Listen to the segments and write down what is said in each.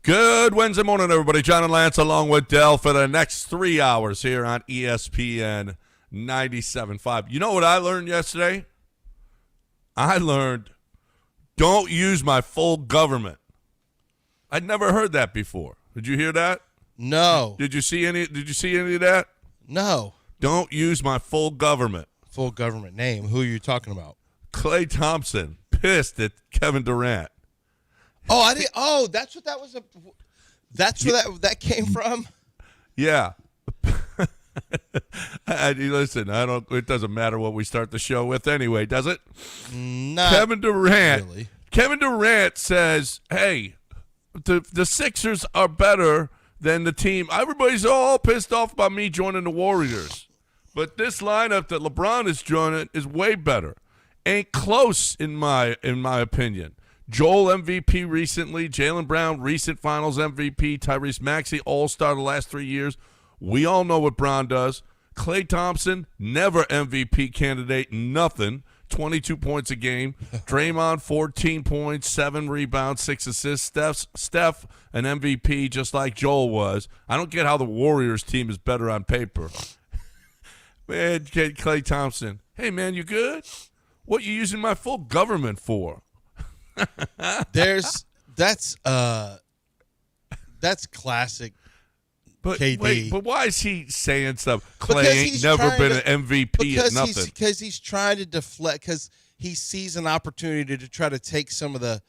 Good Wednesday morning, everybody. John and Lance along with Dell for the next 3 hours here on ESPN 97.5. You know what I learned yesterday? I learned don't use my full government. I'd never heard that before. Did you hear that? No. Did you see any of that? No. Don't use my full government. Full government name. Who are you talking about? Klay Thompson pissed at Kevin Durant. Oh, I did. Oh, that's what that was. That's where that came from. Yeah. Listen, it doesn't matter what we start the show with anyway, does it? Not Kevin Durant. really. Kevin Durant says, "Hey, the Sixers are better than the team. Everybody's all pissed off about me joining the Warriors, but this lineup that LeBron is joining is way better. Ain't close in my opinion." Joel MVP recently, Jaylen Brown recent Finals MVP, Tyrese Maxey All-Star the last 3 years. We all know what Brown does. Klay Thompson, never MVP candidate, nothing. 22 points a game. Draymond, 14 points, 7 rebounds, 6 assists. Steph, an MVP just like Joel was. I don't get how the Warriors team is better on paper. Man, Klay Thompson. Hey, man, you good? What you using my full government for? That's classic KD. Wait, but why is he saying stuff? Klay ain't never been an MVP at nothing. Because he's trying to deflect. Because he sees an opportunity to try to take some of the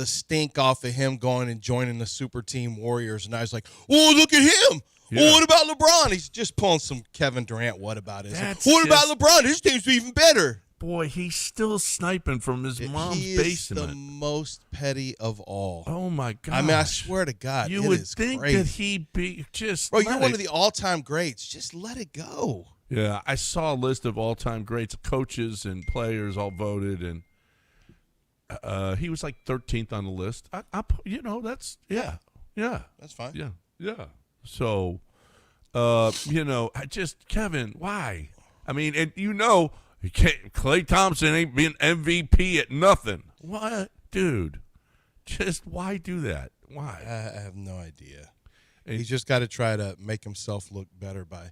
stink off of him going and joining the super team Warriors. And I was like, oh, look at him. Yeah. Well, what about LeBron? He's just pulling some Kevin Durant. What about it? What about LeBron? His team's even better. Boy, he's still sniping from his mom's basement. He is the most petty of all. Oh, my God. I mean, I swear to God, you would think that he'd be just. Bro, you're one of the all-time greats. Just let it go. Yeah, I saw a list of all-time greats, coaches and players all voted, and he was like 13th on the list. That's that's fine. Yeah. So, Kevin, why? I mean, and Klay Thompson ain't been MVP at nothing. What? Dude, just why do that? Why? I have no idea. He's just got to try to make himself look better by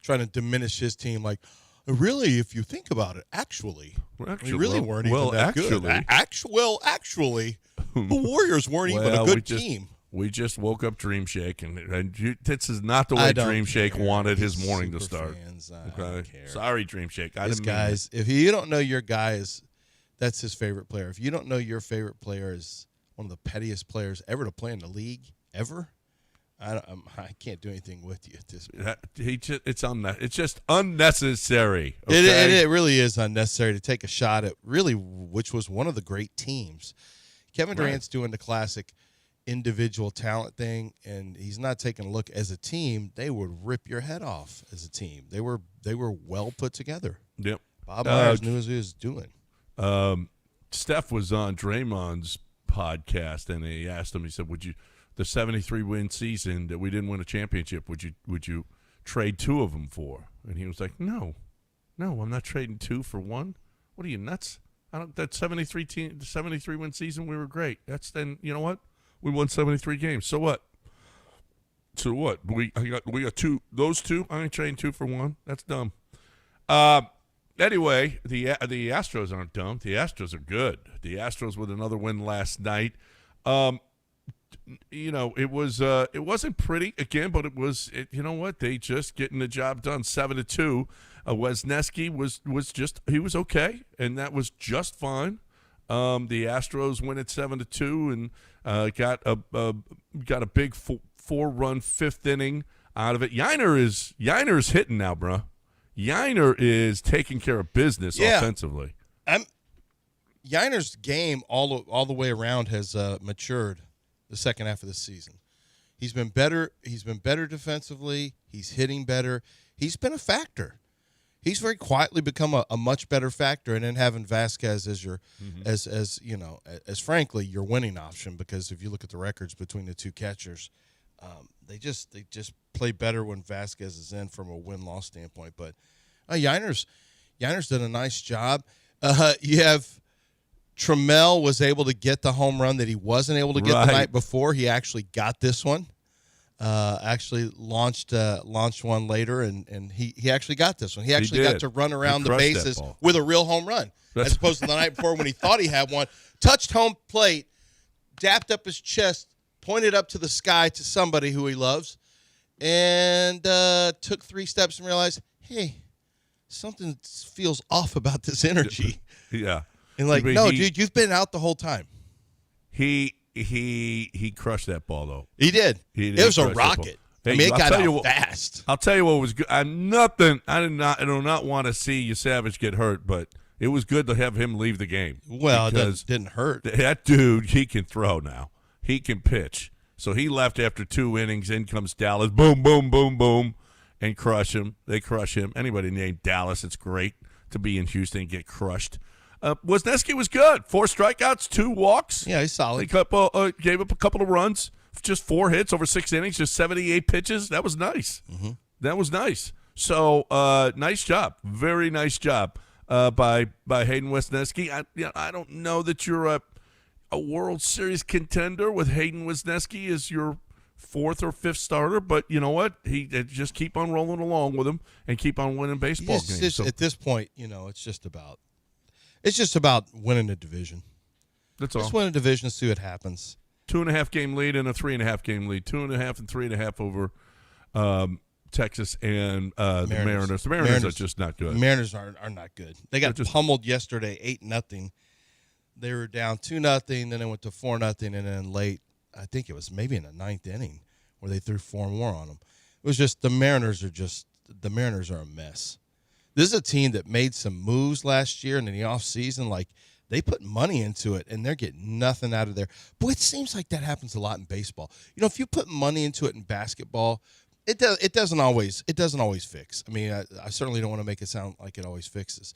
trying to diminish his team. Like, really, if you think about it, actually we really weren't even that good. Actually, the Warriors weren't even a good team. We just woke up Dream Shake, and this is not the way Dream Shake wanted his morning to start. Okay, sorry, Dream Shake. If you don't know your guy that's his favorite player. If you don't know your favorite player is one of the pettiest players ever to play in the league ever, I can't do anything with you at this point. It's just unnecessary. Okay? It really is unnecessary to take a shot at really, which was one of the great teams. Kevin Durant's doing the classic individual talent thing, and he's not taking a look as a team. They would rip your head off as a team. They were well put together. Yep. Bob Myers knew what he was doing. Steph was on Draymond's podcast, and he asked him. He said, "Would you, the 73-win season that we didn't win a championship, would you trade 2 of them for?" And he was like, "No, I'm not trading 2 for 1. What are you nuts? That 73-win season, we were great. Then you know what? We won 73 games. So what? We got 2. Those 2. I ain't trading 2 for 1. That's dumb. Anyway, the Astros aren't dumb. The Astros are good. The Astros with another win last night. It wasn't pretty again, but it was. You know what? They just getting the job done. 7-2. Wisniewski he was okay, and that was just fine. The Astros win at 7-2 and got a big 4-run 5th inning out of it. Yiner is hitting now, bro. Yiner is taking care of business offensively. Yiner's game all the way around has matured the second half of the season. He's been better. He's been better defensively. He's hitting better. He's been a factor. He's very quietly become a much better factor, and then having Vasquez as your as frankly your winning option, because if you look at the records between the two catchers, they just play better when Vasquez is in from a win-loss standpoint. But Yiner's done a nice job. You have Trammell was able to get the home run that he wasn't able to get the night before. He actually got this one. Actually launched one later, and he actually got this one. He actually got to run around the bases with a real home run, as opposed to the night before when he thought he had one. Touched home plate, dapped up his chest, pointed up to the sky to somebody who he loves, and took 3 steps and realized, hey, something feels off about this energy. Yeah. And dude, you've been out the whole time. He crushed that ball though. He did. It was a rocket. Hey, I mean, it got out fast. I'll tell you what was good. I do not want to see Savage get hurt, but it was good to have him leave the game. Well, it didn't hurt. That dude, he can throw now. He can pitch. So he left after 2 innings. In comes Dallas. Boom, boom, boom, boom, and crush him. They crush him. Anybody named Dallas, it's great to be in Houston and get crushed. Wisniewski was good. 4 strikeouts, 2 walks. Yeah, he's solid. He gave up a couple of runs, just 4 hits over 6 innings, just 78 pitches. That was nice. Mm-hmm. That was nice. So nice job, very nice job by Hayden Wesneski. I don't know that you're a World Series contender with Hayden Wesneski as your 4th or 5th starter, but you know what? Just keep on rolling along with him and keep on winning baseball games. At this point, it's just about winning a division. That's all. Just win a division and see what happens. 2.5 game lead and a 3.5 game lead. 2.5 and 3.5 over Texas and the Mariners. The Mariners are just not good. The Mariners are not good. They got pummeled yesterday, 8-0. They were down 2-0, then they went to 4-0, and then late, I think it was maybe in the 9th inning, where they threw 4 more on them. It was just the Mariners are a mess. This is a team that made some moves last year and in the offseason. Like, they put money into it, and they're getting nothing out of there. Boy, it seems like that happens a lot in baseball. If you put money into it in basketball, it doesn't always fix. I mean, I certainly don't want to make it sound like it always fixes.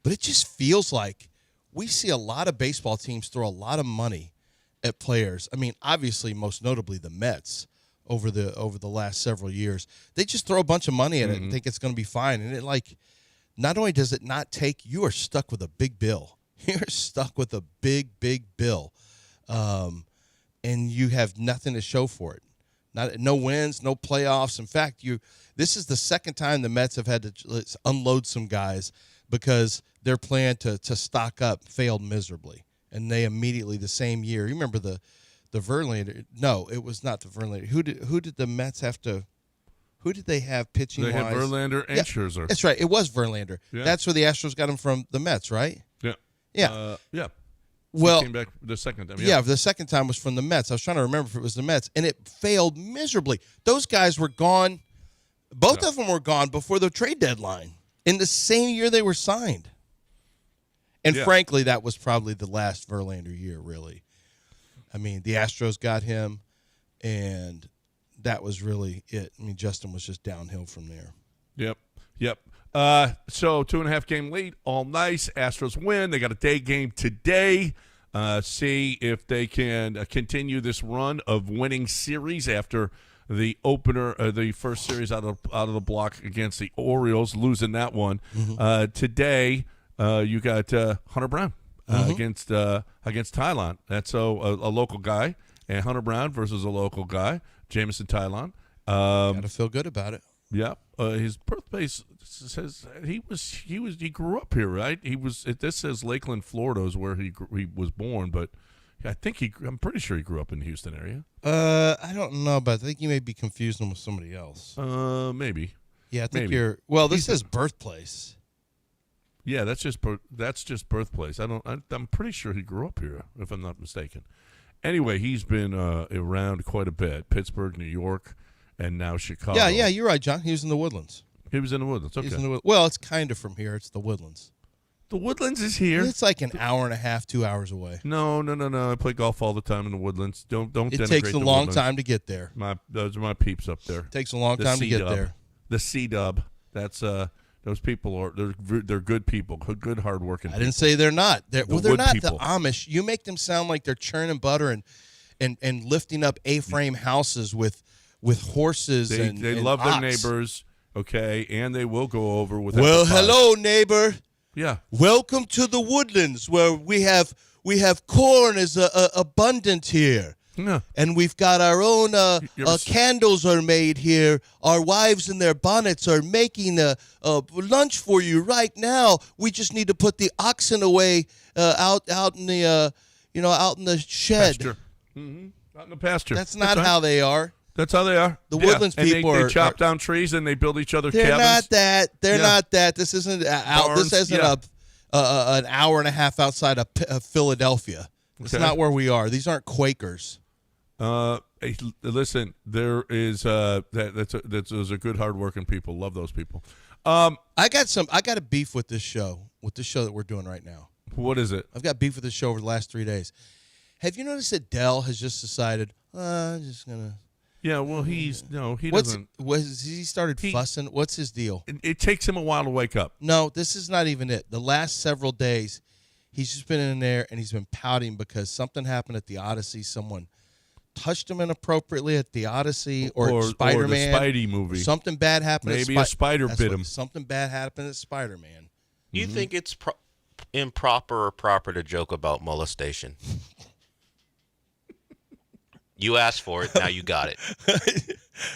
But it just feels like we see a lot of baseball teams throw a lot of money at players. I mean, obviously, most notably the Mets over the last several years. They just throw a bunch of money at it and think it's going to be fine. And not only does it not take, you are stuck with a big bill. You're stuck with a big, big bill. And you have nothing to show for it. No wins, no playoffs. In fact, this is the second time the Mets have had to unload some guys because their plan to stock up failed miserably. And they immediately, the same year, you remember the Verlander? No, it was not the Verlander. Who did the Mets have to? Who did they have pitching wise? They had Verlander and Scherzer. That's right. It was Verlander. Yeah. That's where the Astros got him from the Mets, right? Yeah. Yeah. Yeah. Well, he came back the second time. Yeah, the second time was from the Mets. I was trying to remember if it was the Mets, and it failed miserably. Those guys were gone. Both of them were gone before the trade deadline in the same year they were signed. And frankly, that was probably the last Verlander year, really. I mean, the Astros got him, and that was really it. I mean, Justin was just downhill from there. Yep. So 2.5 game lead, all nice. Astros win. They got a day game today. See if they can continue this run of winning series after the opener, the first series out of the block against the Orioles, losing that one. Today, you got Hunter Brown against Thailand. That's a local guy, and Hunter Brown versus a local guy, Jamison Thailand. Got to feel good about it. Yeah, his birthplace says he grew up here, right? This says Lakeland, Florida is where he was born, but I think I'm pretty sure he grew up in the Houston area. I don't know, but I think you may be confusing him with somebody else. Maybe. Yeah, I think you're. Well, this says birthplace. Yeah, that's just birthplace. I'm pretty sure he grew up here, if I'm not mistaken. Anyway, he's been around quite a bit. Pittsburgh, New York, and now Chicago. Yeah, you're right, John. He was in the Woodlands. He was in the Woodlands. Okay. Well, it's kind of from here. It's the Woodlands. The Woodlands is here. It's like an hour and a half, 2 hours away. No. I play golf all the time in the Woodlands. Don't. It takes a long time to get there. Those are my peeps up there. It takes a long time to get there. The C-Dub. That's those people they're good people, good hardworking people. I didn't say they're not. They're not people. The Amish. You make them sound like they're churning butter and lifting up A-frame houses with horses. They love ox. their neighbors, okay, and they will go over with. Well, hello, neighbor. Yeah. Welcome to the Woodlands, where we have we have corn is abundant here. Yeah. And we've got our own You ever candles are made here. Our wives in their bonnets are making lunch for you right now. We just need to put the oxen away out in the out in the shed. Pasture. Out in the pasture. That's not right. how they are. That's how they are. The Woodlands and people they are chop down trees and they build each other They're cabins. not that. They're Yeah. not that. This isn't Barns, This isn't yeah. an hour and a half outside of Philadelphia. It's Okay. not where we are. These aren't Quakers. Hey, listen, there is those are good, hardworking people. Love those people. I got a beef with this show that we're doing right now. What is it? I've got beef with this show over the last 3 days. Have you noticed that Dell has just decided, I'm just gonna. Yeah, well, he doesn't. He started fussing? What's his deal? It takes him a while to wake up. No, this is not even it. The last several days, he's just been in there and he's been pouting because something happened at the Odyssey. Someone touched him inappropriately at the Odyssey or Spider-Man. or the Spidey movie. Something bad happened. Maybe a spider bit him. Something bad happened at Spider-Man. You think it's improper or proper to joke about molestation? You asked for it, now you got it.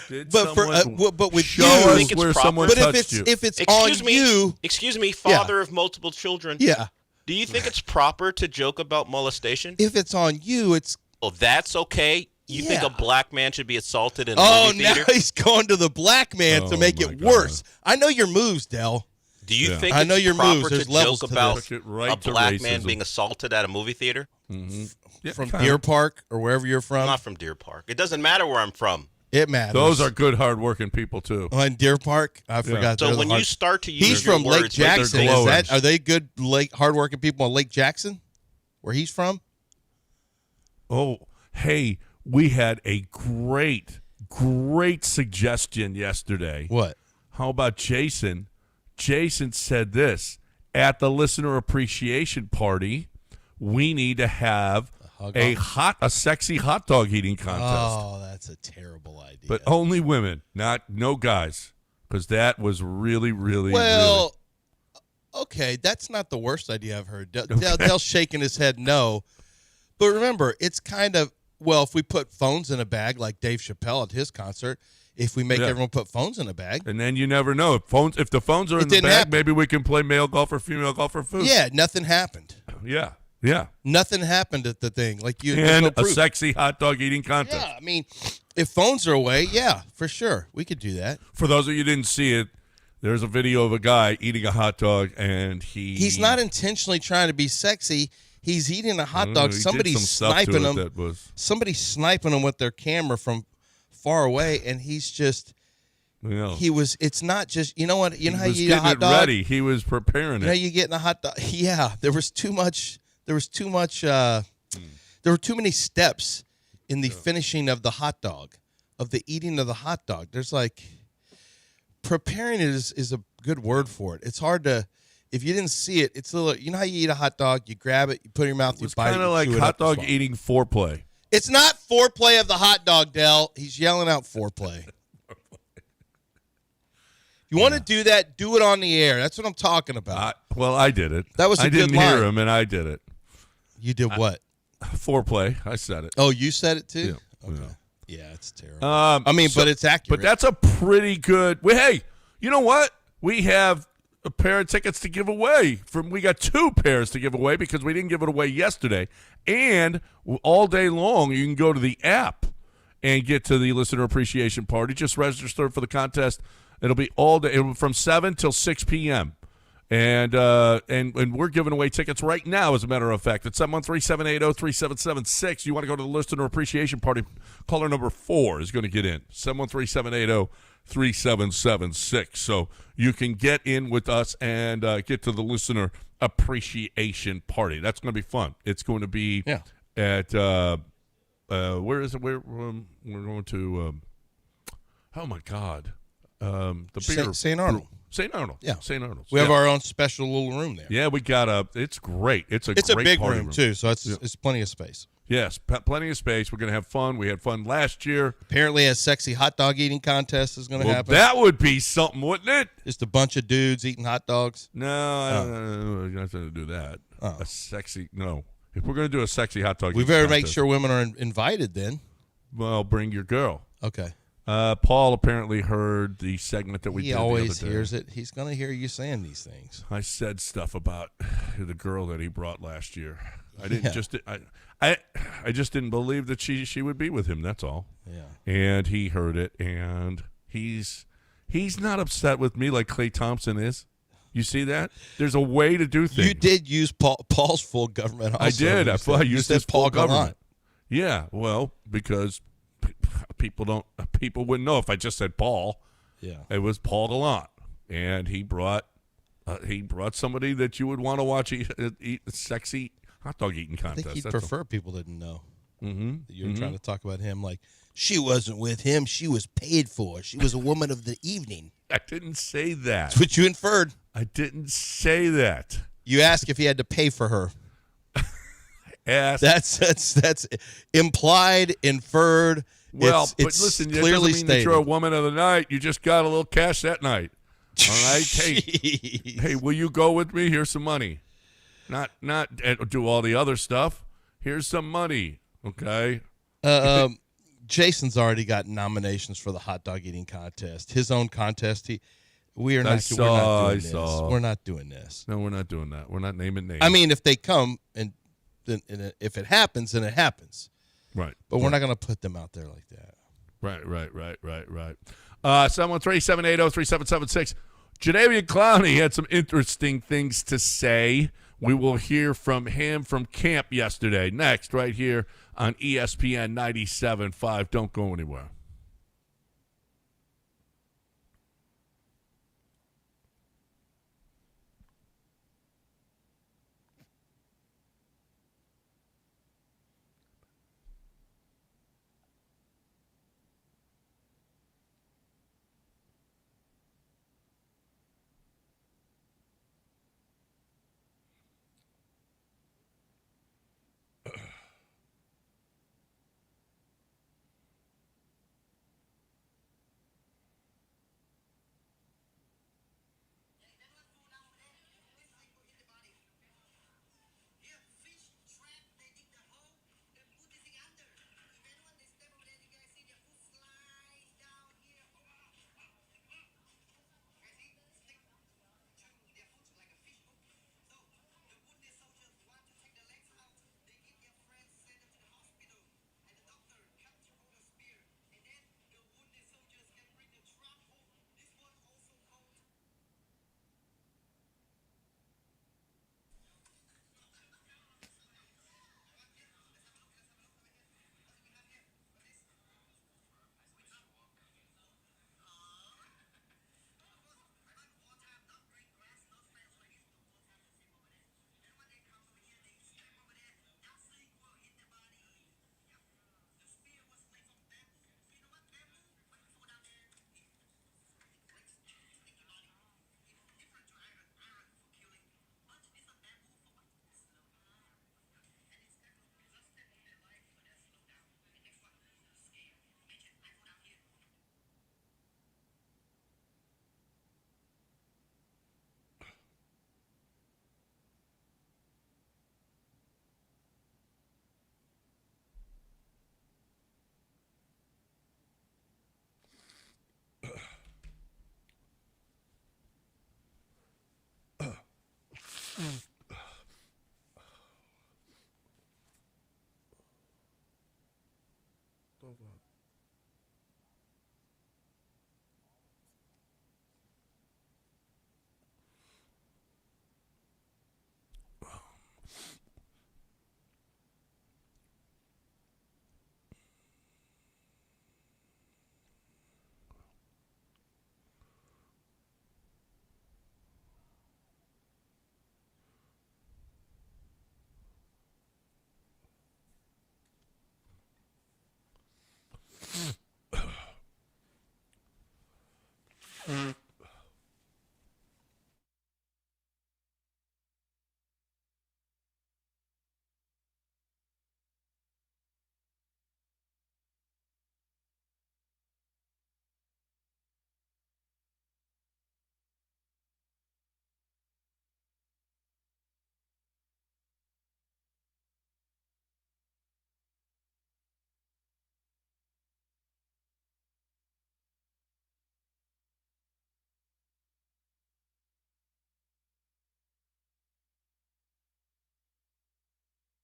Did But for someone but with show you, us think it's where proper? someone but touched you? if it's on you, Excuse me, father of multiple children. yeah. Do you think it's proper to joke about molestation? If it's on you, it's Oh, that's okay. You think Yeah. a black man should be assaulted in a oh movie now theater? he's going to the black man to Oh, make my it God. worse. I know your moves, Dell. Do you Yeah. think I it's know your proper moves. There's to levels joke to about this. Took it right a to black man racism. being assaulted at a movie theater? Yeah, From kinda. Deer Park or wherever you're I'm from, not from Deer Park. It doesn't matter where I'm from. it matters. Those are good, hardworking people too. in Deer Park. I forgot. So they're the when you hard- start to use he's your from Lake words, like Jackson. they're Is glowing. that are they good hardworking people on Lake Jackson, where he's from? Oh, hey, we had a great suggestion yesterday. What? How about Jason? Jason said this at the listener appreciation party. We need to have a sexy hot dog eating contest, Oh, that's a terrible idea. but only women, no guys, because that was really, really, well, okay, that's not the worst idea I've heard. Dell's shaking his head no. But remember, it's kind of, well, if we put phones in a bag like Dave Chappelle at his concert, if we make Yeah. everyone put phones in a bag. and then you never know if the phones are It in the didn't bag. happen. Maybe we can play male golf or female golf or food. Yeah, nothing happened. yeah. Nothing happened at the thing. Like there's And no a proof. sexy hot dog eating contest. Yeah, I mean, if phones are away, yeah, for sure. We could do that. For those of you who didn't see it, there's a video of a guy eating a hot dog, and He's not intentionally trying to be sexy. He's eating a hot dog. He did Somebody's some stuff to sniping it him. that was, Somebody's sniping him with their camera from far away, and he's just it's not just, you know what, you know how he was you eat a getting hot it dog? ready. He was preparing You know it. you get in a hot dog. Yeah, there were too many steps in the finishing of the hot dog, of the eating of the hot dog. There's like preparing it is a good word for it. It's hard to, if you didn't see it, it's a little, you know how you eat a hot dog, you grab it, you put it in your mouth, It you was bite it, kind of you like chew it hot up, you dog swallow. eating foreplay. It's not foreplay of the hot dog, Dell. He's yelling out foreplay. You want to do that, do it on the air. That's what I'm talking about. Well, I did it. That was a I good didn't hear line. him, and I did it. You did what? Foreplay. I said it. Oh, you said it too? Yeah. Okay. Yeah, it's terrible. I mean, but it's accurate. But that's a pretty good. Well, hey, you know what? We have a pair of tickets to give away. We got 2 pairs to give away because we didn't give it away yesterday. And all day long, you can go to the app and get to the listener appreciation party. Just register for the contest. It'll be all day, from 7 till 6 p.m. And we're giving away tickets right now, as a matter of fact. It's 713-780-3776. You want to go to the listener appreciation party, caller number 4 is going to get in. 713-780-3776. So you can get in with us and get to the listener appreciation party. That's going to be fun. It's going to be at where is it? We're going to oh my God, the beer St. Arnold. St. Arnold. Yeah. St. Arnold's. We have our own special little room there. Yeah, we got it's great. It's a It's a great big party room too, so it's plenty of space. Yes, plenty of space. We're going to have fun. We had fun last year. Apparently, a sexy hot dog eating contest is going to Well, happen. that would be something, wouldn't it? Just a bunch of dudes eating hot dogs. No, I don't know. You're not going to do that. Oh. A sexy, no. If we're going to do a sexy hot dog, We eating better make contest, sure women are invited then. Well, bring your girl. Okay. Paul apparently heard the segment that we He did always the other day. hears it. He's going to hear you saying these things. I said stuff about the girl that he brought last year. I didn't Yeah. just I just didn't believe that she would be with him. That's all. Yeah. And he heard it, and he's not upset with me like Klay Thompson is. You see that? There's a way to do things. You did use Paul's full government also. I did. I You used said his Paul full Gallant. government. Yeah, well, because people wouldn't know if I just said Paul. Yeah. It was Paul Gallant, and he brought somebody that you would want to watch eat a sexy hot dog eating I contest. think he'd That's all. prefer people didn't know. Mm-hmm. That you're trying to talk about him like, she wasn't with him. She was paid for. She was a woman of the evening. I didn't say that. That's what you inferred. I didn't say that. You asked if he had to pay for her. Ask. That's implied, inferred. Well, it's but listen, that clearly doesn't mean that stated. you're a woman of the night. You just got a little cash that night. All right? Hey, will you go with me? Here's some money. Not do all the other stuff. Here's some money. Okay? Jason's already got nominations for the hot dog eating contest. His own contest. We're not doing this. We're not doing this. No, we're not doing that. We're not naming names. I mean, if they come and then if it happens, then it happens. Right. But we're not going to put them out there like that. Right. 713-780-3776. Jadeveon Clowney had some interesting things to say. We will hear from him from camp yesterday. Next, right here on ESPN 97.5. Don't go anywhere.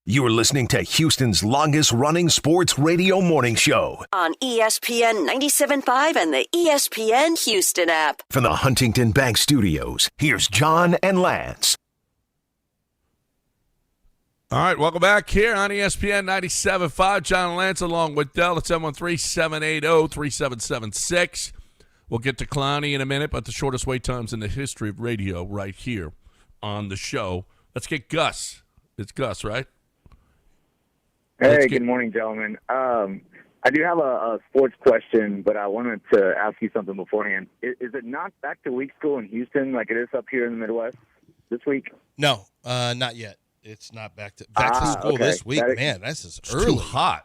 You're listening to Houston's longest-running sports radio morning show on ESPN 97.5 and the ESPN Houston app. From the Huntington Bank Studios, here's John and Lance. All right, welcome back here on ESPN 97.5. John and Lance along with Dell at 713-780-3776. We'll get to Clowney in a minute, but the shortest wait times in the history of radio right here on the show. Let's get Gus. It's Gus, right? Hey, good morning, gentlemen. I do have a sports question, but I wanted to ask you something beforehand. Is it not back to week school in Houston like it is up here in the Midwest this week? No, not yet. It's not back to school okay. this week. Man, this is early. Too hot.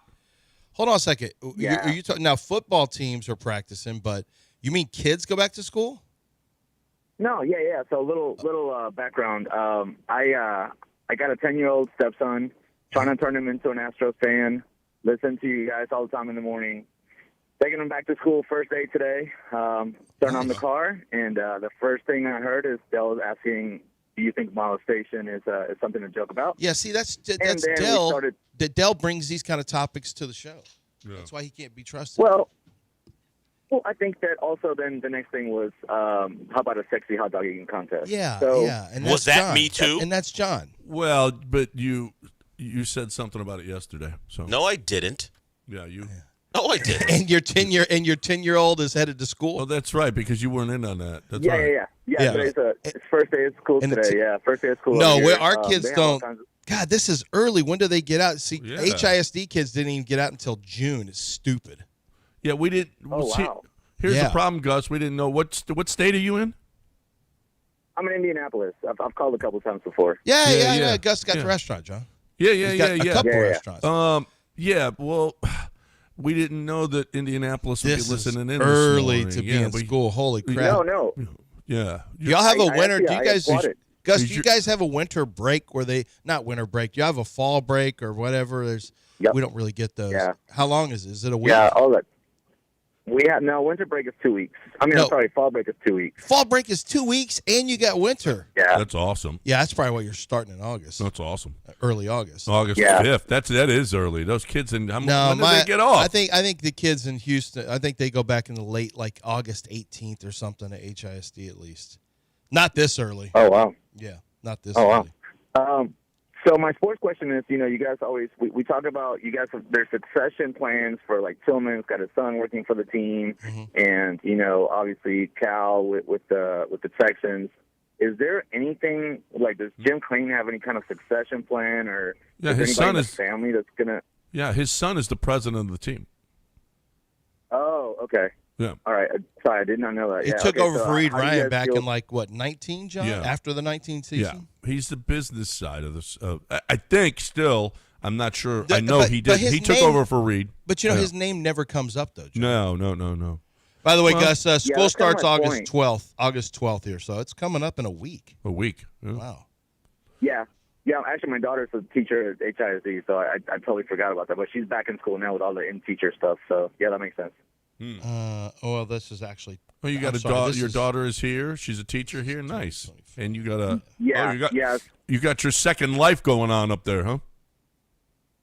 Hold on a second. Yeah. Are you talking now? Football teams are practicing, but you mean kids go back to school? No, yeah. So a little background. I got a 10-year-old stepson. Trying to turn him into an Astros fan. Listen to you guys all the time in the morning. Taking him back to school first day today. Starting on the car, and the first thing I heard is Dell was asking, "Do you think molestation is something to joke about?" Yeah. See, that's then Dell. Dell brings these kind of topics to the show. Yeah. That's why he can't be trusted. Well, I think that also then the next thing was, how about a sexy hot dog eating contest? Yeah. So, And Was that's that John. me too? And that's John. Well, but you said something about it yesterday. So No, I didn't. yeah, you. No, I didn't. And your 10-year-old is headed to school. Well, that's right because you weren't in on that. That's yeah, right. Yeah. Today's it's first day of school And today. First day of school. No, over where here. our kids they have all don't. kinds of- God, this is early. When do they get out? See, Yeah. HISD kids didn't even get out until June. It's stupid. Yeah, we did. Oh, see, wow. Here's Yeah. the problem, Gus. We didn't know what state are you in? I'm in Indianapolis. I've called a couple times before. Yeah. Gus got Yeah. the restaurant, John. Yeah, He's got a couple Yeah. restaurants. Yeah. Well, we didn't know that Indianapolis would This be is listening in early this to morning. be in school. Holy crap! No. Yeah. Do y'all have a I winter? actually- Do you I guys? applaud it. Gus, Is do you your- guys have a winter break where they not winter break? Do you have a fall break or whatever? Yep. We don't really get those. Yeah. How long is it? Is it a week? Yeah, all that. We have no winter break is 2 weeks. I'm sorry, fall break is 2 weeks. Fall break is 2 weeks, and you got winter. Yeah. That's awesome. Yeah, that's probably what you're starting in August, That's awesome. early August. August Yeah. 5th. That is early. Those kids in when No, do they get off? I think the kids in Houston. I think they go back in the late, like August 18th or something at HISD at least. Not this early. Oh wow. Yeah, not this Oh early. wow. So my sports question is, you guys always we talk about you guys have their succession plans for like Tillman's got his son working for the team, and obviously Cal with the Texans. Is there anything like does Jim Clean have any kind of succession plan or Yeah, is his there son anybody in the is- family that's gonna? Yeah, his son is the president of the team. Oh, okay. Yeah. All right. Sorry, I did not know that. He Yeah, took okay, over so for Reed how do you Ryan guys back feel- in like what 19, John? Yeah. After the 19 season. Yeah, he's the business side of this. I think still. I'm not sure. The- I know but- he but did. his He took name- over for Reed. But Yeah. his name never comes up though, John. No. By the way, Well- Gus, school that's kinda starts my August point. 12th. August 12th here, so it's coming up in a week. A week. Yeah. Wow. Yeah. Actually, my daughter's a teacher at HISD, so I totally forgot about that. But she's back in school now with all the in-teacher stuff. So yeah, that makes sense. Well, this is actually. Well, you got I'm a sorry, daughter. this Your is- daughter is here. She's a teacher here. Nice. And you got a. Yeah. Oh, Yeah. you got your second life going on up there, huh?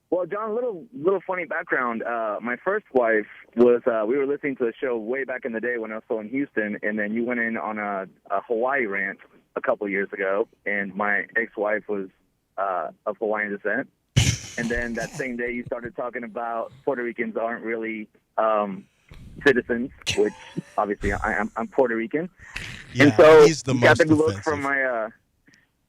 Well, John, little funny background. My first wife was we were listening to a show way back in the day when I was still in Houston, and then you went in on a Hawaii rant a couple years ago, and my ex-wife was of Hawaiian descent. And then that same day, you started talking about Puerto Ricans aren't really citizens, which obviously I'm Puerto Rican. Yeah, And so he's the got most the look offensive. from my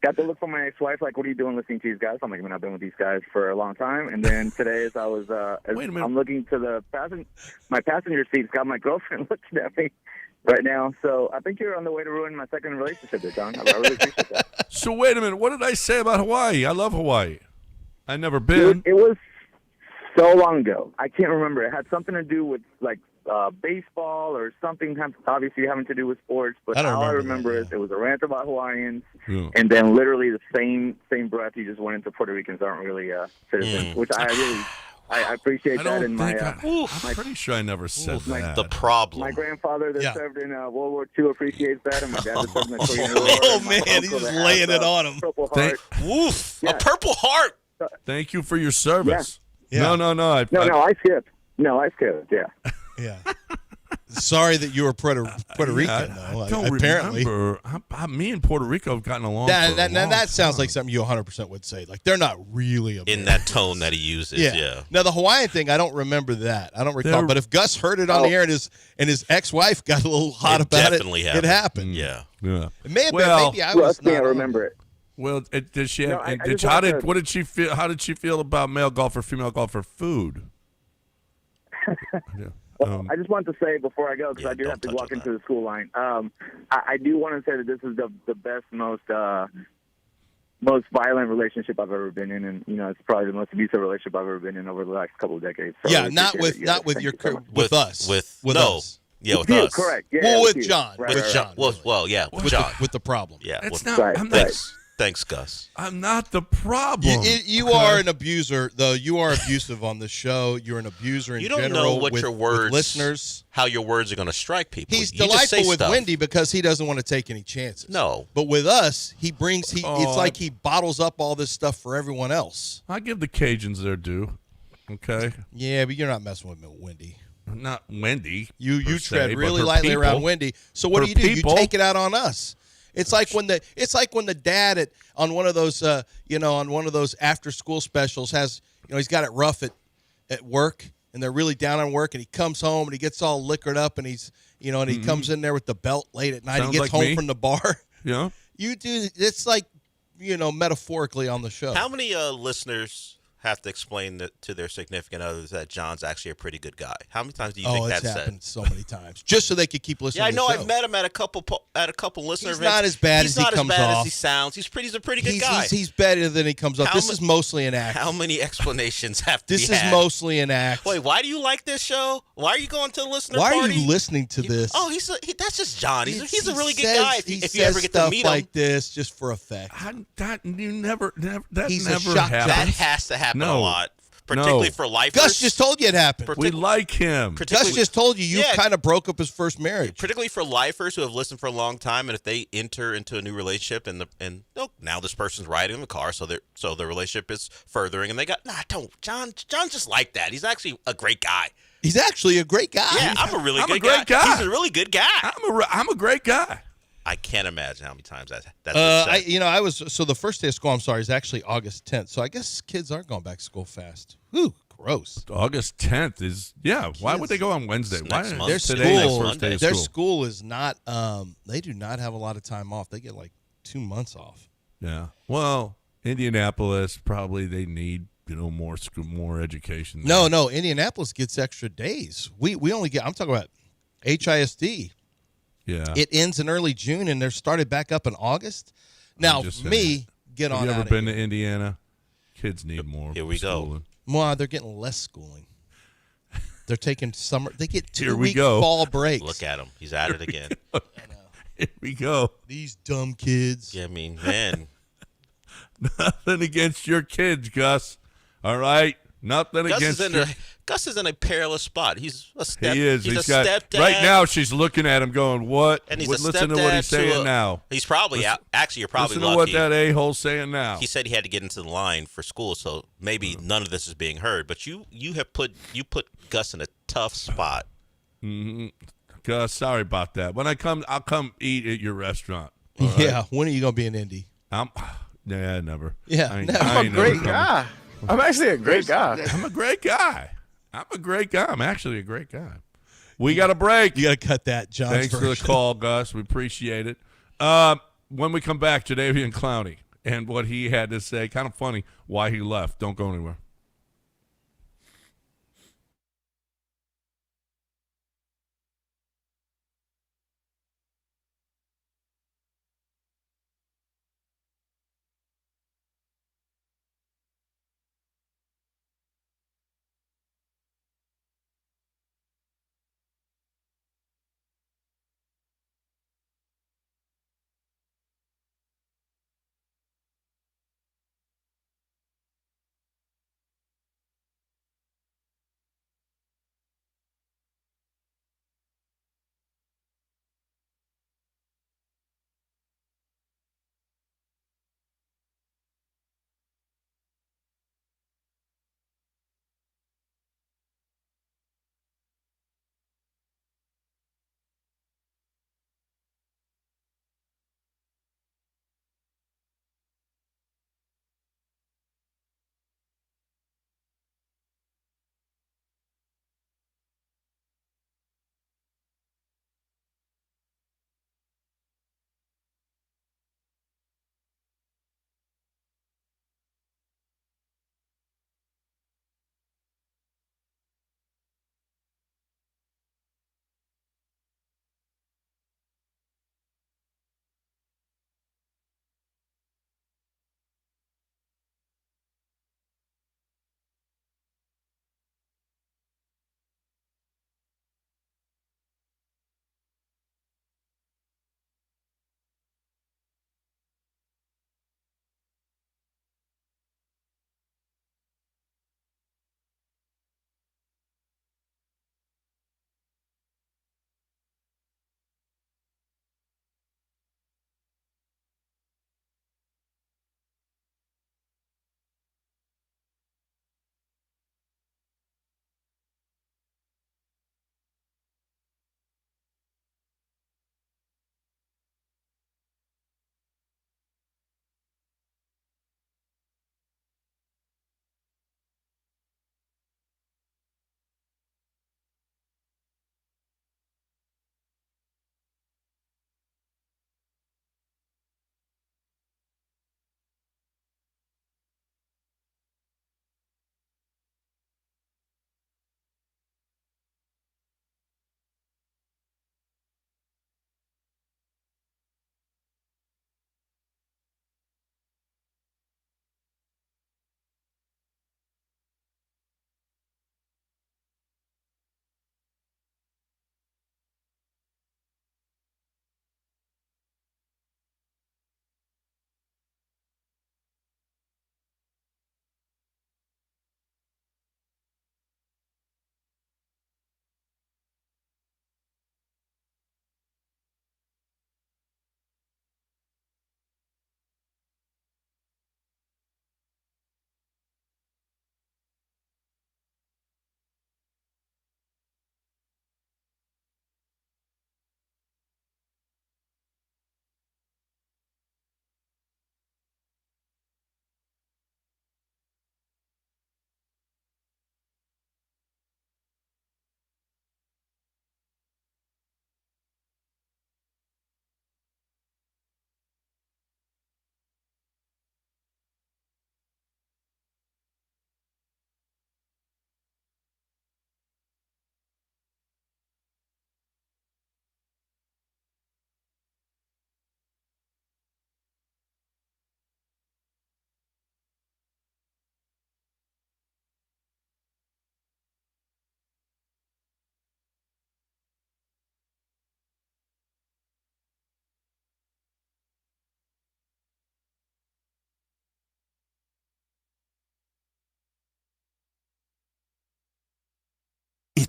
got the look from my ex-wife, like, what are you doing listening to these guys? I'm like, I've been with these guys for a long time. And then today, as I was, Wait a minute. I'm looking to the my passenger seat's got my girlfriend looking at me right now. So I think you're on the way to ruin my second relationship there, John. I really appreciate that. So wait a minute. What did I say about Hawaii? I love Hawaii. I never Dude, been. it was so long ago. I can't remember. It had something to do with, like, baseball or something, obviously having to do with sports. But I don't all I remember remember that, is it was a rant about Hawaiians. Yeah. And then literally the same breath, you just went into Puerto Ricans aren't really citizens, which I appreciate I that. don't And think. my I'm pretty sure I never said that. The problem. my grandfather that Yeah. served in World War II appreciates that, and my dad that served in the Korean War. Oh, and my man, uncle he's just that has laying it a on him. Purple Thank- Heart. Woof. Yeah. A Purple Heart. Thank you for your service. Yeah. No. No, I skipped. No, I skipped. Yeah. Yeah. Sorry that you were Puerto Rican, though. I don't apparently. remember. me and Puerto Rico have gotten along. That sounds like something you 100% would say. Like, they're not really Americans. In that tone that he uses. Yeah. Now, the Hawaiian thing, I don't remember that. I don't recall. But if Gus heard it on the air and his ex-wife got a little hot about it, it happened. Yeah. It may have been. Maybe I Trust was me, not. I remember it. Well, did she have? No, I just want to- What did she feel? How did she feel about male golfer, female golfer food? Yeah. Well, I just wanted to say before I go, because I do have to walk into the school line. I do want to say that this is the best, most violent relationship I've ever been in, and it's probably the most abusive relationship I've ever been in over the last couple of decades. So Yeah, I not appreciate with it. with Thank your you so much. with us. With us. Yeah, with you, us. correct. Yeah, Well, with you. John. Right, With right, John. Well, with John. With the problem. Yeah. It's with- not. Right, I'm right. not. Thanks, Gus. I'm not the problem. You are an abuser, though. You are abusive on the show. You're an abuser in You don't general know what with, your words, with listeners. how your words are going to strike people. He's You just say delightful with stuff. Wendy because he doesn't want to take any chances. No. But with us, it's Oh, like he bottles up all this stuff for everyone else. I give the Cajuns their due. Okay, Yeah, but you're not messing with Wendy. not Wendy. You per tread se, but really her lightly people. around Wendy. So what Her do you do? people. You take it out on us. It's like when the dad on one of those on one of those after school specials has he's got it rough at work and they're really down on work and he comes home and he gets all liquored up and he's and he comes in there with the belt late at night. Sounds He gets like home me. from the bar. Yeah. You do. It's like metaphorically on the show. How many listeners have to explain to their significant others that John's actually a pretty good guy? How many times do you think it's that's happened said? so many times, just so they could keep listening. Yeah, I to know. the show. I've met him at a couple listener He's events. not as bad He's as he not comes as bad off. as he sounds. He's a pretty good guy. He's better than he comes up. How This mu- is mostly an act. How many explanations have to This be is had? mostly an act. Wait, why do you like this show? Why are you going to the listener Why party? are you listening to this? Oh, that's just John. He's a really good says- guy. he If you ever says get to stuff meet like him, this just for effect. That never He's a never shock happens. that has to happen No. a lot, particularly No. for lifers. Gus just told you it happened. We like him. Gus particularly- just told you Yeah. kind of broke up his first marriage. particularly for lifers who have listened for a long time, and if they enter into a new relationship and now this person's riding in the car, so the relationship is furthering, and they got John's just like that. He's actually a great guy. He's actually a great guy. Yeah, I'm a really I'm a good great guy. He's a really good guy. I'm a great guy. I can't imagine how many times that's been said. I was the first day of school. I'm sorry, is actually August 10th. So I guess kids are going back to school fast. Whew, gross. August 10th is Why would they go on Wednesday? It's Why next month. Their today is school, the first day of their school? school is not. They do not have a lot of time off. They get like 2 months off. Yeah. Well, Indianapolis probably they need more school, more education. No, Indianapolis gets extra days. We only get. I'm talking about HISD. Yeah. It ends in early June, and they're started back up in August. Now, just saying. me, get Have on you ever out been of to Indiana? Kids need more. Here we go. schooling. Well, they're getting less schooling. They're taking summer. They get Here we 2-week go. fall breaks. Look at him. He's at it again. Here we go. These dumb kids. Yeah, I mean, man. Nothing against your kids, Gus. All right. Nothing against your. Gus is in a perilous spot. He's a step. He is. He's a got stepdad. right now. She's looking at him, going, "What?" And he's Listen a to what he's stepdad saying to now. He's probably actually. You're probably Listen to lucky. what that a-hole's saying now. He said he had to get into the line for school, so maybe none of this is being heard. But you put Gus in a tough spot. Gus, sorry about that. When I come, I'll come eat at your restaurant. Yeah. When are you gonna be in Indy? Never. Yeah, I ain't- never. I I'm a ain't never great coming. guy. I'm actually a great guy. I'm a great guy. I'm actually a great guy. We got a break. You got to cut that, John. Thanks for the call, Gus. We appreciate it. When we come back, Jadeveon Clowney and what he had to say. Kind of funny why he left. Don't go anywhere.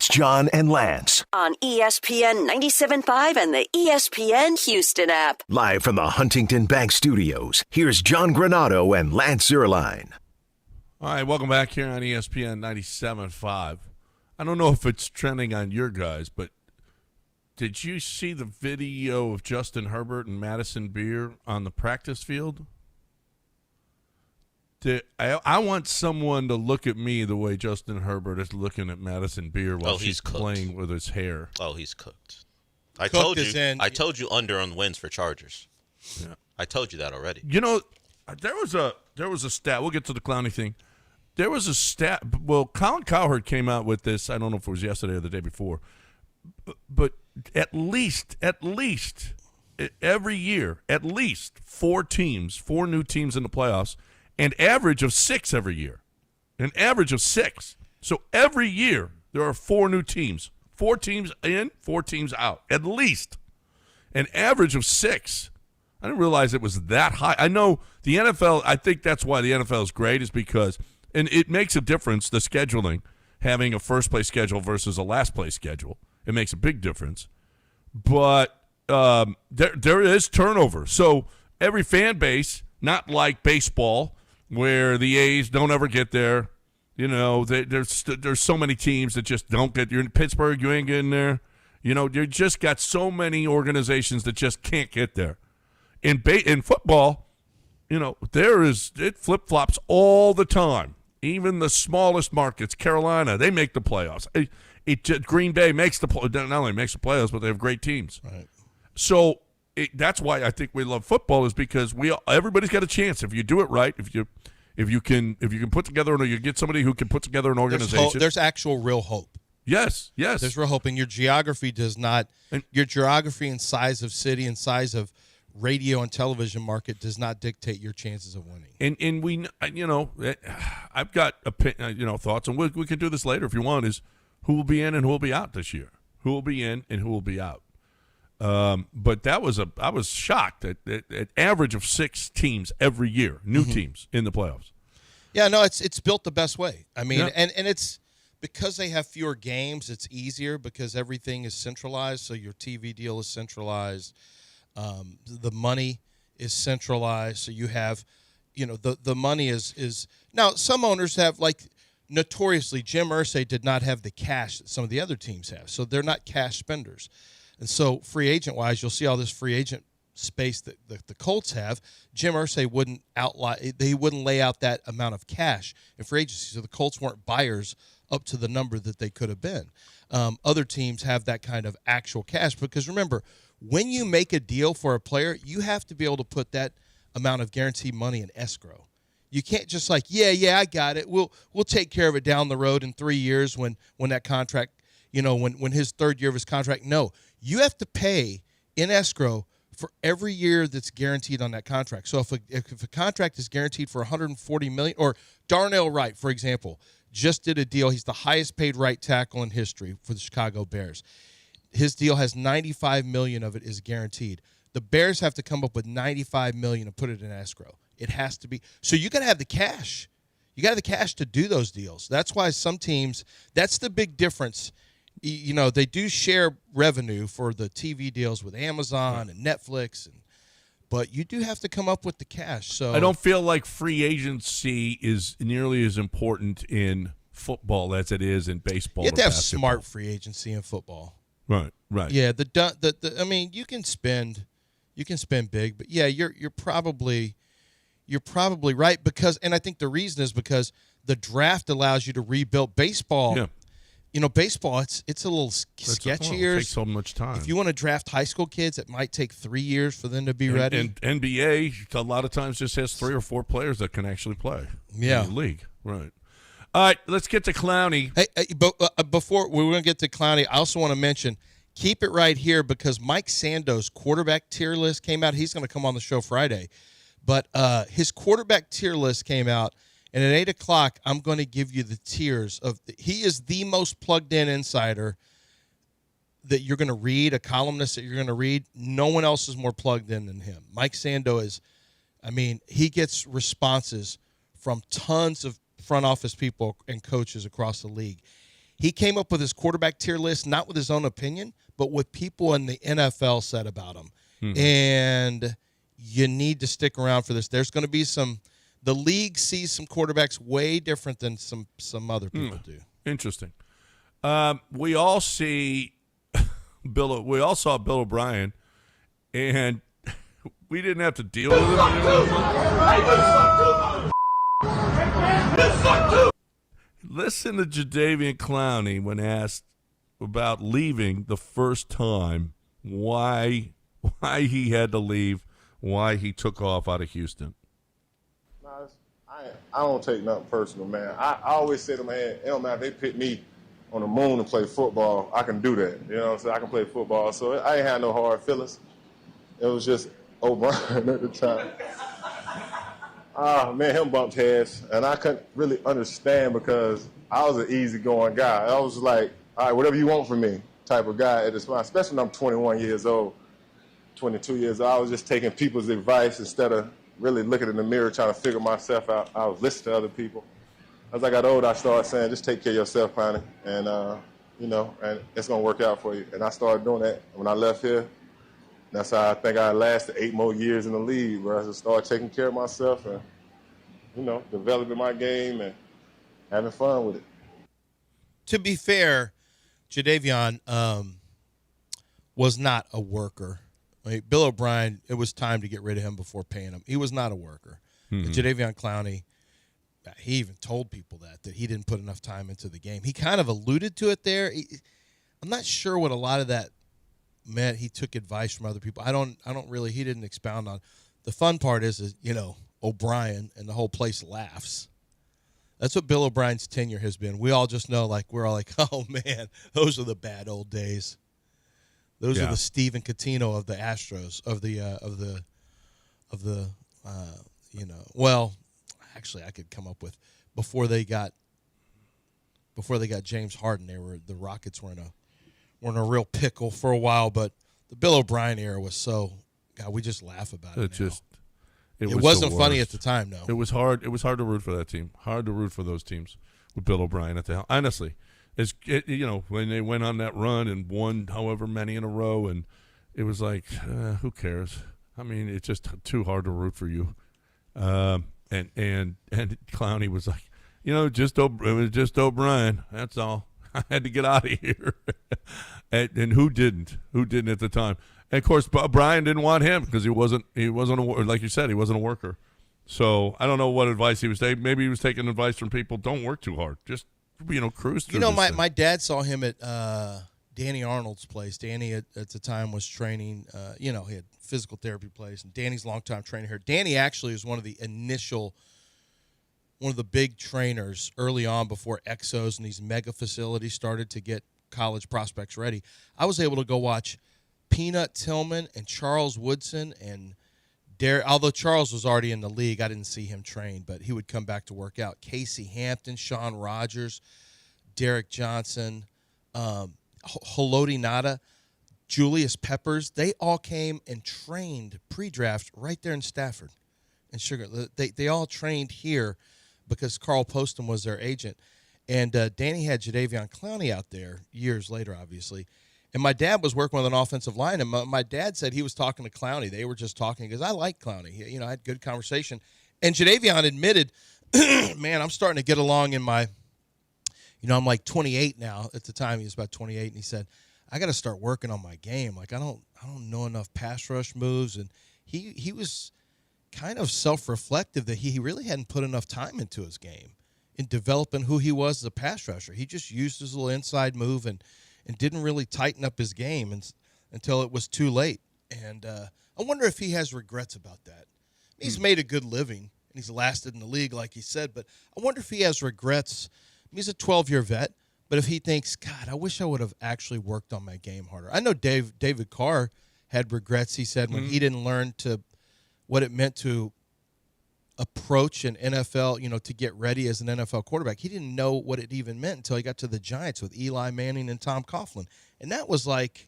John and Lance. On ESPN 97.5 and the ESPN Houston app. Live from the Huntington Bank Studios, here's John Granado and Lance Zierlein. All right, welcome back here on ESPN 97.5. I don't know if it's trending on your guys, but did you see the video of Justin Herbert and Madison Beer on the practice field? I want someone to look at me the way Justin Herbert is looking at Madison Beer while she's playing with his hair. Oh, he's cooked. I told you under on wins for Chargers. Yeah. I told you that already. You know, there was a stat. We'll get to the Clowney thing. There was a stat. Well, Colin Cowherd came out with this. I don't know if it was yesterday or the day before, but at least every year, at least four new teams in the playoffs. An average of 6 every year. An average of 6. So every year there are 4 new teams. 4 teams in, 4 teams out. At least. An average of 6. I didn't realize it was that high. I know the NFL, I think that's why the NFL is great, is because, and it makes a difference, the scheduling, having a first-place schedule versus a last-place schedule. It makes a big difference. But there is turnover. So every fan base, not like baseball, where the A's don't ever get there. You know, there's so many teams that just don't get. You're in Pittsburgh, you ain't getting there. You know, you just got so many organizations that just can't get there. In football, you know, it flip-flops all the time. Even the smallest markets, Carolina, they make the playoffs. Green Bay makes not only makes the playoffs, but they have great teams. Right. So that's why I think we love football, is because everybody's got a chance if you do it right. If you can put together, or you get somebody who can put together an organization. There's actual real hope. Yes. There's real hope, and your geography does not. Your geography and size of city and size of radio and television market does not dictate your chances of winning. And we, you know, I've got thoughts, and we can do this later if you want. Is who will be in and who will be out this year? Who will be in and who will be out? But I was shocked at average of 6 teams every year, new teams in the playoffs. Yeah, no, it's built the best way. I mean, Yeah. and it's because they have fewer games, it's easier because everything is centralized. So your TV deal is centralized. The money is centralized. So you have, you know, the money is now some owners have, like notoriously Jim Irsay did not have the cash that some of the other teams have. So they're not cash spenders. And so free agent-wise, you'll see all this free agent space that the Colts have. Jim Irsay wouldn't lay out that amount of cash in free agency, so the Colts weren't buyers up to the number that they could have been. Other teams have that kind of actual cash because, remember, when you make a deal for a player, you have to be able to put that amount of guaranteed money in escrow. You can't just yeah, I got it. We'll take care of it down the road in 3 years when that contract, you know, when his third year of his contract. No. You have to pay in escrow for every year that's guaranteed on that contract. So if a contract is guaranteed for $140 million, or Darnell Wright, for example, just did a deal. He's the highest paid right tackle in history for the Chicago Bears. His deal has $95 million of it is guaranteed. The Bears have to come up with $95 million and put it in escrow. It has to be. So you got to have the cash. You got to have the cash to do those deals. That's why some teams, that's the big difference. You know, they do share revenue for the TV deals with Amazon and Netflix, but you do have to come up with the cash. So I don't feel like free agency is nearly as important in football as it is in baseball. You have to have basketball. smart free agency in football. Right. Yeah, I mean, you can spend big, but yeah, you're probably right because, and I think the reason is because the draft allows you to rebuild baseball. Yeah. You know, baseball, it's a little sketchier. It takes so much time. If you want to draft high school kids, it might take 3 years for them to be ready. And NBA, a lot of times, just has 3 or 4 players that can actually play in the league. Right. All right, let's get to Clowney. Hey, but before we're going to get to Clowney, I also want to mention, keep it right here because Mike Sando's quarterback tier list came out. He's going to come on the show Friday. But his quarterback tier list came out. And at 8 o'clock, I'm going to give you the tiers of he is the most plugged-in insider that you're going to read, a columnist that you're going to read. No one else is more plugged in than him. Mike Sando is, I mean, he gets responses from tons of front office people and coaches across the league. He came up with his quarterback tier list, not with his own opinion, but what people in the NFL said about him. And you need to stick around for this. There's going to be the league sees some quarterbacks way different than some other people do. Interesting. We all see we all saw Bill O'Brien, and we didn't have to deal with it. Listen to Jadeveon Clowney when asked about leaving the first time, why he had to leave, why he took off out of Houston. I don't take nothing personal, man. I always say to my head, it don't matter if they pick me on the moon to play football, I can do that. You know what I'm saying? I can play football. So I ain't had no hard feelings. It was just O'Brien at the time. Man, him bumped heads. And I couldn't really understand because I was an easygoing guy. I was like, all right, whatever you want from me type of guy at this point, especially when I'm 21 years old, 22 years old. I was just taking people's advice instead of really looking in the mirror trying to figure myself out. I was listening to other people. As I got older, I started saying, just take care of yourself, Connie, and, and it's going to work out for you. And I started doing that when I left here. That's how I think I lasted 8 more years in the league, where I just started taking care of myself and, developing my game and having fun with it. To be fair, Jadeveon was not a worker. I mean, Bill O'Brien, it was time to get rid of him before paying him. He was not a worker. Jadeveon Clowney, he even told people that he didn't put enough time into the game. He kind of alluded to it there. I'm not sure what a lot of that meant. He took advice from other people. I don't really. He didn't expound on. The fun part is O'Brien and the whole place laughs. That's what Bill O'Brien's tenure has been. We all just know, we're all like, oh man, those are the bad old days. Those are the Steven Catino of the Astros Well, actually, I could come up with before they got James Harden. The Rockets were in a real pickle for a while, but the Bill O'Brien era was we just laugh about it. It wasn't funny at the time, no. It was hard. It was hard to root for that team. Hard to root for those teams with Bill O'Brien at the helm. Honestly, when they went on that run and won however many in a row, and it was like, who cares? I mean, it's just too hard to root for you. And Clowney was like, it was just O'Brien. That's all. I had to get out of here. and who didn't? Who didn't at the time? And of course, Brian didn't want him because he wasn't like you said, he wasn't a worker. So I don't know what advice he was taking. Maybe he was taking advice from people. Don't work too hard. Just cruise through. My dad saw him at Danny Arnold's place. Danny at the time was training. He had physical therapy place, and Danny's longtime trainer here. Danny actually was one of the big trainers early on before Exos and these mega facilities started to get college prospects ready. I was able to go watch Peanut Tillman and Charles Woodson and although Charles was already in the league, I didn't see him train, but he would come back to work out. Casey Hampton, Sean Rogers, Derek Johnson, Haloti Nada, Julius Peppers, they all came and trained pre-draft right there in Stafford and Sugar. They all trained here because Carl Poston was their agent. And Danny had Jadeveon Clowney out there years later, obviously. And my dad was working with an offensive line, and my dad said he was talking to Clowney. They were just talking because I like Clowney. I had good conversation. And Jadeveon admitted, man, I'm starting to get along in my, I'm like 28 now. At the time, he was about 28, and he said, I got to start working on my game. Like, I don't know enough pass rush moves. And he was kind of self-reflective that he really hadn't put enough time into his game in developing who he was as a pass rusher. He just used his little inside move and didn't really tighten up his game until it was too late. And I wonder if he has regrets about that. He's made a good living, and he's lasted in the league, like he said, but I wonder if he has regrets. He's a 12-year vet, but if he thinks, God, I wish I would have actually worked on my game harder. I know David Carr had regrets, he said, when he didn't learn what it meant to approach an NFL, to get ready as an NFL quarterback. He didn't know what it even meant until he got to the Giants with Eli Manning and Tom Coughlin. And that was like,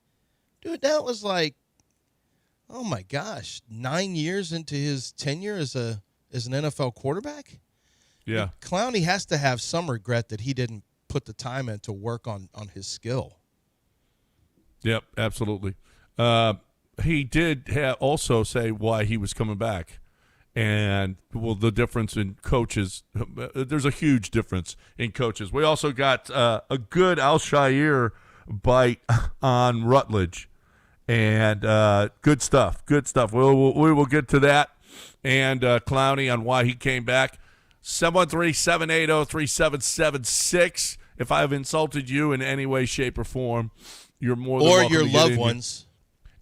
oh my gosh, 9 years into his tenure as an NFL quarterback? Yeah. And Clowney has to have some regret that he didn't put the time in to work on his skill. Yep, absolutely. He did also say why he was coming back. And, well, the difference in coaches, there's a huge difference in coaches. We also got a good Al-Shire bite on Rutledge. And good stuff, good stuff. We will get to that. And Clowney on why he came back. 713-780-3776. If I have insulted you in any way, shape, or form, you're more than welcome your to get loved in ones.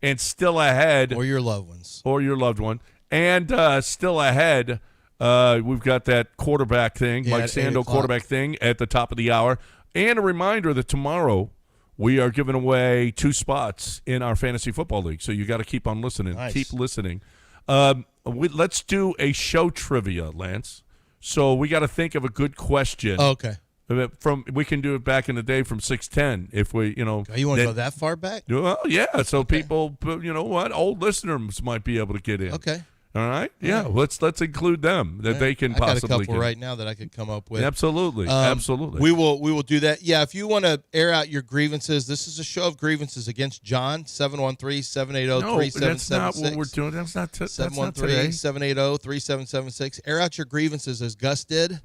And still ahead. Or your loved ones. Or your loved one. And still ahead, we've got that quarterback thing, Mike Sando quarterback thing at the top of the hour. And a reminder that tomorrow we are giving away 2 spots in our fantasy football league. So you got to keep on listening. Nice. Keep listening. Let's do a show trivia, Lance. So we got to think of a good question. Oh, okay. We can do it back in the day from 610 if we, You want to go that far back? Well, yeah. So people, you know what, old listeners might be able to get in. Okay. All right. Yeah. Let's include them that they can possibly. I got a couple get. right now that I could come up with. Absolutely. Absolutely. We will do that. Yeah. If you want to air out your grievances, this is a show of grievances against John. 713-780-3776. No, that's not what we're doing. That's not today. 713-780-3776. Air out your grievances as Gus did.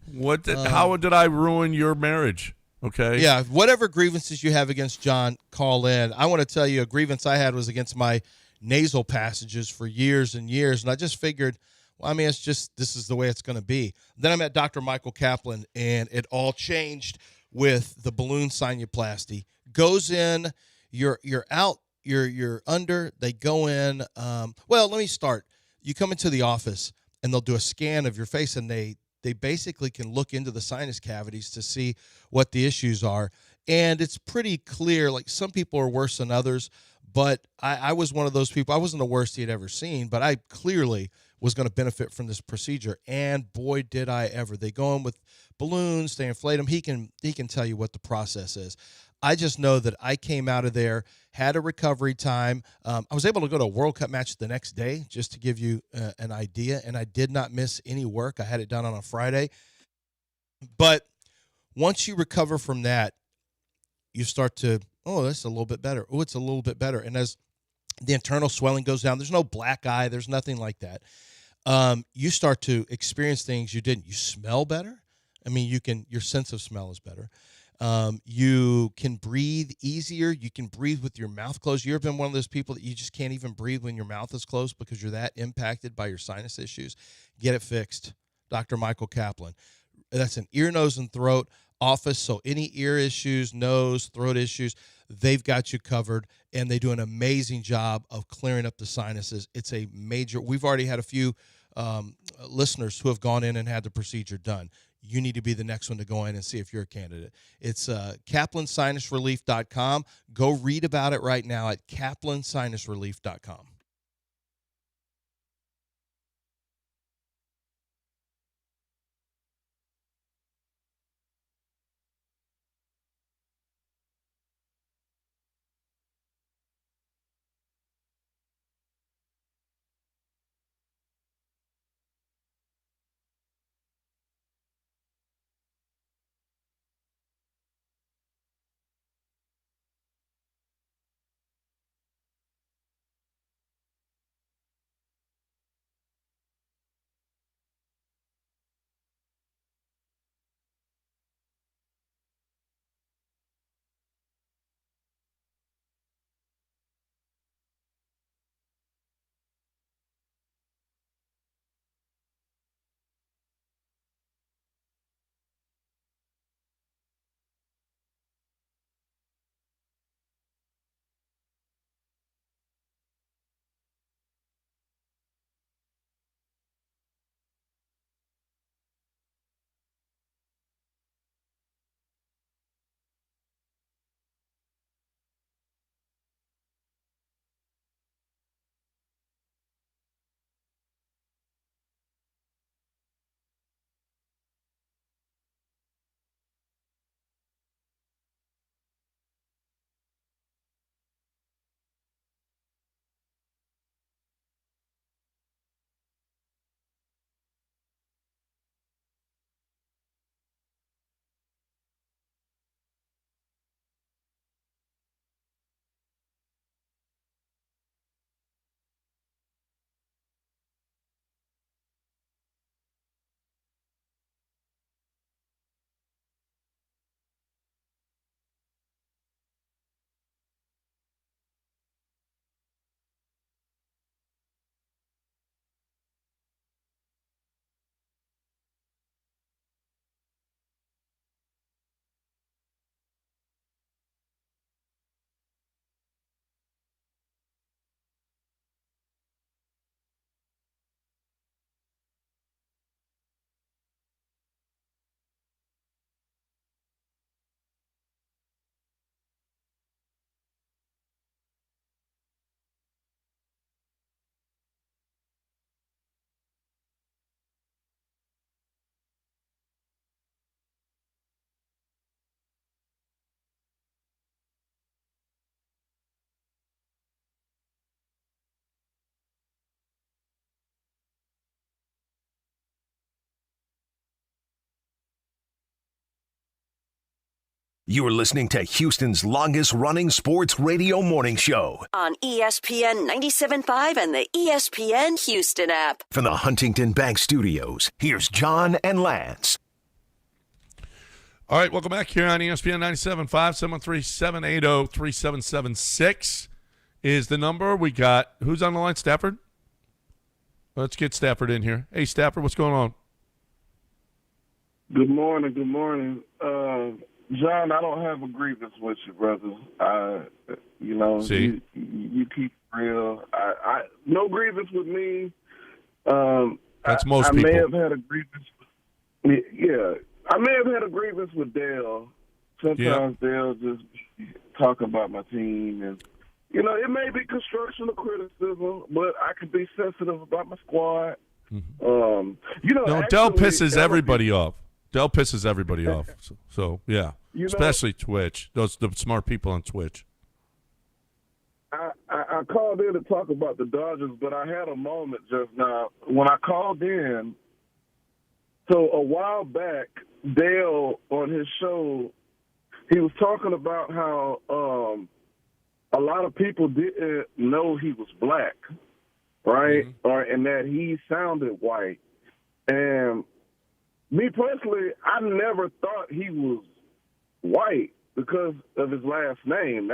How did I ruin your marriage? Okay. Yeah. Whatever grievances you have against John, call in. I want to tell you a grievance I had was against my nasal passages for years and years, and I just figured, well, I mean, it's just this is the way it's going to be. Then I met Dr. Michael Kaplan, and it all changed with the balloon sinuplasty. Goes in, you're out, you're under. They go in. Well, let me start. You come into the office, and they'll do a scan of your face, and they basically can look into the sinus cavities to see what the issues are, and it's pretty clear. Like some people are worse than others. But I was one of those people. I wasn't the worst he had ever seen, but I clearly was going to benefit from this procedure. And boy, did I ever. They go in with balloons, they inflate them. He can tell you what the process is. I just know that I came out of there, had a recovery time. I was able to go to a World Cup match the next day, just to give you an idea. And I did not miss any work. I had it done on a Friday. But once you recover from that, you start to, oh, that's a little bit better. Oh, it's a little bit better. And as the internal swelling goes down, there's no black eye. There's nothing like that. You start to experience things you didn't. You smell better. I mean, your sense of smell is better. You can breathe easier. You can breathe with your mouth closed. You ever been one of those people that you just can't even breathe when your mouth is closed because you're that impacted by your sinus issues? Get it fixed. Dr. Michael Kaplan. That's an ear, nose, and throat office. So any ear issues, nose, throat issues, they've got you covered, and they do an amazing job of clearing up the sinuses. It's a major. We've already had a few listeners who have gone in and had the procedure done. You need to be the next one to go in and see if you're a candidate. It's kaplansinusrelief.com. Go read about it right now at kaplansinusrelief.com. You're listening to Houston's longest-running sports radio morning show On ESPN 97.5 and the ESPN Houston app. from the Huntington Bank Studios. Here's John and Lance. All right, welcome back here on ESPN 97.5, 713-780-3776 is the number. We got, who's on the line, Stafford? Let's get Stafford in here. Hey, Stafford, what's going on? Good morning. Good morning. John, I don't have a grievance with you, brother. See? You keep it real. No grievance with me. That's most I people. may have had a grievance. Yeah, I may have had a grievance with Dale. Sometimes Dale just talk about my team, and it may be constructional criticism, but I could be sensitive about my squad. No, actually, Dell pisses everybody off. Dell pisses everybody off. So yeah, especially Twitch. The smart people on Twitch. I called in to talk about the Dodgers, but I had a moment just now. When I called in, so a while back, Dale, on his show, he was talking about how a lot of people didn't know he was black, right? And that he sounded white. And me personally, I never thought he was white because of his last name.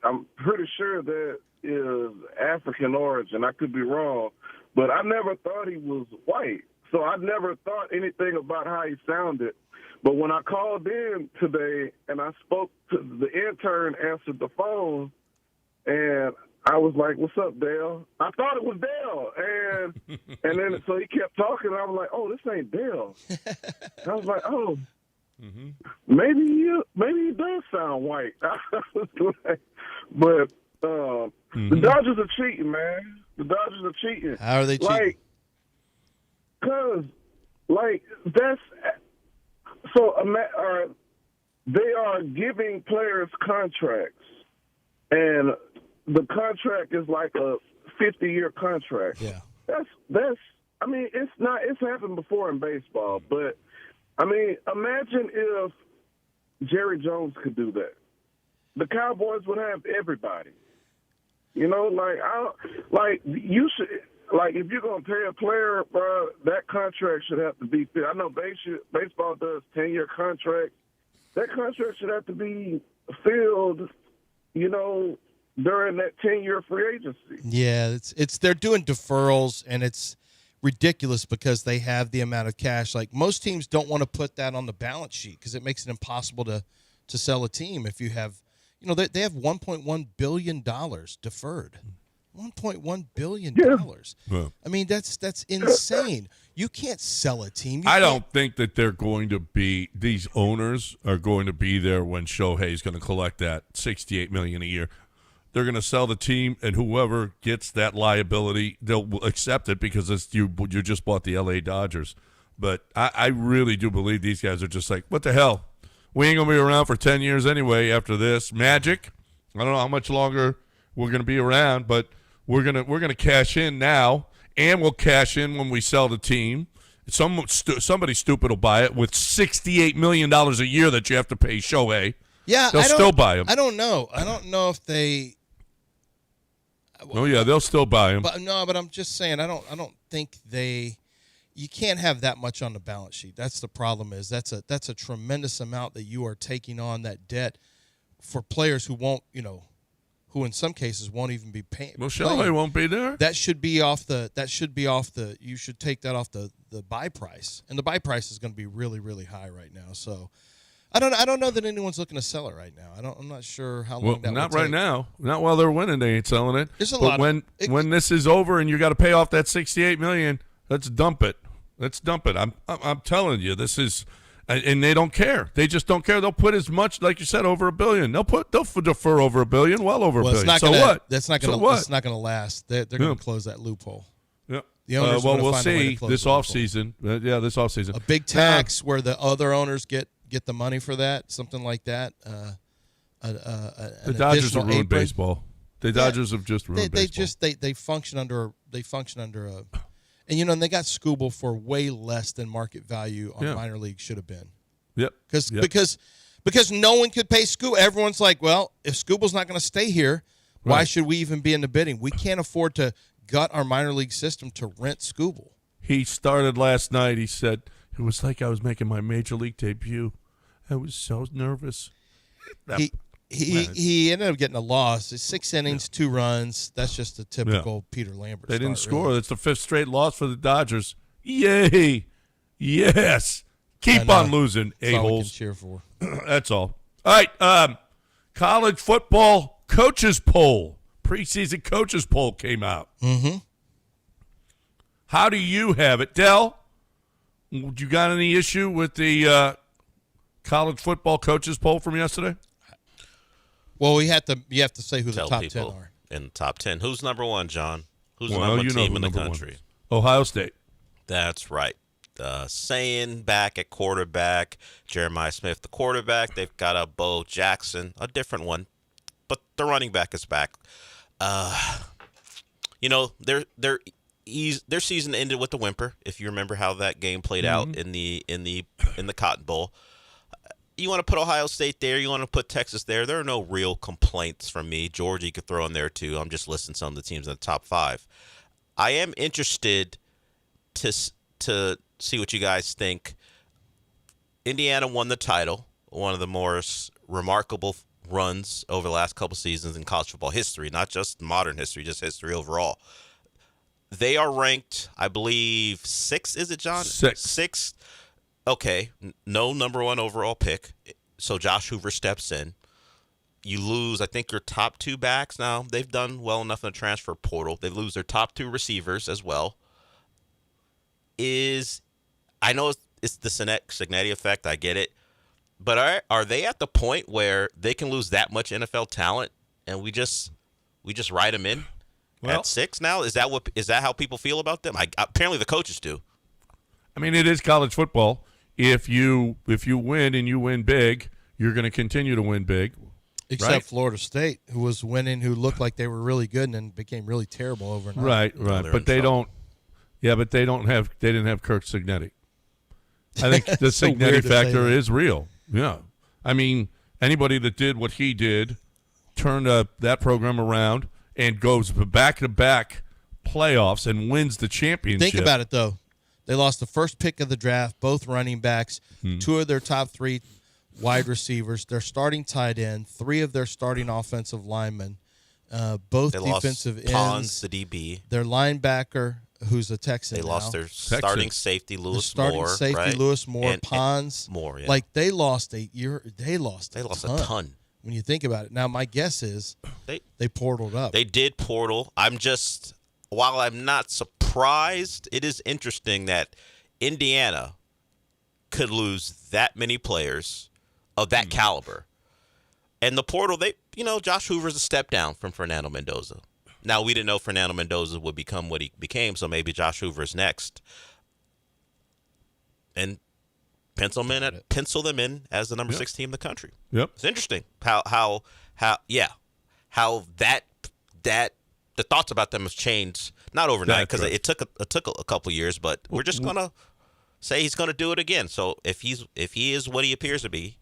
I'm pretty sure that is African origin. I could be wrong, but I never thought he was white. So I never thought anything about how he sounded. But when I called in today and I spoke to the intern, answered the phone, and I was like, "What's up, Dale?" I thought it was Dale, and then so he kept talking, and I was like, "Oh, this ain't Dale." I was like, "Oh, maybe he does sound white." But the Dodgers are cheating, man. The Dodgers are cheating. How are they cheating? That's so. They are giving players contracts, and the contract is like a 50-year contract. Yeah. That's. I mean, it's not. It's happened before in baseball, but I mean, imagine if Jerry Jones could do that. The Cowboys would have everybody. You should. Like, if you're going to pay a player, that contract should have to be fit. I know baseball does 10-year contracts. That contract should have to be filled, during that 10-year free agency. Yeah, it's they're doing deferrals, and it's ridiculous because they have the amount of cash. Like, most teams don't want to put that on the balance sheet because it makes it impossible to sell a team if you have, they have $1.1 billion deferred. $1.1 billion. Yeah. I mean, that's insane. You can't sell a team. I don't think that these owners are going to be there when Shohei's going to collect that $68 million a year. They're going to sell the team, and whoever gets that liability, they'll accept it because you just bought the L.A. Dodgers. But I really do believe these guys are just like, what the hell? We ain't going to be around for 10 years anyway after this. Magic, I don't know how much longer we're going to be around, but we're gonna cash in now, and we'll cash in when we sell the team. Somebody stupid will buy it with $68 million a year that you have to pay Shohei. Yeah, they'll still buy him. I don't know. I don't know if they. Oh yeah, they'll still buy him. But I'm just saying, I don't think they. You can't have that much on the balance sheet. That's the problem. That's a tremendous amount that you are taking on, that debt for players who won't, who in some cases won't even be paying. Well, Shohei won't be there. That should be off the. You should take that off the buy price, and the buy price is going to be really, really high right now. So, I don't know that anyone's looking to sell it right now. I'm not sure how long that. Not will right take. now. Not while they're winning. They ain't selling it. There's a but lot. When this is over and you got to pay off that $68 million, let's dump it. I'm telling you, this is. And they don't care. They just don't care. They'll put as much, like you said, over $1 billion. They'll defer over $1 billion, well over $1 billion. What? That's not going to last. They're going to close that loophole. Yeah. The owners we'll see this offseason. This offseason. A big tax where the other owners get the money for that, something like that. The Dodgers have ruined baseball. The Dodgers have just ruined baseball. They function under a. And they got Scooble for way less than market value on minor league should have been. Yep. Because Because no one could pay Scooble. Everyone's like, well, if Scooble's not going to stay here, why Right. should we even be in the bidding? We can't afford to gut our minor league system to rent Scooble. He started last night. He said, it was like I was making my major league debut. I was so nervous. He ended up getting a loss. It's 6 innings, 2 runs. That's just a typical Peter Lambert. They didn't start, score. really. It's the 5th straight loss for the Dodgers. Yay. Yes. Keep on losing, That's all we can a-holes. cheer for. That's all. All right. College football coaches poll. Preseason coaches poll came out. Mm-hmm. How do you have it? Dell, you got any issue with the college football coaches poll from yesterday? Well, you have to say who Tell the top people 10 are. in the top 10. Who's number one, John? Who's the Well, number you one know team who in the number one country? is. Ohio State. That's right. Saying back at quarterback, Jeremiah Smith, the quarterback. They've got a Bo Jackson, a different one, but the running back is back. Their season ended with a whimper. If you remember how that game played out in the Cotton Bowl, you want to put Ohio State there. You want to put Texas there. There are no real complaints from me. Georgia you could throw in there too. I'm just listing some of the teams in the top 5. I am interested to see what you guys think. Indiana won the title, one of the more remarkable runs over the last couple seasons in college football history, not just modern history, just history overall. They are ranked, I believe, 6, is it, John? 6. 6. Okay, no number 1 overall pick, so Josh Hoover steps in. You lose, I think, your top 2 backs now. They've done well enough in the transfer portal. They lose their top 2 receivers as well. I know it's the Signetti effect. I get it. But are they at the point where they can lose that much NFL talent and we just write them in at 6 now? Is that how people feel about them? Apparently the coaches do. I mean, it is college football. If you win and you win big, you're going to continue to win big. Except right? Florida State, who was winning, who looked like they were really good and then became really terrible overnight. Right. But they trouble. don't. Yeah, but they didn't have Kirk Signetti. I think the So Signetti weird to say factor that. is real. Yeah. I mean, anybody that did what he did, turned that program around, and goes back-to-back playoffs and wins the championship. Think about it, though. They lost the first pick of the draft, both running backs, 2 of their top 3 wide receivers, their starting tight end, 3 of their starting offensive linemen, both They defensive lost Pons, ends, the DB. their linebacker, who's a Texan They now. lost their starting safety, The Lewis starting Moore. safety, right? Lewis Moore, And Pons. Moore, yeah. Like, they lost a ton. when you think about it. Now, my guess is they portaled up. They did portal. While I'm not surprised, it is interesting that Indiana could lose that many players of that caliber. And the portal, Josh Hoover's a step down from Fernando Mendoza. Now, we didn't know Fernando Mendoza would become what he became, so maybe Josh Hoover's next. And pencil them in as the number 6 team in the country. Yep. It's interesting how that the thoughts about them have changed, not overnight because it took a couple years, but we're just gonna say he's gonna do it again. So if he is what he appears to be,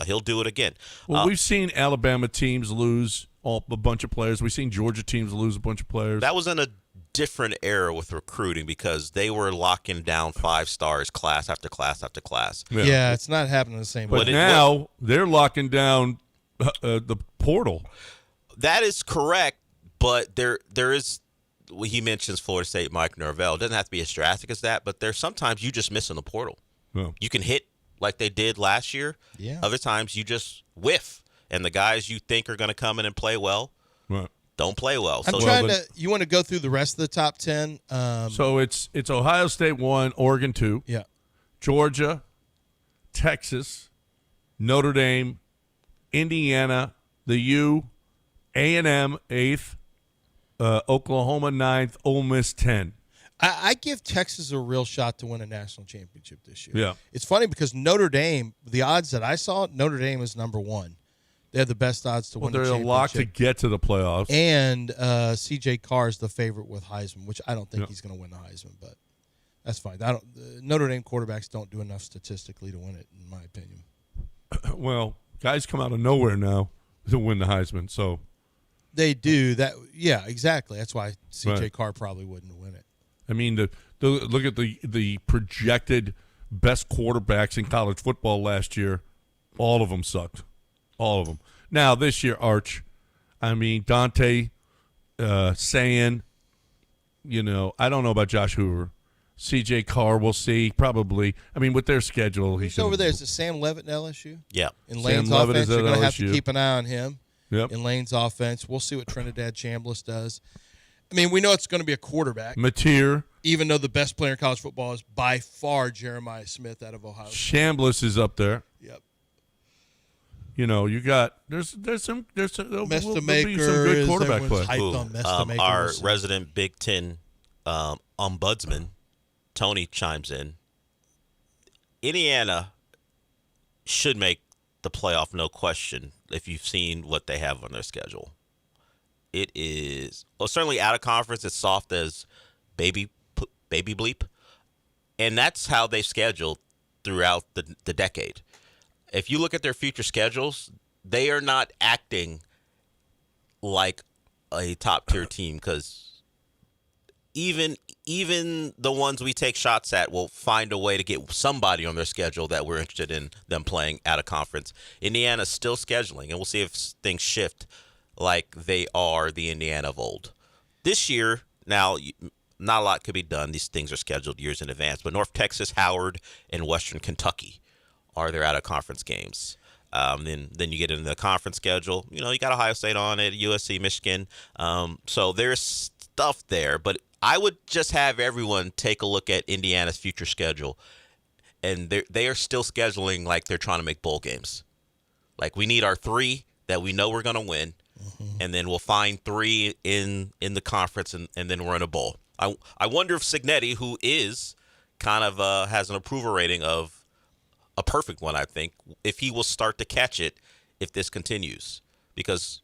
he'll do it again. Well, we've seen Alabama teams lose a bunch of players. We've seen Georgia teams lose a bunch of players. That was in a different era with recruiting because they were locking down 5 stars class after class after class. Yeah, it's not happening the same way. But now they're locking down the portal. That is correct, but there is. He mentions Florida State, Mike Norvell. It doesn't have to be as drastic as that, but there's sometimes you just miss in the portal. Yeah. You can hit like they did last year. Yeah. Other times you just whiff, and the guys you think are going to come in and play well Right. don't play well. I'm trying to. You want to go through the rest of the top 10? So it's Ohio State 1, Oregon 2, Yeah. Georgia, Texas, Notre Dame, Indiana, the U, A&M 8th, Oklahoma 9th, Ole Miss 10. I give Texas a real shot to win a national championship this year. Yeah. It's funny because Notre Dame, the odds that I saw, Notre Dame is number 1. They have the best odds to win the They're a championship. lock to get to the playoffs. And C.J. Carr is the favorite with Heisman, which I don't think he's going to win the Heisman, but that's fine. Notre Dame quarterbacks don't do enough statistically to win it, in my opinion. Well, guys come out of nowhere now to win the Heisman. So They do that. Yeah, exactly. That's why C.J. Right. Carr probably wouldn't win it. I mean, the look at the projected best quarterbacks in college football last year. All of them sucked. All of them. Now this year, Arch. I mean, Dante, saying, I don't know about Josh Hoover. C.J. Carr, we'll see. Probably. I mean, with their schedule, He's over there. Is it Sam Levitt in LSU? Yeah. In Lane's Sam Levitt offense, is at you're going to have to LSU. keep an eye on him. Yep. In Lane's offense. We'll see what Trinidad Chambliss does. I mean, we know it's going to be a quarterback, Mateer. even though the best player in college football is by far Jeremiah Smith out of Ohio State. Chambliss is up there. Yep. You got there's some there'll be some Mestamaker good is quarterback everyone's play. hyped on Mestamaker. Our We'll see. resident Big Ten ombudsman, Tony, chimes in. Indiana should make the playoff, no question, if you've seen what they have on their schedule. It is certainly out of conference. It's soft as baby bleep, and that's how they've scheduled throughout the decade. If you look at their future schedules, they are not acting like a top tier team because even the ones we take shots at will find a way to get somebody on their schedule that we're interested in them playing out of conference. Indiana's still scheduling, and we'll see if things shift like they are the Indiana of old. This year, now, not a lot could be done. These things are scheduled years in advance. But North Texas, Howard, and Western Kentucky are their out-of-conference games. Then you get into the conference schedule. You got Ohio State on it, USC, Michigan. So there's stuff there. But I would just have everyone take a look at Indiana's future schedule. And they are still scheduling like they're trying to make bowl games. Like, we need our 3 that we know we're going to win. And then we'll find 3 in the conference, and then we're in a bowl. I wonder if Cignetti, who is kind of has an approval rating of a perfect one, I think, if he will start to catch it if this continues. Because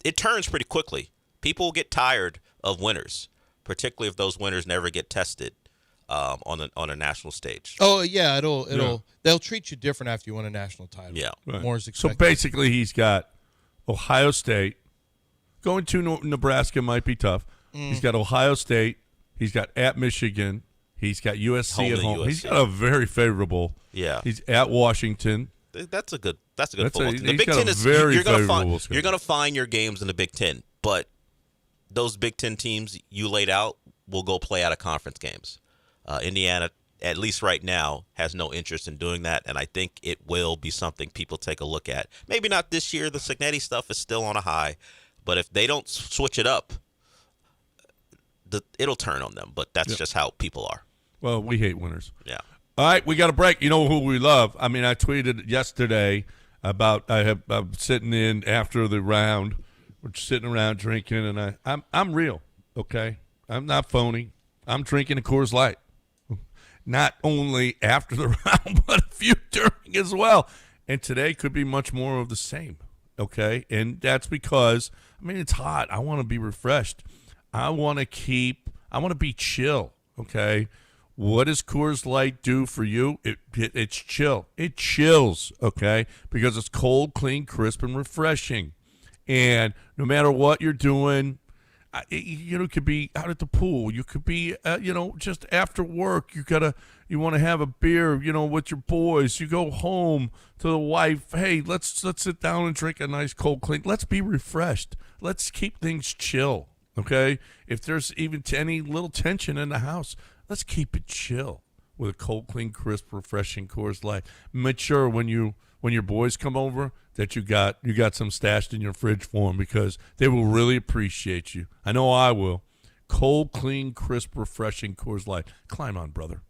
it turns pretty quickly. People get tired of winners, particularly if those winners never get tested on a national stage. Oh yeah, they'll treat you different after you win a national title. Yeah. Right. More is So expected. basically, he's got Ohio State. Going to Nebraska might be tough. He's got Ohio State. He's got at Michigan. He's got USC Home at to home. USC. He's got a very favorable. Yeah. He's at Washington. That's a good That's football a- team. The he's Big got Ten a is very you're gonna favorable find schedule. you're gonna find your games in the Big Ten, but those Big Ten teams you laid out will go play out of conference games. Indiana, at least right now, has no interest in doing that, and I think it will be something people take a look at. Maybe not this year. The Cignetti stuff is still on a high, but if they don't switch it up, it'll turn on them. But that's just how people are. Well, we hate winners. Yeah. All right, we got a break. You know who we love? I mean, I tweeted yesterday about I'm sitting in after the round. We're sitting around drinking, and I'm real, okay? I'm not phony. I'm drinking a Coors Light. Not only after the round, but a few during as well. And today could be much more of the same, okay? And that's because, it's hot. I want to be refreshed. I want to be chill, okay? What does Coors Light do for you? It's chill. It chills, okay? Because it's cold, clean, crisp, and refreshing. And no matter what you're doing, it could be out at the pool. You could be, just after work. You want to have a beer, with your boys. You go home to the wife. Hey, let's sit down and drink a nice cold, clean. Let's be refreshed. Let's keep things chill, okay? If there's even any little tension in the house, let's keep it chill with a cold, clean, crisp, refreshing Coors Light. Make sure when your boys come over that you got some stashed in your fridge for them, because they will really appreciate you. I know I will. Cold, clean, crisp, refreshing Coors Light. Climb on, brother.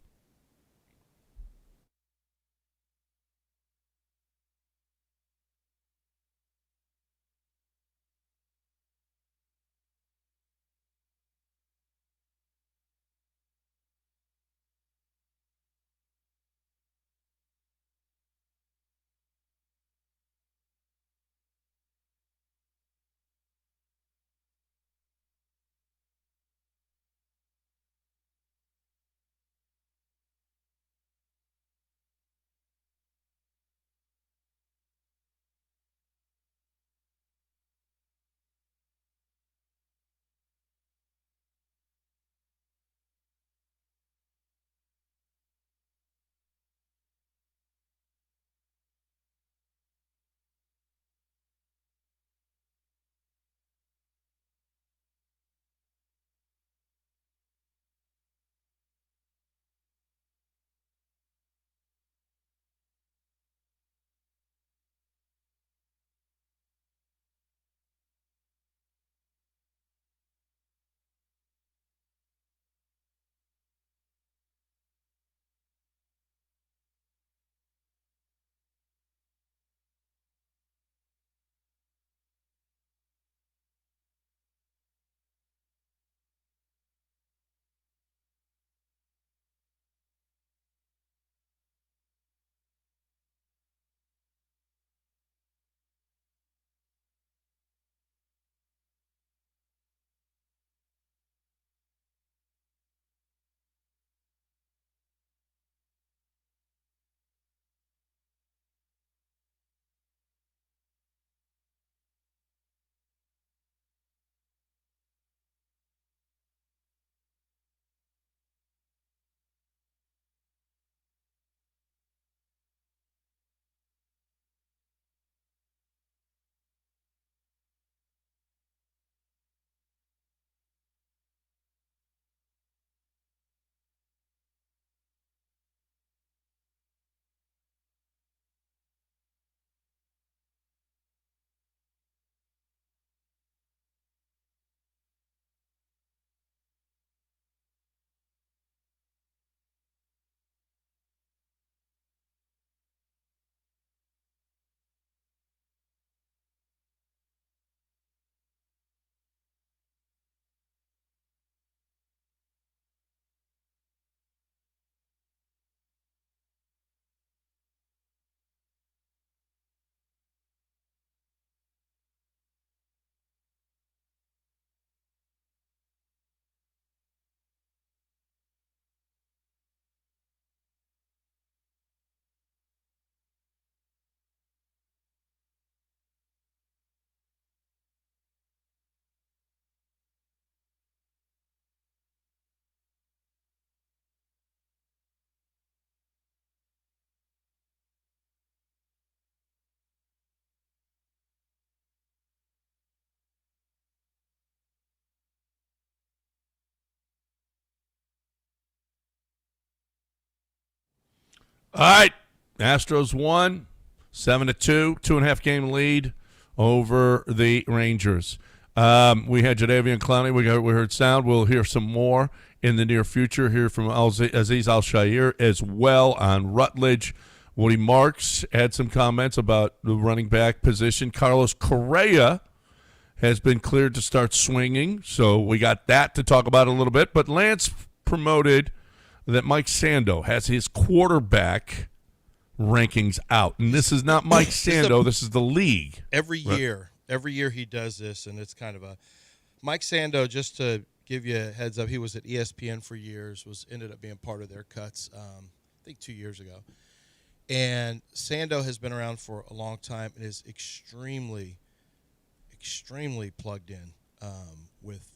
All right. Astros won 7-2, 2.5 game lead over the Rangers. We had Jadeveon Clowney. We heard sound. We'll hear some more in the near future. Hear from Aziz Al-Shair as well on Rutledge. Woody Marks had some comments about the running back position. Carlos Correa has been cleared to start swinging, so we got that to talk about a little bit. But Lance promoted that Mike Sando has his quarterback rankings out. And this is not Mike Sando. This is the league. Every year he does this, and it's kind of a – Mike Sando, just to give you a heads up, he was at ESPN for years, ended up being part of their cuts, I think 2 years ago. And Sando has been around for a long time and is extremely plugged in with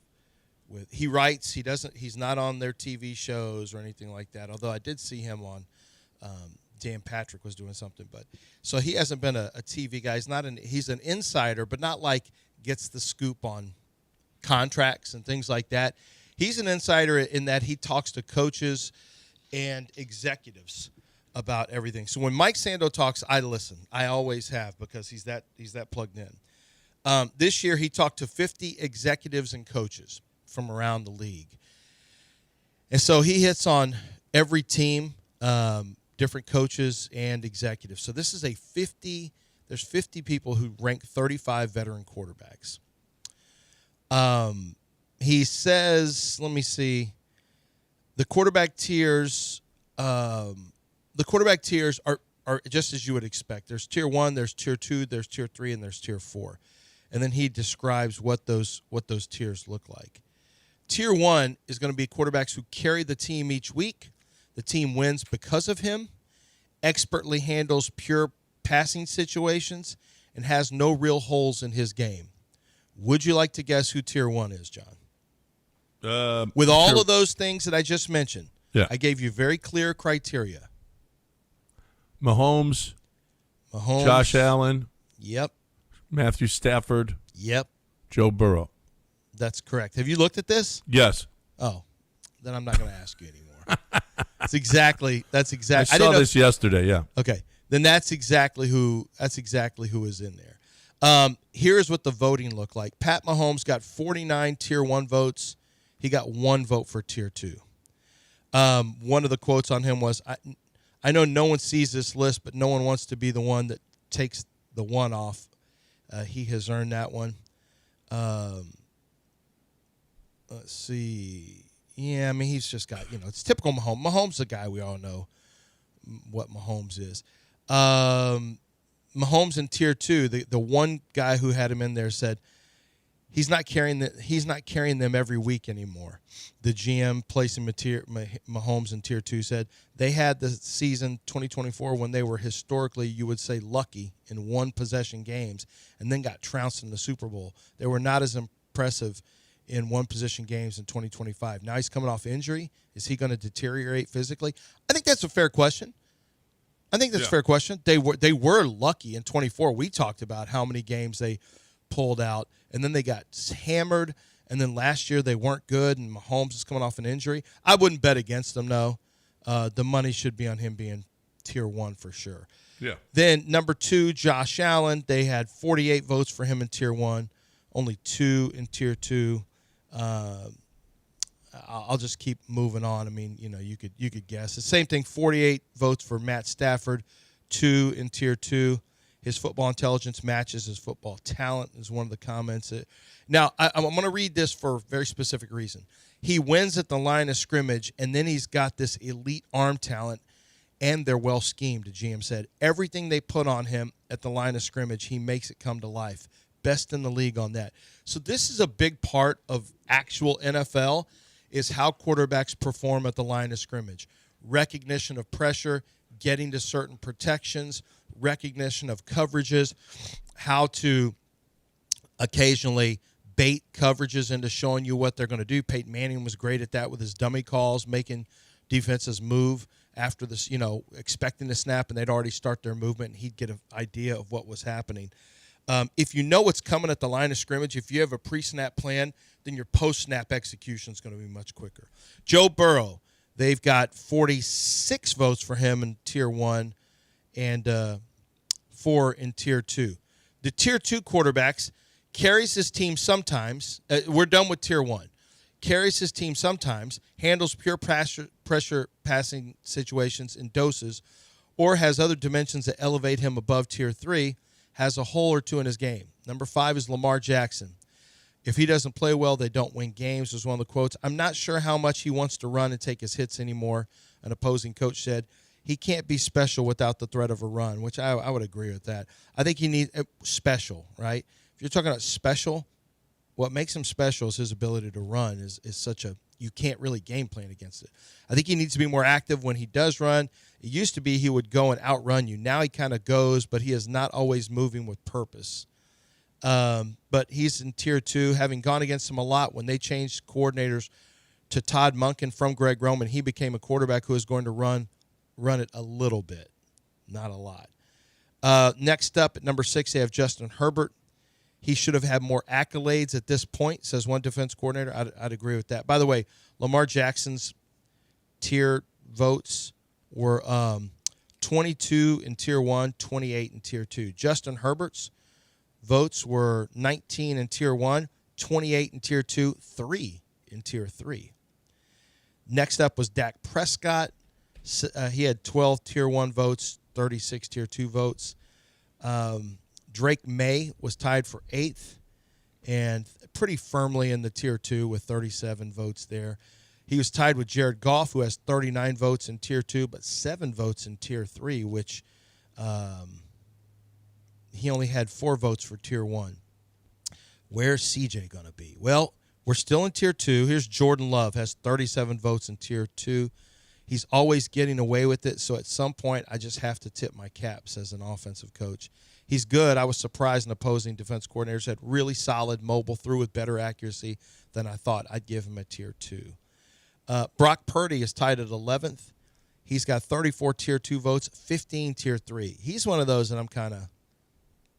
he writes. He's not on their TV shows or anything like that, although I did see him on Dan Patrick was doing something. But so he hasn't been a TV guy. He's an insider, but not like gets the scoop on contracts and things like that. He's an insider in that he talks to coaches and executives about everything. So when Mike Sando talks, I listen. I always have, because he's that plugged in. This year he talked to 50 executives and coaches from around the league. And so he hits on every team, different coaches and executives. So this is there's 50 people who rank 35 veteran quarterbacks. He says, let me see, the quarterback tiers are just as you would expect. There's tier 1, there's tier 2, there's tier 3, and there's tier 4. And then he describes what those tiers look like. Tier 1 is going to be quarterbacks who carry the team each week. The team wins because of him, expertly handles pure passing situations, and has no real holes in his game. Would you like to guess who tier 1 is, John? With all of those things that I just mentioned, yeah. I gave you very clear criteria. Mahomes, Josh Allen. Yep. Matthew Stafford. Yep. Joe Burrow. That's correct. Have you looked at this? Yes. Oh, then I'm not going to ask you anymore. That's exactly. I saw this yesterday. Yeah. Okay. Then that's exactly who is in there. Here's what the voting looked like. Pat Mahomes got 49 tier 1 votes. He got 1 vote for tier 2. One of the quotes on him was, I know no one sees this list, but no one wants to be the one that takes the one off. He has earned that one. Let's see. Yeah, I mean, he's just got, it's typical Mahomes. Mahomes is a guy we all know what Mahomes is. Mahomes in tier 2, the one guy who had him in there said he's not carrying them every week anymore. The GM placing Mahomes in tier 2 said they had the season 2024 when they were historically, you would say, lucky in one possession games and then got trounced in the Super Bowl. They were not as impressive in one possession games in 2025. Now he's coming off injury. Is he going to deteriorate physically? I think that's a fair question. A fair question. They were lucky in 24. We talked about how many games they pulled out, and then they got hammered, and then last year they weren't good, and Mahomes is coming off an injury. I wouldn't bet against them, no. The money should be on him being tier 1 for sure. Yeah. Then number 2, Josh Allen. They had 48 votes for him in tier 1, only 2 in tier 2. I'll just keep moving on. I mean, you could guess. The same thing, 48 votes for Matt Stafford, 2 in tier 2. His football intelligence matches his football talent is one of the comments. Now, I'm going to read this for a very specific reason. He wins at the line of scrimmage, and then he's got this elite arm talent, and they're well schemed, the GM said. Everything they put on him at the line of scrimmage, he makes it come to life. Best in the league on that. So this is a big part of actual NFL is how quarterbacks perform at the line of scrimmage. Recognition of pressure, getting to certain protections, recognition of coverages, how to occasionally bait coverages into showing you what they're going to do. Peyton Manning was great at that with his dummy calls, making defenses move after this, expecting the snap, and they'd already start their movement, and he'd get an idea of what was happening. If you know what's coming at the line of scrimmage, if you have a pre-snap plan, then your post-snap execution is going to be much quicker. Joe Burrow, They've got 46 votes for him in Tier 1 and 4 in Tier 2. The Tier 2 quarterbacks carries his team sometimes. We're done with Tier 1. Carries his team sometimes, handles pure pressure passing situations in doses, or has other dimensions that elevate him above Tier 3, has a hole or two in his game. Number 5 is Lamar Jackson. If he doesn't play well, they don't win games, was one of the quotes. I'm not sure how much he wants to run and take his hits anymore, an opposing coach said. He can't be special without the threat of a run, which I would agree with that. I think he needs special, right? If you're talking about special, what makes him special is his ability to run is such a – you can't really game plan against it. I think he needs to be more active when he does run. It used to be he would go and outrun you. Now he kind of goes, but he is not always moving with purpose. But he's in Tier 2, having gone against him a lot when they changed coordinators to Todd Monken from Greg Roman. He became a quarterback who is going to run it a little bit, not a lot. Next up at number 6, they have Justin Herbert. He should have had more accolades at this point, says one defense coordinator. I'd agree with that. By the way, Lamar Jackson's tier votes were 22 in Tier 1, 28 in Tier 2. Justin Herbert's votes were 19 in Tier 1, 28 in Tier 2, 3 in Tier 3. Next up was Dak Prescott. He had 12 Tier 1 votes, 36 Tier 2 votes. Drake May was tied for 8th and pretty firmly in the Tier 2 with 37 votes there. He was tied with Jared Goff, who has 39 votes in Tier 2, but 7 votes in Tier 3, which he only had 4 votes for Tier 1. Where's CJ going to be? Well, we're still in Tier 2. Here's Jordan Love, has 37 votes in Tier 2. He's always getting away with it, so at some point I just have to tip my cap, says an offensive coach. He's good. I was surprised an opposing defense coordinators had really solid mobile, threw with better accuracy than I thought. I'd give him a Tier 2. Brock Purdy is tied at 11th. He's got 34 Tier 2 votes, 15 Tier 3. He's one of those that I'm kind of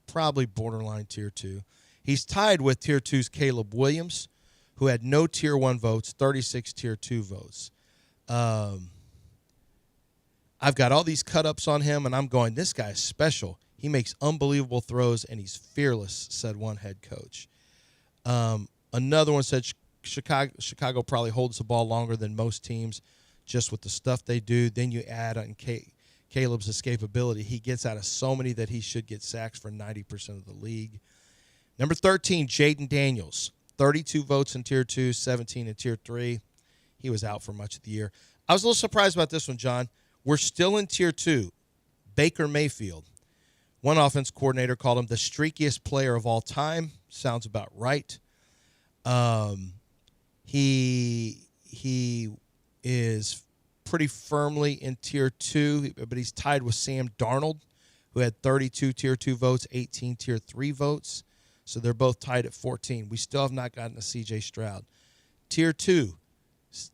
probably borderline Tier 2. He's tied with Tier 2's Caleb Williams, who had no Tier 1 votes, 36 Tier 2 votes. I've got all these cut-ups on him, and I'm going, this guy's special. He makes unbelievable throws, and he's fearless, said one head coach. Another one said Chicago probably holds the ball longer than most teams just with the stuff they do. Then you add on Caleb's escapability. He gets out of so many that he should get sacks for 90% of the league. Number 13, Jaden Daniels, 32 votes in Tier 2, 17 in Tier 3. He was out for much of the year. I was a little surprised about this one, John. We're still in Tier 2. Baker Mayfield. One offense coordinator called him the streakiest player of all time. Sounds about right. He is pretty firmly in Tier 2, but he's tied with Sam Darnold, who had 32 Tier 2 votes, 18 Tier 3 votes. So they're both tied at 14. We still have not gotten to C.J. Stroud. Tier 2,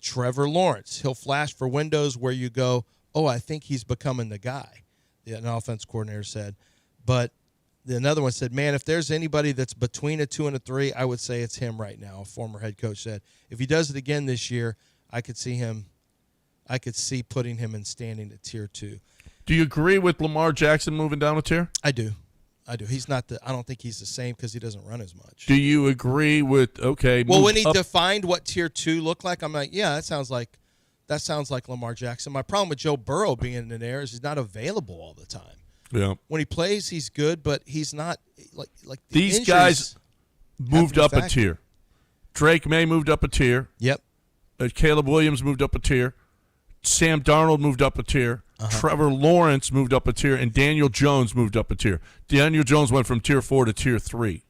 Trevor Lawrence. He'll flash for windows where you go, oh, I think he's becoming the guy, an offense coordinator said. But another one said, man, if there's anybody that's between a 2 and a 3, I would say it's him right now, a former head coach said. If he does it again this year, I could see putting him in standing at Tier 2. Do you agree with Lamar Jackson moving down a tier? I do. He's not I don't think he's the same because he doesn't run as much. Do you agree with, well, when he defined what Tier 2 looked like, I'm like, yeah, that sounds like Lamar Jackson. My problem with Joe Burrow being in there is he's not available all the time. Yeah. When he plays, he's good, but he's not like these guys moved up a tier. Drake May moved up a tier. Yep. Caleb Williams moved up a tier. Sam Darnold moved up a tier. Trevor Lawrence moved up a tier, and Daniel Jones moved up a tier. Daniel Jones went from Tier 4 to Tier 3.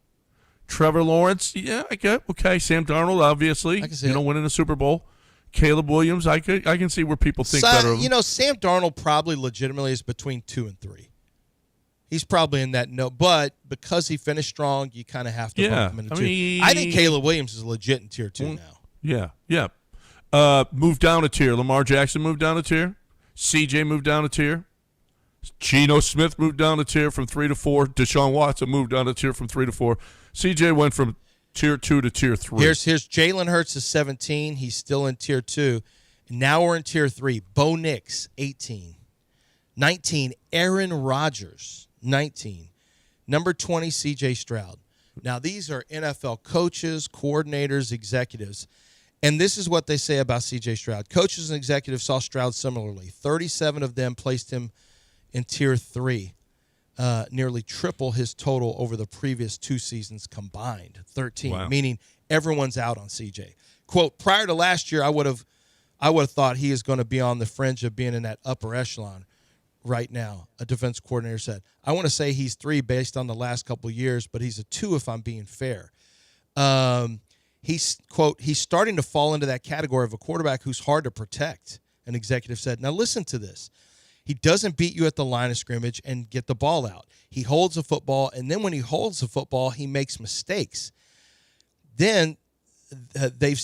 Trevor Lawrence, yeah, I get okay. Sam Darnold, obviously, I can see winning a Super Bowl. Caleb Williams, I can see where people think better of him. Sam Darnold probably legitimately is between 2 and 3. He's probably in that but because he finished strong, you kind of have to bump him into 2. I think Caleb Williams is legit in Tier 2 now. Yeah. Moved down a tier. Lamar Jackson moved down a tier. CJ moved down a tier. Geno Smith moved down a tier from 3 to 4. Deshaun Watson moved down a tier from 3 to 4. CJ went from Tier 2 to Tier 3. Here's Jalen Hurts is 17. He's still in Tier 2. Now we're in Tier 3. Bo Nix, 18. 19, Aaron Rodgers, 19. Number 20, C.J. Stroud. Now, these are NFL coaches, coordinators, executives. And this is what they say about C.J. Stroud. Coaches and executives saw Stroud similarly. 37 of them placed him in Tier 3, nearly triple his total over the previous 2 seasons combined, 13, meaning everyone's out on C.J. Quote, prior to last year, I would have thought he is going to be on the fringe of being in that upper echelon right now, a defense coordinator said. I want to say he's 3 based on the last couple of years, but he's a 2 if I'm being fair. He's, quote, he's starting to fall into that category of a quarterback who's hard to protect, an executive said. Now listen to this. He doesn't beat you at the line of scrimmage and get the ball out. He holds the football, and then when he holds the football, he makes mistakes. Then they've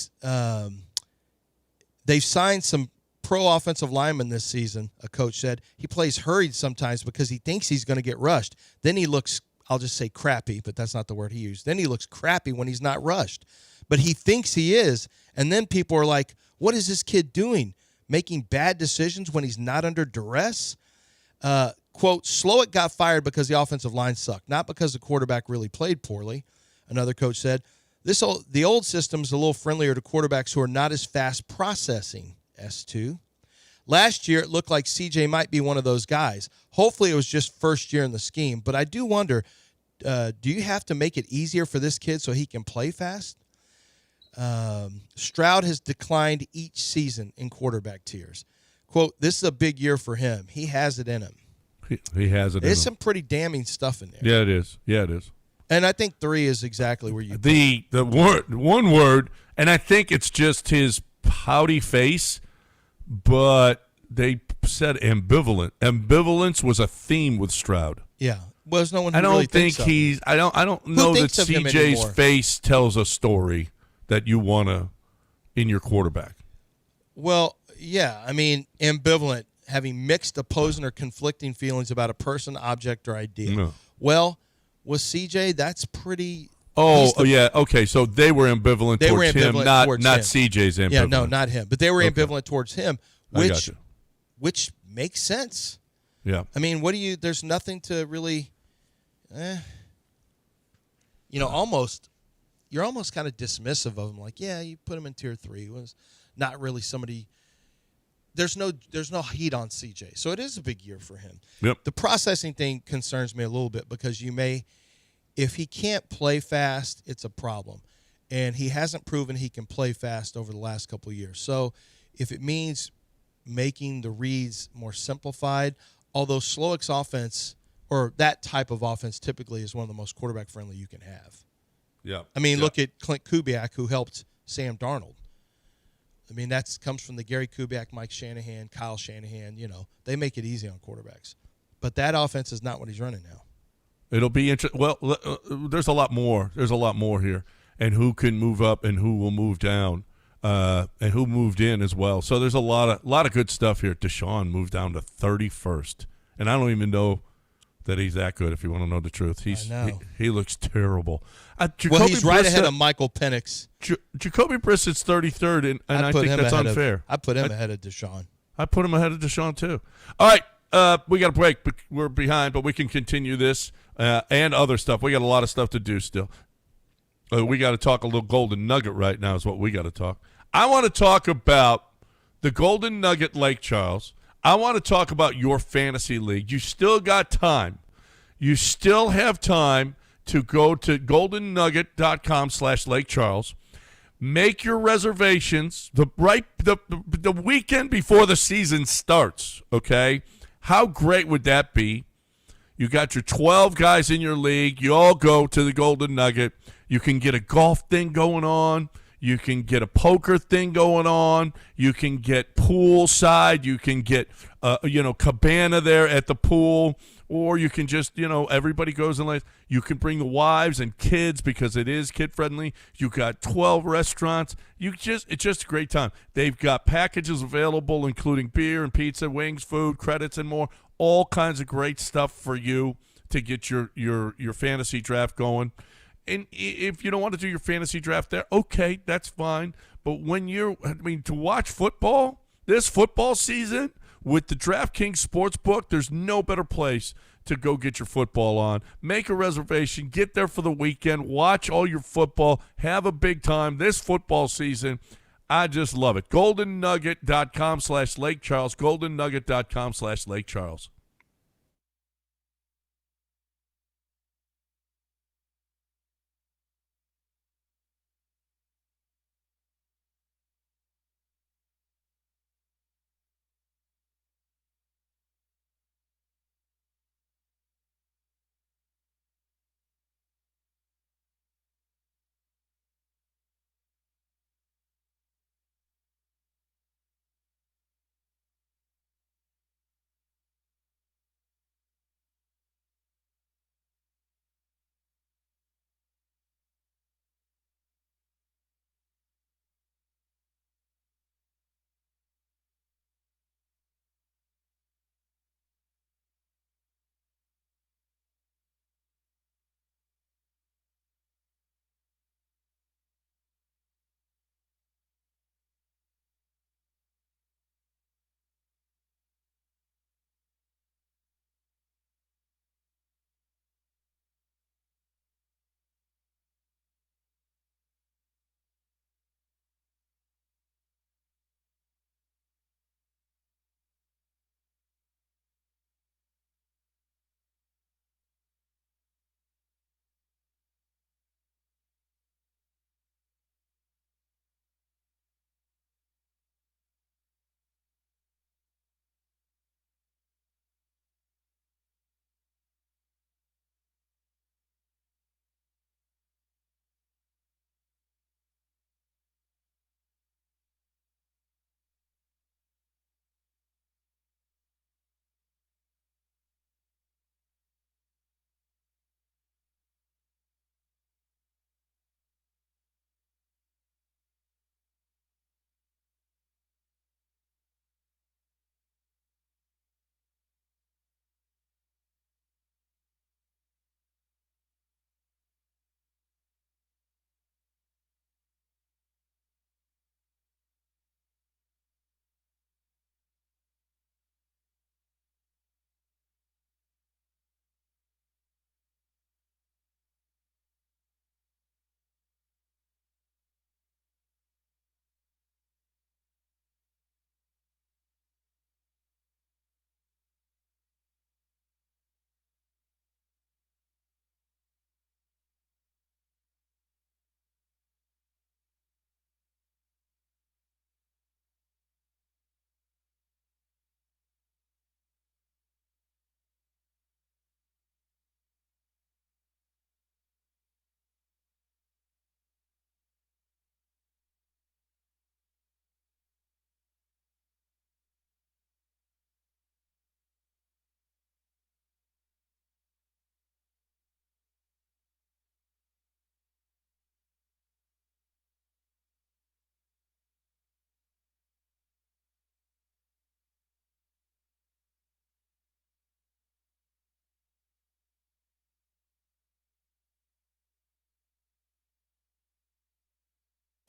signed some pro offensive lineman this season, a coach said. He plays hurried sometimes because he thinks he's going to get rushed. Then he looks, I'll just say crappy, but that's not the word he used. Then he looks crappy when he's not rushed. But he thinks he is, and then people are like, what is this kid doing? Making bad decisions when he's not under duress? Quote, Slowick got fired because the offensive line sucked, not because the quarterback really played poorly, another coach said. The old system's a little friendlier to quarterbacks who are not as fast processing, S2. Last year, it looked like CJ might be one of those guys. Hopefully, it was just first year in the scheme. But I do wonder, do you have to make it easier for this kid so he can play fast? Stroud has declined each season in quarterback tiers. Quote, this is a big year for him. He has it in him. He has it in him. There's some pretty damning stuff in there. Yeah, it is. Yeah, it is. And I think 3 is exactly where you the one word, and I think it's just his pouty face, but they said ambivalent. Ambivalence was a theme with Stroud. Yeah. Well, there's no one who I don't really think thinks he's I don't know that thinks of him CJ's anymore? face tells a story that you want to in your quarterback. Well, yeah. I mean, ambivalent, having mixed, opposing, or conflicting feelings about a person, object, or idea. No. Well, with CJ, that's pretty. Oh, yeah. Okay, so they were ambivalent They were towards him, ambivalent towards not him. CJ's ambivalent. Yeah, no, not him. But they were Okay. ambivalent towards him, I which gotcha. which makes sense. Yeah. I mean, what do you? There's nothing to really. Almost. You're almost kind of dismissive of him. Like, yeah, you put him in tier 3. It was not really somebody. There's no heat on CJ, so it is a big year for him. Yep. The processing thing concerns me a little bit because if he can't play fast, it's a problem, and he hasn't proven he can play fast over the last couple of years. So, if it means making the reads more simplified, although Slowick's offense or that type of offense typically is one of the most quarterback friendly you can have. Yeah. I mean, look at Clint Kubiak, who helped Sam Darnold. I mean, that comes from the Gary Kubiak, Mike Shanahan, Kyle Shanahan. They make it easy on quarterbacks. But that offense is not what he's running now. It'll be interesting. Well, there's a lot more. There's a lot more here, and who can move up and who will move down, and who moved in as well. So there's a lot of good stuff here. Deshaun moved down to 31st, and I don't even know that he's that good. If you want to know the truth, he looks terrible. He's right ahead of Michael Penix. Jacoby Brissett's 33rd, and I think that's unfair. I put him ahead of Deshaun. I put him ahead of Deshaun too. All right, we got a break. But we're behind, but we can continue this and other stuff. We got a lot of stuff to do still. We got to talk a little Golden Nugget right now is what we got to talk. I want to talk about the Golden Nugget Lake Charles. I want to talk about your fantasy league. You still got time. You still have time to go to goldennugget.com/Lake Charles. Make your reservations the weekend before the season starts, okay? How great would that be? You got your 12 guys in your league. You all go to the Golden Nugget. You can get a golf thing going on. You can get a poker thing going on. You can get poolside. You can get, cabana there at the pool. Or you can just, everybody goes and like, you can bring the wives and kids because it is kid-friendly. You got 12 restaurants. It's just a great time. They've got packages available, including beer and pizza, wings, food, credits, and more. All kinds of great stuff for you to get your fantasy draft going. And if you don't want to do your fantasy draft there, okay, that's fine. But to watch football, This football season with the DraftKings Sportsbook, there's no better place to go get your football on. Make a reservation. Get there for the weekend. Watch all your football. Have a big time this football season. I just love it. GoldenNugget.com/Lake Charles. GoldenNugget.com/Lake Charles.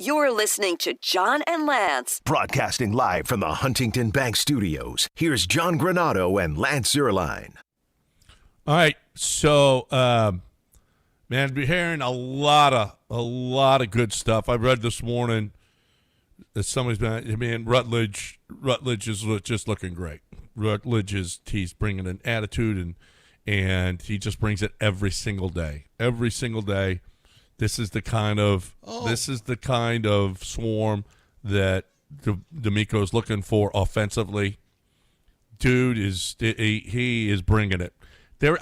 You're listening to John and Lance. Broadcasting live from the Huntington Bank Studios, here's John Granado and Lance Zierlein. All right, so man, we're hearing a lot of good stuff. I read this morning that somebody's been. I mean, Rutledge is just looking great. He's bringing an attitude and he just brings it every single day. Every single day. This is the kind of swarm that D'Amico's looking for offensively. Dude he is bringing it.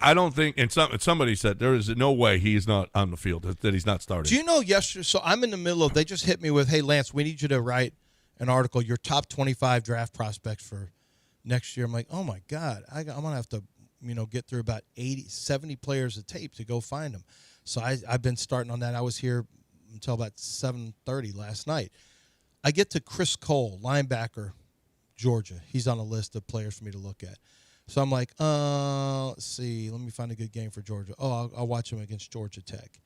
I don't think, and somebody said there is no way he's not on the field, that he's not starting. Do you know yesterday? So I'm in the middle of. They just hit me with, "Hey Lance, we need you to write an article, your top 25 draft prospects for next year." I'm like, oh my God, I'm gonna have to, get through about 70 players of tape to go find them. So I've been starting on that. I was here until about 7:30 last night. I get to Chris Cole, linebacker, Georgia. He's on a list of players for me to look at. So I'm like, let's see. Let me find a good game for Georgia. Oh, I'll watch him against Georgia Tech.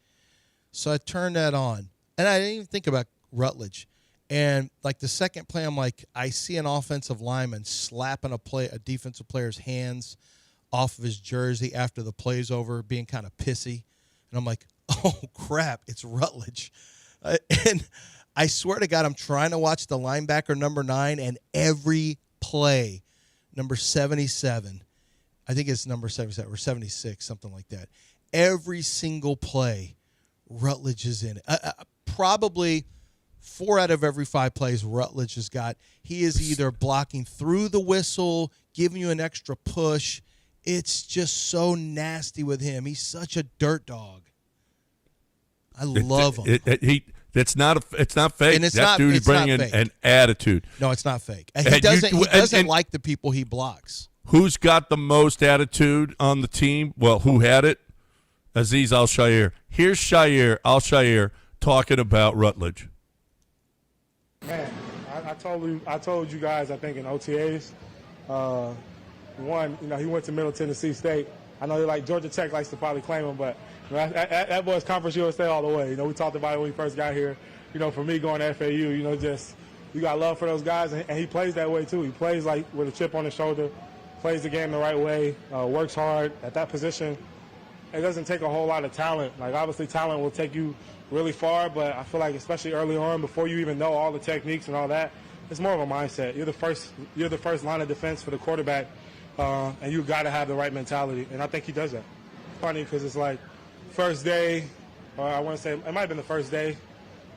So I turned that on, and I didn't even think about Rutledge. And like the second play, I'm like, I see an offensive lineman slapping a defensive player's hands off of his jersey after the play's over, being kind of pissy. And I'm like, oh, crap, it's Rutledge. And I swear to God, I'm trying to watch the linebacker number 9, and every play, number 77, I think it's number 77 or 76, something like that. Every single play, Rutledge is in it. Probably 4 out of every 5 plays Rutledge has got. He is either blocking through the whistle, giving you an extra push. It's just so nasty with him. He's such a dirt dog. I love him. It's not fake. And it's that not, dude's it's bringing not fake. an attitude. No, it's not fake. He doesn't like the people he blocks. Who's got the most attitude on the team? Well, who had it? Azeez Al-Shaair. Here's Al-Shaair talking about Rutledge. Man, I told you guys, I think in OTAs, one, he went to Middle Tennessee State. I know Georgia Tech likes to probably claim him, but that boy's Conference USA all the way. We talked about it when he first got here. For me going to FAU, you got love for those guys, and he plays that way too. He plays like with a chip on his shoulder, plays the game the right way, works hard at that position. It doesn't take a whole lot of talent. Obviously talent will take you really far, but I feel like especially early on, before you even know all the techniques and all that, it's more of a mindset. You're the first line of defense for the quarterback, and you got to have the right mentality, and I think he does that. Funny because it's like first day, or I want to say it might have been the first day,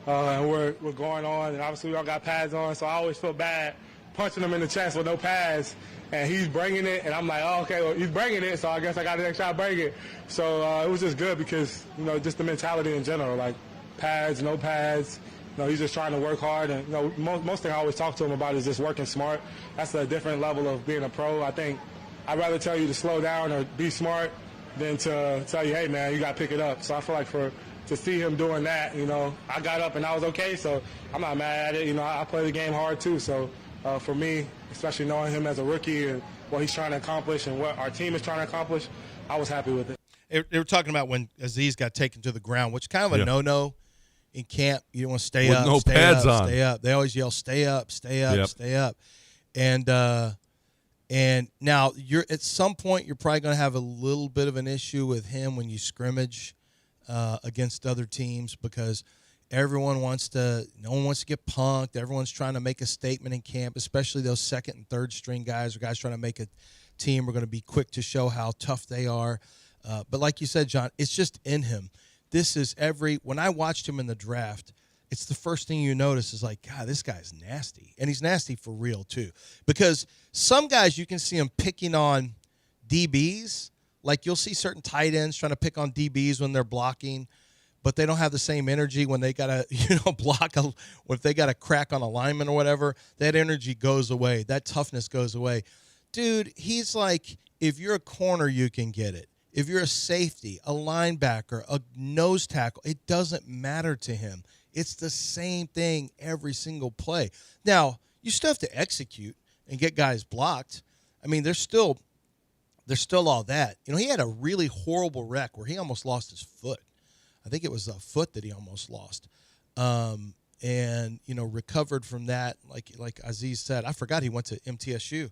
and we're going on, and obviously we all got pads on, so I always feel bad punching him in the chest with no pads, and he's bringing it, and I'm like, oh, okay, well, he's bringing it, so I guess I got the next shot to bring it. So it was just good because, just the mentality in general, like pads, no pads, he's just trying to work hard, and, most thing I always talk to him about is just working smart. That's a different level of being a pro. I think I'd rather tell you to slow down or be smart than to tell you, hey, man, you got to pick it up. So I feel like to see him doing that, I got up and I was okay, so I'm not mad at it. I play the game hard too, so for me, especially knowing him as a rookie and what he's trying to accomplish and what our team is trying to accomplish, I was happy with it. They were talking about when Azeez got taken to the ground, which is kind of a no-no in camp. You don't want to stay with up, no stay pads up, on. stay up. They always yell, stay up, stay up, Yep. stay up. And now you're at some point you're probably going to have a little bit of an issue with him when you scrimmage against other teams because no one wants to get punked. Everyone's trying to make a statement in camp, especially those second and third string guys or guys trying to make a team are going to be quick to show how tough they are. But like you said, John, it's just in him. When I watched him in the draft, it's the first thing you notice is like, God, this guy's nasty. And he's nasty for real, too. Because some guys, you can see him picking on DBs. Like you'll see certain tight ends trying to pick on DBs when they're blocking, but they don't have the same energy when they got to, block, or if they got a crack on a lineman or whatever. That energy goes away. That toughness goes away. Dude, he's like, if you're a corner, you can get it. If you're a safety, a linebacker, a nose tackle, it doesn't matter to him. It's the same thing every single play. Now, you still have to execute and get guys blocked. I mean, there's still all that. He had a really horrible wreck where he almost lost his foot. I think it was a foot that he almost lost. And recovered from that, like Azeez said. I forgot he went to MTSU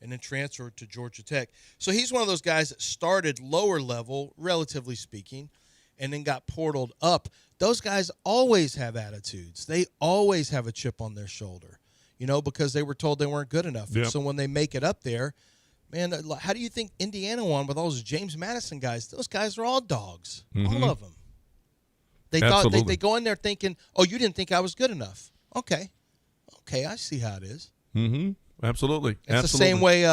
and then transferred to Georgia Tech. So he's one of those guys that started lower level, relatively speaking, and then got portaled up. Those guys always have attitudes. They always have a chip on their shoulder, because they were told they weren't good enough. Yep. And so when they make it up there, man, how do you think Indiana won with all those James Madison guys? Those guys are all dogs, all of them. They thought they go in there thinking, oh, you didn't think I was good enough. Okay, I see how it is. Mm-hmm. Absolutely. It's the same way.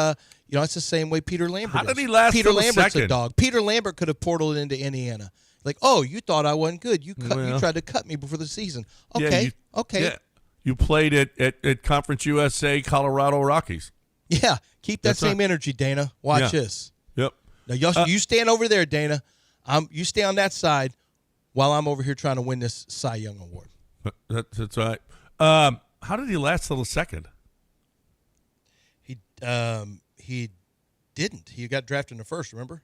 It's the same way Peter Lambert. How did he last Peter till the Lambert's second? a dog. Peter Lambert could have portaled into Indiana. Like, oh, you thought I wasn't good. You tried to cut me before the season. Okay, okay. Yeah. You played at Conference USA, Colorado Rockies. Yeah, keep that same energy, Dana. Watch this. Yep. Now, you stand over there, Dana. You stay on that side while I'm over here trying to win this Cy Young Award. That's right. How did he last till the second? He didn't. He got drafted in the first, remember?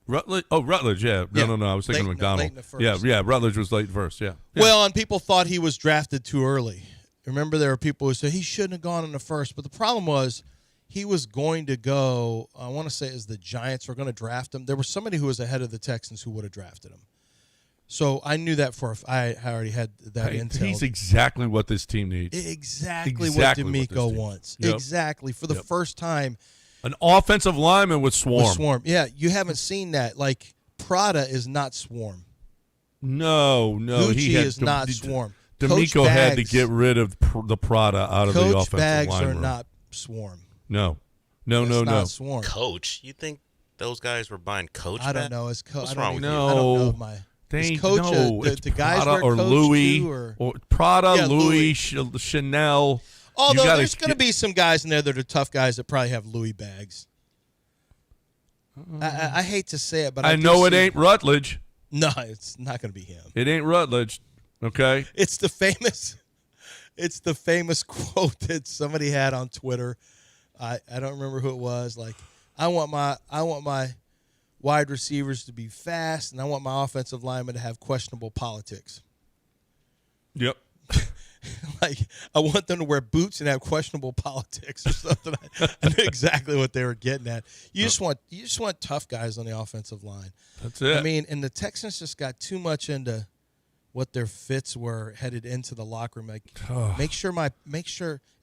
Rutledge, yeah. No. I was thinking McDonald. Late in the first. Yeah, Rutledge was late first, yeah. Well, and people thought he was drafted too early. Remember, there were people who said he shouldn't have gone in the first, but the problem was he was going to go. I want to say as the Giants were going to draft him. There was somebody who was ahead of the Texans who would have drafted him. So I knew that I already had that intel. He's exactly what this team needs. Exactly what D'Amico wants. Yep. Exactly. For the first time. An offensive lineman with Swarm. Yeah, you haven't seen that. Like, Prada is not Swarm. No. Gucci is not Swarm. D'Amico had to get rid of the Prada out of the offensive line. Coach bags are not Swarm. No. Not Swarm. Coach? You think those guys were buying Coach bags? I don't know. What's wrong with you? I don't know They Coach, know the guys Prada wear or Coach Louis too, or Prada, Yeah, Louis, Chanel. Although there's going to be some guys in there that are tough guys that probably have Louis bags. I hate to say it, but I know it ain't Rutledge. No, it's not going to be him. It ain't Rutledge. Okay. It's the famous quote that somebody had on Twitter. I don't remember who it was. Like, I want my wide receivers to be fast, and I want my offensive linemen to have questionable politics. Yep. Like, I want them to wear boots and have questionable politics or something. I knew exactly what they were getting at. You just want tough guys on the offensive line. That's it. I mean, and the Texans just got too much into what their fits were headed into the locker room. Like, make sure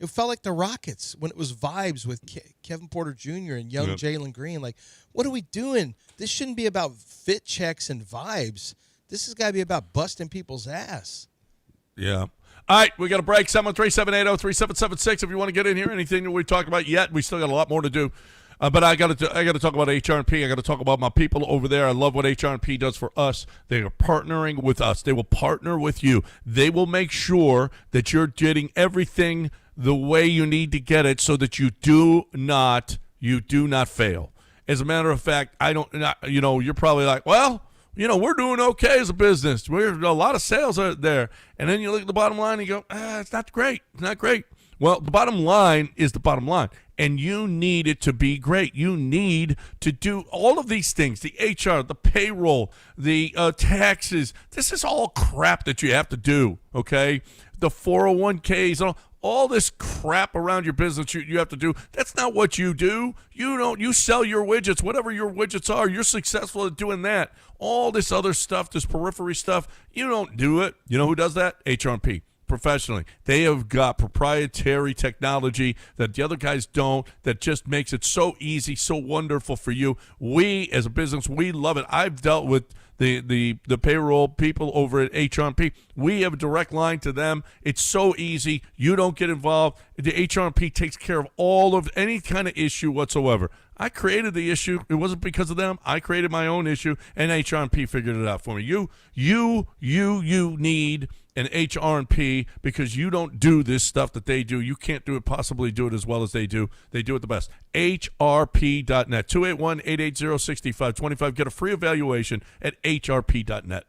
it felt like the Rockets when it was vibes with Kevin Porter Jr. and young Jalen Green. Like, what are we doing? This shouldn't be about fit checks and vibes. This has got to be about busting people's ass. Yeah. All right, we got a break. 713-780-3776. If you want to get in here, anything that we talked about yet, we still got a lot more to do. But I got to talk about HR&P. I got to talk about my people over there. I love what HR&P does for us. They are partnering with us. They will partner with you. They will make sure that you're getting everything the way you need to get it, so that you do not fail. As a matter of fact, you're probably like, well, we're doing okay as a business. We're a lot of sales out there. And then you look at the bottom line and you go, it's not great. It's not great. Well, the bottom line is the bottom line, and you need it to be great. You need to do all of these things, the HR, the payroll, the taxes. This is all crap that you have to do, okay? The 401ks, all this crap around your business you have to do. That's not what you do. You sell your widgets, whatever your widgets are. You're successful at doing that. All this other stuff, this periphery stuff, you don't do it. You know who does that? HR&P. Professionally. They have got proprietary technology that the other guys don't, that just makes it so easy, so wonderful for you. We, as a business, we love it. I've dealt with the payroll people over at HR&P. We have a direct line to them. It's so easy. You don't get involved. The HR&P takes care of all of any kind of issue whatsoever. I created the issue. It wasn't because of them. I created my own issue, and HR&P figured it out for me. You need an HR&P, because you don't do this stuff that they do. You can't possibly do it as well as they do. They do it the best. HRP.net, 281-880-6525. Get a free evaluation at HRP.net.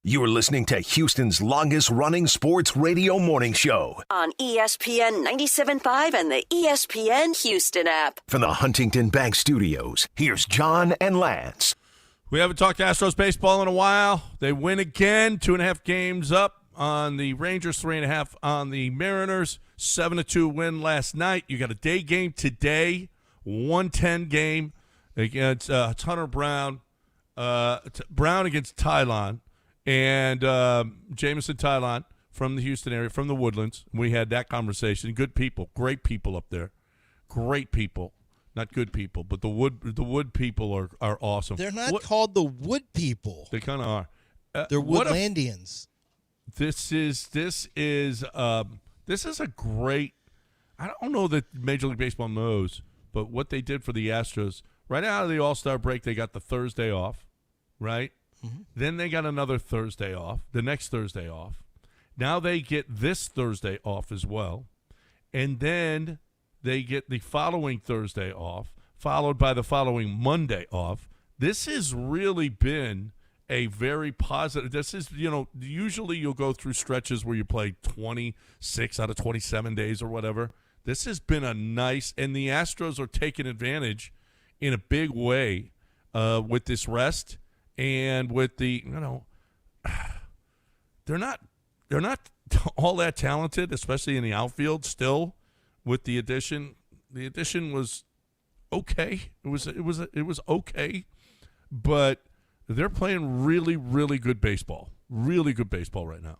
You're listening to Houston's longest-running sports radio morning show On ESPN 97.5 and the ESPN Houston app. from the Huntington Bank Studios. Here's John and Lance. We haven't talked Astros baseball in a while. They win again, 2.5 games up on the Rangers, 3.5 on the Mariners. 7-2 win last night. You got a day game today, 1:10 game against Hunter Brown. Brown against Tylon. And Jameson Tylon from the Houston area, from the Woodlands. We had that conversation. Good people, great people up there. Great people. Not good people, but the wood people are awesome. They're not called the wood people. They kind of are. They're Woodlandians. This is a great. I don't know that Major League Baseball knows, but what they did for the Astros right out of the All-Star break, they got the Thursday off, right? Mm-hmm. Then they got another Thursday off, the next Thursday off. Now they get this Thursday off as well. And then they get the following Thursday off, followed by the following Monday off. This has really been a very positive. This is, usually you'll go through stretches where you play 26 out of 27 days or whatever. This has been a nice, and the Astros are taking advantage in a big way with this rest. And with the, they're not all that talented, especially in the outfield. Still, with the addition was okay. It was okay, but they're playing really, really good baseball. Really good baseball right now,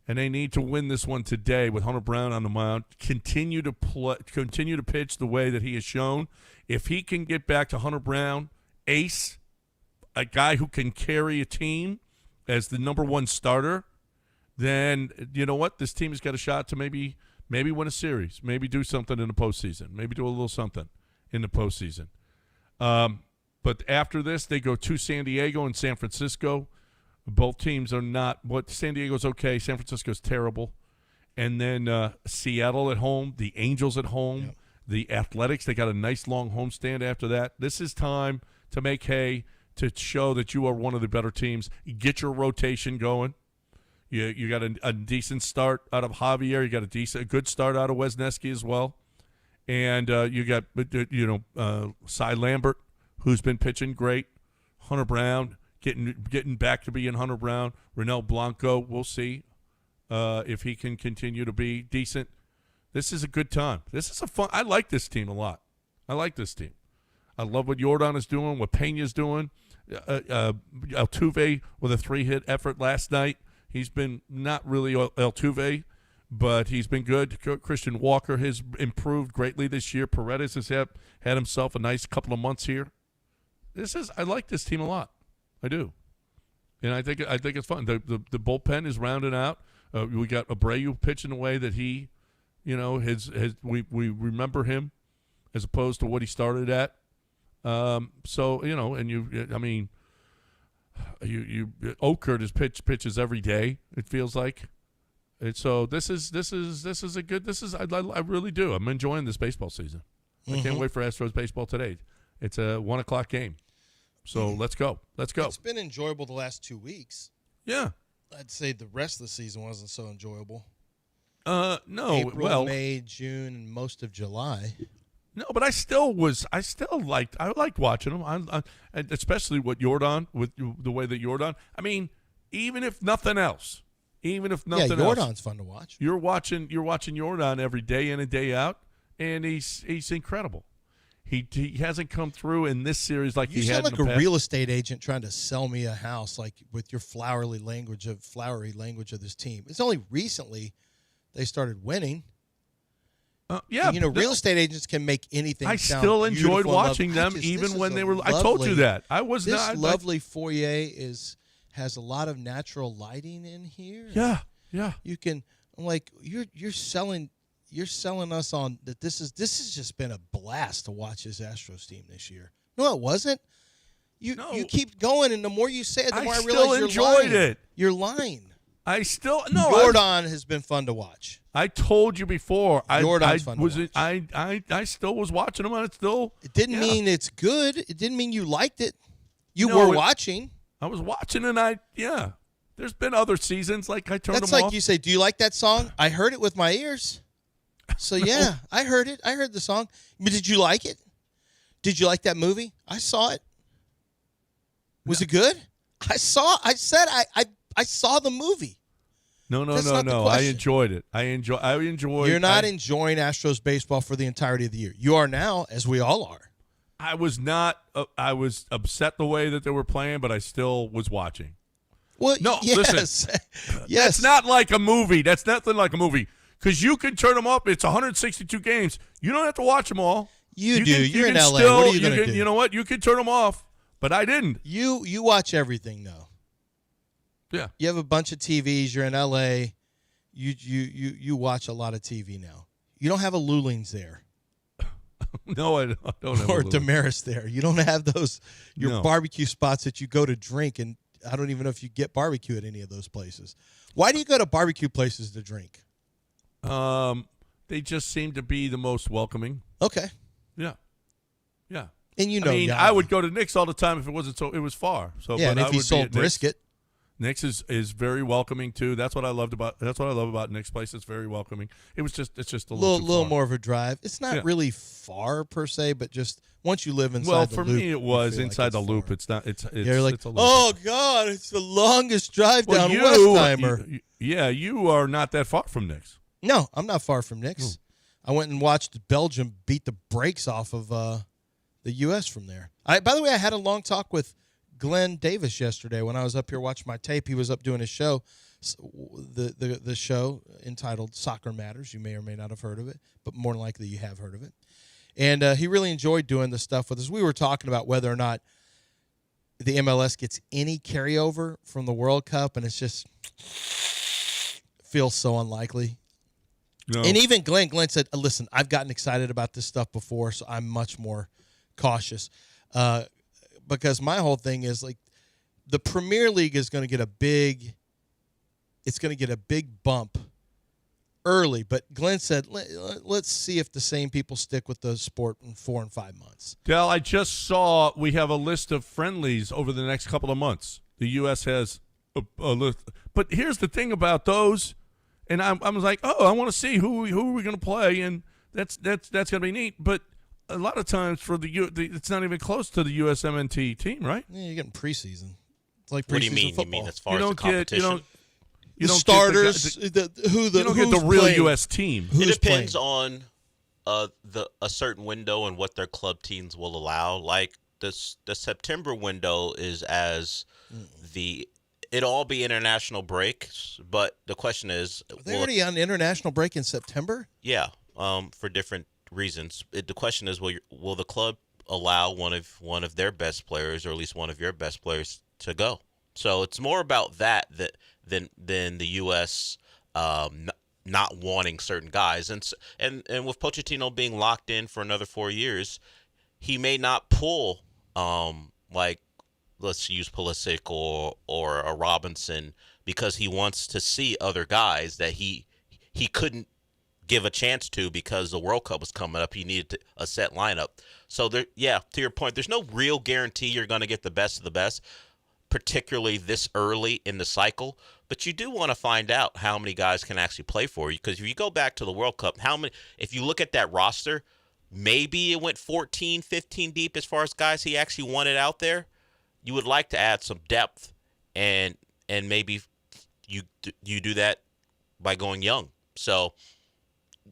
and they need to win this one today with Hunter Brown on the mound. Continue to pitch the way that he has shown. If he can get back to Hunter Brown, ace. A guy who can carry a team as the number one starter, then you know what? This team has got a shot to maybe win a series, maybe do something in the postseason, maybe do a little something in the postseason. But after this, they go to San Diego and San Francisco. Both teams are not – San Diego's okay. San Francisco's terrible. And then Seattle at home, the Angels at home, yep. The Athletics, they got a nice long homestand after that. This is time to make hay, to show that you are one of the better teams. You get your rotation going. You got a decent start out of Javier. You got a good start out of Wesneski as well. And you got Cy Lambert, who's been pitching great. Hunter Brown getting back to being Hunter Brown. Ronel Blanco, we'll see if he can continue to be decent. This is a good time. This is a fun. I like this team a lot. I like this team. I love what Jordan is doing, what Pena's doing. Altuve with a 3-hit effort last night. He's been not really Altuve, but he's been good. Christian Walker has improved greatly this year. Paredes has had himself a nice couple of months here. I like this team a lot. I do, and I think it's fun. The bullpen is rounded out. We got Abreu pitching the way that he, we remember him as opposed to what he started at. Okert pitches every day. It feels like, and so this is a good. I really do. I'm enjoying this baseball season. I can't wait for Astros baseball today. It's a 1:00 game, so let's go. It's been enjoyable the last 2 weeks. Yeah, I'd say the rest of the season wasn't so enjoyable. No, April, May, June, and most of July. No, but I liked watching them. Especially with the way that Jordan. I mean, even if nothing else, Jordan's fun to watch. You're watching Jordan every day in and day out, and he's incredible. He hasn't come through in this series like he had in the past. You sound like a real estate agent trying to sell me a house, like with your flowery language of this team. It's only recently they started winning. Real estate agents can make anything. I sound still enjoyed beautiful watching them, even when they were. I told you that I was this not. Lovely foyer has a lot of natural lighting in here. Yeah. You can. I'm like you're selling us on that. This has just been a blast to watch this Astros team this year. No, it wasn't. You keep going, and the more you say it, the more I realize you're enjoyed lying. it. You're lying. I still no. Jordan has been fun to watch. I told you before. Jordan's fun to watch. I still was watching them, and It didn't mean it's good. It didn't mean you liked it. You were watching. I was watching, and There's been other seasons like I turned That's them like off. you say, do you like that song? I heard it with my ears. So, yeah, I heard it. I heard the song. But did you like it? Did you like that movie? I saw it. Was it good? I saw the movie. No. That's not the I question. enjoyed it. I enjoyed. You're not enjoying Astros baseball for the entirety of the year. You are now, as we all are. I was not. I was upset the way that they were playing, but I still was watching. Well, No, yes. listen. Yes. That's not like a movie. That's nothing like a movie. Because you can turn them up. It's 162 games. You don't have to watch them all. You do. You're in can LA. Still, What are you going to do? You know what? You can turn them off, but I didn't. You watch everything, though. Yeah. You have a bunch of TVs. You're in LA. You watch a lot of TV now. You don't have a Lulings there. No, I don't have Or a little- Damaris there. You don't have your barbecue spots that you go to drink, and I don't even know if you get barbecue at any of those places. Why do you go to barbecue places to drink? They just seem to be the most welcoming. Okay. Yeah. And you know, I mean, Yanni. I would go to Nick's all the time if it wasn't so. It was far. So Yeah, but and I if he would be sold at Nick's. brisket. Nick's is very welcoming too. That's what I love about Nick's place. It's very welcoming. It's just a little too little far. more of a drive. It's not Yeah. really far per se, but just once you live inside Well, the for loop, me, it you was feel like inside it's the loop. far. It's not. It's You're like, it's a loop. oh God, it's the longest drive Well, down Westheimer. You are not that far from Nick's. No, I'm not far from Nick's. I went and watched Belgium beat the brakes off of the U.S. from there. By the way, I had a long talk with Glenn Davis yesterday when I was up here watching my tape. He was up doing his show, the show entitled Soccer Matters. You may or may not have heard of it, but more than likely you have heard of it. And he really enjoyed doing the stuff with us. We were talking about whether or not the MLS gets any carryover from the World Cup, and it's just feels so unlikely. No. And even Glenn said, listen, I've gotten excited about this stuff before, so I'm much more cautious. Because my whole thing is like the Premier League is going to get a big bump early. But Glenn said, let's see if the same people stick with the sport in 4 and 5 months. Del, I just saw we have a list of friendlies over the next couple of months. The U.S. has a list. But here's the thing about those. And I was like, oh, I want to see who are we going to play, and that's going to be neat. But a lot of times for it's not even close to the USMNT team, right? Yeah, you're getting preseason. It's like preseason What do you mean? football. You mean as far as the competition? The starters, you don't get the real playing. U.S. team. It Who's depends playing? on a certain window and what their club teams will allow. Like the September window is as it'll all be international breaks, but the question is, Are they already on international break in September? yeah, for different reasons. The question is, will the club allow one of their best players, or at least one of your best players, to go? So it's more about that than the U.S. Not wanting certain guys, and with Pochettino being locked in for another 4 years, he may not pull like, let's use Pulisic or a Robinson, because he wants to see other guys that he couldn't give a chance to because the World Cup was coming up. He needed a set lineup. So to your point, there's no real guarantee you're going to get the best of the best, particularly this early in the cycle. But you do want to find out how many guys can actually play for you, because if you go back to the World Cup, if you look at that roster, maybe it went 14, 15 deep as far as guys he actually wanted out there. You would like to add some depth, and maybe you do that by going young. So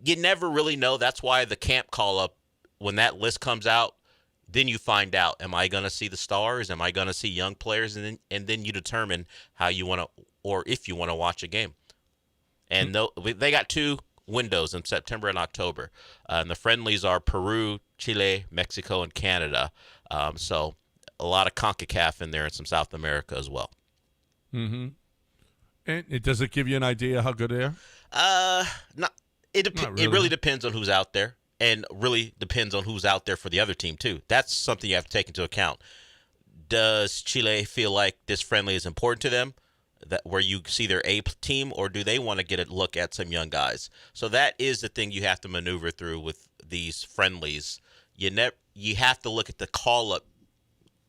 you never really know. That's why the camp call-up, when that list comes out, then you find out, am I going to see the stars? Am I going to see young players? And then you determine how you want to, or if you want to watch a game. And they got 2 windows in September and October. And the friendlies are Peru, Chile, Mexico, and Canada. So a lot of CONCACAF in there and some South America as well. Mm-hmm. And does it give you an idea how good they are? It really depends on who's out there, and really depends on who's out there for the other team too. That's something you have to take into account. Does Chile feel like this friendly is important to them, that where you see their A team, or do they want to get a look at some young guys? So that is the thing you have to maneuver through with these friendlies. You have to look at the call-up,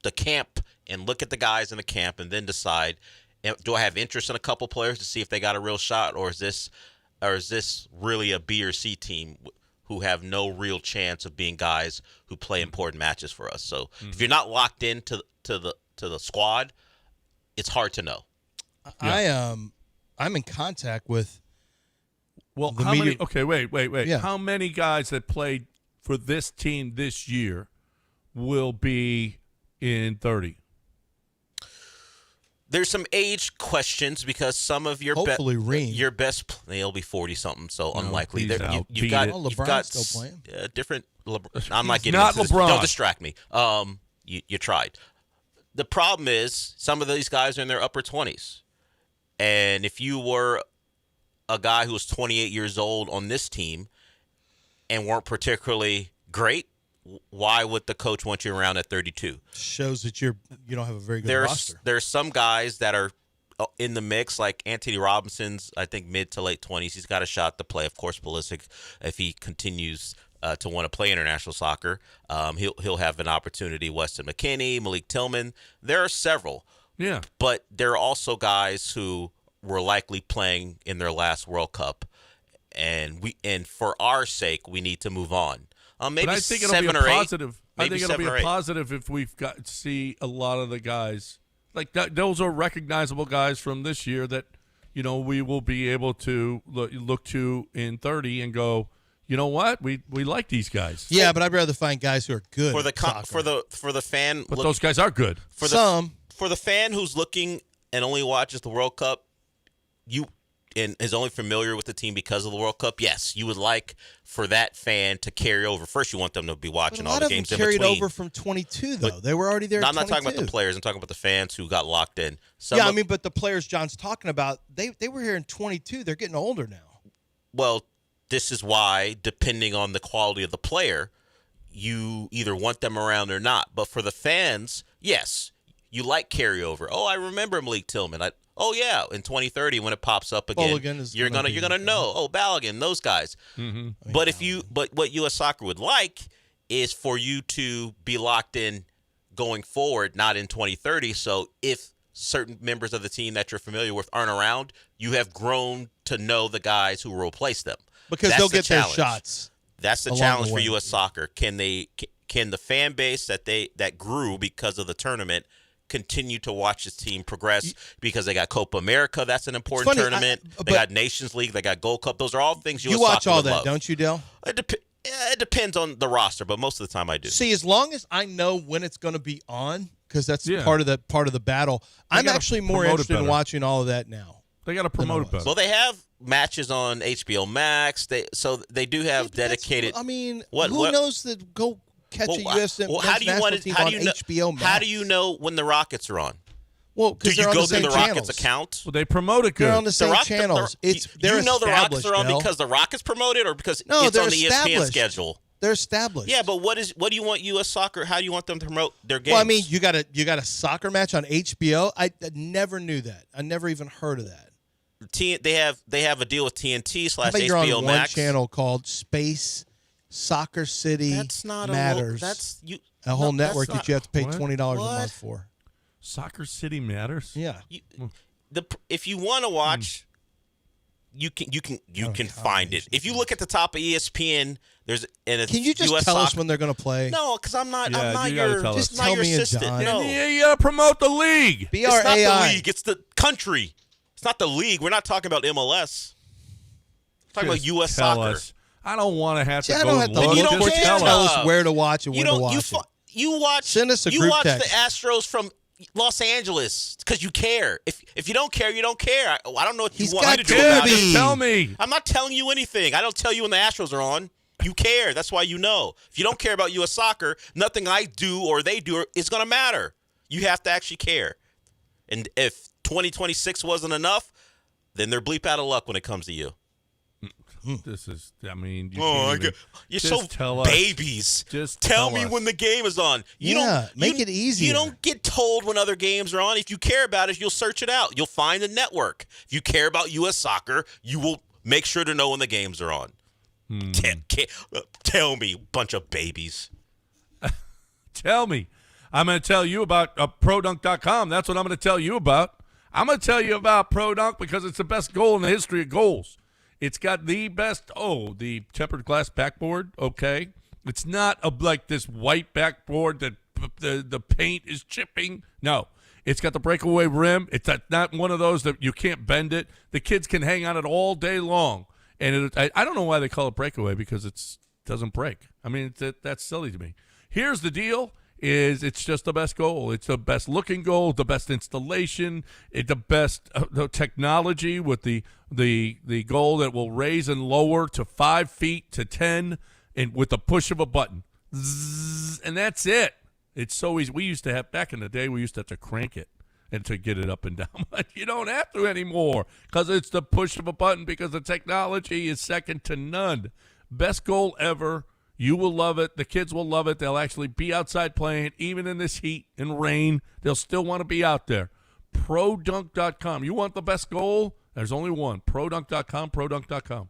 the camp, and look at the guys in the camp, and then decide, Do I have interest in a couple players to see if they got a real shot, or is this really a B or C team who have no real chance of being guys who play important matches for us? So if you're not locked into the squad, it's hard to know. I'm in contact with. Well, the how media- many? Okay, wait. Yeah. How many guys that played for this team this year will be in 30? There's some age questions because some of your Hopefully Reem. your best they'll be 40 something, so unlikely. he's out. You've Beat got it. Well, you've LeBron's got still playing. different. I'm not getting not into this. LeBron. Don't distract me. You tried. The problem is some of these guys are in their upper 20s, and if you were a guy who was 28 years old on this team and weren't particularly great, why would the coach want you around at 32? Shows that you don't have a very good roster. There's some guys that are in the mix, like Anthony Robinson's, I think, mid to late 20s. He's got a shot to play. Of course, Pulisic, if he continues to want to play international soccer, he'll have an opportunity. Weston McKennie, Malik Tillman. There are several. Yeah. But there are also guys who were likely playing in their last World Cup, and for our sake, we need to move on. Maybe but I think it'll 7 be a or 8. positive. I think it'll be a positive if we've got to see a lot of the guys like that. Those are recognizable guys from this year that we will be able to look to in 30 and go, you know what, we like these guys. Yeah, but I'd rather find guys who are good for the at soccer. for the fan. But those guys are good. For the fan who's looking and only watches the World Cup, and is only familiar with the team because of the World Cup, yes, you would like for that fan to carry over. First, you want them to be watching all the games in between. A lot of them carried over from 22, though. They were already there. No, at I'm not 22. talking about the players. I'm talking about the fans who got locked in. But the players John's talking about, they were here in 22. They're getting older now. Well, this is why, depending on the quality of the player, you either want them around or not. But for the fans, yes, you like carryover. Oh, I remember Malik Tillman. Oh yeah, in 2030 when it pops up again, you're gonna know. Oh, Balogun, those guys. Mm-hmm. But what U.S. Soccer would like is for you to be locked in going forward, not in 2030. So if certain members of the team that you're familiar with aren't around, you have grown to know the guys who will replace them because they'll get their shots. That's the challenge for U.S. Soccer. Can the fan base that grew because of the tournament continue to watch this team progress because they got Copa America? That's an important tournament. They got Nations League. They got Gold Cup. Those are all things you watch all that, don't you, Dale? It depends on the roster, but most of the time I do. See, as long as I know when it's going to be on, because that's part of the battle. I'm actually more interested in watching all of that now. They got to promote it better. Well, they have matches on HBO Max. They do have dedicated. I mean, who knows that go catch a U.S. team on HBO Max? How do you know when the Rockets are on? Well, because do you go through the Rockets account? Well, they promote it good. They're on the same channels. You know the Rockets are on because the Rockets promote it, or because it's on the ESPN schedule. They're established. Yeah, but what do you want U.S. Soccer? How do you want them to promote their games? Well, I mean, you got a soccer match on HBO. I never knew that. I never even heard of that. They have a deal with TNT / I bet HBO you're on Max. one channel called Space Soccer City. That's not Matters. A whole network that you have to pay $20 a month for. Soccer City Matters. Yeah. If you want to watch, you can find it. If you look at the top of ESPN, there's can you just US tell us soccer. when they're going to play? No, because I'm not you your tell just us. not Tell your me and assistant. John. No, You got to promote the league. it's not the league. It's the country. It's not the league. We're not talking about MLS. We're talking about U.S. soccer. I don't want to have to I go don't have to look. You look. don't Just care. tell us where to watch and when to watch it. You watch. Send us a you group watch text. the Astros from Los Angeles because you care. If you don't care, you don't care. I don't know what He's you want got me to do Kirby. about it. Just tell me. I'm not telling you anything. I don't tell you when the Astros are on. You care. That's why you know. If you don't care about U.S. soccer, nothing I do or they do is going to matter. You have to actually care. And if 2026 wasn't enough, then they're bleep out of luck when it comes to you. This is, I mean, you're so babies. Just tell me when the game is on. Make it easier. You don't get told when other games are on. If you care about it, you'll search it out. You'll find the network. If you care about U.S. soccer, you will make sure to know when the games are on. Tell me, bunch of babies. Tell me. I'm going to tell you about ProDunk.com. That's what I'm going to tell you about. I'm going to tell you about Pro Dunk because it's the best goal in the history of goals. It's got the best, the tempered glass backboard, okay. It's not like this white backboard that the paint is chipping. No. It's got the breakaway rim. It's not one of those that you can't bend it. The kids can hang on it all day long. And I don't know why they call it breakaway because it doesn't break. I mean, that's silly to me. Here's the deal. It's just the best goal. It's the best looking goal, the best installation, the best the technology with the goal that will raise and lower to 5 feet to 10 and with the push of a button. Zzz, and that's it. It's so easy. We used to have, back in the day, we used to have to crank it and to get it up and down. But you don't have to anymore because it's the push of a button because the technology is second to none. Best goal ever. You will love it. The kids will love it. They'll actually be outside playing. Even in this heat and rain, they'll still want to be out there. ProDunk.com. You want the best goal? There's only one. ProDunk.com, ProDunk.com.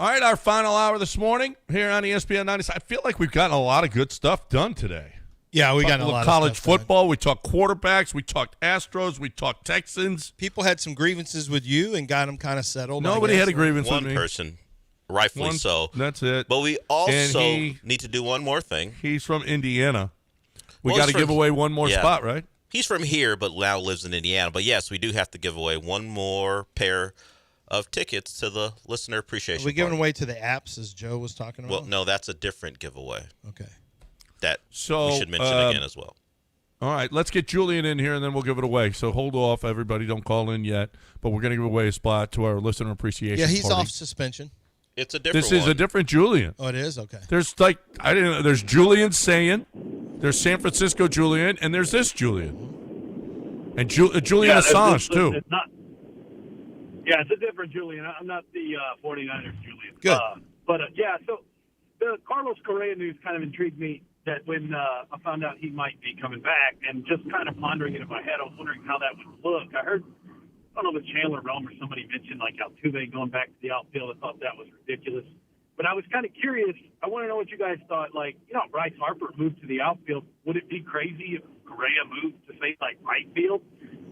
All right, our final hour this morning here on ESPN 96. I feel like we've gotten a lot of good stuff done today. Yeah, we got a lot college of stuff football. We talked quarterbacks. We talked Astros. We talked Texans. People had some grievances with you and got them kind of settled. Nobody had a grievance with One me. person, rightfully so. That's it. But we also he- need to do one more thing. He's from Indiana. We Well, got to he's give from- away one more yeah. spot, right? He's from here, but now lives in Indiana. But yes, we do have to give away one more pair of tickets to the listener appreciation. Are we giving party. away to the apps as Joe was talking about? Well, no, that's a different giveaway. Okay. That So, we should mention again as well. All right, let's get Julian in here, and then we'll give it away. So hold off, everybody. Don't call in yet. But we're going to give away a spot to our listener appreciation Yeah, he's party. off suspension. It's a different This is a different Julian. Oh, it is? Okay. There's I didn't know. There's Julian Sayin, there's San Francisco Julian, and there's this Julian. And Julian Assange, too. It's not. Yeah, it's a different Julian. I'm not the 49ers Julian. Good. Yeah, so the Carlos Correa news kind of intrigued me that when I found out he might be coming back, and just kind of pondering it in my head, I was wondering how that would look. I heard, I don't know if Chandler Rome or somebody mentioned like Altuve going back to the outfield. I thought that was ridiculous. But I was kind of curious. I want to know what you guys thought. Like, Bryce Harper moved to the outfield. Would it be crazy if Correa moved to, say, like right field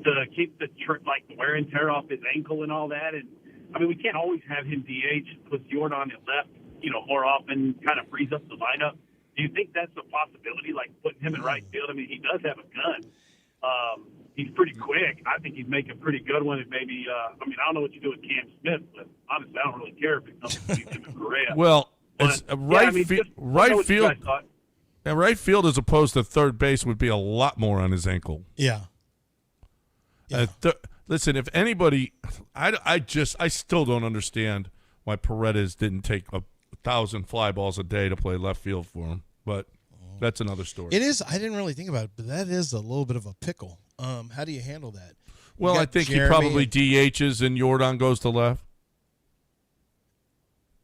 to keep the wear and tear off his ankle and all that? And, I mean, we can't always have him DH, put Jordan at left, more often, kind of frees up the lineup. Do you think that's a possibility, like putting him in right field? I mean, he does have a gun. He's pretty quick. I think he'd make a pretty good one. And maybe, I don't know what you do with Cam Smith, but honestly, I don't really care if it comes between him and Correa. Well, But, it's right field. And right field as opposed to third base would be a lot more on his ankle. Yeah. Listen, if anybody, I still don't understand why Paredes didn't take 1,000 fly balls a day to play left field for him. But that's another story. It is. I didn't really think about it, but that is a little bit of a pickle. How do you handle that? Well, I think Jeremy he probably DHs and Jordan goes to left.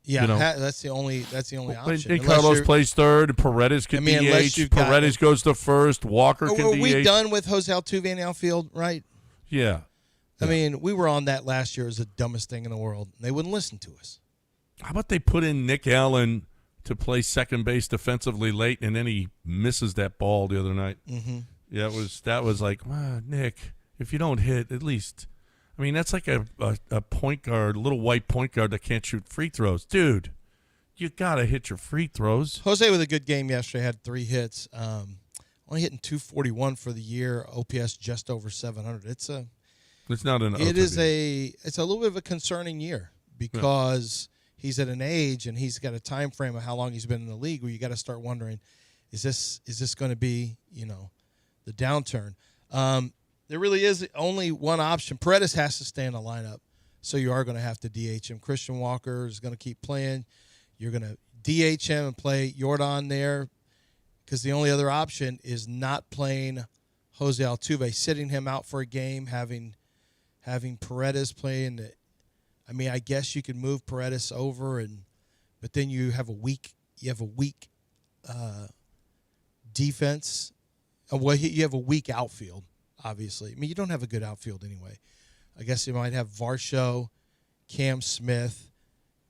Yeah, that's the only option. And Carlos plays third. Paredes can DH. Paredes goes to first. Walker can DH. Were we done with Jose Altuve in the outfield, right? Yeah. I mean, we were on that last year. It was the dumbest thing in the world. They wouldn't listen to us. How about they put in Nick Allen to play second base defensively late, and then he misses that ball the other night? Mm-hmm. Yeah, that was like, Nick, if you don't hit, at least. I mean, that's like a point guard, a little white point guard that can't shoot free throws. Dude, you got to hit your free throws. Jose with a good game yesterday, had 3 hits. Only hitting 241 for the year, OPS just over 700. It's not an OTP. It's a little bit of a concerning year because he's at an age and he's got a time frame of how long he's been in the league where you got to start wondering, is this going to be, the downturn? There really is only one option. Paredes has to stay in the lineup, so you are going to have to DH him. Christian Walker is going to keep playing. You're going to DH him and play Jordan there because the only other option is not playing Jose Altuve, sitting him out for a game, having Paredes playing. I mean, I guess you could move Paredes over, but then you have a weak defense. Well, you have a weak outfield. Obviously. I mean, you don't have a good outfield anyway. I guess you might have Varsho, Cam Smith.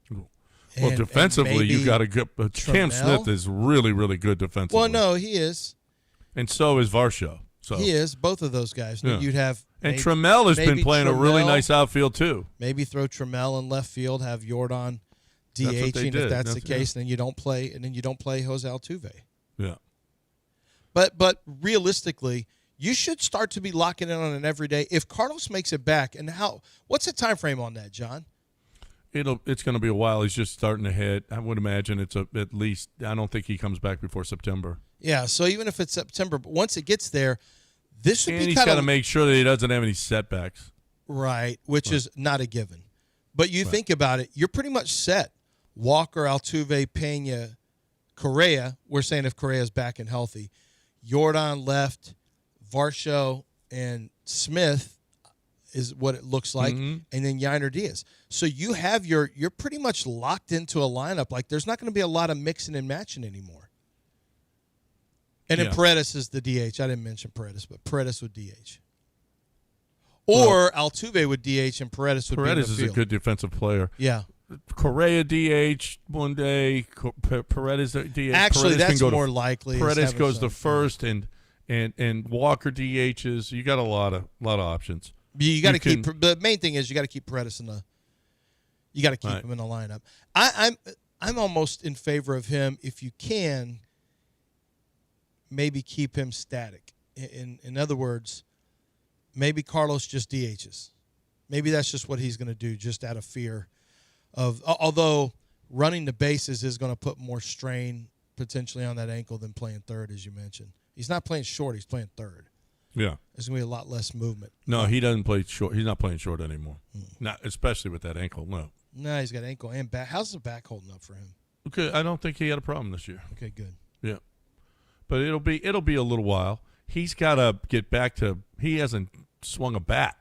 Well, defensively, you got to get – Cam Smith is really, really good defensively. Well, no, he is. And so is Varsho. So. He is. Both of those guys. Yeah. You'd have – And Trammell has been playing a really nice outfield, too. Maybe throw Trammell in left field, have Jordan DHing if that's the case, and then you don't play Jose Altuve. Yeah. But realistically – you should start to be locking in on an every day. If Carlos makes it back, and what's the time frame on that, John? It's going to be a while. He's just starting to hit. I would imagine it's at least. I don't think he comes back before September. Yeah. So even if it's September, but once it gets there, this would be kind of. He's got to make sure that he doesn't have any setbacks. Right, which is not a given. But you think about it, you're pretty much set. Walker, Altuve, Pena, Correa. We're saying if Correa's back and healthy, Jordan left. Varsho and Smith is what it looks like, and then Yainer Diaz. So you have you're pretty much locked into a lineup. Like there's not going to be a lot of mixing and matching anymore. And then Paredes is the DH. I didn't mention Paredes, but Paredes would DH. Or Altuve would DH and Paredes would be in the is field. a good defensive player. Yeah. Correa DH one day, Paredes DH. Actually, Paredes that's can go more to, likely. Paredes goes to first, and Walker DHs. You got a lot of options. You got to keep. The main thing is you got to keep Paredes in the. You got to keep him in the lineup. I'm almost in favor of him if you can. Maybe keep him static. In other words, maybe Carlos just DHs. Maybe that's just what he's going to do, just out of fear of. Although running the bases is going to put more strain potentially on that ankle than playing third, as you mentioned. He's not playing short; he's playing third. Yeah, there's going to be a lot less movement. No, he doesn't play short. He's not playing short anymore. Not especially with that ankle. No, he's got ankle and back. How's the back holding up for him? Okay, I don't think he had a problem this year. Okay, good. Yeah, but it'll be a little while. He's got to get back to. He hasn't swung a bat.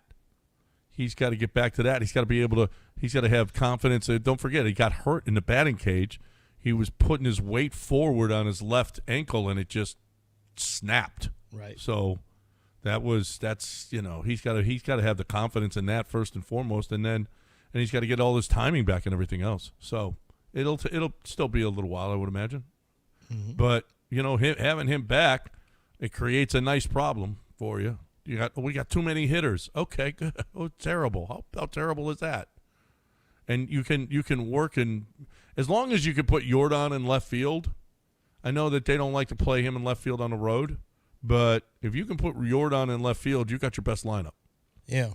He's got to get back to that. He's got to be able to. He's got to have confidence. Don't forget, he got hurt in the batting cage. He was putting his weight forward on his left ankle, and it just snapped. Right. So he's got to have the confidence in that first and foremost, and he's got to get all his timing back and everything else. So it'll still be a little while, I would imagine. Mm-hmm. But having him back, it creates a nice problem for you. We got too many hitters. Okay, good. Oh, terrible. How terrible is that? And you can work in as long as you can put Jordan in left field. I know that they don't like to play him in left field on the road, but if you can put Jordan in left field, you got your best lineup. Yeah.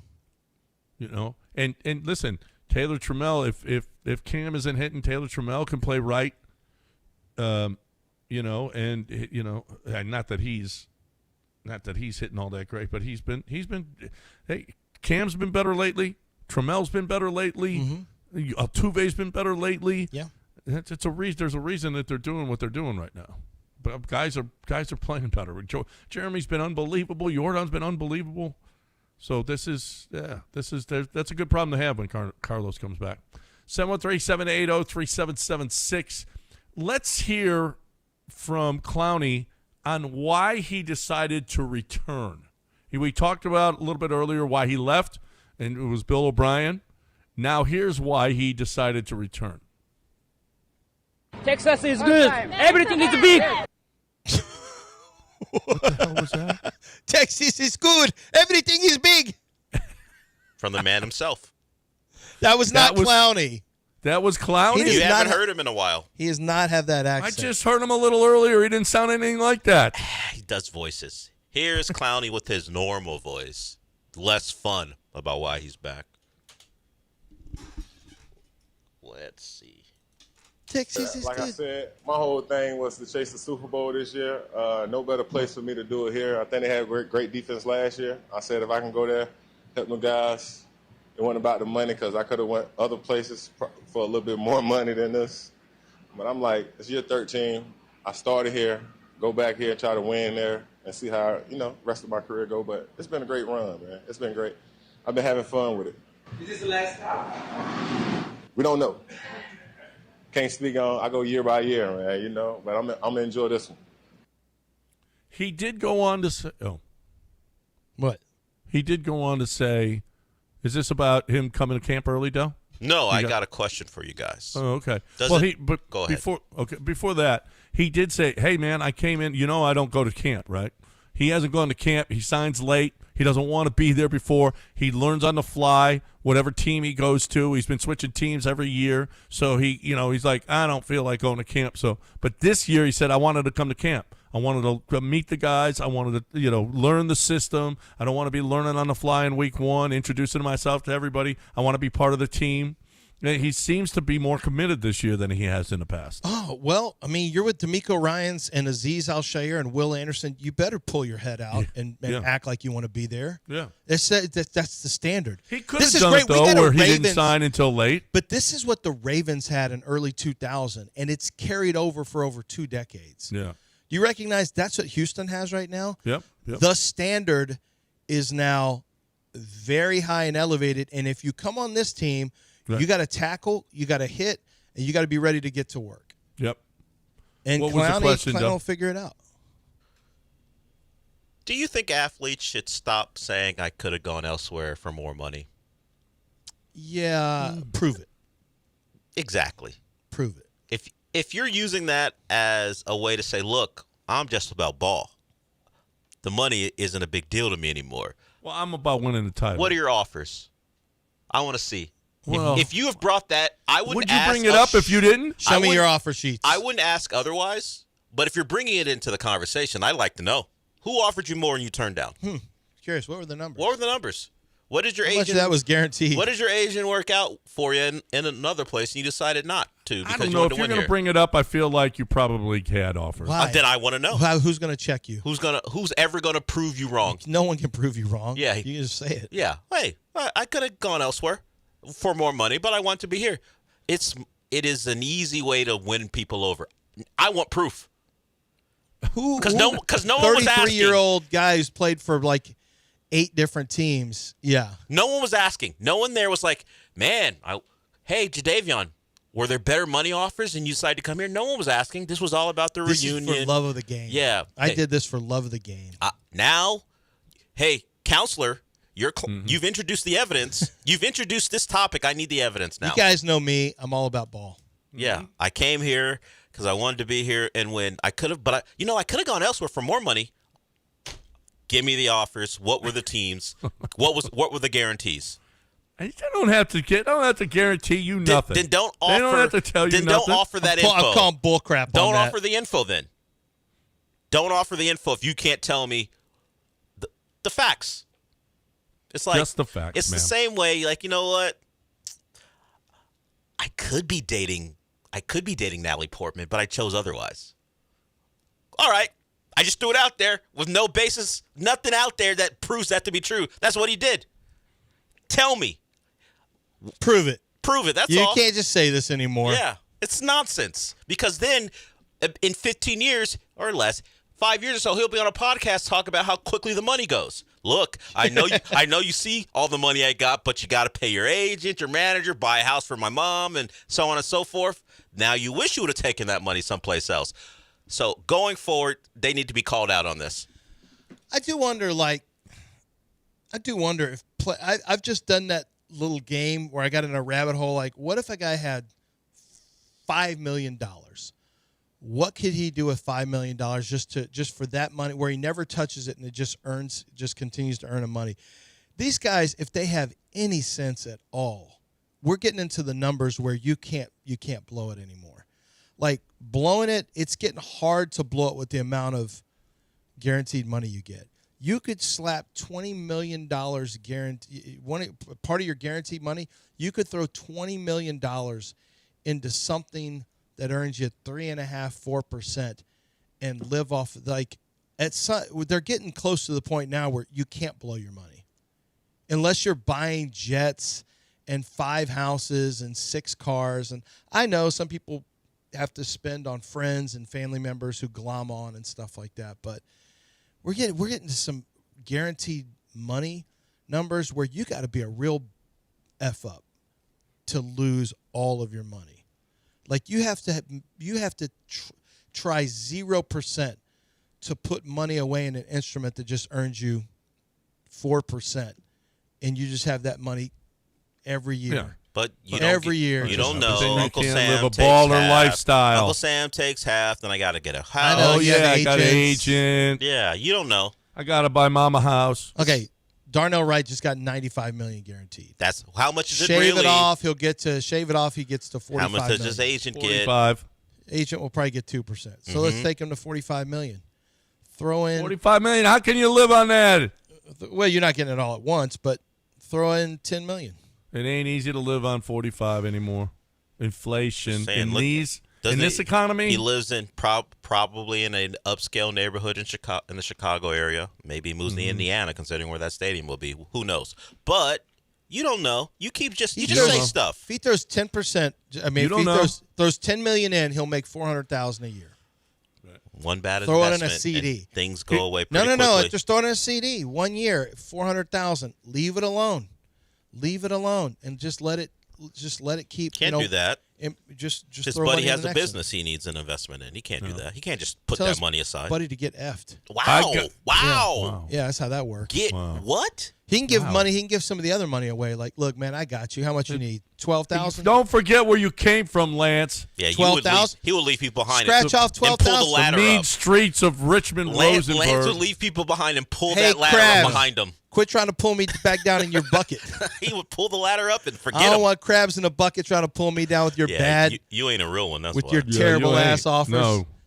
And listen, Taylor Trammell, if Cam isn't hitting, Taylor Trammell can play right. Not that he's hitting all that great, but he's been. Hey, Cam's been better lately. Trammell's been better lately. Mm-hmm. Altuve's been better lately. Yeah, it's a reason. There's a reason that they're doing what they're doing right now. But guys are playing better. Jeremy's been unbelievable. Jordan's been unbelievable. So that's a good problem to have when Carlos comes back. 713-780-3776. Let's hear from Clowney on why he decided to return. We talked about a little bit earlier why he left, and it was Bill O'Brien. Now here's why he decided to return. Texas is good. Everything is big. What the hell was that? Texas is good. Everything is big. From the man himself. That was Clowney. That was Clowney? You haven't heard him in a while. He does not have that accent. I just heard him a little earlier. He didn't sound anything like that. He does voices. Here's Clowney with his normal voice. Less fun about why he's back. Let's see. Texas is like good. I said, my whole thing was to chase the Super Bowl this year. No better place for me to do it here. I think they had great defense last year. I said if I can go there, help the guys. It wasn't about the money because I could have went other places for a little bit more money than this. But I'm like, it's year 13. I started here, go back here, try to win there, and see how, rest of my career go. But it's been a great run, man. It's been great. I've been having fun with it. Is this the last stop? We don't know. Can't speak on. I go year by year, man. But I'm gonna enjoy this one. He did go on to say, what? He did go on to say, is this about him coming to camp early, Del? No, I got a question for you guys. Oh, okay. Go ahead. Before that, he did say, "Hey, man, I came in. I don't go to camp, right? He hasn't gone to camp. He signs late. He doesn't want to be there before. He learns on the fly, whatever team he goes to. He's been switching teams every year. So he's like, I don't feel like going to camp. But this year he said, I wanted to come to camp. I wanted to meet the guys. I wanted to, learn the system. I don't want to be learning on the fly in week one, introducing myself to everybody. I want to be part of the team. He seems to be more committed this year than he has in the past. Oh, well, you're with D'Amico Ryans and Aziz Al-Shaair and Will Anderson. You better pull your head out and act like you want to be there. Yeah. That's the standard. He could have done it, though, where he didn't sign until late. But this is what the Ravens had in early 2000, and it's carried over for over 2 decades. Yeah. Do you recognize that's what Houston has right now? Yep. The standard is now very high and elevated, and if you come on this team – you got to tackle, you got to hit, and you got to be ready to get to work. Yep. And Clowney will figure it out. Do you think athletes should stop saying I could have gone elsewhere for more money? Yeah, prove it. Exactly. Prove it. If you're using that as a way to say, look, I'm just about ball. The money isn't a big deal to me anymore. Well, I'm about winning the title. What are your offers? I want to see. Well, if you have brought that, I wouldn't would you ask bring it up if you didn't? Show me your offer sheets. I wouldn't ask otherwise, but if you're bringing it into the conversation, I'd like to know. Who offered you more and you turned down? Curious, what were the numbers? What were the numbers? What did your How agent? much of that was guaranteed? What did your agent work out for you in another place and you decided not to? Because I don't you know. wanted If to you're win going to here? bring it up, I feel like you probably had offers. Why? Then I want to know. Who's going to check you? Who's ever going to prove you wrong? No one can prove you wrong. Yeah. You can just say it. Yeah. Hey, I could have gone elsewhere for more money, but I want to be here. It is an easy way to win people over. I want proof. Because no one was asking. 33-year-old guy who's played for like 8 different teams. Yeah. No one was asking. No one there was like, man, hey, Jadeveon, were there better money offers and you decided to come here? No one was asking. This was all about the This reunion. is for love of the game. Yeah. I did this for love of the game. Now, hey, counselor, you've introduced the evidence. You've introduced this topic. I need the evidence now. You guys know me. I'm all about ball. Yeah. I came here because I wanted to be here and win. I could have, but I could have gone elsewhere for more money. Give me the offers. What were the teams? What were the guarantees? They don't have to guarantee you nothing. Then don't offer. They don't have to tell you then nothing. don't offer that info. I'm calling bullcrap. Don't on that. offer the info then. Don't offer the info if you can't tell me the facts. It's like just the facts. It's the same way. Like, you know what? I could be dating Natalie Portman, but I chose otherwise. All right. I just threw it out there with no basis, nothing out there that proves that to be true. That's what he did. Tell me. Prove it. Prove it. That's you all. You can't just say this anymore. Yeah. It's nonsense. Because then in 15 years or less, 5 years or so, he'll be on a podcast talk about how quickly the money goes. Look, I know you see all the money I got, but you got to pay your agent, your manager, buy a house for my mom, and so on and so forth. Now you wish you would have taken that money someplace else. So going forward, they need to be called out on this. I do wonder if I've just done that little game where I got in a rabbit hole. Like, what if a guy had $5 million? What could he do with $5 million just for that money, where he never touches it and it just continues to earn him money? These guys, if they have any sense at all, we're getting into the numbers where you can't blow it anymore. Like, blowing it, it's getting hard to blow it with the amount of guaranteed money you get. You could slap $20 million guaranteed, part of your guaranteed money, you could throw $20 million into something that earns you 3.5-4% and live off, like, they're getting close to the point now where you can't blow your money unless you're buying jets and 5 houses and 6 cars. And I know some people have to spend on friends and family members who glom on and stuff like that, but we're getting to some guaranteed money numbers where you got to be a real F up to lose all of your money. Like, you have to try 0% to put money away in an instrument that just earns you 4%, and you just have that money every year. Yeah. But every year. You don't know. Then you Uncle can't Sam live a takes baller half. lifestyle. Uncle Sam takes half. Then I got to get a house. I know, you have I got an agents. agent. Yeah, you don't know. I got to buy mom a house. Okay, Darnell Wright just got $95 million guaranteed. That's how much is it Shave really? it off, he gets to $45 How much does million. his agent get? 45. Agent will probably get 2%. So let's take him to $45 million. Throw in $45 million. How can you live on that? well, you're not getting it all at once, but throw in $10 million. It ain't easy to live on 45 anymore. Inflation Saying, in this economy. He lives in probably in an upscale neighborhood in the Chicago area. Maybe he moves to Indiana, considering where that stadium will be. Who knows? But you don't know. You just say stuff. If he throws 10%, I mean, You if he don't know. throws $10 million in, he'll make $400,000 a year. One bad Throw it in investment, a CD. and things go away No, pretty quickly. just throw it in a CD. 1 year, $400,000. Leave it alone. Leave it alone, and just let it keep. Can't do that. Just His throw buddy money in has the a next business he needs an investment in. He can't do that. He can't just put Tell that his money aside. Buddy to get effed. Wow. Yeah, that's how that works. What? He can give money. He can give some of the other money away. Like, look, man, I got you. How much you need? 12,000. Don't forget where you came from, Lance. Yeah, 12,000. He would leave people behind. Scratch off and pull 12,000. the ladder The mean up. streets of Richmond, Lance Rosenberg. would leave people behind and pull Hey, that ladder Krabs, up behind him. Quit trying to pull me back down in your bucket. He would pull the ladder up and forget I don't him. want crabs in a bucket trying to pull me down with your bad, You ain't a real one. That's with why. your terrible you ain't. ass offers.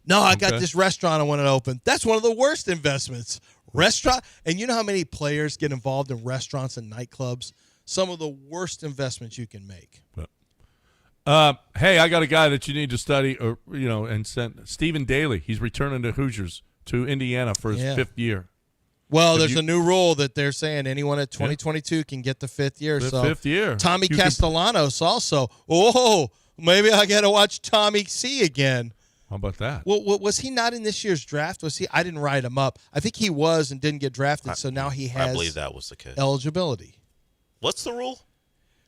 No. I got Okay. this restaurant I want to open. That's one of the worst investments. Restaurant, and you know how many players get involved in restaurants and nightclubs? Some of the worst investments you can make. Hey, I got a guy that you need to study, or and send Stephen Daly. He's returning to Hoosiers to Indiana for his 5th year. Well, Have there's you- a new rule that they're saying anyone at 2022 can get the 5th year. The so 5th year. Tommy You can- Castellanos also. Oh, maybe I got to watch Tommy C again. How about that? Well, was he not in this year's draft? Was he? I didn't write him up. I think he was and didn't get drafted. So now he has. I believe that was the case. Eligibility. What's the rule?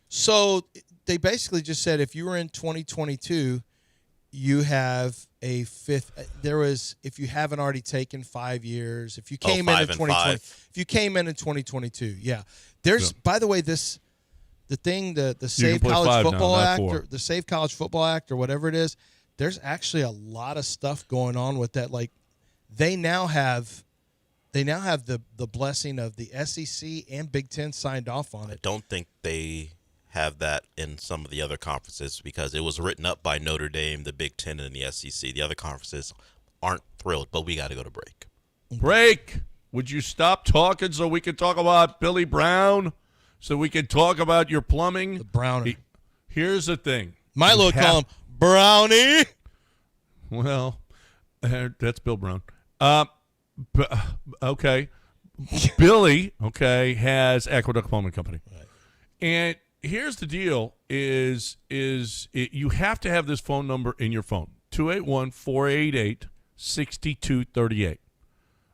So they basically just said if you were in 2022, you have a 5th. There was if you haven't already taken 5 years. If you came in 2020, 5. if you came in 2022, yeah. There's by the way the Save play College 5 now, Football not Act 4. or the Save College Football Act or whatever it is. There's actually a lot of stuff going on with that. Like they now have the blessing of the SEC and Big Ten signed off on I it. don't think they have that in some of the other conferences because it was written up by Notre Dame, the Big Ten, and the SEC. The other conferences aren't thrilled, but we got to go to break. Break. Would you stop talking so we can talk about Billy Brown? So we can talk about your plumbing? The Browner. Here's the thing. Milo call him Brownie. Well, that's Bill Brown. Okay. Billy, has Aqueduct Plumbing Company. Right. And here's the deal you have to have this phone number in your phone, 281-488-6238.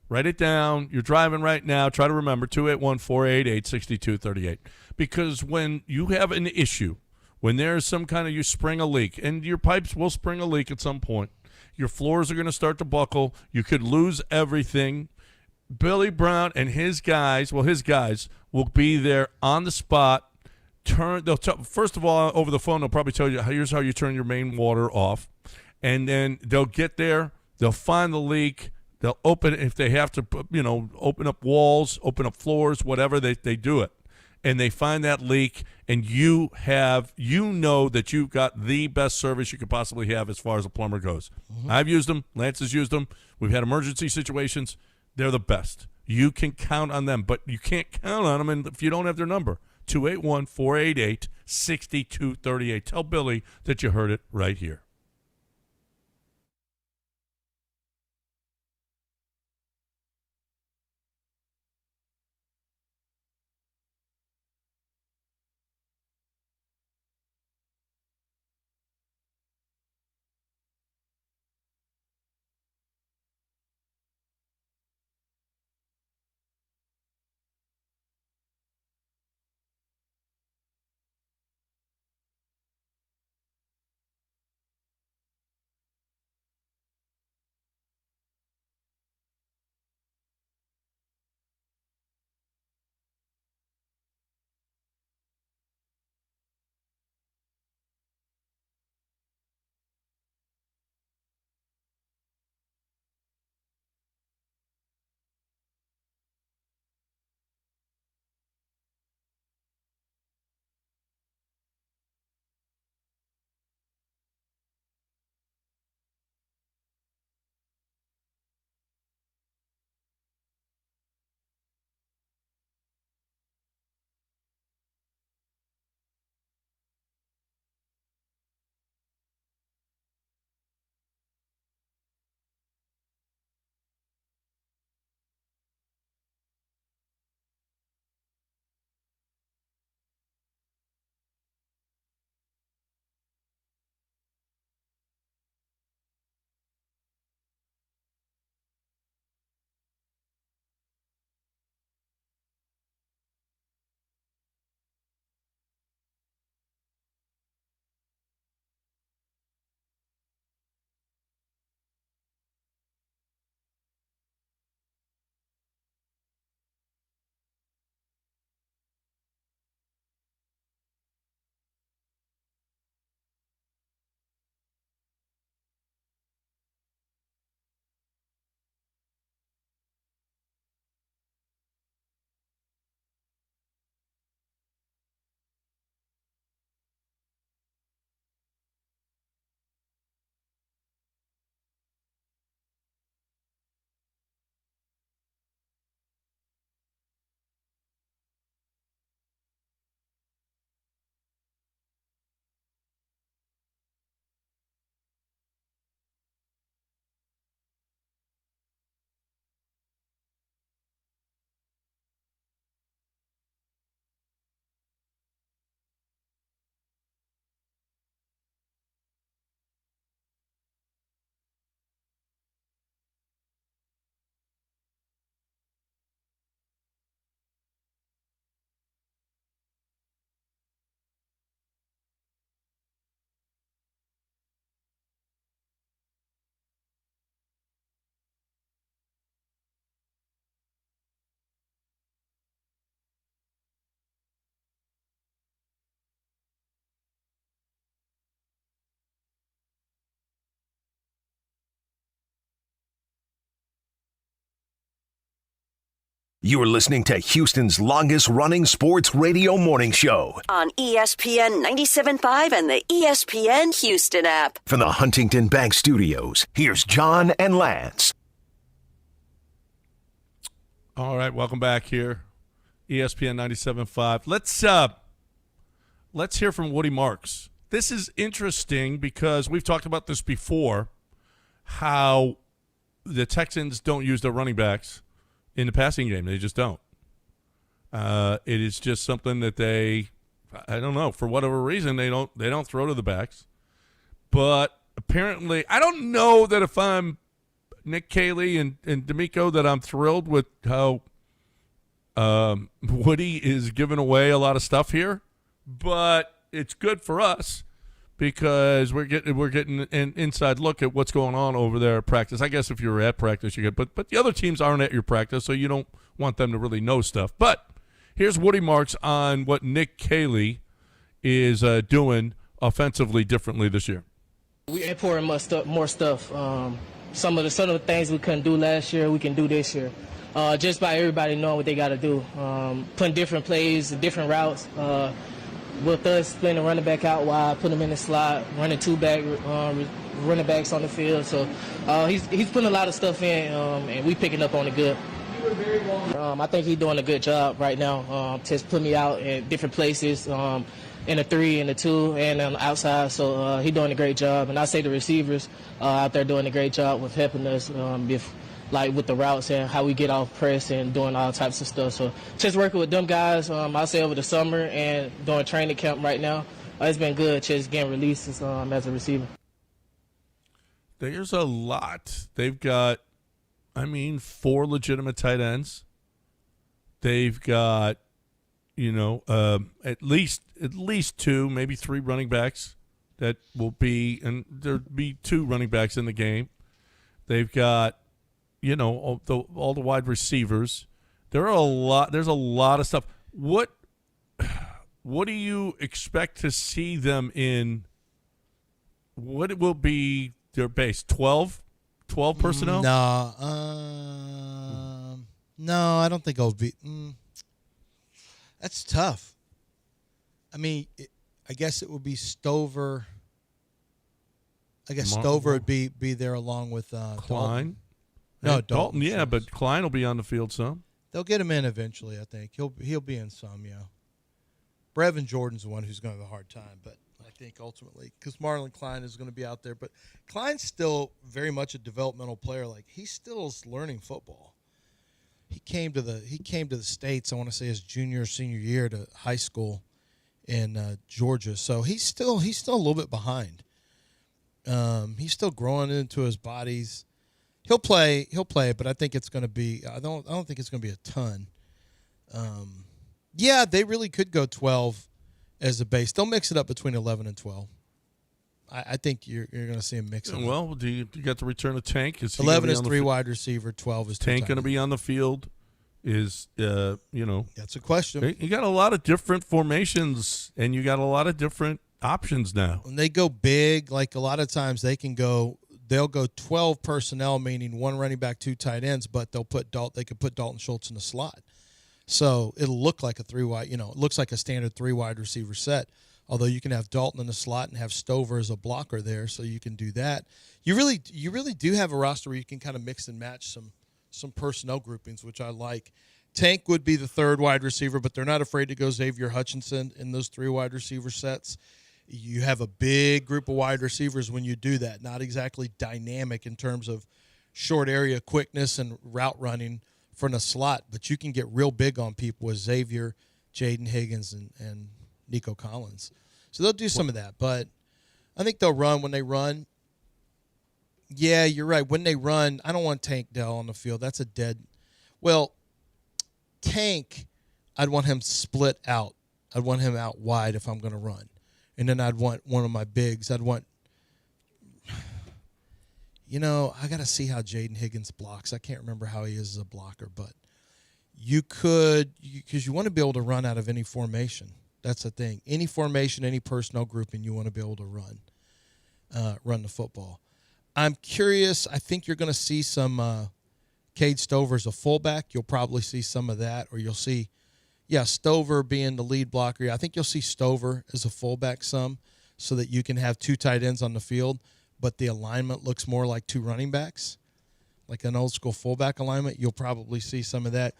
Write it down. You're driving right now. Try to remember 281-488-6238. Because when you have an issue, when there's some kind of you spring a leak, and your pipes will spring a leak at some point, your floors are going to start to buckle. You could lose everything. Billy Brown and his guys will be there on the spot. First of all, over the phone, they'll probably tell you, here's how you turn your main water off. And then they'll get there. They'll find the leak. They'll open it if they have to, open up walls, open up floors, whatever, they do it. And they find that leak, and you know that you've got the best service you could possibly have as far as a plumber goes. Mm-hmm. I've used them. Lance has used them. We've had emergency situations. They're the best. You can count on them, but you can't count on them if you don't have their number. 281-488-6238. Tell Billy that you heard it right here. You're listening to Houston's longest-running sports radio morning show On ESPN 97.5 and the ESPN Houston app. from the Huntington Bank Studios. Here's John and Lance. All right, welcome back here, ESPN 97.5. Let's hear from Woody Marks. This is interesting because we've talked about this before, how the Texans don't use their running backs in the passing game. They just don't. It is just something that I don't know, for whatever reason, they don't throw to the backs. But apparently, I don't know that if I'm Nick Caley and D'Amico that I'm thrilled with how Woody is giving away a lot of stuff here. But it's good for us because we're getting an inside look at what's going on over there at practice. I guess if you're at practice, you get, but the other teams aren't at your practice, so you don't want them to really know stuff. But here's Woody Marks on what Nick Caley is doing offensively differently this year. We importing more stuff. Some of the things we couldn't do last year, we can do this year. Just by everybody knowing what they got to do, putting different plays, different routes. With us splitting the running back out wide, putting him in the slot, running two-back running backs on the field. So he's putting a lot of stuff in, and we picking up on it good. I think he's doing a good job right now. Just put me out in different places, in the 3, in the 2, and on the outside. So he's doing a great job. And I say the receivers out there doing a great job with helping us with the routes and how we get off press and doing all types of stuff. So just working with them guys, I say over the summer and doing training camp right now, it's been good just getting releases as a receiver. There's a lot. They've got, 4 legitimate tight ends. They've got, at least 2, maybe 3 running backs that will be, and there'll be 2 running backs in the game. They've got, all the wide receivers. There's a lot of stuff. What do you expect to see them in? What it will be their base? 12 personnel? No, I don't think it'll be. That's tough. I guess it would be Stover. I guess Stover would be there along with Klein. Dalton. No, Dalton. Yeah, but Klein will be on the field some. They'll get him in eventually. I think he'll be in some. Yeah. Brevin Jordan's the one who's going to have a hard time, but I think ultimately because Marlon Klein is going to be out there, but Klein's still very much a developmental player. Like he still is learning football. He came to the States. I want to say his junior or senior year to high school in Georgia, so he's still a little bit behind. He's still growing into his bodies. He'll play, but I think it's going to be. I don't think it's going to be a ton. Yeah, they really could go 12 as a base. They'll mix it up between 11 and 12. I think you're going to see him mix it up. Well, do you got the return of Tank? 11 is 3 wide receiver, 12 is Tank going to be on the field? That's a question. You got a lot of different formations, and you got a lot of different options now. When they go big, like a lot of times they'll go 12 personnel, meaning 1 running back, 2 tight ends, but they could put Dalton Schultz in the slot. So it'll look like a 3 wide, it looks like a standard 3 wide receiver set. Although you can have Dalton in the slot and have Stover as a blocker there, so you can do that. You really do have a roster where you can kind of mix and match some personnel groupings, which I like. Tank would be the 3rd wide receiver, but they're not afraid to go Xavier Hutchinson in those 3 wide receiver sets. You have a big group of wide receivers when you do that. Not exactly dynamic in terms of short area quickness and route running from the slot, but you can get real big on people with Xavier, Jaden Higgins, and Nico Collins. So they'll do some of that, but I think they'll run when they run. Yeah, you're right. When they run, I don't want Tank Dell on the field. That's a dead. Well, Tank, I'd want him split out. I'd want him out wide if I'm going to run. And then I'd want one of my bigs. I got to see how Jaden Higgins blocks. I can't remember how he is as a blocker, but you could, because you want to be able to run out of any formation. That's the thing. Any formation, any personnel grouping, you want to be able to run the football. I'm curious. I think you're going to see some Cade Stover's a fullback, you'll probably see some of that, or you'll see, Stover being the lead blocker. I think you'll see Stover as a fullback some, so that you can have 2 tight ends on the field, but the alignment looks more like 2 running backs, like an old school fullback alignment. You'll probably see some of that.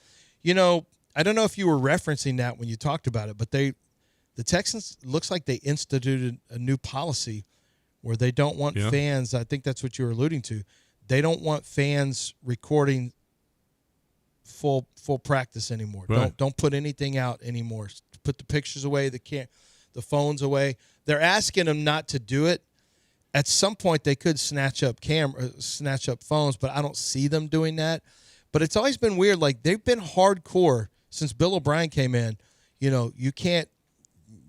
I don't know if you were referencing that when you talked about it, but the Texans, looks like they instituted a new policy where they don't want fans. I think that's what you were alluding to. They don't want fans recording full practice anymore. Right. Don't put anything out anymore. Put the pictures away, the phones away. They're asking them not to do it. At some point, they could snatch up phones, but I don't see them doing that. But it's always been weird. Like, they've been hardcore since Bill O'Brien came in. You can't,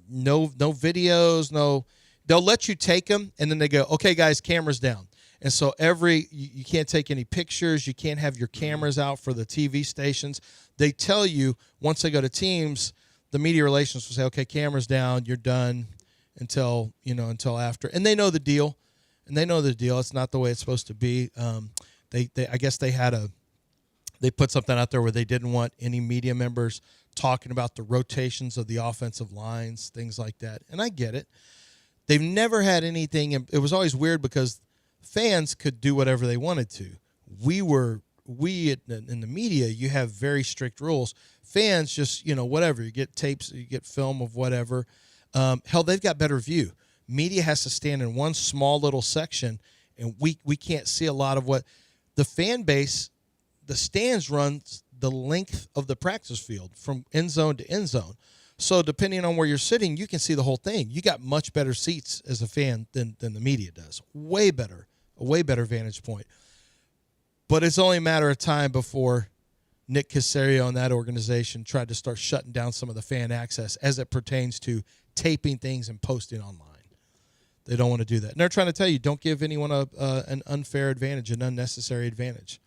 no videos, they'll let you take them, and then they go, okay, guys, cameras down. And so you can't take any pictures. You can't have your cameras out for the TV stations. They tell you once they go to teams, the media relations will say, okay, cameras down, you're done until after. And they know the deal. It's not the way it's supposed to be. I guess they put something out there where they didn't want any media members talking about the rotations of the offensive lines, things like that. And I get it. They've never had anything. It was always weird because fans could do whatever they wanted to. We in the media, you have very strict rules. Fans just, whatever. You get tapes, you get film of whatever. Hell, they've got better view. Media has to stand in one small little section, and we can't see a lot of what the fan base, the stands runs the length of the practice field from end zone to end zone. So depending on where you're sitting, you can see the whole thing. You got much better seats as a fan than the media does. Way better, a way better vantage point. But it's only a matter of time before Nick Caserio and that organization tried to start shutting down some of the fan access as it pertains to taping things and posting online. They don't want to do that. And they're trying to tell you, don't give anyone an unfair advantage, an unnecessary advantage.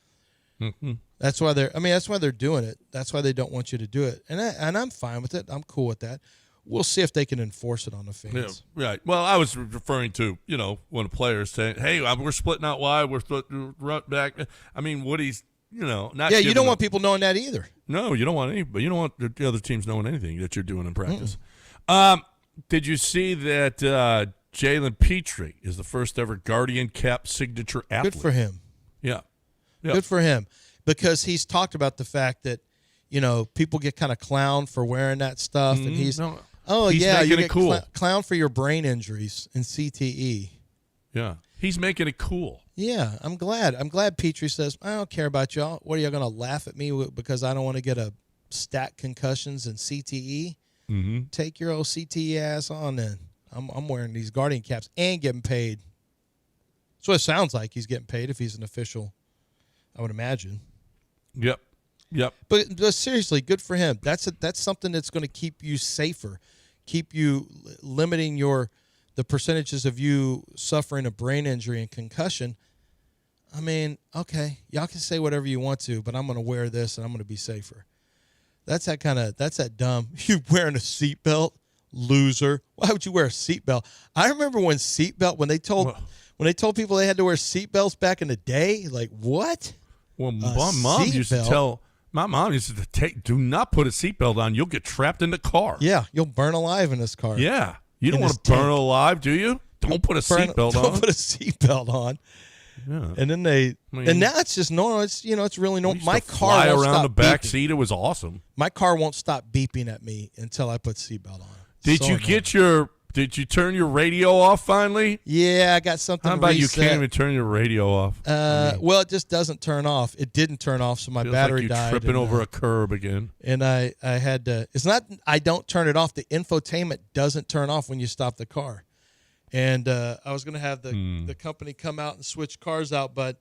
Mm-hmm. That's why they're doing it. That's why they don't want you to do it. And I'm fine with it. I'm cool with that. We'll see if they can enforce it on the fans. Yeah, right. Well, I was referring to, when a player's saying, hey, we're splitting out wide, we're splitting back. I mean, Woody's, not. Yeah, you don't want people knowing that either. No, you don't want anybody. You don't want the other teams knowing anything that you're doing in practice. Did you see that Jalen Petrie is the first ever Guardian Cap signature athlete? Good for him. Yeah. Good for him, because he's talked about the fact that, people get kind of clowned for wearing that stuff, and he's making you it get cool. Clown for your brain injuries and CTE. Yeah, he's making it cool. Yeah, I'm glad. Petrie says, I don't care about y'all. What, are y'all going to laugh at me because I don't want to get a stat concussions and CTE? Mm-hmm. Take your old CTE ass on then. I'm wearing these Guardian caps and getting paid. That's what it sounds like. He's getting paid if he's an official, I would imagine. Yep. But seriously, good for him. That's something that's going to keep you safer, keep you limiting the percentages of you suffering a brain injury and concussion. I mean, okay, y'all can say whatever you want to, but I'm going to wear this and I'm going to be safer. That's that dumb. You wearing a seatbelt, loser. Why would you wear a seatbelt? I remember when they told people they had to wear seatbelts back in the day. Like, what? Well, my mom used to do not put a seatbelt on. You'll get trapped in the car. Yeah, you'll burn alive in this car. Yeah. You don't want to burn alive, do you? Don't put a seatbelt on. Don't put a seatbelt on. Yeah. And then and now it's just normal. It's it's really normal. My car fly won't around stop the back beeping. seat. It was awesome. My car won't stop beeping at me until I put seatbelt on. Did you turn your radio off finally? Yeah, I got something. How about reset. you can't even turn your radio off? Well, it just doesn't turn off. It didn't turn off, so my battery like died. Tripping over a curb again. And I had to. It's not. I don't turn it off. The infotainment doesn't turn off when you stop the car. And I was going to have the company come out and switch cars out, but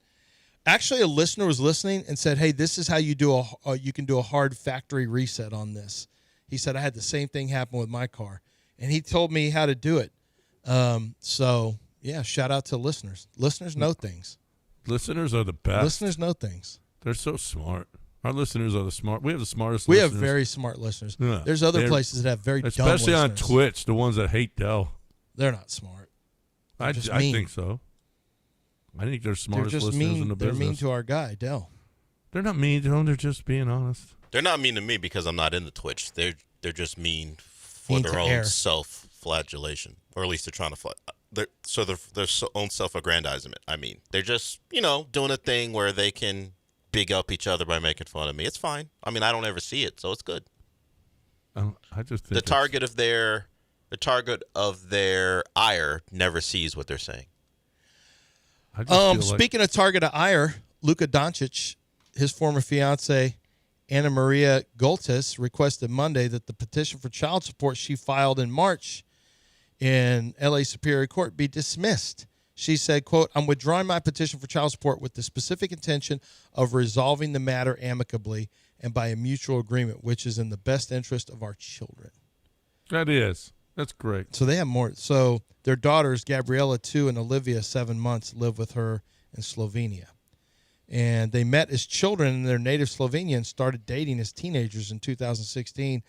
actually a listener was listening and said, "Hey, this is how you do you can do a hard factory reset on this." He said I had the same thing happen with my car. And he told me how to do it. So, yeah, shout out to listeners. Listeners know things. Listeners are the best. Listeners know things. They're so smart. Our listeners are the smart. We have the smartest We listeners. have very smart listeners. Yeah. There's other places that have very dumb listeners. Especially on Twitch, the ones that hate Dell. They're not smart. I think so. I think they're smartest listeners in the business. They're mean to our guy, Dell. They're not mean to them. They're just being honest. They're not mean to me because I'm not in the Twitch. They're just mean for Mean their to own air. self-flagellation, or at least they're trying to their own self-aggrandizement. I mean, they're just doing a thing where they can big up each other by making fun of me. It's fine. I mean, I don't ever see it, so it's good. I just think The target of their ire never sees what they're saying. I just feel like- Speaking of target of ire, Luka Doncic, his former fiance Anna Maria Goltis, requested Monday that the petition for child support she filed in March in L.A. Superior Court be dismissed. She said, quote, "I'm withdrawing my petition for child support with the specific intention of resolving the matter amicably and by a mutual agreement, which is in the best interest of our children." That is. That's great. So they have more. So their daughters, Gabriella, 2, and Olivia, 7 months, live with her in Slovenia. And they met as children in their native Slovenia and started dating as teenagers in 2016.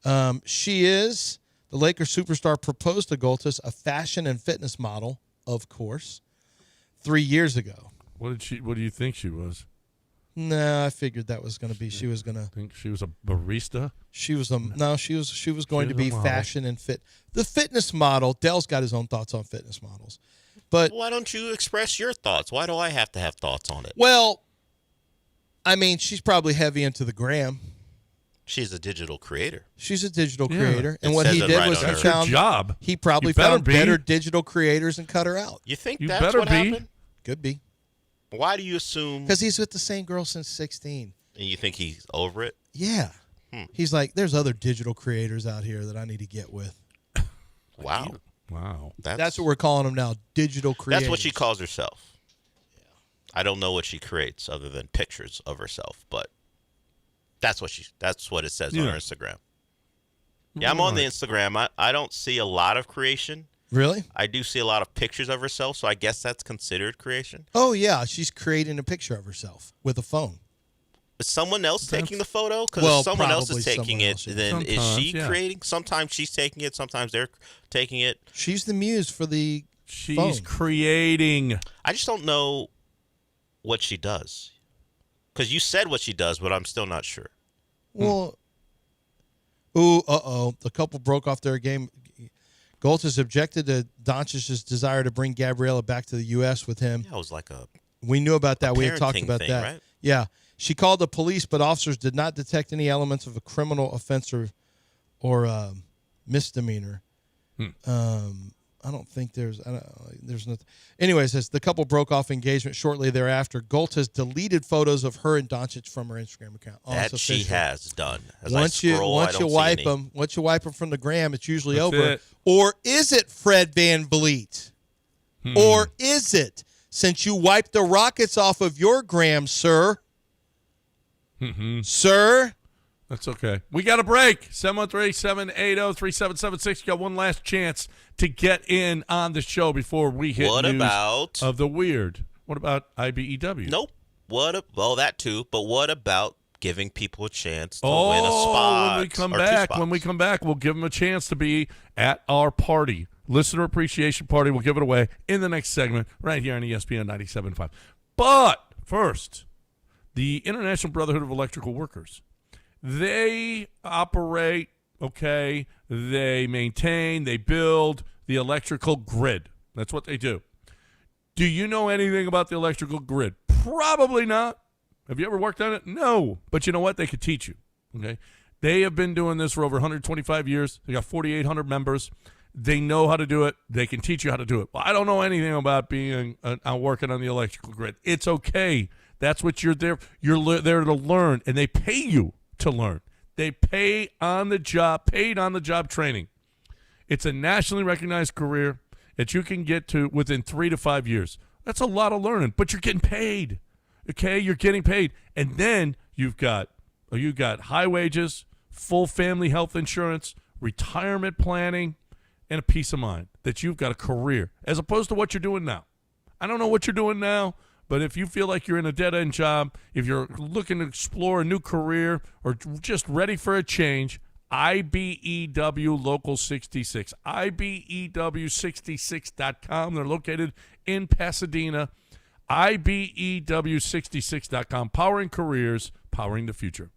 The Lakers superstar, proposed to Goltis, a fashion and fitness model, of course, 3 years ago. What do you think she was? No, I figured that was going to be. She was going to think she was a barista. She was a no. She was going to be a model. fashion and fit. The fitness model. Dell's got his own thoughts on fitness models, but Why don't you express your thoughts? Why do I have to have thoughts on it? well, I mean, she's probably heavy into the gram. She's a digital creator. She's a digital Yeah. creator, and It what says he it did right was on he her. That's her found job. he probably You better found be. better digital creators and cut her out. You think You that's better what be. happened? Could be Why do you assume? because he's with the same girl since 16. And you think he's over it? Yeah, he's like, there's other digital creators out here that I need to get with. Wow. Wow. That's what we're calling them now, digital creators. That's what she calls herself. I don't know what she creates other than pictures of herself, but that's what it says on Yeah. her Instagram. Yeah, I'm on the Instagram. I don't see a lot of creation. Really? I do see a lot of pictures of herself, so I guess that's considered creation. Oh yeah, she's creating a picture of herself with a phone. Is someone else taking the photo? Because Well, if someone else probably is taking someone it, else, yeah. then is Sometimes, she yeah. creating? Sometimes she's taking it. Sometimes they're taking it. She's the muse for the She's phone. creating. I just don't know what she does. Because you said what she does, but I'm still not sure. Well, the couple broke off their game. Goltis objected to Doncic's desire to bring Gabriella back to the U.S. with him. Yeah, it was like a We knew about that. We had talked parenting about thing, that. right? Yeah. She called the police, but officers did not detect any elements of a criminal offense or misdemeanor. I don't think there's nothing. Anyways, as the couple broke off engagement shortly thereafter, Goltis deleted photos of her and Doncic from her Instagram account. Oh, that it's she official. has done. As Once I scroll, I don't see wipe any. them, once you wipe them from the gram, it's usually That's over. it. Or is it Fred Van Vliet? Or is it, since you wiped the Rockets off of your gram, sir? Sir? That's okay. We got a break. 713-780-3776. You got one last chance to get in on the show before we hit What news about- of the weird. What about IBEW? Nope. Well, that too. But what about giving people a chance to win a spot? When we come or two back, spots? we'll give them a chance to be at our party. Listener appreciation party. We'll give it away in the next segment right here on ESPN 97.5. But first, the International Brotherhood of Electrical Workers. They operate, okay, they maintain, they build the electrical grid. That's what they do. Do you know anything about the electrical grid? Probably not. Have you ever worked on it? No. But you know what? They could teach you, okay? They have been doing this for over 125 years. They got 4,800 members. They know how to do it. They can teach you how to do it. Well, I don't know anything about being working on the electrical grid. It's okay. That's what you're there. You're there to learn, and they pay you to learn. They pay on the job, paid on the job training. It's a nationally recognized career that you can get to within 3 to 5 years. That's a lot of learning, but you're getting paid. Okay, you're getting paid, and then you've got high wages, full family health insurance, retirement planning, and a peace of mind that you've got a career as opposed to what you're doing now. I don't know what you're doing now. But if you feel like you're in a dead-end job, if you're looking to explore a new career or just ready for a change, IBEW Local 66, IBEW66.com. They're located in Pasadena. IBEW66.com. Powering careers, powering the future.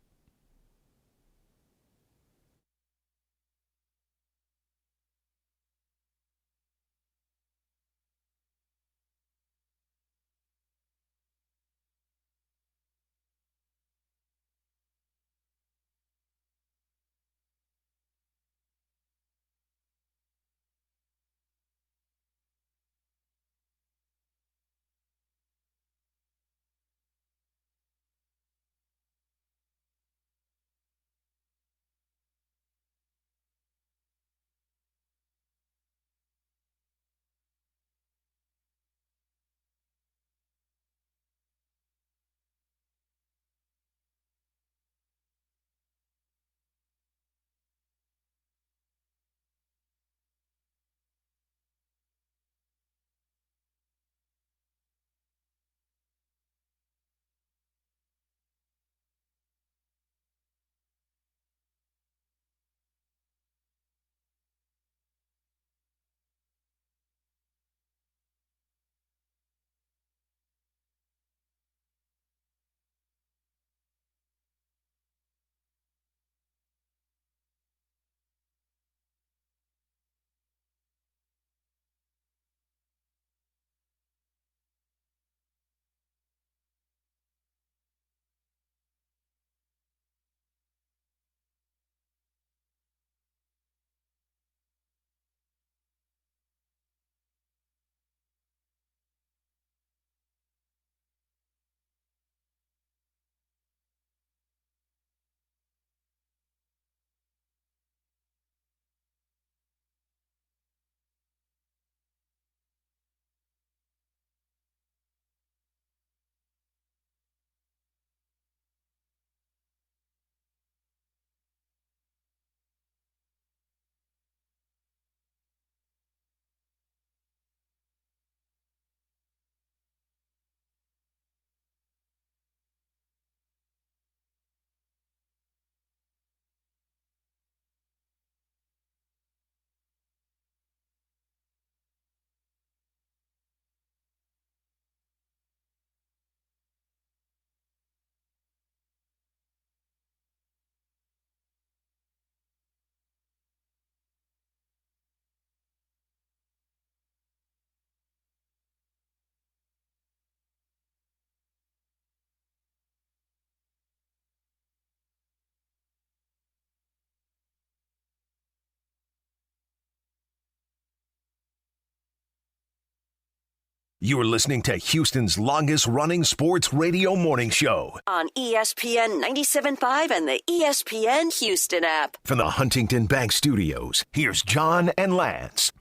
You're listening to Houston's longest-running sports radio morning show On ESPN 97.5 and the ESPN Houston app. from the Huntington Bank Studios. Here's John and Lance.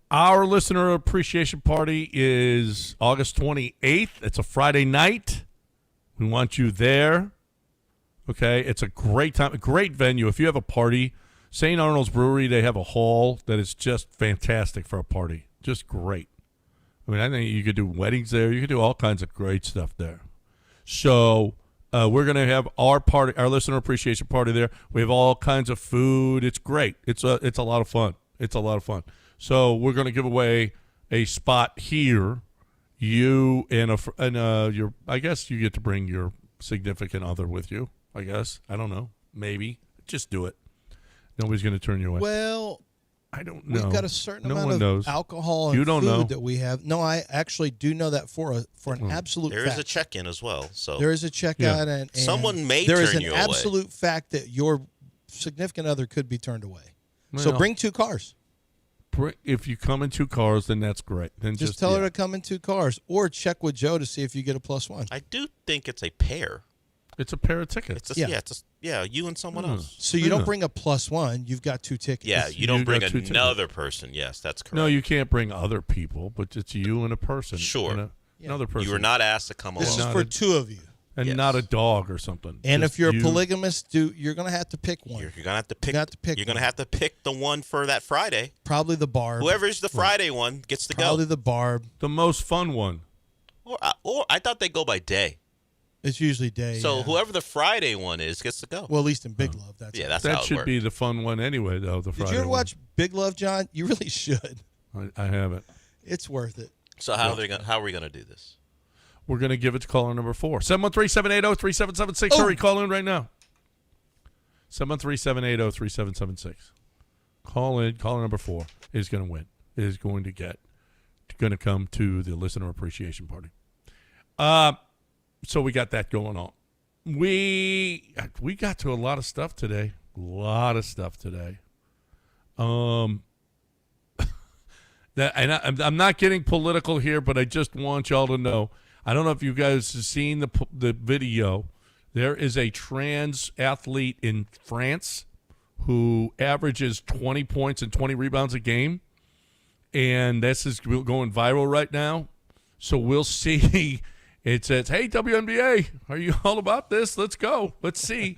Our listener appreciation party is August 28th. It's a Friday night. We want you there. Okay, it's a great time, a great venue. If you have a party, St. Arnold's Brewery, they have a hall that is just fantastic for a party. Just great. I mean, I think you could do weddings there. You could do all kinds of great stuff there. So we're going to have our party, our listener appreciation party there. We have all kinds of food. It's great. It's a lot of fun. It's a lot of fun. So we're going to give away a spot here. You and your, I guess you get to bring your significant other with you. I guess. I don't know. Maybe. Just do it. Nobody's going to turn you away. Well, I don't know. We've got a certain No amount one of knows. alcohol and You don't food know. that we have. No, I actually do know that for an absolute There fact. is a check-in as well. So There is a checkout, Yeah. and Someone may there is turn an you away. absolute fact that your significant other could be turned away. So Well, bring 2 cars. If you come in 2 cars, then that's great. Then Just tell her to come in 2 cars, or check with Joe to see if you get a +1. I do think it's a pair. It's a pair of tickets. It's you and someone else. So you don't bring a +1. You've got 2 tickets. Yeah, you don't You bring got 2 tickets. another person. Yes, that's correct. No, you can't bring other people, but it's you and a person. Sure. And another person. You were not asked to come This along. is for 2 of you. And Yes. not a dog or something. And Just if you're you. a polygamist, you're going to have to pick one. You're gonna have to pick. You're gonna one. have to pick the one for that Friday. Probably the barb. Whoever's the Friday one gets to Probably go. the barb. The most fun one. Or I thought they go by day. It's usually day. So yeah. whoever the Friday one is gets to go. Well, at least in Big Love, that's that's That how it should works. be the fun one anyway, though. The Did Friday you ever one. watch Big Love, John? You really should. I haven't. It's worth it. So how are we gonna do this? we're going to give it to caller number 4. 713-780-3776. Hurry, call in right now. 713-780-3776. Call in. Caller number 4 is going to win. Is going to come to the listener appreciation party. So we got that going on. We got to a lot of stuff today. I'm not getting political here, but I just want y'all to know. I don't know if you guys have seen the video. There is a trans athlete in France who averages 20 points and 20 rebounds a game, and this is going viral right now. So we'll see. It says, "Hey, WNBA, are you all about this? Let's go. Let's see."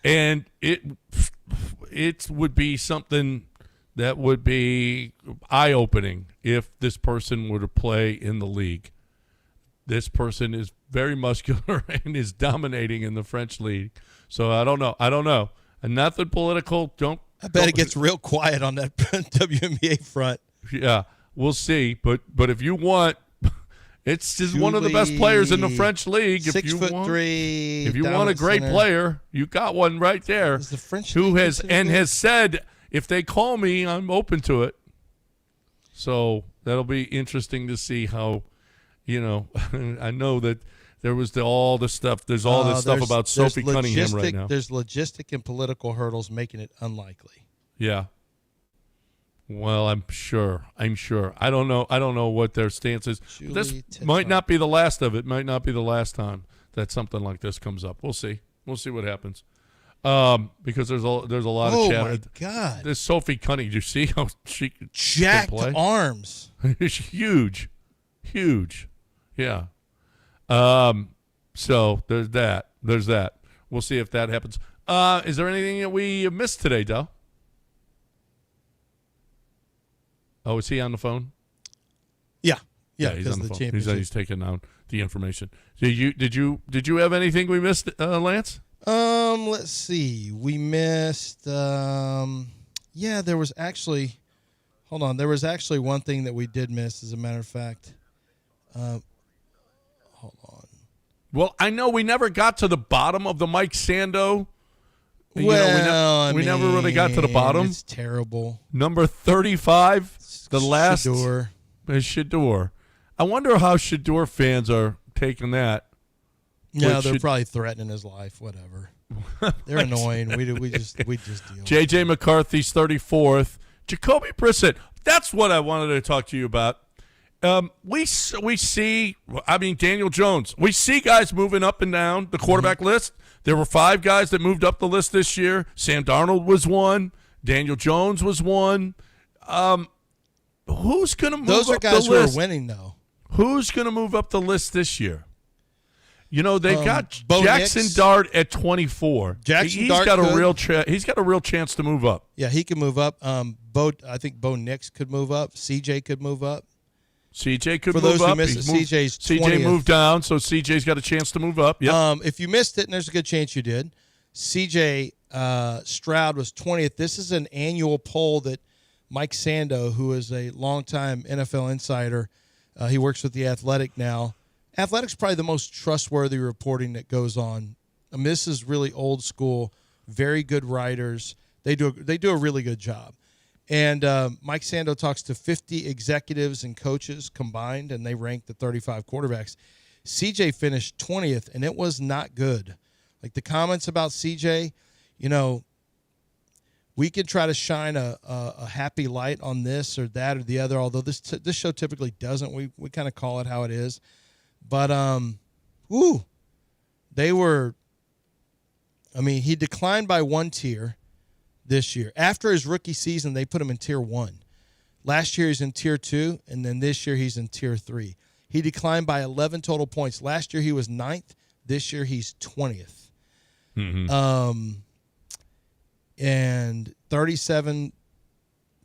And it would be something that would be eye-opening if this person were to play in the league. This person is very muscular and is dominating in the French league. So I don't know. And nothing political. I bet it gets real quiet on that WNBA front. Yeah, we'll see. But if you want, it's just one of the best players in the French league. 6'3". If you want a great player, you got one right there. Is the French who league has said, if they call me, I'm open to it. So that'll be interesting to see how, I know that there was all the stuff. There's all this stuff about Sophie Cunningham right now. There's logistic and political hurdles making it unlikely. Yeah. Well, I'm sure. I don't know what their stance is. This might not be the last of it. Might not be the last time that something like this comes up. We'll see. We'll see what happens. Because there's a lot of chatter. Oh my God! This Sophie Cunningham. Do you see how she jacked can play? Arms? It's huge. Yeah. So there's that. We'll see if that happens. Is there anything that we missed today, Del? Oh, is he on the phone? Yeah, he's on the phone. He's taking down the information. Did you have anything we missed, Lance? Let's see. We missed. There was actually. Hold on. There was actually one thing that we did miss. As a matter of fact. Hold on. Well, I know we never got to the bottom of the Mike Sando. We never really got to the bottom. It's terrible. Number 35, the last Shedeur. Is Shedeur. I wonder how Shedeur fans are taking that. Yeah, they're probably threatening his life. Whatever. They're annoying. We just deal. J.J. McCarthy's 34th. Jacoby Brissett. That's what I wanted to talk to you about. We see. I mean, Daniel Jones. We see guys moving up and down the quarterback list. There were 5 guys that moved up the list this year. Sam Darnold was one. Daniel Jones was one. Who's going to move Those are up the guys list? who are winning, though. Who's going to move up the list this year? They've got Bo Jackson Nix. Dart at 24. Jackson Dart got could. He's got a real chance to move up. Yeah, he can move up. I think Bo Nix could move up. CJ could move up. CJ could For move those up. who missed it, CJ's 20th. CJ moved down, so CJ's got a chance to move up. Yep. If you missed it, and there's a good chance you did, CJ Stroud was 20th. This is an annual poll that Mike Sando, who is a longtime NFL insider, he works with The Athletic now. Athletic's probably the most trustworthy reporting that goes on. This is really old school, very good writers. They do a really good job. And Mike Sando talks to 50 executives and coaches combined, and they rank the 35 quarterbacks. CJ finished 20th, and it was not good. Like the comments about CJ, we could try to shine a happy light on this or that or the other, although this show typically doesn't. We kind of call it how it is. But, they were – he declined by 1 tier this year. After his rookie season, they put him in Tier 1. Last year he's in Tier 2, and then this year he's in Tier 3. He declined by 11 total points. Last year he was 9th. This year he's 20th. Mm-hmm. And 37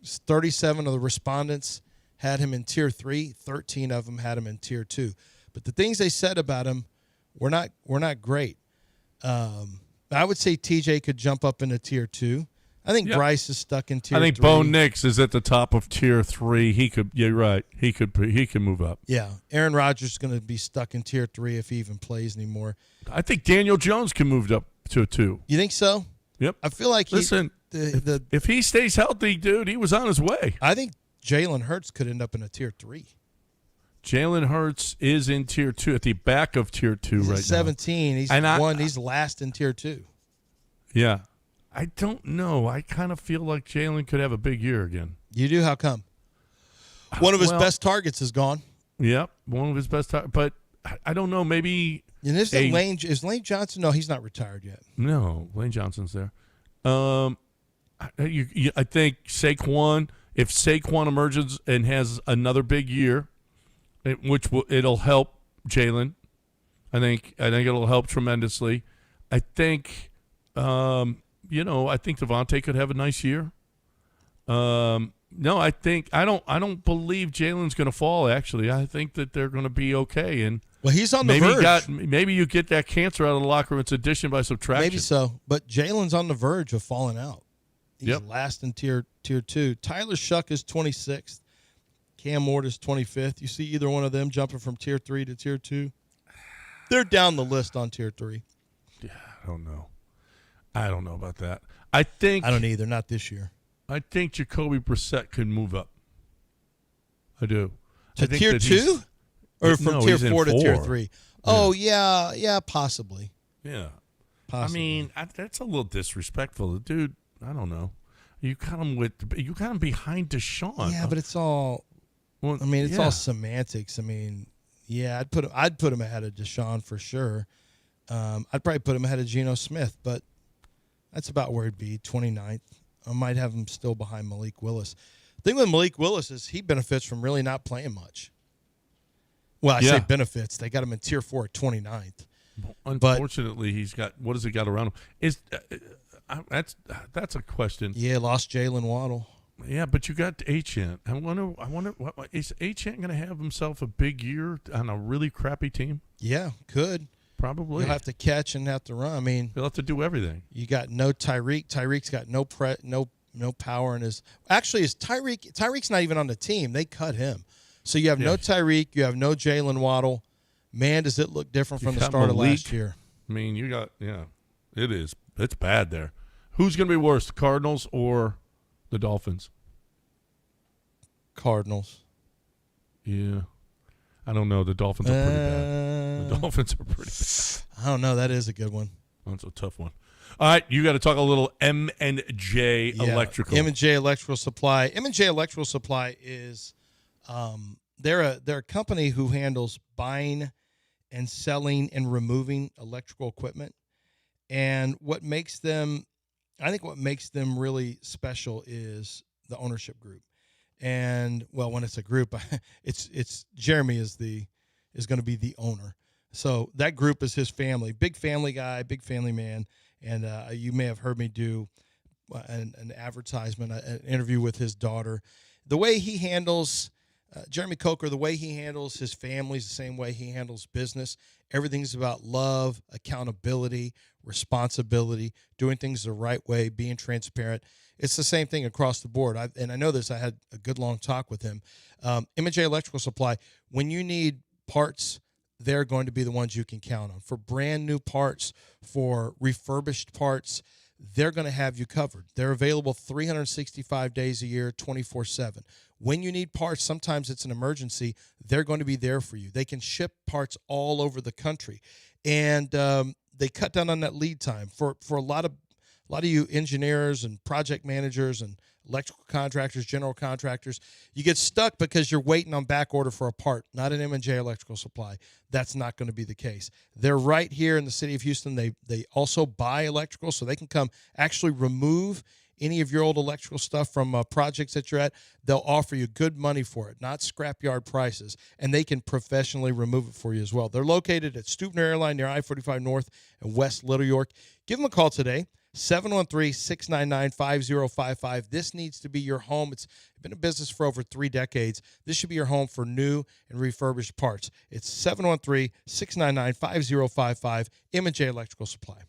of the respondents had him in Tier 3. 13 of them had him in Tier 2. But the things they said about him were not great. I would say TJ could jump up into Tier 2. I think Yeah. Bryce is stuck in tier I think 3. Bo Nix is at the top of tier 3. He could. You're right. He could move up. Yeah, Aaron Rodgers is going to be stuck in tier 3 if he even plays anymore. I think Daniel Jones can move up to a 2. You think so? Yep. I feel like Listen, if he stays healthy, dude, he was on his way. I think Jalen Hurts could end up in a tier 3. Jalen Hurts is in tier 2 at the back of tier 2 He's right at 17. He's He's last in tier 2. now. Yeah. I don't know. I kind of feel like Jalen could have a big year again. You do? How come? One of his best targets is gone. Yep, one of his best targets. But I don't know. Maybe And is Lane Johnson? No, he's not retired yet. No, Lane Johnson's there. I think Saquon. If Saquon emerges and has another big year, it'll help Jalen. I think it'll help tremendously. I think. I think Devontae could have a nice year. No, I don't believe Jalen's going to fall. Actually, I think that they're going to be okay. And he's on the verge. Maybe you get that cancer out of the locker room. It's addition by subtraction. Maybe so, but Jalen's on the verge of falling out. He's last in tier 2. Tyler Shuck is 26th. Cam Ward is 25th. You see either one of them jumping from tier 3 to tier 2? They're down the list on tier 3. Yeah, I don't know about that. I don't either. Not this year. I think Jacoby Brissett could move up. I do. To tier 2? Or from tier 4 to tier 3? Yeah. Oh, yeah, possibly. Yeah. Possibly. I mean, that's a little disrespectful. Dude, I don't know. You got him behind Deshaun. Yeah, but it's all it's all semantics. I mean, yeah, I'd put him ahead of Deshaun for sure. I'd probably put him ahead of Geno Smith, but that's about where he'd be, 29th. I might have him still behind Malik Willis. The thing with Malik Willis is he benefits from really not playing much. Well, I say benefits. They got him in tier 4 at 29th. Unfortunately, he's got – what has he got around him? That's a question. Yeah, lost Jalen Waddle. Yeah, but you got Achane. I wonder what is Achane going to have himself a big year on a really crappy team? Yeah, could. Probably. You'll have to catch and have to run. I mean, he'll have to do everything. You got no Tyreek. Tyreek's got no power in his. Actually, Tyreek's not even on the team. They cut him. So you have no Tyreek. You have no Jalen Waddle. Man, does it look different from the start of last year? I mean, you got it is. It's bad there. Who's going to be worse, the Cardinals or the Dolphins? Cardinals. Yeah. I don't know. The Dolphins are pretty bad. The Dolphins are pretty bad. I don't know. That is a good one. That's a tough one. All right, you got to talk a little M&J Electrical. M&J Electrical Supply. M&J Electrical Supply is they're a company who handles buying and selling and removing electrical equipment. And what makes them really special is the ownership group. And when it's a group, it's Jeremy is going to be the owner. So that group is his family, big family guy, big family man. And you may have heard me do an advertisement, an interview with his daughter. The way he handles Jeremy Coker, the way he handles his family is the same way he handles business. Everything's about love, accountability, responsibility, doing things the right way, being transparent. It's the same thing across the board. I know this. I had a good long talk with him. M&J Electrical Supply, when you need parts, they're going to be the ones you can count on. For brand new parts, for refurbished parts, they're going to have you covered. They're available 365 days a year, 24/7. When you need parts, sometimes it's an emergency, they're going to be there for you. They can ship parts all over the country. And they cut down on that lead time. For a lot of you engineers and project managers and electrical contractors, general contractors, you get stuck because you're waiting on back order for a part, not an M&J Electrical Supply. That's not going to be the case. They're right here in the city of Houston. They also buy electrical, so they can come actually remove any of your old electrical stuff from projects that you're at. They'll offer you good money for it, not scrapyard prices, and they can professionally remove it for you as well. They're located at Stubner Airline near I-45 North and West Little York. Give them a call today. 713-699-5055. This needs to be your home. It's been in business for over 3 decades. This should be your home for new and refurbished parts. It's 713-699-5055, M&J Electrical Supply.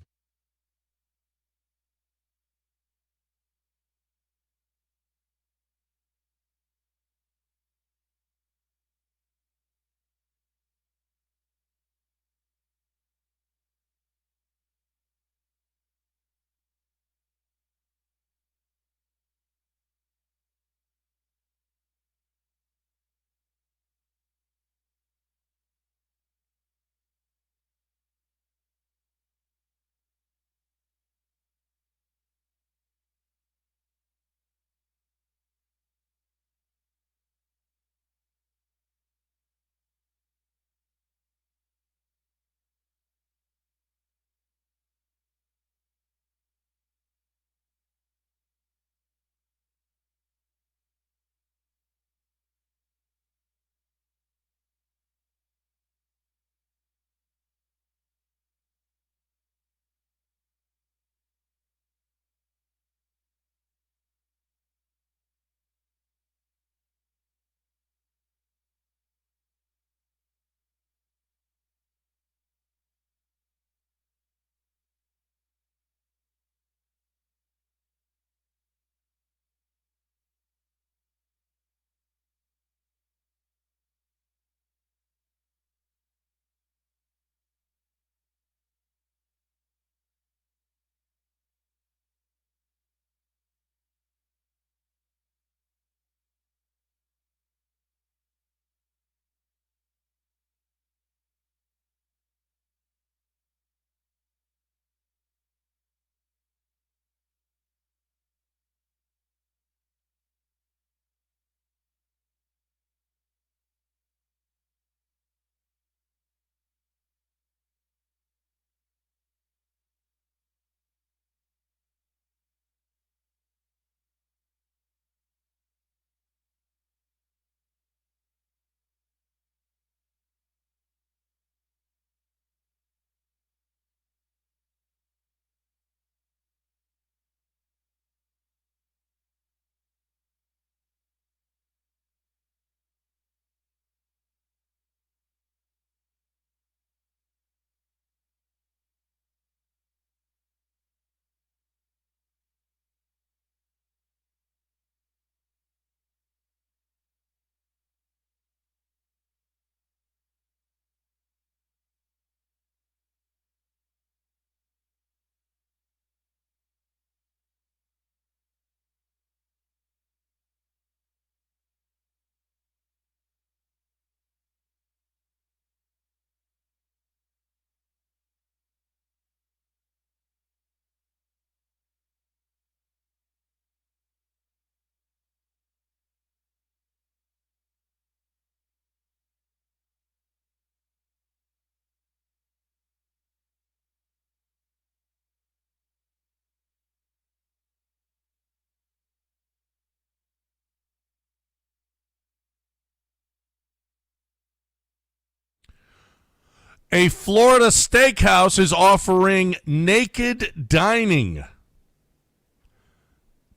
A Florida steakhouse is offering naked dining,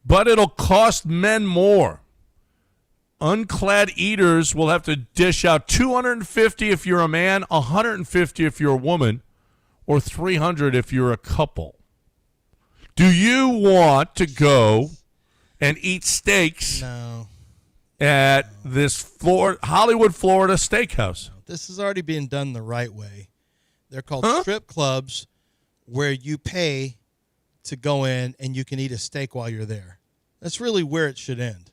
but it'll cost men more. Unclad eaters will have to dish out $250 if you're a man, $150 if you're a woman, or $300 if you're a couple. Do you want to go and eat steaks at this Hollywood, Florida steakhouse? This is already being done the right way. They're called strip clubs where you pay to go in and you can eat a steak while you're there. That's really where it should end.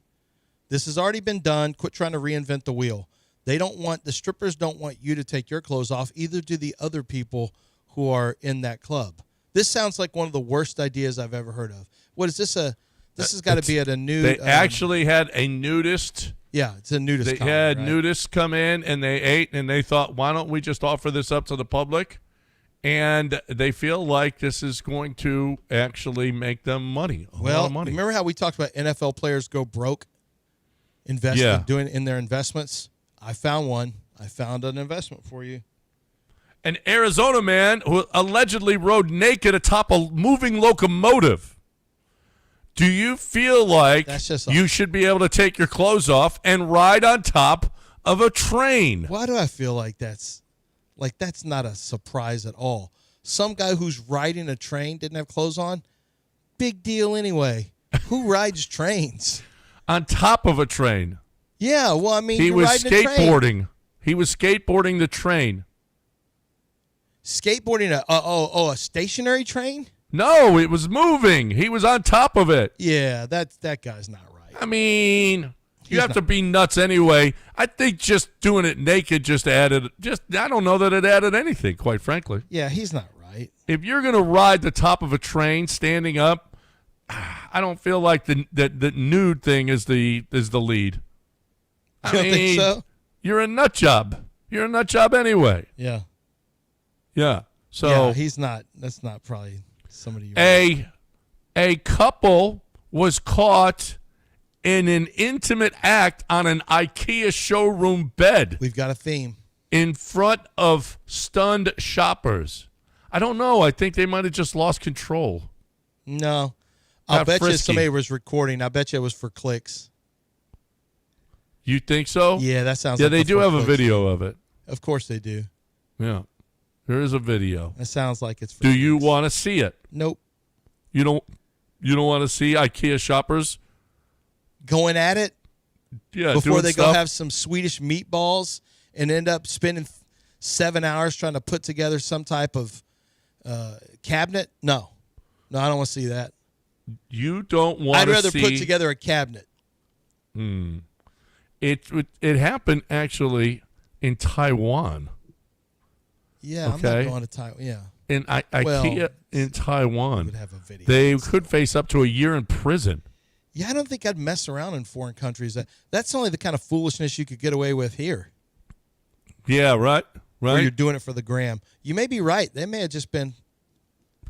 This has already been done. Quit trying to reinvent the wheel. The strippers don't want you to take your clothes off. Either do the other people who are in that club. This sounds like one of the worst ideas I've ever heard of. What is this? This has got to be at a nude. They actually had a nudist. Yeah, it's a nudist. They colony, had right? nudists come in and they ate, and they thought, why don't we just offer this up to the public? And they feel like this is going to actually make them money. A lot of money. Remember how we talked about NFL players go broke doing in their investments? I found one. I found an investment for you. An Arizona man who allegedly rode naked atop a moving locomotive. Do you feel like you should be able to take your clothes off and ride on top of a train? Why do I feel like that's not a surprise at all? Some guy who's riding a train didn't have clothes on? Big deal anyway. Who rides trains? On top of a train. Yeah, well, I mean, he was skateboarding. He was skateboarding the train. Skateboarding a stationary train? No, it was moving. He was on top of it. Yeah, that guy's not right. I mean, you have to be nuts anyway. I think just doing it naked I don't know that it added anything, quite frankly. Yeah, he's not right. If you're going to ride the top of a train standing up, I don't feel like the nude thing is the lead. You don't think so? You're a nut job. You're a nut job anyway. Yeah. Yeah. So he's not. That's not probably somebody. A couple was caught in an intimate act on an IKEA showroom bed. We've got a theme. In front of stunned shoppers. I don't know. I think they might have just lost control. No. I'll bet you frisky. somebody was recording. I bet you it was for clicks. You think so? Yeah, that sounds Yeah, like they do have a clicks. video of it. Of course they do. Yeah. There is a video. That sounds like it's for Do you want to see it? Nope. You don't want to see IKEA shoppers going at it? Yeah, before they go stuff? have some Swedish meatballs and end up spending 7 hours trying to put together some type of cabinet? No, I don't want to see that. You don't want I'd to rather see... put together a cabinet. It happened actually in Taiwan. Yeah, I'm not going to Taiwan. Yeah. In IKEA in Taiwan, would have a video. they could face up to a year in prison. Yeah, I don't think I'd mess around in foreign countries. That's only the kind of foolishness you could get away with here. Yeah, right. Where you're doing it for the gram. You may be right. They may have just been.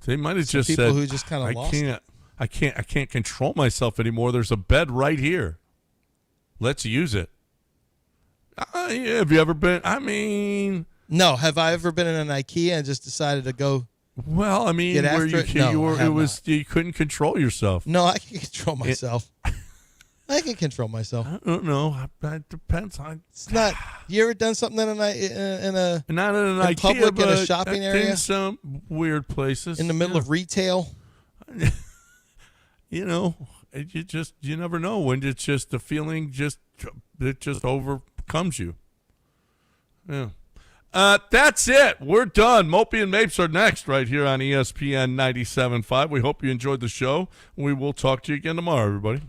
They might have just people said, who just kind of lost it. I can't control myself anymore. There's a bed right here. Let's use it. Yeah, have you ever been? I mean, no. Have I ever been in an IKEA and just decided to go? Well, I mean, get where after it? You couldn't control yourself. No, I can control myself. I can control myself. I don't know. It depends on. It's not. You ever done something in a not in an IKEA, public, but in a shopping area? In some weird places. In the middle of retail. You know, you never know when it's just the feeling it just overcomes you. Yeah. That's it. We're done. Mopey and Mapes are next right here on ESPN 97.5. We hope you enjoyed the show. We will talk to you again tomorrow, everybody.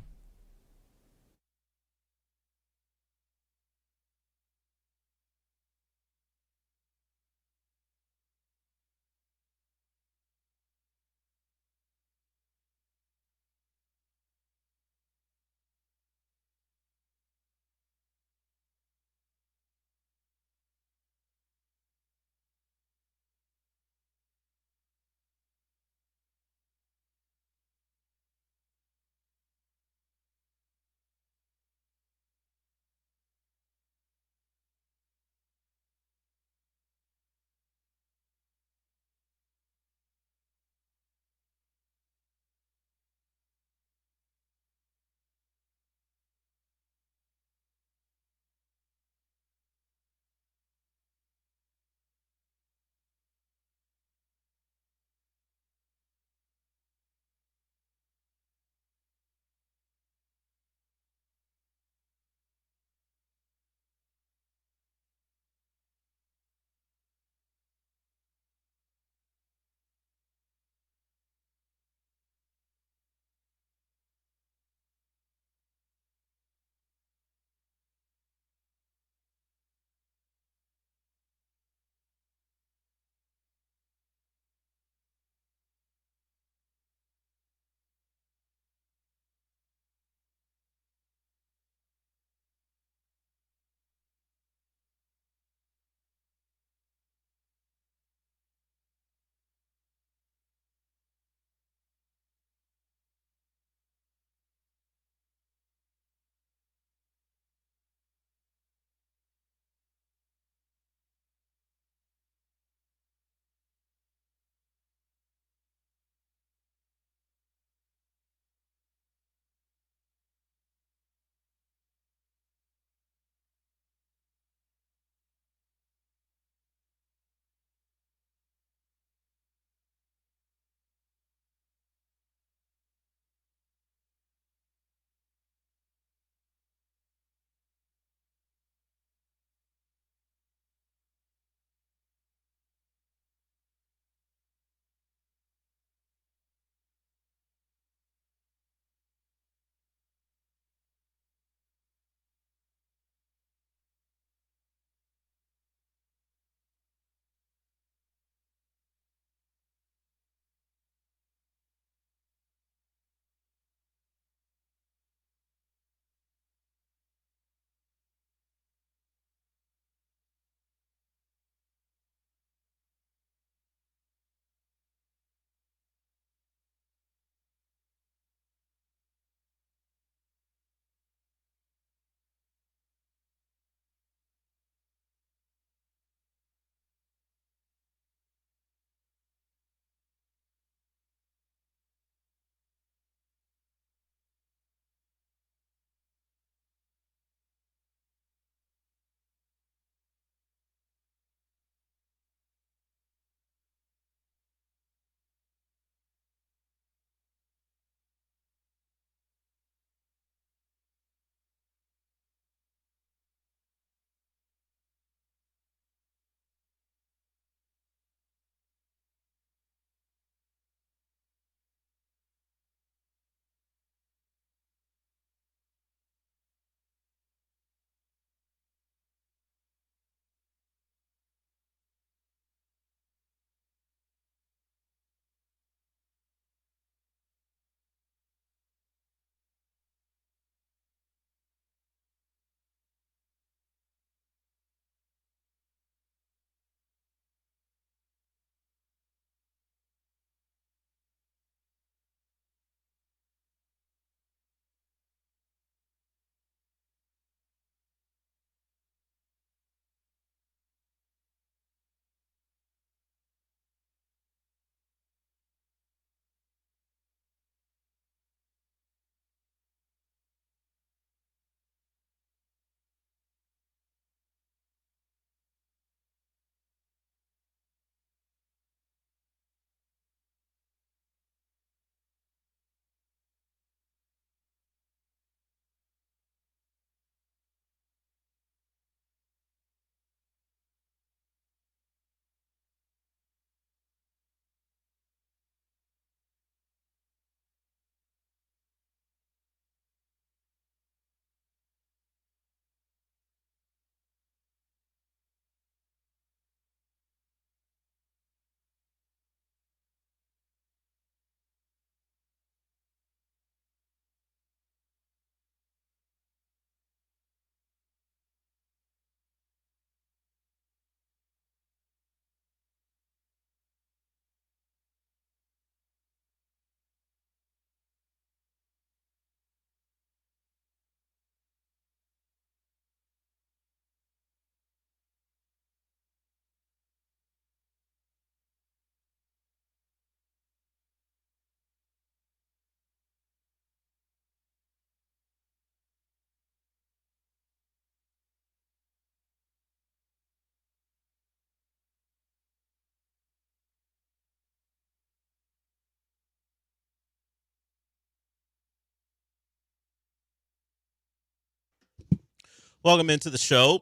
Welcome into the show.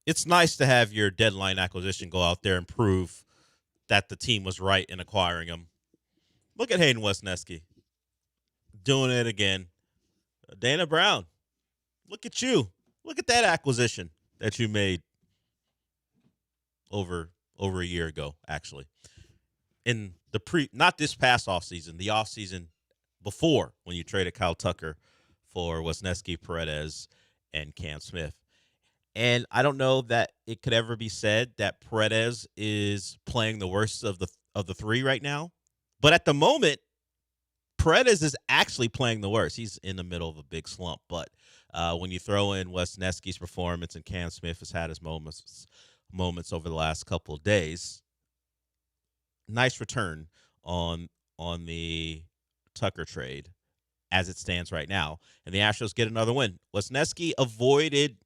It's nice to have your deadline acquisition go out there and prove that the team was right in acquiring him. Look at Hayden Wesneski doing it again. Dana Brown, look at you. Look at that acquisition that you made over a year ago, actually. In the not this past offseason, the offseason before, when you traded Kyle Tucker for Wesneski, Paredes, and Cam Smith. And I don't know that it could ever be said that Paredes is playing the worst of the three right now. But at the moment, Paredes is actually playing the worst. He's in the middle of a big slump. But when you throw in Wesneski's performance and Cam Smith has had his moments over the last couple of days, nice return on the Tucker trade as it stands right now. And the Astros get another win. Wesneski avoided,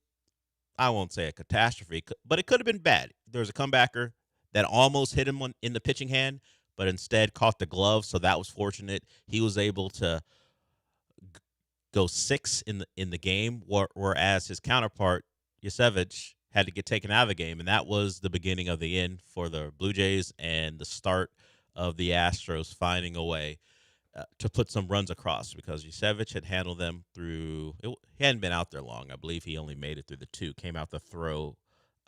I won't say a catastrophe, but it could have been bad. There was a comebacker that almost hit him in the pitching hand, but instead caught the glove, so that was fortunate. He was able to go 6 in the game, whereas his counterpart, Yasevich, had to get taken out of the game, and that was the beginning of the end for the Blue Jays and the start of the Astros finding a way to put some runs across, because Yasevich had handled them through – he hadn't been out there long. I believe he only made it through the 2, came out the throw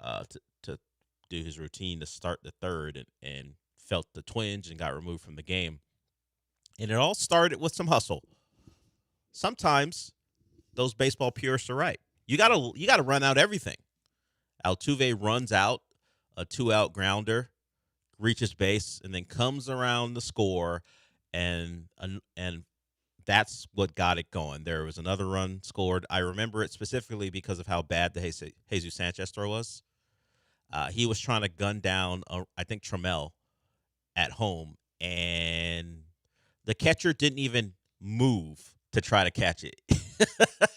to do his routine to start the third and felt the twinge and got removed from the game. And it all started with some hustle. Sometimes those baseball purists are right. You gotta run out everything. Altuve runs out a 2-out grounder, reaches base, and then comes around the score, and that's what got it going. There was another run scored. I remember it specifically because of how bad the Jesus Sanchez throw was. He was trying to gun down, I think, Trammell at home, and the catcher didn't even move to try to catch it.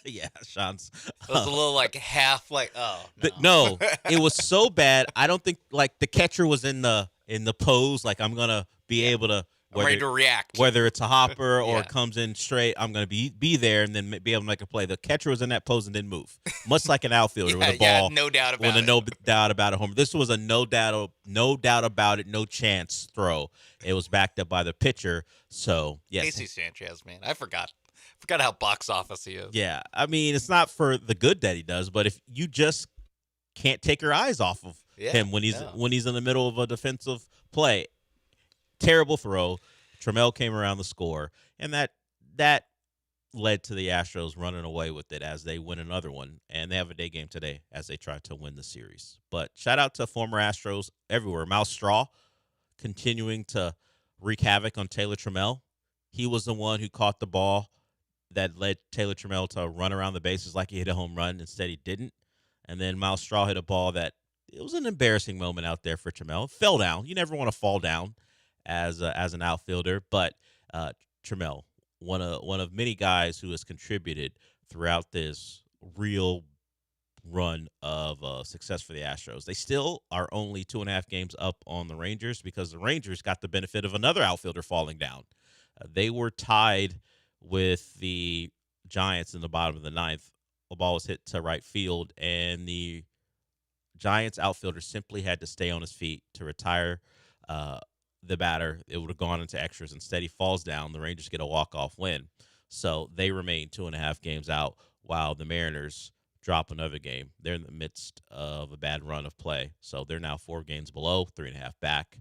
Yeah, Sean's. It was a little like half like, oh. No, it was so bad. I don't think like the catcher was in the pose like I'm gonna be able to. I'm ready to react. Whether it's a hopper or comes in straight, I'm going to be there and then be able to make a play. The catcher was in that pose and didn't move, much like an outfielder with a ball. No doubt about it. No doubt about a homer. This was a no doubt about it, no chance throw. It was backed up by the pitcher. So yes, Jesus Sanchez, man, I forgot how box office he is. Yeah, I mean it's not for the good that he does, but if you just can't take your eyes off of him when he's in the middle of a defensive play. Terrible throw. Trammell came around the score, and that led to the Astros running away with it as they win another one, and they have a day game today as they try to win the series. But shout out to former Astros everywhere. Mouse Straw continuing to wreak havoc on Taylor Trammell. He was the one who caught the ball that led Taylor Trammell to run around the bases like he hit a home run. Instead, he didn't. And then Mouse Straw hit a ball that it was an embarrassing moment out there for Trammell. Fell down. You never want to fall down as an outfielder, but Trammell, one of many guys who has contributed throughout this real run of success for the Astros. They still are only 2.5 games up on the Rangers because the Rangers got the benefit of another outfielder falling down. They were tied with the Giants in the bottom of the 9th. The ball was hit to right field, and the Giants outfielder simply had to stay on his feet to retire the batter. It would have gone into extras. Instead, he falls down. The Rangers get a walk-off win. So they remain 2.5 games out while the Mariners drop another game. They're in the midst of a bad run of play. So they're now 4 games below, 3.5 back.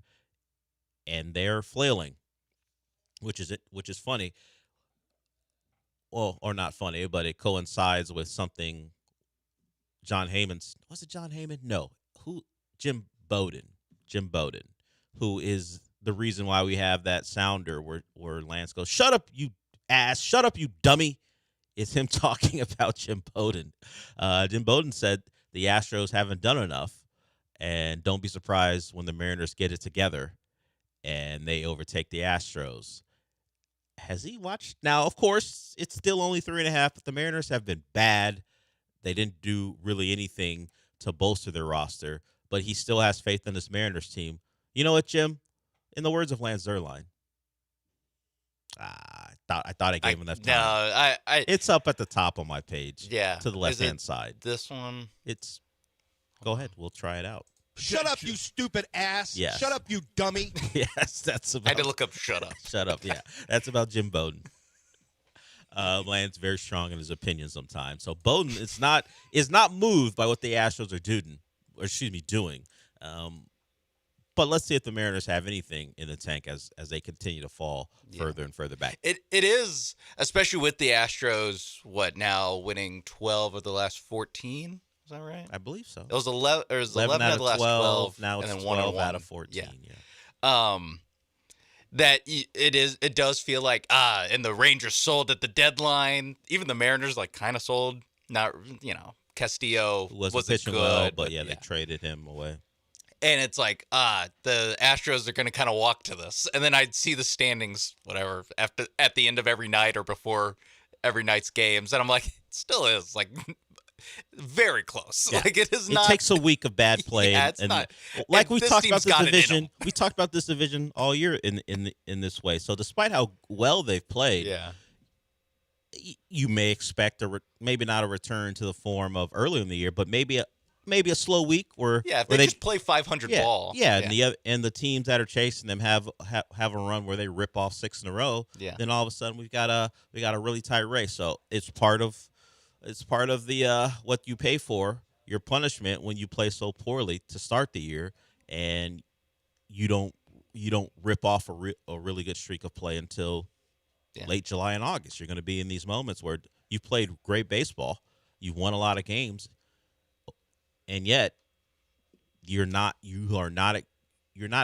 And they're flailing, which is funny. Well, or not funny, but it coincides with something John Heyman's. Was it John Heyman? No. Jim Bowden, who is the reason why we have that sounder where Lance goes, "Shut up, you ass! Shut up, you dummy!" It's him talking about Jim Bowden. Jim Bowden said the Astros haven't done enough, and don't be surprised when the Mariners get it together and they overtake the Astros. Has he watched? Now, of course, it's still only 3.5, but the Mariners have been bad. They didn't do really anything to bolster their roster, but he still has faith in this Mariners team. You know what, Jim? In the words of Lance Zierlein, I thought I gave him enough time. No, It's up at the top of my page. Yeah. To the left-hand side. This one? Go ahead. We'll try it out. Shut up, you stupid ass. Yes. Shut up, you dummy. Yes, that's about. I had to look up shut up. Shut up, yeah. That's about Jim Bowden. Land's very strong in his opinion sometimes. So Bowden is not moved by what the Astros are doing. But let's see if the Mariners have anything in the tank as they continue to fall further and further back. It is, especially with the Astros, now winning 12 of the last 14? Is that right? I believe so. It was 11 out of the last 12. Now it's and then 12 1 out of 14. Yeah. It does feel like, and the Rangers sold at the deadline. Even the Mariners kind of sold. Not, Castillo wasn't pitching good. Well, but they traded him away. And it's like, the Astros are going to kind of walk to this. And then I'd see the standings, whatever, at the end of every night or before every night's games. And I'm like, it still is very close. Yeah. It is not. It takes a week of bad play. Yeah, it's not. We talked about this division. We talked about this division all year in this way. So despite how well they've played, you may expect maybe not a return to the form of earlier in the year, but maybe a slow week where if they just play 500 ball. And the teams that are chasing them have a run where they rip off 6 in a row. Yeah. Then all of a sudden we got a really tight race. So it's part of the what you pay for, your punishment when you play so poorly to start the year, and you don't rip off a really good streak of play until late July and August. You're going to be in these moments where you've played great baseball, you've won a lot of games, and yet you're not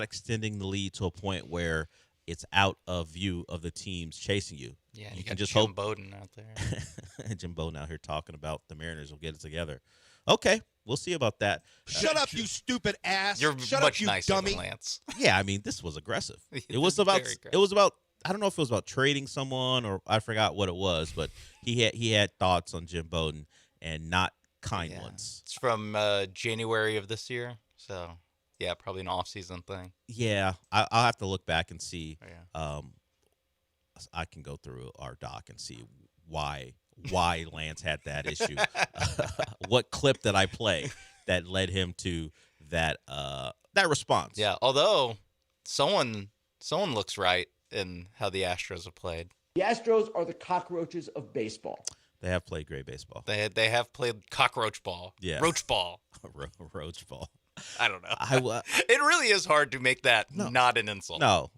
extending the lead to a point where it's out of view of the teams chasing you. Yeah, you can can just Jim hope Bowden out there. Jim Bowden out here talking about the Mariners will get it together. Okay, we'll see about that. Shut up, you stupid ass. You're Shut much up, you nicer dummy. than Lance. Yeah, I mean, this was aggressive. It was about I don't know if it was about trading someone or I forgot what it was, but he had thoughts on Jim Bowden and not kind ones. It's from January of this year, so yeah, probably an off-season thing. Yeah, I'll have to look back and see. I can go through our doc and see why Lance had that issue. What clip did I play that led him to that response? Yeah, although someone looks right in how the Astros have played. The Astros are the cockroaches of baseball. They have played great baseball. They have played cockroach ball. Yeah. Roach ball. Roach ball. I don't know. It really is hard to make that not an insult. No,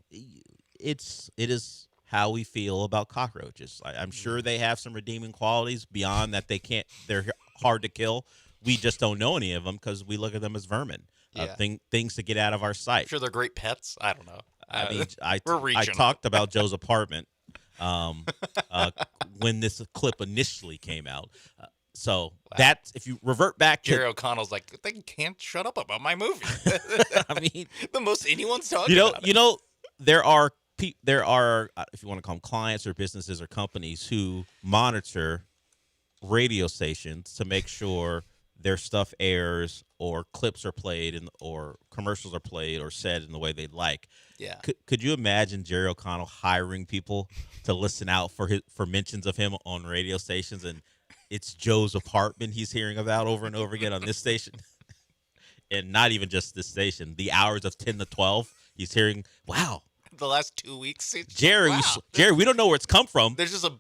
it is how we feel about cockroaches. I'm sure they have some redeeming qualities beyond that. They're hard to kill. We just don't know any of them because we look at them as vermin. Things to get out of our sight. I'm sure they're great pets. I don't know. I mean, we're I talked about Joe's apartment when this clip initially came out. So that's, if you revert back to Jerry O'Connell's like, they can't shut up about my movie. I mean, the most anyone's talking about. There are, if you want to call them clients or businesses or companies who monitor radio stations to make sure their stuff airs or clips are played or commercials are played or said in the way they'd like. Yeah. Could you imagine Jerry O'Connell hiring people to listen out for mentions of him on radio stations, and it's Joe's apartment he's hearing about over and over again on this station? And not even just this station, the hours of 10 to 12, he's hearing, wow. The last 2 weeks. Jerry, we don't know where it's come from. There's just a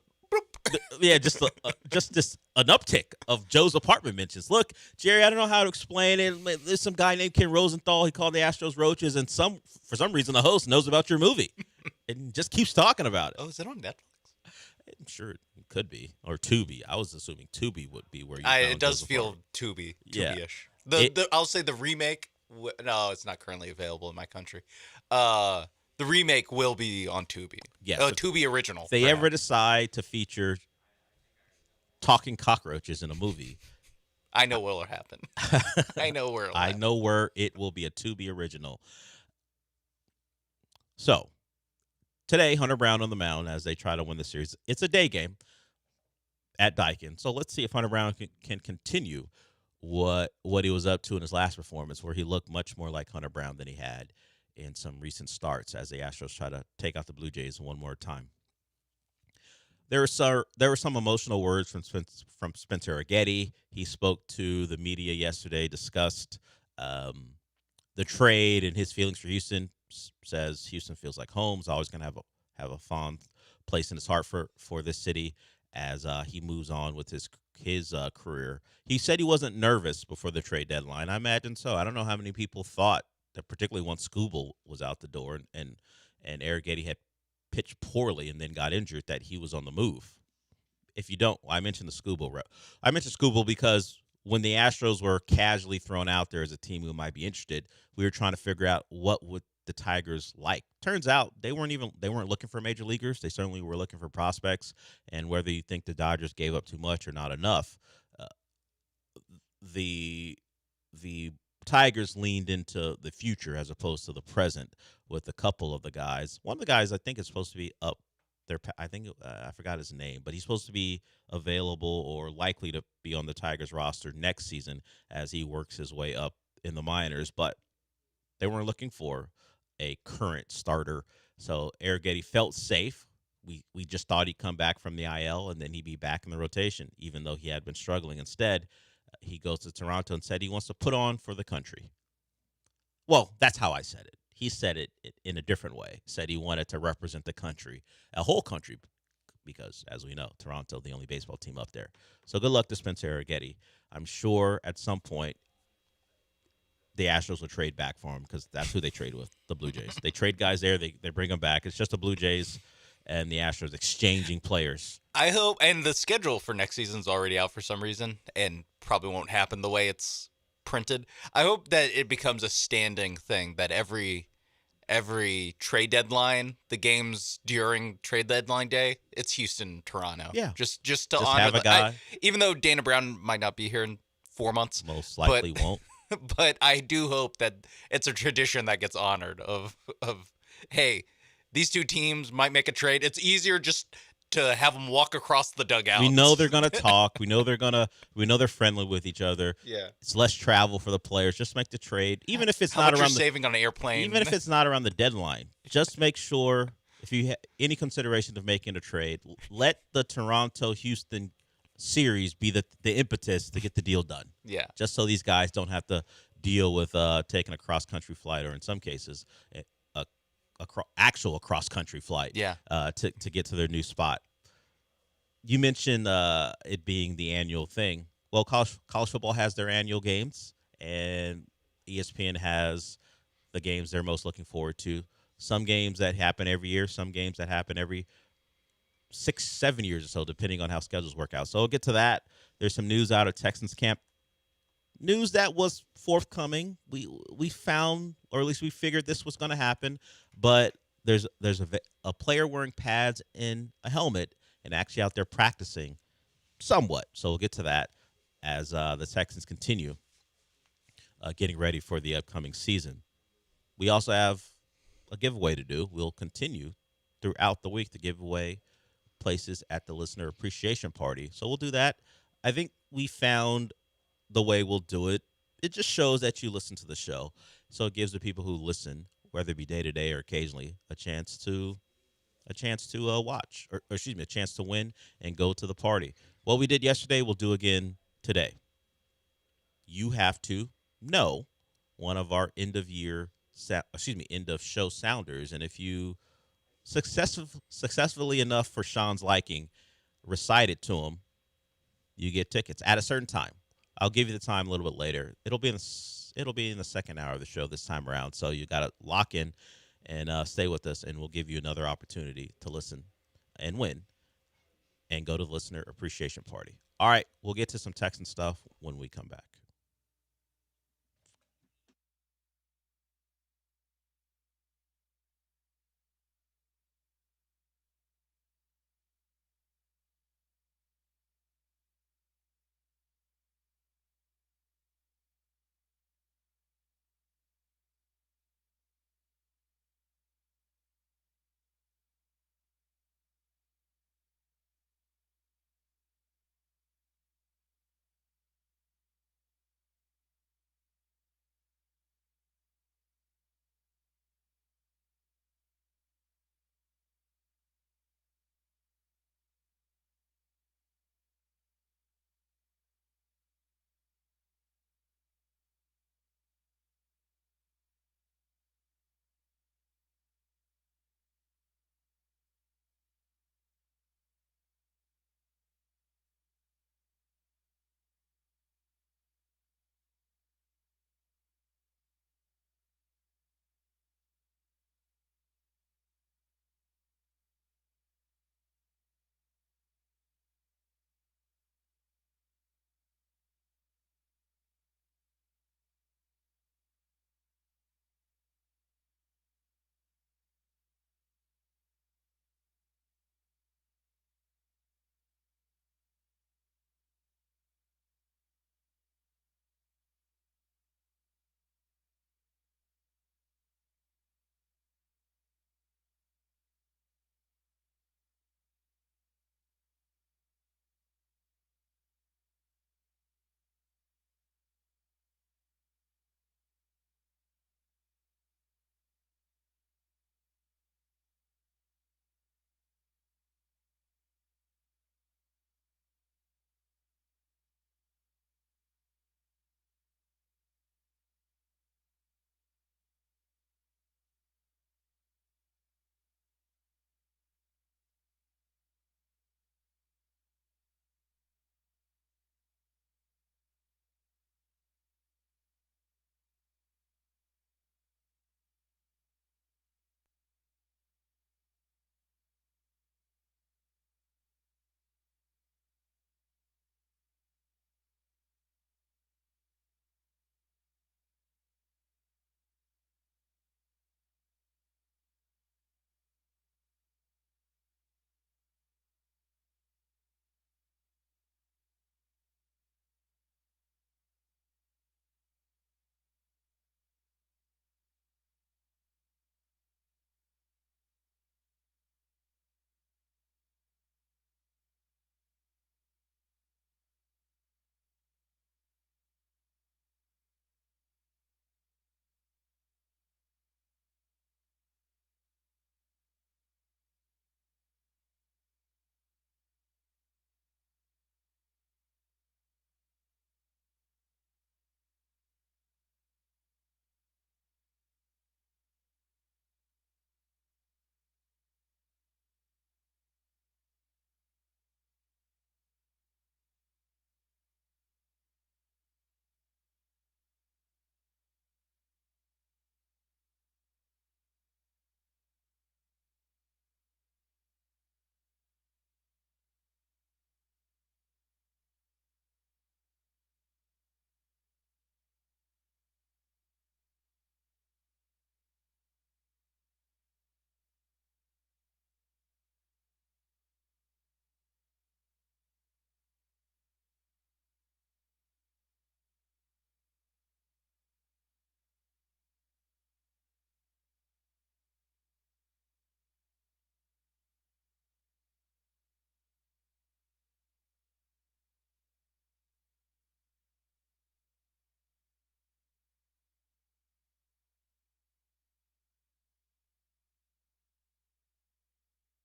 just an uptick of Joe's apartment mentions. Look, Jerry, I don't know how to explain it. There's some guy named Ken Rosenthal. He called the Astros roaches, and for some reason the host knows about your movie and just keeps talking about it. Oh, is it on Netflix? I'm sure it could be, or Tubi. I was assuming Tubi would be where you. It does feel Tubi-ish. I'll say the remake. No, it's not currently available in my country. The remake will be on Tubi. Yes. Tubi original. If they ever decide to feature talking cockroaches in a movie, I know what'll happen. I know where I know where it will be a Tubi original. So, today, Hunter Brown on the mound as they try to win the series. It's a day game at Daikin. So, let's see if Hunter Brown can continue what he was up to in his last performance, where he looked much more like Hunter Brown than he had in some recent starts as the Astros try to take out the Blue Jays one more time. There were some emotional words from Spencer Aggetti. He spoke to the media yesterday, discussed the trade and his feelings for Houston. Says Houston feels like home. Is always going to have a fond place in his heart for this city as he moves on with his career. He said he wasn't nervous before the trade deadline. I imagine so. I don't know how many people thought that, particularly once Scooble was out the door and Eric Getty had pitched poorly and then got injured, that he was on the move. If you don't, I mentioned the Scooble rep. I mentioned Scooble because when the Astros were casually thrown out there as a team who might be interested, we were trying to figure out what would the Tigers like. Turns out they weren't looking for major leaguers. They certainly were looking for prospects. And whether you think the Dodgers gave up too much or not enough, the Tigers leaned into the future as opposed to the present with a couple of the guys. One of the guys I think is supposed to be up there. I think I forgot his name, but he's supposed to be available or likely to be on the Tigers roster next season as he works his way up in the minors. But they weren't looking for a current starter. So Eric Getty felt safe. We just thought he'd come back from the IL and then he'd be back in the rotation, even though he had been struggling. Instead, he goes to Toronto and said he wants to put on for the country. Well, that's how I said it. He said it in a different way. Said he wanted to represent the country, a whole country, because, as we know, Toronto, the only baseball team up there. So good luck to Spencer Getty. I'm sure at some point the Astros will trade back for him because that's who they trade with, the Blue Jays. They trade guys there. They bring them back. It's just the Blue Jays and the Astros exchanging players. I hope, and the schedule for next season's already out for some reason and probably won't happen the way it's printed. I hope that it becomes a standing thing that every trade deadline, the games during trade deadline day, it's Houston, Toronto. Yeah. Just to honor have a guy. even though Dana Brown might not be here in 4 months. Most likely won't. But I do hope that it's a tradition that gets honored of hey, these two teams might make a trade. It's easier just to have them walk across the dugout. We know they're gonna talk. We know they're friendly with each other. Yeah. It's less travel for the players. Just make the trade, even if it's How not much around you're saving on an airplane. Even if it's not around the deadline. Just make sure if you have any consideration of making a trade, let the Toronto-Houston series be the impetus to get the deal done. Yeah. Just so these guys don't have to deal with taking a cross-country flight, or in some cases, actual cross-country flight. Yeah. To get to their new spot. You mentioned it being the annual thing. Well, college football has their annual games, and ESPN has the games they're most looking forward to. Some games that happen every year, some games that happen every 6-7 years or so, depending on how schedules work out. So we'll get to that. There's some news out of Texans camp. News that was forthcoming. We found, or at least we figured this was going to happen, but there's a player wearing pads and a helmet and actually out there practicing somewhat. So we'll get to that as the Texans continue getting ready for the upcoming season. We also have a giveaway to do. We'll continue throughout the week to give away places at the listener appreciation party. So we'll do that. I think we found the way we'll do it. It just shows that you listen to the show. So it gives the people who listen, whether it be day to day or occasionally, a chance to watch, or excuse me, a chance to win and go to the party. What we did yesterday, we'll do again today. You have to know one of our end of show sounders, and if you successfully enough for Sean's liking, recite it to him, you get tickets at a certain time. I'll give you the time a little bit later. It'll be in the second hour of the show this time around. So you got to lock in and stay with us, and we'll give you another opportunity to listen and win and go to the listener appreciation party. All right, we'll get to some Texan stuff when we come back.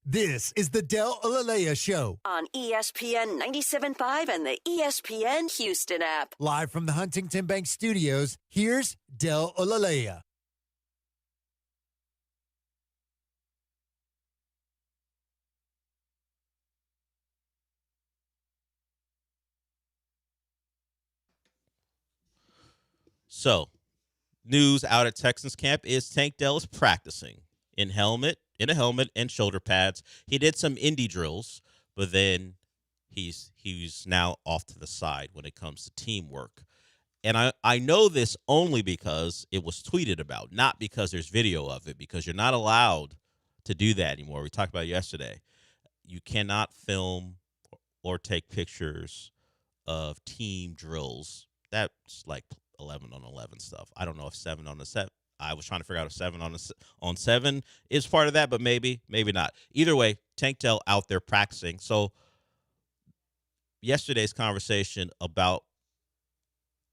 This is the Del Alalea Show. On ESPN 97.5 and the ESPN Houston app. Live from the Huntington Bank Studios, here's Del Alalea. So, news out at Texans camp is Tank Dell is practicing in a helmet and shoulder pads. He did some indie drills, but then he's now off to the side when it comes to teamwork. And I know this only because it was tweeted about, not because there's video of it, because you're not allowed to do that anymore. We talked about it yesterday. You cannot film or take pictures of team drills. That's like 11 on 11 stuff. I don't know if 7 on the 7. I was trying to figure out if 7 on 7 is part of that, but maybe not. Either way, Tank Dell out there practicing. So yesterday's conversation about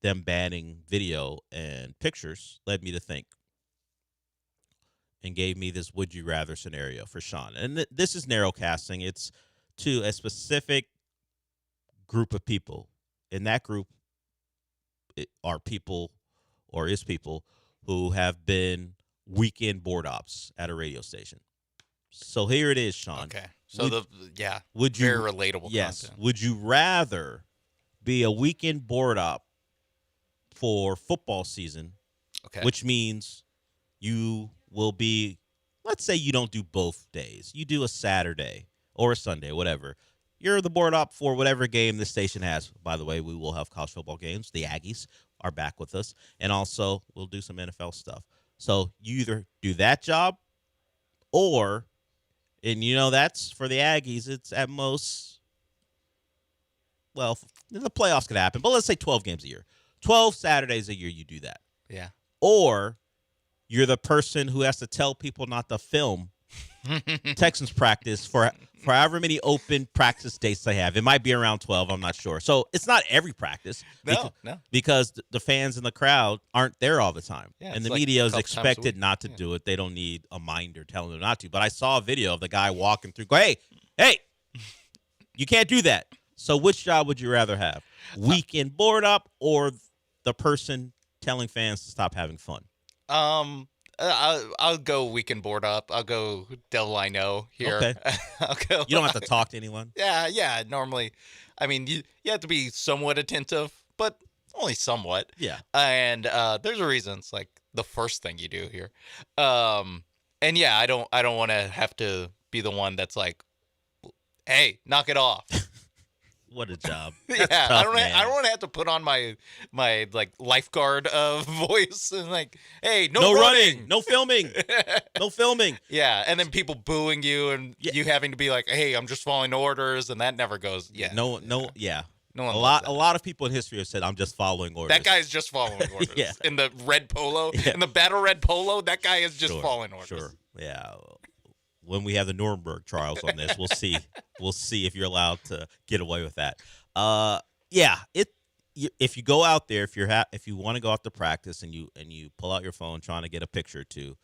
them banning video and pictures led me to think and gave me this would you rather scenario for Sean. And this is narrowcasting. It's to a specific group of people. In that group are people who have been weekend board ops at a radio station. So here it is, Sean. Okay. So would you, very relatable yes, content. Would you rather be a weekend board op for football season, okay, which means you will be, let's say you don't do both days. You do a Saturday or a Sunday, whatever. You're the board op for whatever game the station has. By the way, we will have college football games. The Aggies are back with us. And also, we'll do some NFL stuff. So you either do that job or, and you know that's for the Aggies, it's at most, well, the playoffs could happen, but let's say 12 games a year. 12 Saturdays a year you do that. Yeah. Or you're the person who has to tell people not to film Texans practice for however many open practice dates they have. It might be around 12. I'm not sure. So it's not every practice. No. Because the fans in the crowd aren't there all the time. Yeah, and the it's like media a is couple times a expected week. not to do it. They don't need a minder telling them not to. But I saw a video of the guy walking through. Go, hey, you can't do that. So which job would you rather have? Weekend board up or the person telling fans to stop having fun? I'll go weekend board up. I'll go Del I know here. Okay. I'll go. You don't have to talk to anyone? Yeah. Normally, I mean, you have to be somewhat attentive, but only somewhat. Yeah. And there's a reason. It's like the first thing you do here. And yeah, I don't want to have to be the one that's like, hey, knock it off. What a job. Yeah, That's I tough, man. don't want to have to put on my like lifeguard voice and like, hey, no running, no filming, no filming. Yeah, and then people booing you and you having to be like, hey, I'm just following orders, and that never goes. Yeah, No, yeah. No one a loves lot of people in history have said, I'm just following orders. that guy's just following orders. Yeah. In the red polo, Yeah. in the battle red polo, that guy is just following orders. Sure. Yeah. When we have the Nuremberg trials on this, we'll see. We'll see if you're allowed to get away with that. Yeah. If you go out there, if you want to go out to practice and you pull out your phone trying to get a picture or two,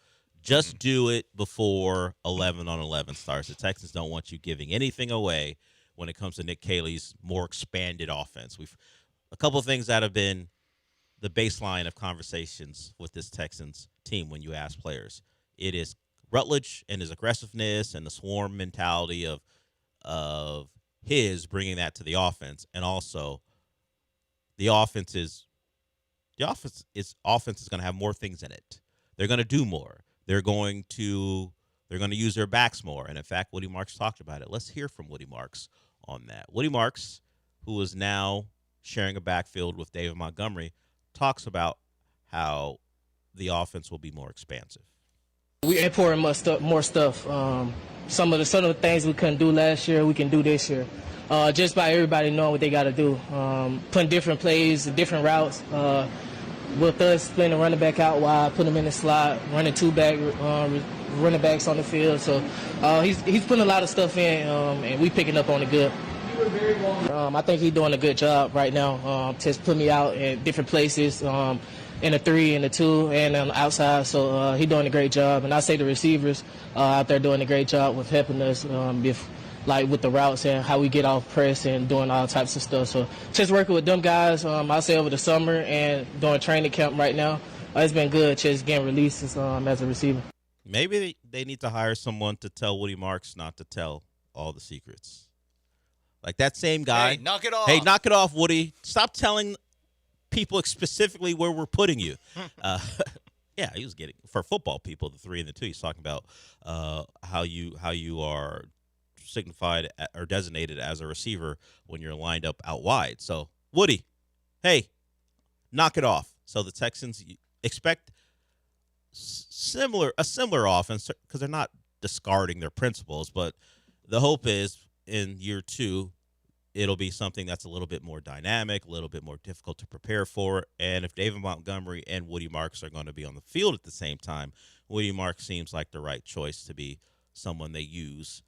just do it before 11 on 11 starts. The Texans don't want you giving anything away when it comes to Nick Caley's more expanded offense. A couple of things that have been the baseline of conversations with this Texans team when you ask players. It is Rutledge and his aggressiveness and the swarm mentality of his bringing that to the offense, and also the offense is going to have more things in it. They're going to do more. They're going to use their backs more. And in fact, Woody Marks talked about it. Let's hear from Woody Marks on that. Woody Marks, who is now sharing a backfield with David Montgomery, talks about how the offense will be more expansive. We importing more stuff. Some of the things we couldn't do last year, we can do this year. Just by everybody knowing what they got to do. Putting different plays, different routes. With us splitting the running back out wide, putting him in the slot, running two-back running backs on the field. So he's putting a lot of stuff in, and we picking up on it good. I think he's doing a good job right now. Just put me out in different places. in the 3 and the 2 and on the outside. So he doing a great job. And I say the receivers out there doing a great job with helping us with the routes and how we get off press and doing all types of stuff. So just working with them guys, I say over the summer and doing training camp right now. It's been good just getting releases as a receiver. Maybe they need to hire someone to tell Woody Marks not to tell all the secrets. Like that same guy. Hey, knock it off. Hey, knock it off, Woody. Stop telling people specifically where we're putting you. Yeah, he was getting, for football people, the 3 and the 2. He's talking about how you are signified or designated as a receiver when you're lined up out wide. So, Woody, hey, knock it off. So the Texans expect a similar offense because they're not discarding their principles, but the hope is in year 2 it'll be something that's a little bit more dynamic, a little bit more difficult to prepare for. And if David Montgomery and Woody Marks are going to be on the field at the same time, Woody Marks seems like the right choice to be someone they use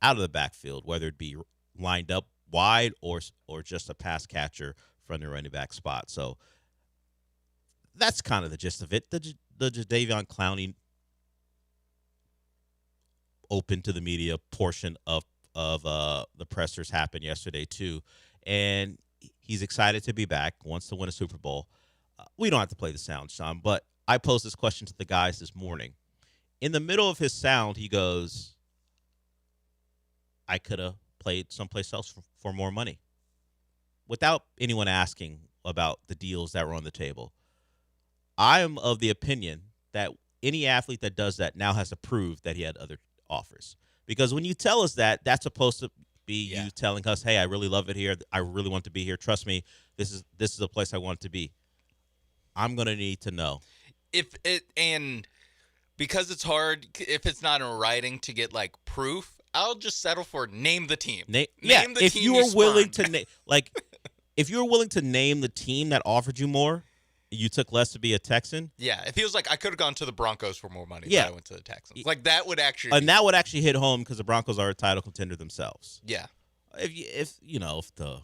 out of the backfield, whether it be lined up wide or just a pass catcher from the running back spot. So that's kind of the gist of it. The Jadeveon Clowney open to the media portion of the pressers happened yesterday too, and he's excited to be back, wants to win a Super Bowl. We don't have to play the sound, Sean, but I posed this question to the guys this morning. In the middle of his sound, he goes, I could have played someplace else for more money, without anyone asking about the deals that were on the table. I am of the opinion that any athlete that does that now has to prove that he had other offers. Because when you tell us that, that's supposed to be you telling us, hey, I really love it here. I really want to be here. Trust me, this is a place I want to be. I'm going to need to know. And because it's hard, if it's not in writing to get like proof, I'll just settle for name the team. Name the if team you were willing spurned. to if you were willing to name the team that offered you more, you took less to be a Texan. Yeah, if he was like, I could have gone to the Broncos for more money, Yeah. but I went to the Texans. Like that would actually, that would actually hit home because the Broncos are a title contender themselves. yeah. If the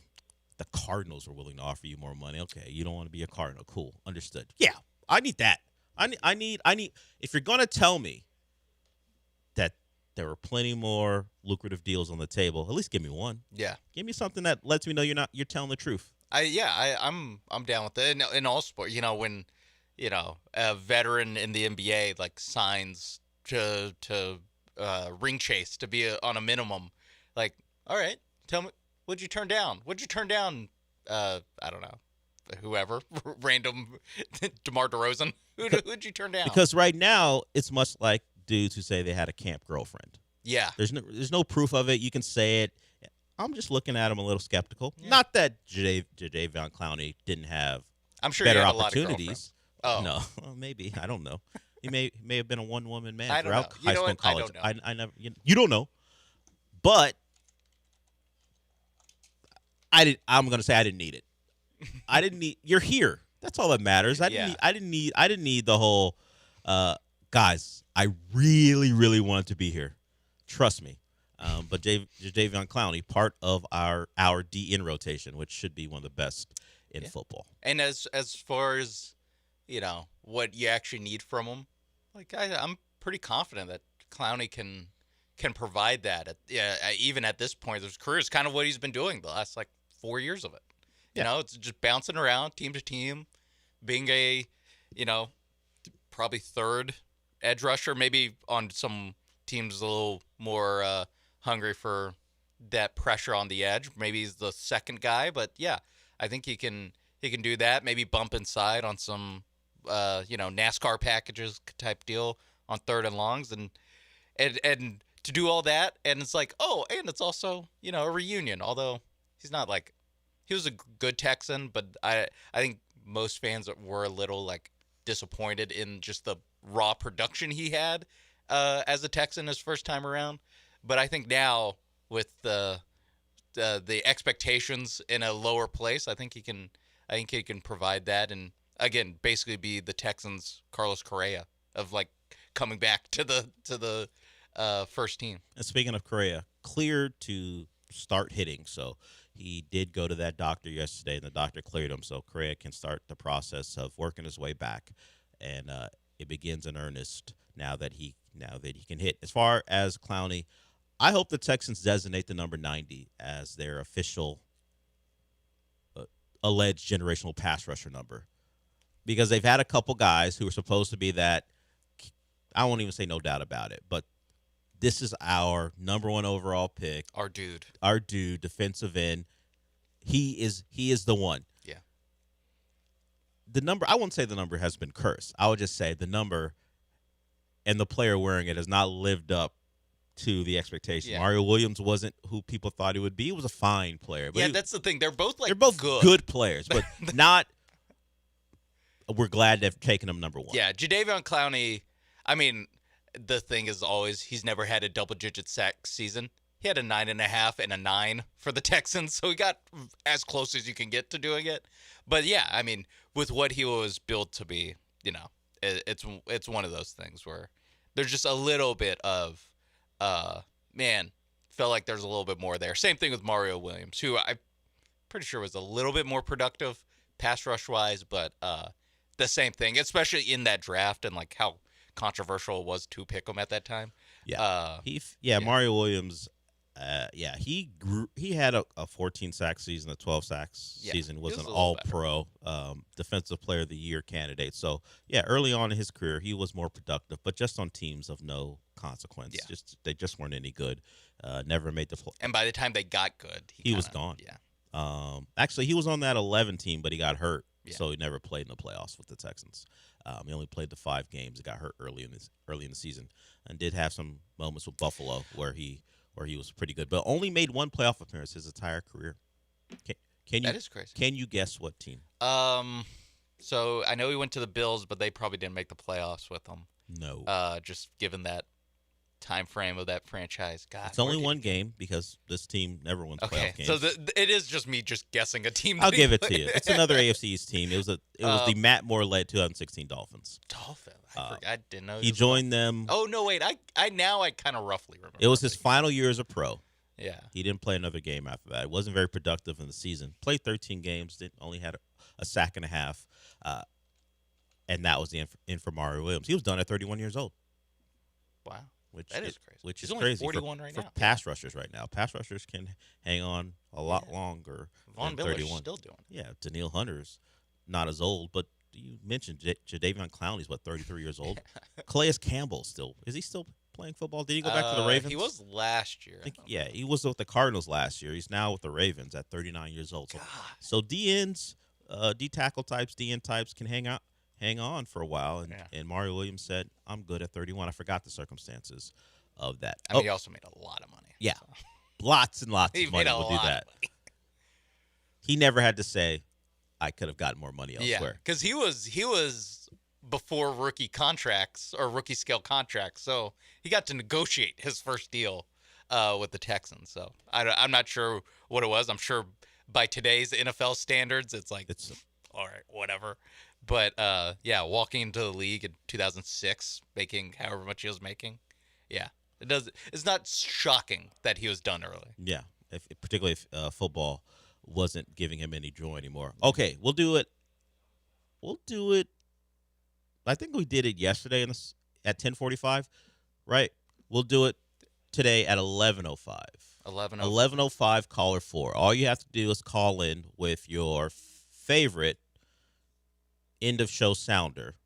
Cardinals were willing to offer you more money, okay, you don't want to be a Cardinal, cool, understood. Yeah, I need that. I need. If you're gonna tell me that there were plenty more lucrative deals on the table, at least give me one. Yeah. Give me something that lets me know you're telling the truth. I'm down with it in all sport. When a veteran in the NBA like signs to ring chase to be on a minimum, like, all right, tell me, what'd you turn down? What'd you turn down? I don't know, whoever, random DeMar DeRozan. Who'd you turn down? Because right now it's much like dudes who say they had a camp girlfriend. Yeah. There's no proof of it. You can say it. I'm just looking at him a little skeptical. Yeah. Not that Jadeveon Clowney didn't have I'm sure better he had opportunities. A lot of No, well, maybe, I don't know. He may have been a one-woman man I don't throughout know. high school and college. I don't know. I never. You don't know, but I'm going to say I didn't need it. I didn't need. You're here. That's all that matters. I didn't need the whole. Guys, I really, really wanted to be here. Trust me. But Jadeveon Clowney, part of our DN rotation, which should be one of the best in football. And as far as what you actually need from him, like I'm pretty confident that Clowney can provide that. Even at this point of his career, is kind of what he's been doing the last 4 years of it. It's just bouncing around team to team, being a probably third edge rusher, maybe on some teams a little more hungry for that pressure on the edge. Maybe he's the second guy, but yeah, I think he can do that. Maybe bump inside on some NASCAR packages type deal on third and longs, and to do all that, and it's like, oh, and it's also a reunion. Although he's not he was a good Texan, but I think most fans were a little disappointed in just the raw production he had as a Texan his first time around. But I think now with the expectations in a lower place, I think he can provide that, and again, basically be the Texans' Carlos Correa of coming back to the first team. And speaking of Correa, cleared to start hitting, so He did go to that doctor yesterday, and the doctor cleared him, so Craig can start the process of working his way back, and it begins in earnest now that he can hit. As far as Clowney, I hope the Texans designate the number 90 as their official alleged generational pass rusher number, because they've had a couple guys who are supposed to be that. I won't even say no doubt about it, but this is our number 1 overall pick. Our dude, defensive end. He is the one. Yeah. The number, I won't say the number has been cursed. I would just say the number and the player wearing it has not lived up to the expectation. Yeah. Mario Williams wasn't who people thought he would be. He was a fine player. But that's the thing. They're both good players, but not. We're glad they've taken him number 1. Yeah, Jadeveon Clowney. I mean, the thing is always he's never had a double-digit sack season. He had a 9.5 and a 9 for the Texans, so he got as close as you can get to doing it. But yeah, I mean, with what he was built to be, it's one of those things where there's just a little bit of, felt like there's a little bit more there. Same thing with Mario Williams, who I'm pretty sure was a little bit more productive pass rush-wise, but the same thing, especially in that draft and like how controversial it was to pick him at that time. Mario Williams. He grew. He had a 14 sack season, a 12 sacks season. Was an All-Pro, Defensive Player of the Year candidate. So early on in his career, he was more productive, but just on teams of no consequence. Yeah. They just weren't any good. Never made the play. And by the time they got good, he was gone. Yeah. Actually, he was on that 11 team, but he got hurt, so he never played in the playoffs with the Texans. He only played the 5 games. He got hurt early in the season, and did have some moments with Buffalo where he was pretty good, but only made 1 playoff appearance his entire career. That is crazy. Can you guess what team? So I know he went to the Bills, but they probably didn't make the playoffs with him. No. Just given that time frame of that franchise. God, it's only 1 game because this team never wins playoff games. So it is just me just guessing a team. I'll give it to you. It's another AFC East team. It was the Matt Moore led 2016 Dolphins. I didn't know he joined them. Oh no, wait! I kind of roughly remember. It was his final year as a pro. Yeah, he didn't play another game after that. It wasn't very productive in the season. Played 13 games. Only had a sack and a half, and that was the end for Mario Williams. He was done at 31 years old. Wow, that is crazy. Which He's is only crazy 41 for, right for now. pass rushers right now. Pass rushers can hang on a lot longer. Von than Miller's 31. still doing it. Yeah, Daniil Hunter's not as old, but you mentioned Jadeveon Clowney's 33 years old. Calais Campbell is he still playing football? Did he go back to the Ravens? He was last year. He was with the Cardinals last year. He's now with the Ravens at 39 years old. So DNs, D tackle types, DN types can hang on for a while. And Mario Williams said, "I'm good at 31." I forgot the circumstances of that. I mean, he also made a lot of money. Yeah, lots and lots of money will do that. He never had to say, "I could have gotten more money elsewhere." Yeah, because he was before rookie contracts or rookie scale contracts, so he got to negotiate his first deal with the Texans. So I'm not sure what it was. I'm sure by today's NFL standards, it's like all right, whatever. But walking into the league in 2006, making however much he was making, it's not shocking that he was done early. Yeah, particularly if football wasn't giving him any joy anymore. Okay, we'll do it. I think we did it yesterday at 10:45, right? We'll do it today at 11:05. 11:05, caller 4. All you have to do is call in with your favorite end of show sounder.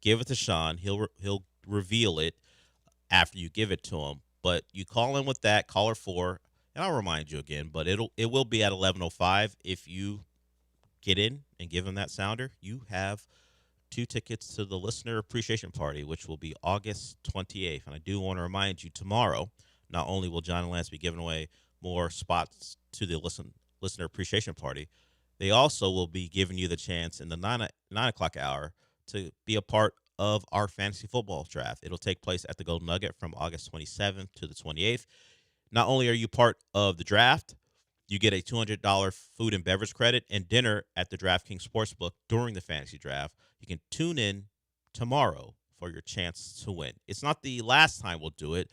Give it to Sean. He'll reveal it after you give it to him. But you call in with that, caller 4, and I'll remind you again. But it will be at 11:05. If you get in and give him that sounder, you have 2 tickets to the Listener Appreciation Party, which will be August 28th. And I do want to remind you, tomorrow, not only will John and Lance be giving away more spots to the Listener Appreciation Party, they also will be giving you the chance in the 9 o'clock hour to be a part of our fantasy football draft. It'll take place at the Golden Nugget from August 27th to the 28th. Not only are you part of the draft, you get a $200 food and beverage credit and dinner at the DraftKings Sportsbook during the fantasy draft. You can tune in tomorrow for your chance to win. It's not the last time we'll do it,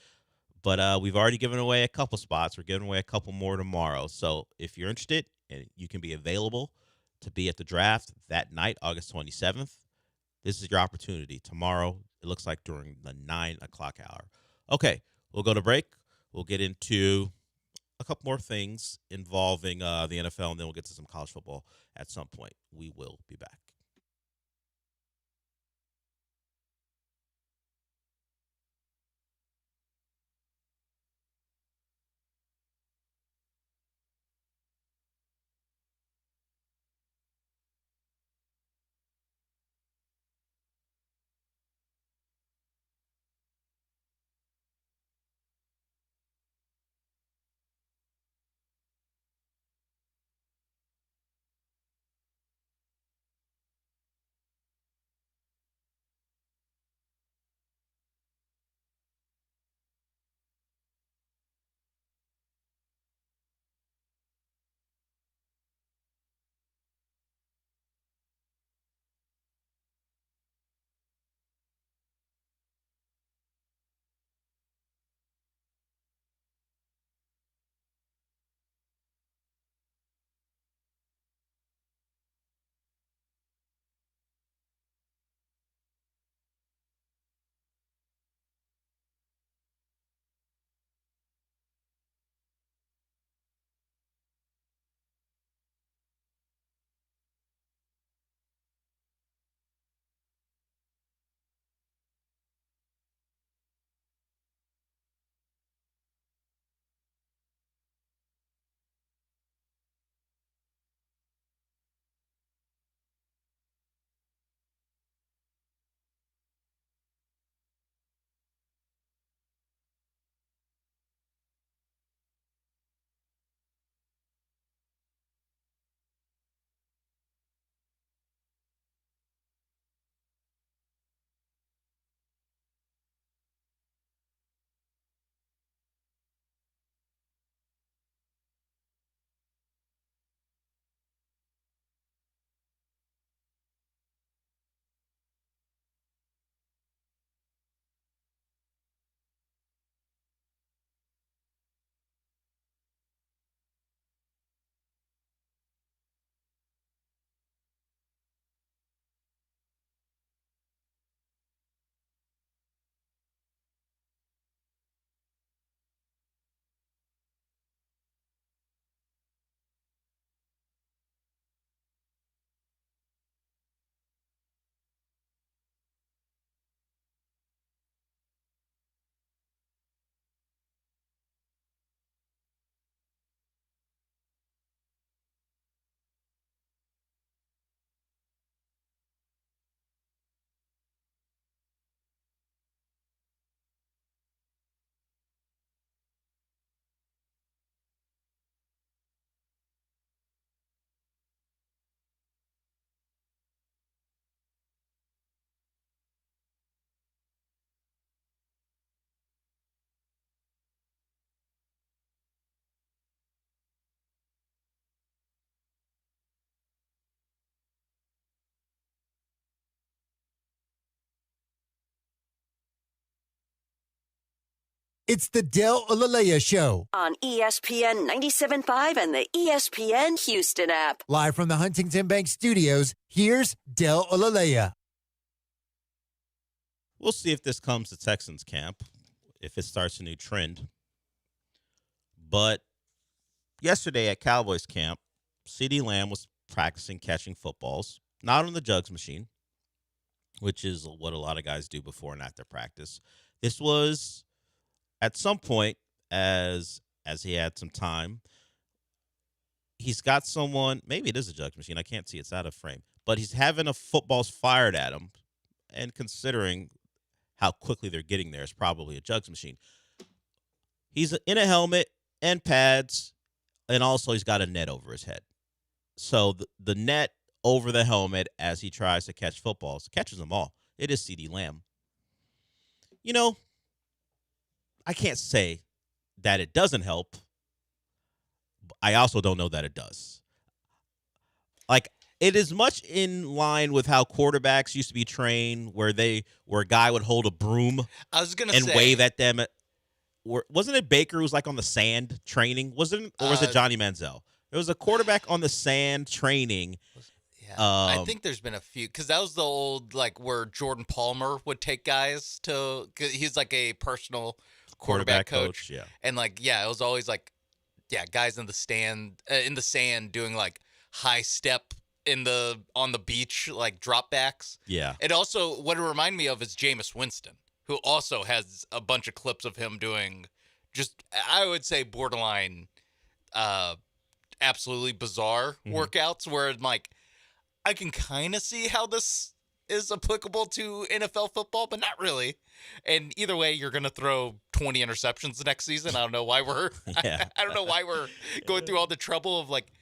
But we've already given away a couple spots. We're giving away a couple more tomorrow. So if you're interested and you can be available to be at the draft that night, August 27th, this is your opportunity. Tomorrow, it looks like during the 9 o'clock hour. Okay, we'll go to break. We'll get into a couple more things involving the NFL, and then we'll get to some college football at some point. We will be back. It's the Dell Olalea Show. On ESPN 97.5 and the ESPN Houston app. Live from the Huntington Bank Studios, here's Dell Olalea. We'll see if this comes to Texans camp, if it starts a new trend. But yesterday at Cowboys camp, CeeDee Lamb was practicing catching footballs, not on the jugs machine, which is what a lot of guys do before and after practice. This was at some point, as he had some time, he's got someone, maybe it is a jugs machine, I can't see, it's out of frame, but he's having a footballs fired at him, and considering how quickly they're getting there, it's probably a jugs machine. He's in a helmet and pads, and also he's got a net over his head. So the net over the helmet as he tries to catch footballs, catches them all. It is CeeDee Lamb. You know, I can't say that it doesn't help. I also don't know that it does. Like, it is much in line with how quarterbacks used to be trained, where a guy would hold a broom I was gonna and say, wave at them wasn't it Baker who was like on the sand training? Wasn't or was it Johnny Manziel? There was a quarterback on the sand training. Yeah, I think there's been a few because that was the old like where Jordan Palmer would take guys to. Cause he's like a personal quarterback coach. Yeah, and like it was always like guys in the sand doing like high step on the beach like dropbacks. Yeah. And also what it reminded me of is Jameis Winston, who also has a bunch of clips of him doing just I would say borderline absolutely bizarre workouts where like I can kind of see how this is applicable to NFL football, but not really. And either way, you're going to throw 20 interceptions the next season. I don't know why we're I don't know why we're going through all the trouble of like,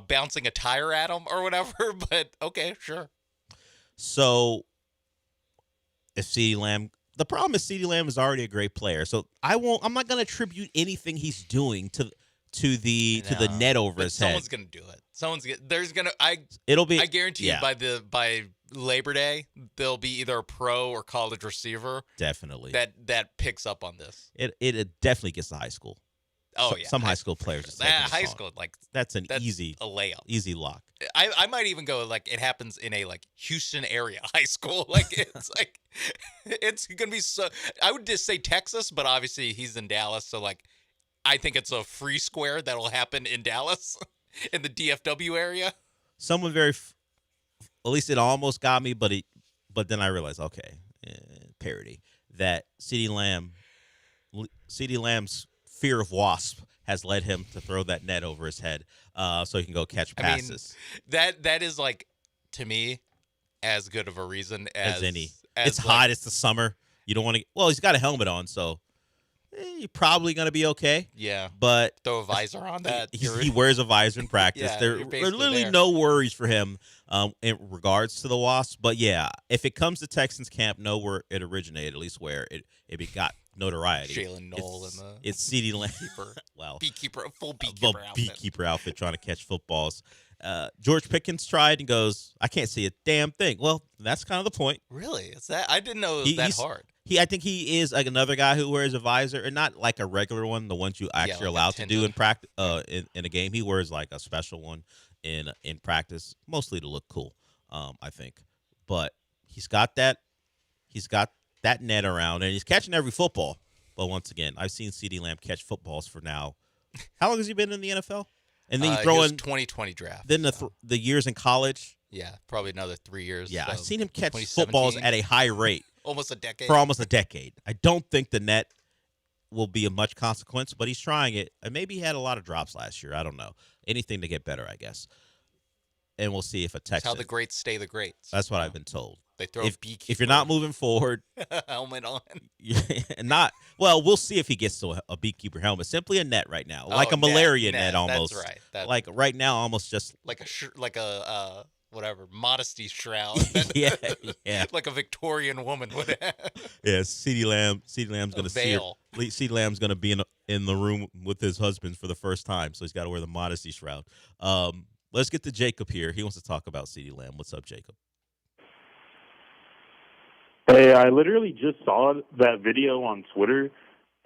bouncing a tire at them or whatever, but okay, sure. So if CeeDee Lamb, the problem is CeeDee Lamb is already a great player. So I'm not going to attribute anything he's doing to the net over his head. Someone's going to do it. It'll be. I guarantee you by Labor Day, there'll be either a pro or college receiver definitely that picks up on this. It definitely gets to high school. Oh Some high school players. Just high school, like that's a layup, easy lock. I might even go like it happens in a like Houston area high school. Like it's like it's gonna be so. I would just say Texas, but obviously he's in Dallas, so like I think it's a free square that'll happen in Dallas, in the DFW area. Someone at least it almost got me, but then I realized, okay, parody that CeeDee Lamb's fear of wasp has led him to throw that net over his head, so he can go catch passes. I mean, that is like to me as good of a reason as any. It's hot. It's the summer. You don't want to. Well, he's got a helmet on, so. You're probably going to be okay. Yeah. But throw a visor on that. He wears a visor in practice. There are literally no worries for him in regards to the Wasps. But, yeah, if it comes to Texans camp, know where it originated, at least where it got notoriety. Jalen Knoll It's CeeDee Lamb. Full beekeeper outfit. Beekeeper outfit trying to catch footballs. George Pickens tried and goes, I can't see a damn thing. Well, that's kind of the point. Really? Is that? I didn't know it was that hard. I think he is like another guy who wears a visor, and not like a regular one, the ones you actually are allowed to do in practice. In a game, he wears like a special one in practice, mostly to look cool. I think, but he's got that net around, and he's catching every football. But once again, I've seen CeeDee Lamb catch footballs for now. How long has he been in the NFL? And then you throw in 2020 draft. Then the years in college. Yeah, probably another 3 years. Yeah, I've seen him catch footballs at a high rate. Almost a decade. For almost a decade. I don't think the net will be of much consequence, but he's trying it. And maybe he had a lot of drops last year. I don't know. Anything to get better, I guess. And we'll see if a Texan. That's how the greats stay the greats. That's what I've been told. They throw a beekeeper. If you're not moving forward. Helmet on. We'll see if he gets to a beekeeper helmet. Simply a net right now. Like a malaria net almost. That's right. Like right now, almost just. Like a whatever, modesty shroud. yeah. Like a Victorian woman would have. Yeah, CeeDee Lamb's going to see CeeDee Lamb's going to be in the room with his husband for the first time, so he's got to wear the modesty shroud. Let's get to Jacob here. He wants to talk about CeeDee Lamb. What's up, Jacob? Hey, I literally just saw that video on Twitter,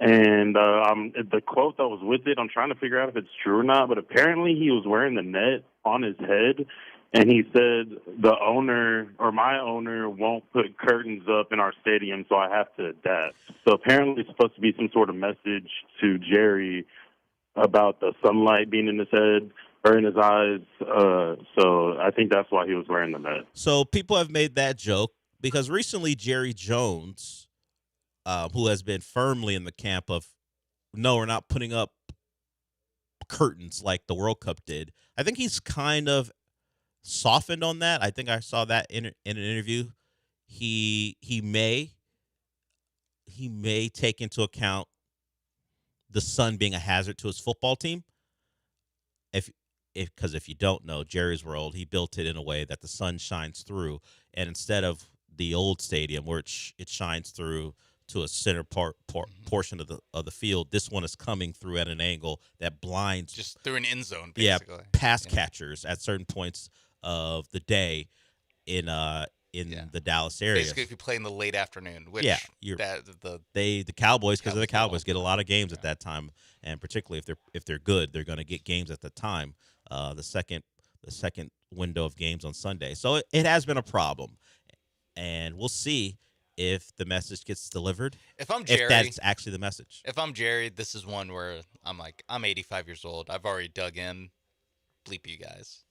and the quote that was with it, I'm trying to figure out if it's true or not, but apparently he was wearing the net on his head. And he said, the owner or my owner won't put curtains up in our stadium, so I have to adapt. So apparently it's supposed to be some sort of message to Jerry about the sunlight being in his head or in his eyes. So I think that's why he was wearing the net. So people have made that joke because recently Jerry Jones, who has been firmly in the camp of, no, we're not putting up curtains like the World Cup did. I think he's kind of softened on that. I think I saw that in an interview. He may take into account the sun being a hazard to his football team. Because if you don't know, Jerry's World, he built it in a way that the sun shines through, and instead of the old stadium where it shines through to a center portion of the field, this one is coming through at an angle that blinds just through an end zone, basically. Pass catchers at certain points of the day in in the Dallas area. Basically, if you play in the late afternoon, which the Cowboys, because of the Cowboys, get a lot of games at that time, and particularly if they're good, they're going to get games at the time. The second window of games on Sunday, so it has been a problem, and we'll see if the message gets delivered. If I'm Jerry, if that's actually the message. If I'm Jerry, this is one where I'm like, I'm 85 years old. I've already dug in. Bleep you guys.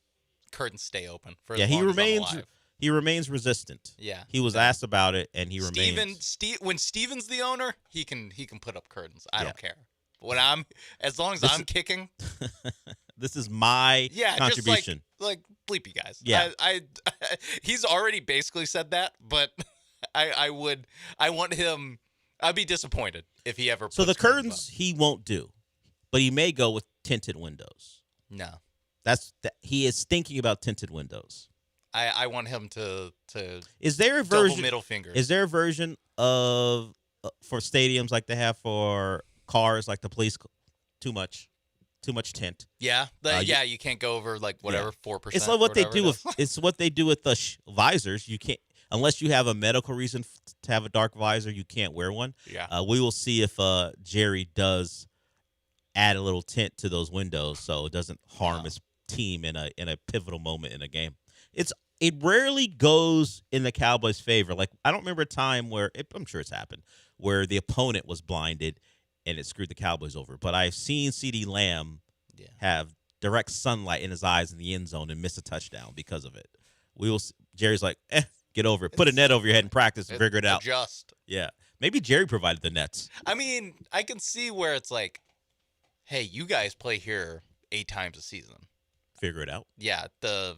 Curtains stay open for as long as I'm alive. He remains resistant. Yeah. He was asked about it, and he remains. When Steven's the owner, he can put up curtains. I don't care. As long as I'm kicking. This is my contribution. Just like bleep you guys. Yeah. He's already basically said that, but I want him. I'd be disappointed if he ever. So the curtains he won't do, but he may go with tinted windows. No. He is thinking about tinted windows. I want him to. Is there a version? Double middle fingers. Is there a version of for stadiums like they have for cars, like the police? Too much tint. Yeah, you can't go over like whatever 4%. It's like what they do with. It's what they do with the visors. You can't unless you have a medical reason to have a dark visor. You can't wear one. Yeah. We will see if Jerry does add a little tint to those windows so it doesn't harm his team in a pivotal moment in a game. It rarely goes in the Cowboys' favor. Like I don't remember a time where I'm sure it's happened where the opponent was blinded and it screwed the Cowboys over. But I've seen CeeDee Lamb have direct sunlight in his eyes in the end zone and miss a touchdown because of it. Jerry's like, get over it. Put a net over your head in practice and figure it out. Adjust. Yeah. Maybe Jerry provided the nets. I mean, I can see where it's like, hey, you guys play here 8 times a season. Figure it out. Yeah, the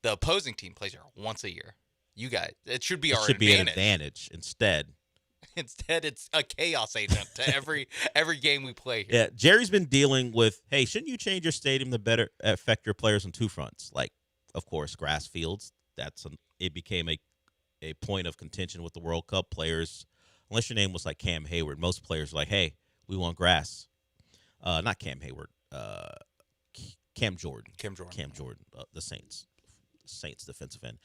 opposing team plays here once a year. You guys, it should be our advantage. Be an advantage. Instead, it's a chaos agent to every game we play here. Yeah, Jerry's been dealing with, hey, shouldn't you change your stadium to better affect your players on 2 fronts? Like, of course, grass fields. It became a point of contention with the World Cup players. Unless your name was like Cam Hayward, most players were like, hey, we want grass. Not Cam Hayward. Cam Jordan. The Saints defensive end.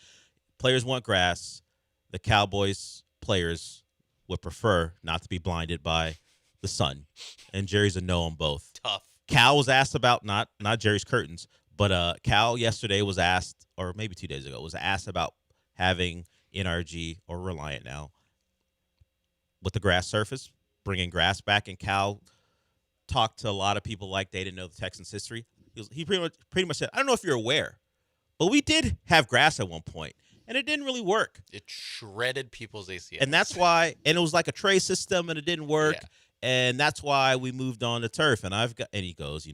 Players want grass. The Cowboys players would prefer not to be blinded by the sun. And Jerry's a no on both. Tough. Cal was asked about not Jerry's curtains, but Cal yesterday was asked, or maybe 2 days ago, was asked about having NRG or Reliant now with the grass surface, bringing grass back. And Cal talked to a lot of people like they didn't know the Texans' history. He pretty much said, I don't know if you're aware, but we did have grass at one point, and it didn't really work. It shredded people's ACLs. And that's why, and it was like a tray system, and it didn't work. Yeah. And that's why we moved on to turf. And he goes,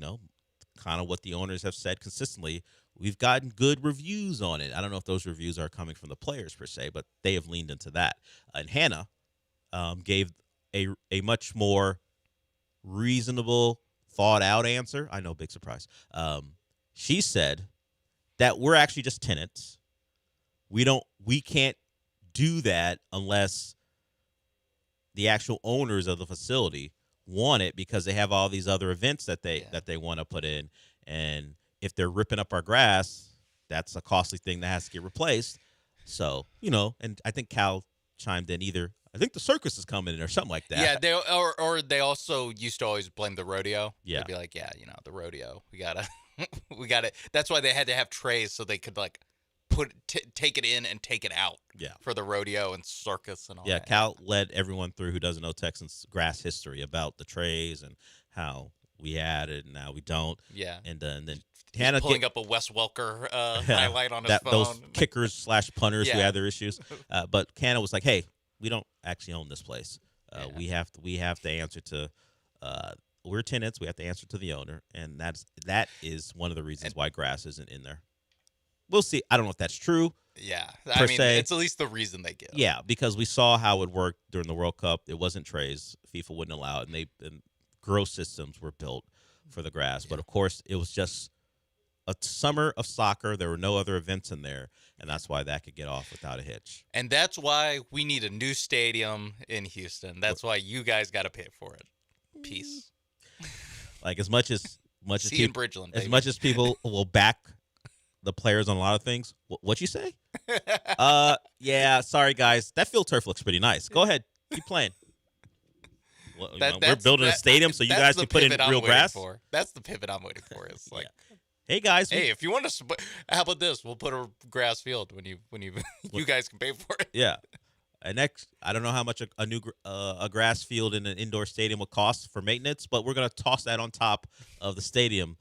kind of what the owners have said consistently. We've gotten good reviews on it. I don't know if those reviews are coming from the players per se, but they have leaned into that. And Hannah gave a much more reasonable, thought-out answer. I know, big surprise. She said that we're actually just tenants. We can't do that unless the actual owners of the facility want it because they have all these other events that they want to put in. And if they're ripping up our grass, that's a costly thing that has to get replaced. So, and I think Cal chimed in either. I think the circus is coming in or something like that. Yeah, they also used to always blame the rodeo. Yeah. They'd be like, the rodeo. We gotta That's why they had to have trays so they could like take it in and take it out. Yeah. For the rodeo and circus and all that. Yeah, Cal led everyone through who doesn't know Texans grass history about the trays and how we had it and now we don't. Yeah. And then Hannah pulling up a Wes Welker highlight on his phone. Those kickers / punters who had their issues. But Hannah was like, hey, we don't actually own this place. We have to answer to we're tenants. We have to answer to the owner, and that is one of the reasons why grass isn't in there. We'll see. I don't know if that's true. Yeah, I mean, it's at least the reason they give. Yeah, because we saw how it worked during the World Cup. It wasn't trays. FIFA wouldn't allow it, and gross systems were built for the grass. But of course, it was just a summer of soccer. There were no other events in there, and that's why that could get off without a hitch. And that's why we need a new stadium in Houston. That's why you guys got to pay for it. Peace. Like as much as See you in Bridgeland, as much as people will back the players on a lot of things. What you say? Yeah. Sorry, guys. That field turf looks pretty nice. Go ahead, keep playing. Well, we're building a stadium so you guys can put in real grass. That's the pivot I'm waiting for. It's like, hey guys, if you want to, how about this? We'll put a grass field when you you guys can pay for it. Yeah. And next, I don't know how much a new a grass field in an indoor stadium will cost for maintenance, but we're gonna toss that on top of the stadium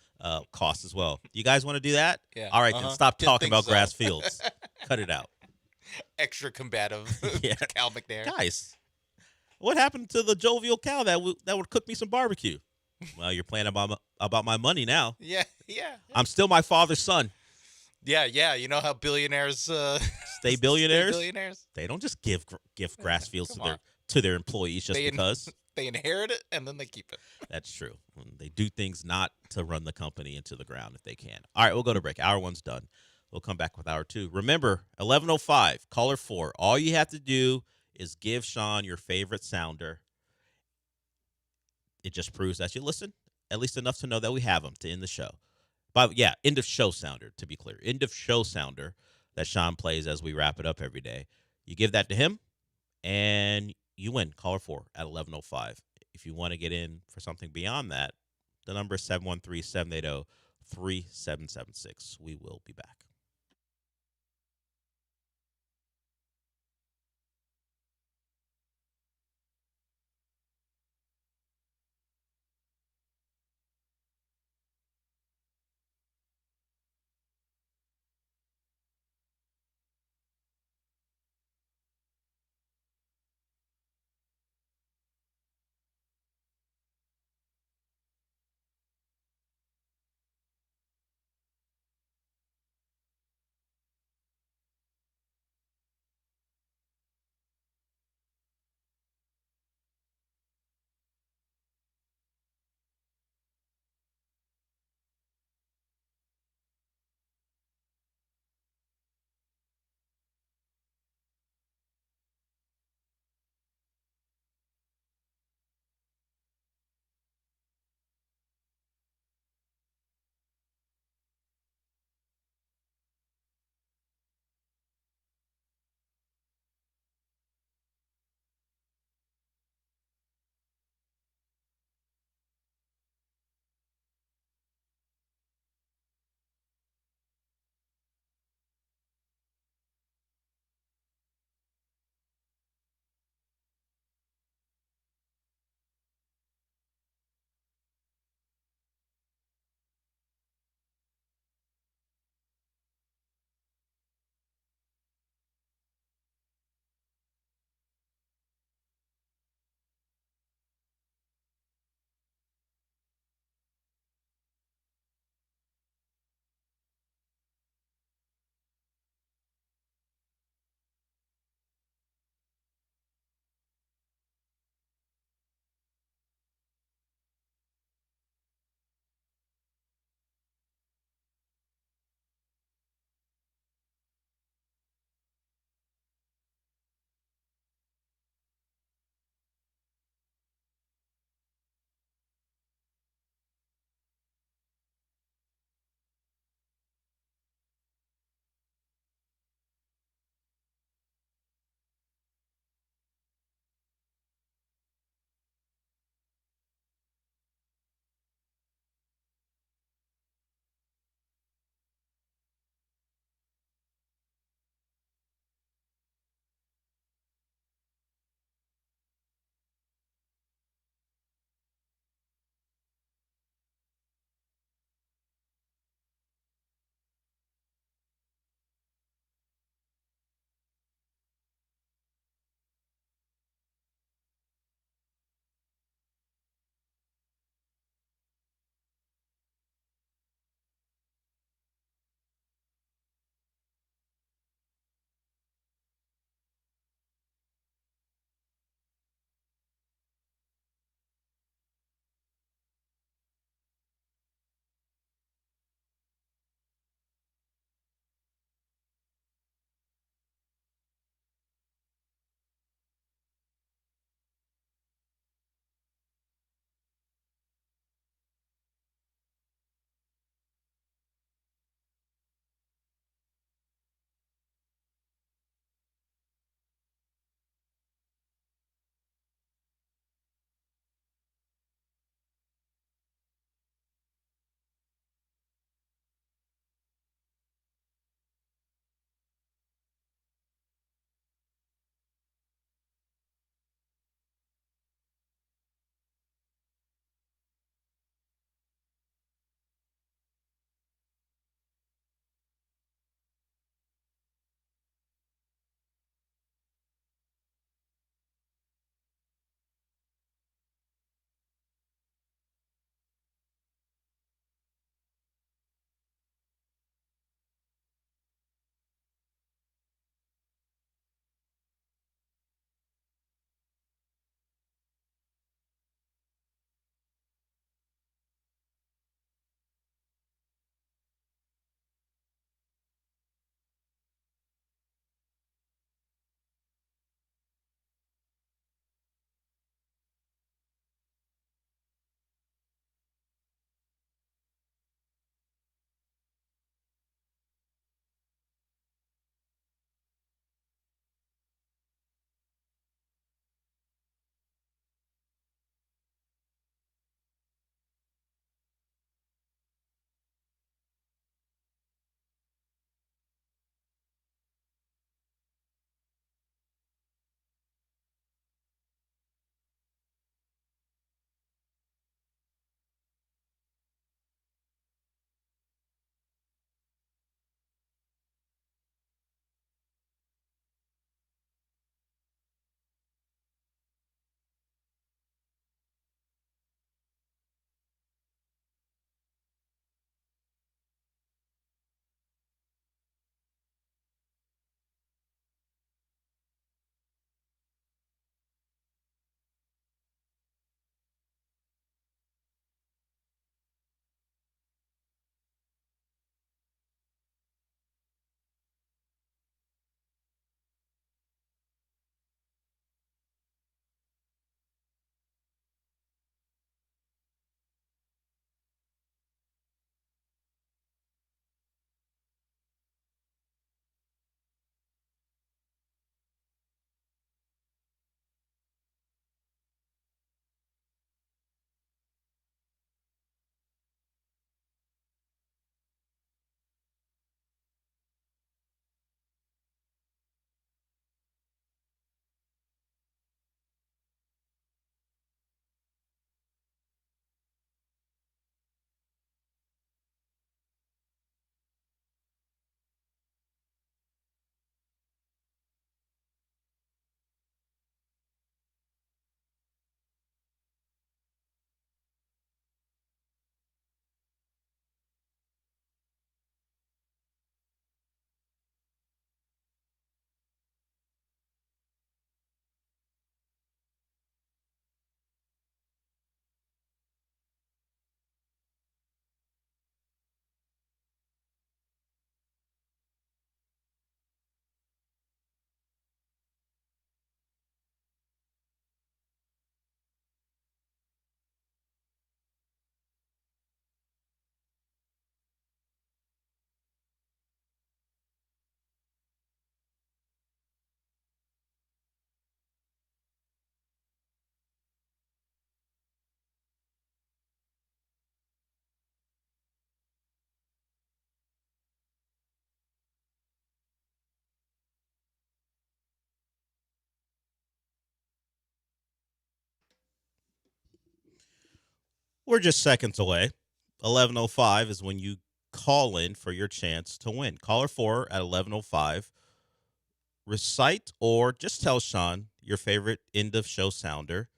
cost as well. You guys want to do that? Yeah. All right, then stop talking about so. grass fields. Cut it out. Extra combative, Cal McNair. Guys, what happened to the jovial Cal that would cook me some barbecue? Well, you're playing about my money now. Yeah. I'm still my father's son. Yeah. You know how billionaires stay billionaires? Billionaires? They don't just give grass fields to their employees just because. They inherit it and then they keep it. That's true. They do things not to run the company into the ground if they can. All right, we'll go to break. Hour one's done. We'll come back with hour two. Remember, 11:05, caller 4. All you have to do is give Sean your favorite sounder. It just proves that you listen, at least enough to know that we have him to end the show. But yeah, end of show sounder, to be clear. End of show sounder that Sean plays as we wrap it up every day. You give that to him, and you win. Caller 4 at 11:05. If you want to get in for something beyond that, the number is 713-780-3776. We will be back. We're just seconds away. 11:05 is when you call in for your chance to win. Caller 4 at 11:05. Recite or just tell Sean your favorite end of show sounder,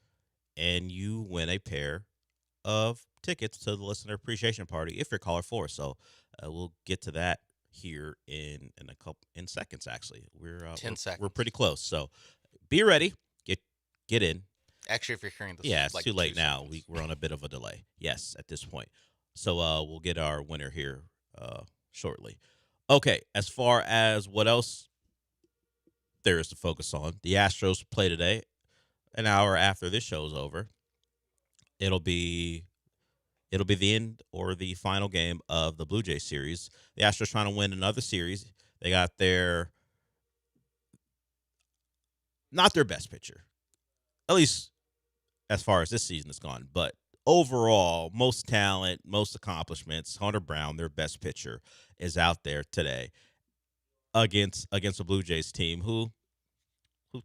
and you win a pair of tickets to the listener appreciation party if you're caller 4. So we'll get to that here in a couple in seconds. Actually, 10 seconds. We're pretty close. So be ready. Get in. Actually, if you're hearing this, Yeah, it's like too late 2 now. seconds. We're on a bit of a delay. Yes, at this point. So we'll get our winner here shortly. Okay, as far as what else there is to focus on, the Astros play today. An hour after this show is over, it'll be the end or the final game of the Blue Jays series. The Astros trying to win another series. They got not their best pitcher, at least as far as this season has gone, but overall, most talent, most accomplishments. Hunter Brown, their best pitcher, is out there today against the Blue Jays team who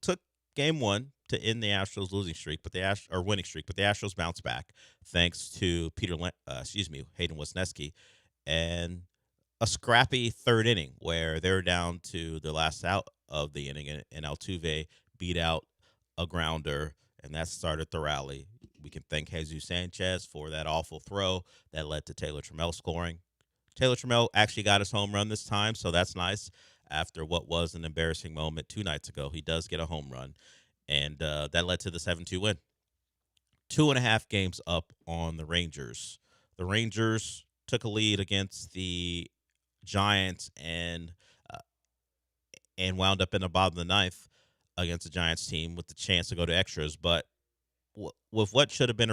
took game one to end the Astros losing streak, but winning streak, but the Astros bounced back thanks to Hayden Wesneski, and a scrappy third inning where they're down to the last out of the inning, and Altuve beat out a grounder, and that started the rally. We can thank Jesus Sanchez for that awful throw that led to Taylor Trammell scoring. Taylor Trammell actually got his home run this time, so that's nice. After what was an embarrassing moment 2 nights ago, he does get a home run, and that led to the 7-2 win. 2.5 games up on the Rangers. The Rangers took a lead against the Giants and wound up in the bottom of the ninth against the Giants team with the chance to go to extras, but with what should have been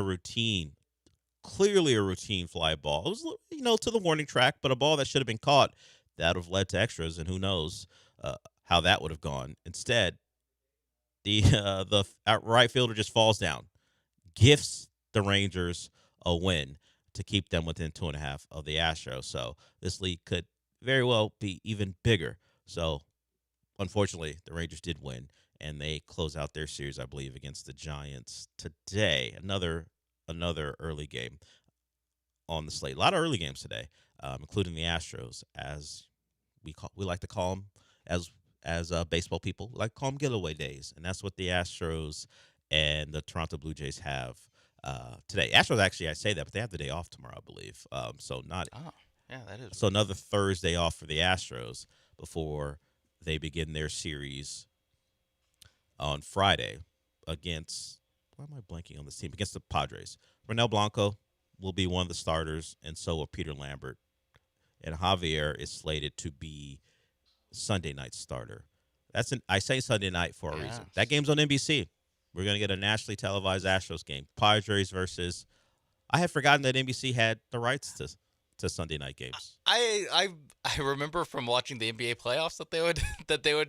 clearly a routine fly ball. It was, to the warning track, but a ball that should have been caught that would have led to extras, and who knows how that would have gone. Instead, the right fielder just falls down, gifts the Rangers a win to keep them within 2.5 of the Astros. So this lead could very well be even bigger. So unfortunately, the Rangers did win, and they close out their series, I believe, against the Giants today. Another early game on the slate. A lot of early games today, including the Astros, as we like to call them, as baseball people, we like to call them getaway days, and that's what the Astros and the Toronto Blue Jays have today. Astros, actually, I say that, but they have the day off tomorrow, I believe. So that is. So another Thursday off for the Astros before they begin their series on Friday against, why am I blanking on this team? Against the Padres. Ronel Blanco will be one of the starters, and so will Peter Lambert. And Javier is slated to be Sunday night starter. I say Sunday night for a reason. That game's on NBC. We're going to get a nationally televised Astros game. Padres versus, I had forgotten that NBC had the rights to Sunday night games. I remember from watching the NBA playoffs that they would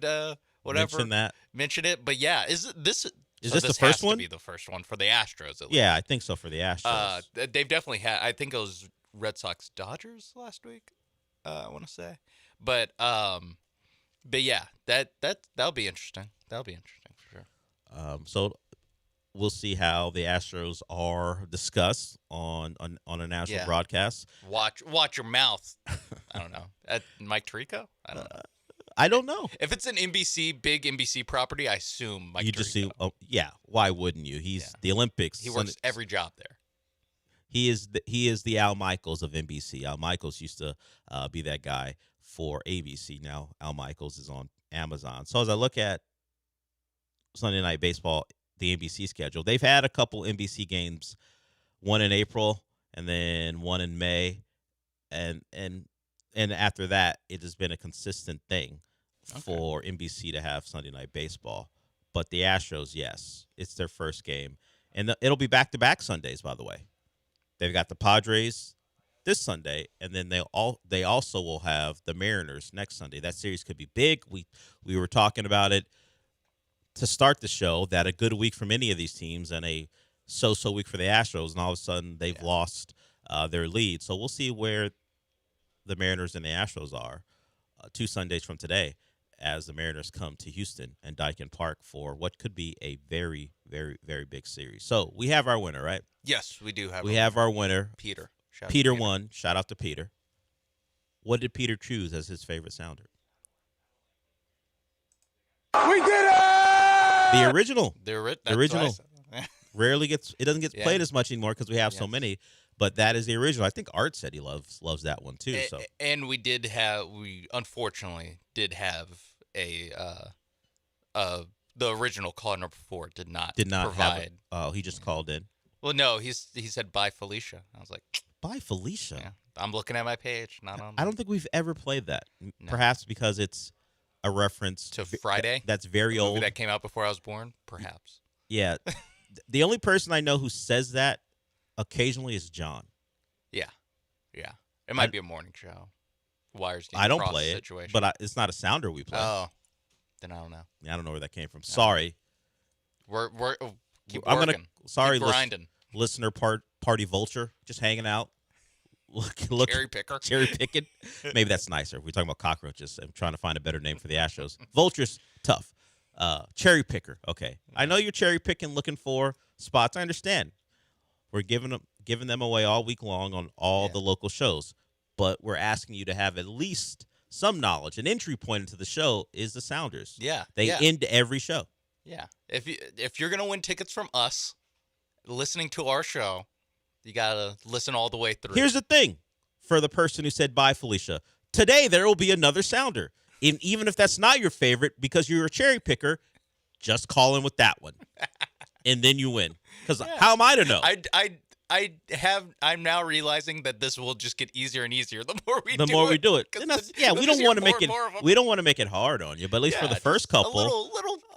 mention it. But yeah, is this the first one? To be the first one for the Astros. At least. Yeah, I think so for the Astros. They've definitely had. I think it was Red Sox Dodgers last week. I want to say, but yeah, that'll be interesting. That'll be interesting for sure. So we'll see how the Astros are discussed on a national broadcast. Watch your mouth. I don't know. At Mike Tirico? I don't know. I don't know. If it's an big NBC property, I assume Mike Tirico. Yeah. Why wouldn't you? He's the Olympics. He works every job there. He is the Al Michaels of NBC. Al Michaels used to be that guy for ABC. Now Al Michaels is on Amazon. So as I look at Sunday Night Baseball, the NBC schedule, they've had a couple NBC games, one in April and then one in May, and after that, it has been a consistent thing for NBC to have Sunday Night Baseball. But the Astros, yes, it's their first game, and it'll be back-to-back Sundays. By the way, they've got the Padres this Sunday, and then they also will have the Mariners next Sunday. That series could be big. We were talking about it to start the show, that a good week from any of these teams and a so-so week for the Astros, and all of a sudden they've lost their lead. So we'll see where the Mariners and the Astros are 2 Sundays from today. as the Mariners come to Houston and Daikin Park for what could be a very, very, very big series. So we have our winner, right? Yes, we do have. We have our winner. Peter. Peter won. Shout out to Peter. What did Peter choose as his favorite sounder? We did it! The original. The The original. Rarely gets. It doesn't get Yeah. played as much anymore because we have so many. But that is the original. I think Art said he loves that one too. So And we unfortunately did have the original caller number 4 did not provide. provide. Have. Oh, he just called in. Well, no, he said bye Felicia. I was like, bye Felicia. Yeah, I'm looking at my page, not on. I don't think we've ever played that. No. Perhaps because it's a reference to Friday. That's very the movie old. That came out before I was born. Perhaps. Yeah. The only person I know who says that occasionally is John. Yeah. It might be a morning show. Wires. I don't Cross play it, situation. but it's not a sounder we play. Oh, then I don't know. Yeah, I don't know where that came from. Sorry. We're keep I'm working. gonna. Sorry, keep grinding. Listener party vulture, just hanging out. Look, Cherry picker. Cherry picking. Maybe that's nicer. We're talking about cockroaches. I'm trying to find a better name for the Astros. Vulture's tough. Cherry picker. Okay, I know you're cherry picking, looking for spots. I understand. We're giving them away all week long on all the local shows, but we're asking you to have at least some knowledge. An entry point into the show is the Sounders. Yeah, they end every show. Yeah, if you're gonna win tickets from us, listening to our show, you gotta listen all the way through. Here's the thing, for the person who said bye, Felicia. Today there will be another Sounder, even if that's not your favorite because you're a cherry picker. Just call in with that one, and then you win. Because how am I to know? I'm now realizing that this will just get easier and easier the more we do it. We don't want to make it. more of 'em. We don't want to make it hard on you, but at least for the first couple,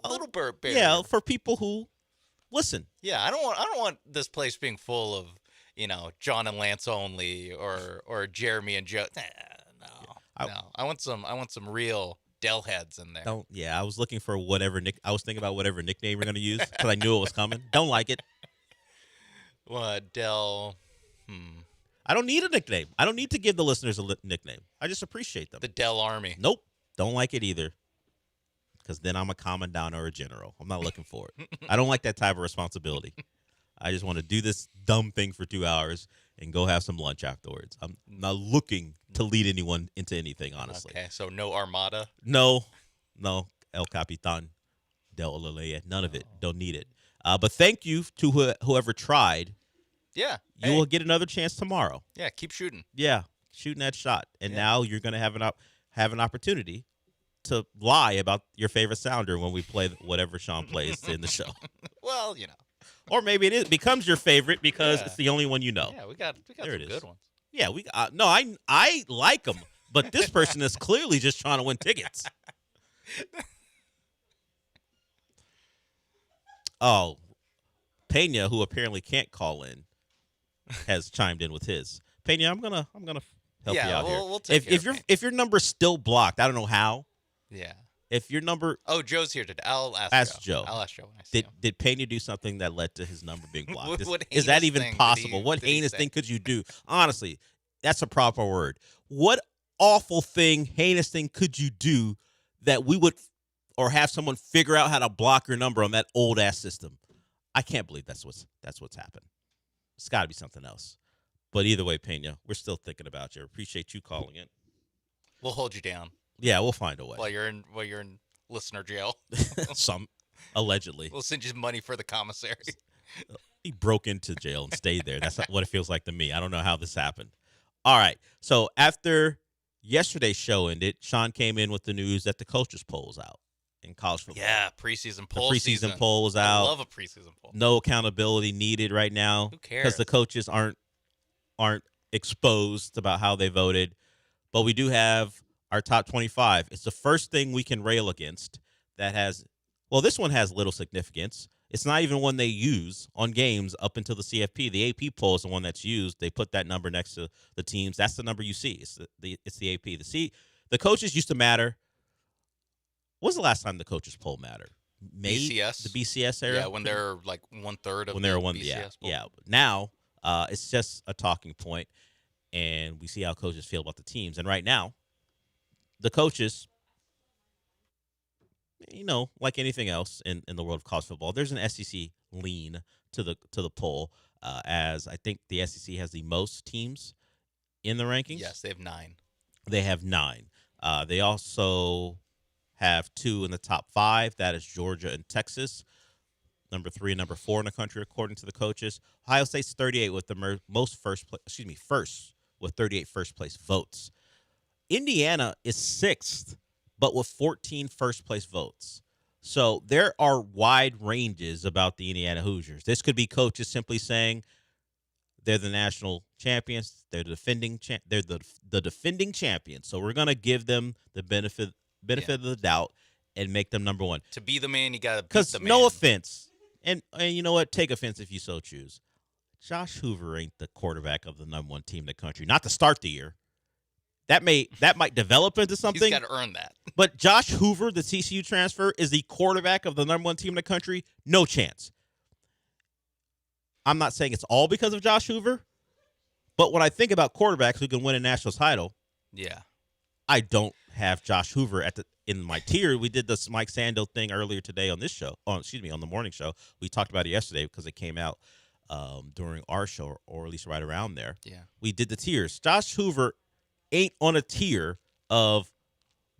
a little barrier. Yeah, for people who listen. Yeah, I don't want this place being full of John and Lance only or Jeremy and Joe. No. I want some real Dell heads in there. I was looking for I was thinking about whatever nickname you're going to use because I knew it was coming. Don't like it. What, Dell? I don't need a nickname. I don't need to give the listeners a nickname. I just appreciate them. The Dell Army. Nope. Don't like it either. Because then I'm a commandant or a general. I'm not looking for it. I don't like that type of responsibility. I just want to do this dumb thing for 2 hours and go have some lunch afterwards. I'm not looking to lead anyone into anything, honestly. Okay, so no Armada? No. El Capitan, Del Olaleya. None of it. Don't need it. But thank you to whoever tried. Yeah. You will get another chance tomorrow. Yeah, keep shooting. Yeah, shooting that shot. And now you're going to have an opportunity to lie about your favorite sounder when we play whatever Sean plays in the show. Well, Or maybe it becomes your favorite because it's the only one you know. Yeah, we got there some it is. good ones. Yeah, I like them, but this person is clearly just trying to win tickets. Oh, Pena, who apparently can't call in, has chimed in with his. Pena, I'm gonna help you out here. We'll take if your number's still blocked, I don't know how. Yeah. If your number, Joe's here today. I'll ask Joe. I'll ask Joe when I see him. Did Pena do something that led to his number being blocked? What is that heinous even thing possible? What did he heinous say? thing could you do? Honestly, that's a proper word. What awful thing, heinous thing could you do that we would, or have someone figure out how to block your number on that old ass system? I can't believe that's what's happened. It's got to be something else. But either way, Pena, we're still thinking about you. Appreciate you calling in. We'll hold you down. Yeah, we'll find a way. While you're in listener jail. Allegedly. We'll send you money for the commissary. He broke into jail and stayed there. That's not what it feels like to me. I don't know how this happened. All right. So after yesterday's show ended, Sean came in with the news that the coaches poll's out in college football. Yeah, preseason poll. The preseason poll was out. I love a preseason poll. No accountability needed right now. Who cares? Because the coaches aren't exposed about how they voted. But we do have our top 25. It's the first thing we can rail against that has, well, this one has little significance. It's not even one they use on games up until the CFP. The AP poll is the one that's used. They put that number next to the teams. That's the number you see. It's the AP. The coaches used to matter. When was the last time the coaches poll mattered? BCS? The BCS era? Yeah, when they're like 1/3 of when they're BCS poll. Yeah. Now, it's just a talking point, and we see how coaches feel about the teams. And right now, the coaches like anything else in the world of college football, there's an SEC lean to the poll, as I think the SEC has the most teams in the rankings. Yes, they have 9. They have 9. They also have 2 in the top 5. That is Georgia and Texas, number 3 and number 4 in the country, according to the coaches. Ohio State's 38 with the first with 38 first place votes. Indiana is 6th, but with 14 first place votes. So there are wide ranges about the Indiana Hoosiers. This could be coaches simply saying they're the national champions. They're the defending champions. So we're gonna give them the benefit of the doubt and make them number 1. To be the man, you got to beat Because the man. no offense, and you know what? Take offense if you so choose. Josh Hoover ain't the quarterback of the number 1 team in the country. Not to start the year. That might develop into something. He's got to earn that. But Josh Hoover, the TCU transfer, is the quarterback of the number 1 team in the country. No chance. I'm not saying it's all because of Josh Hoover, but when I think about quarterbacks who can win a national title, Yeah. I don't have Josh Hoover in my tier. We did this Mike Sando thing earlier today on this show. On the morning show. We talked about it yesterday because it came out during our show, or at least right around there. Yeah. We did the tiers. Josh Hoover ain't on a tier of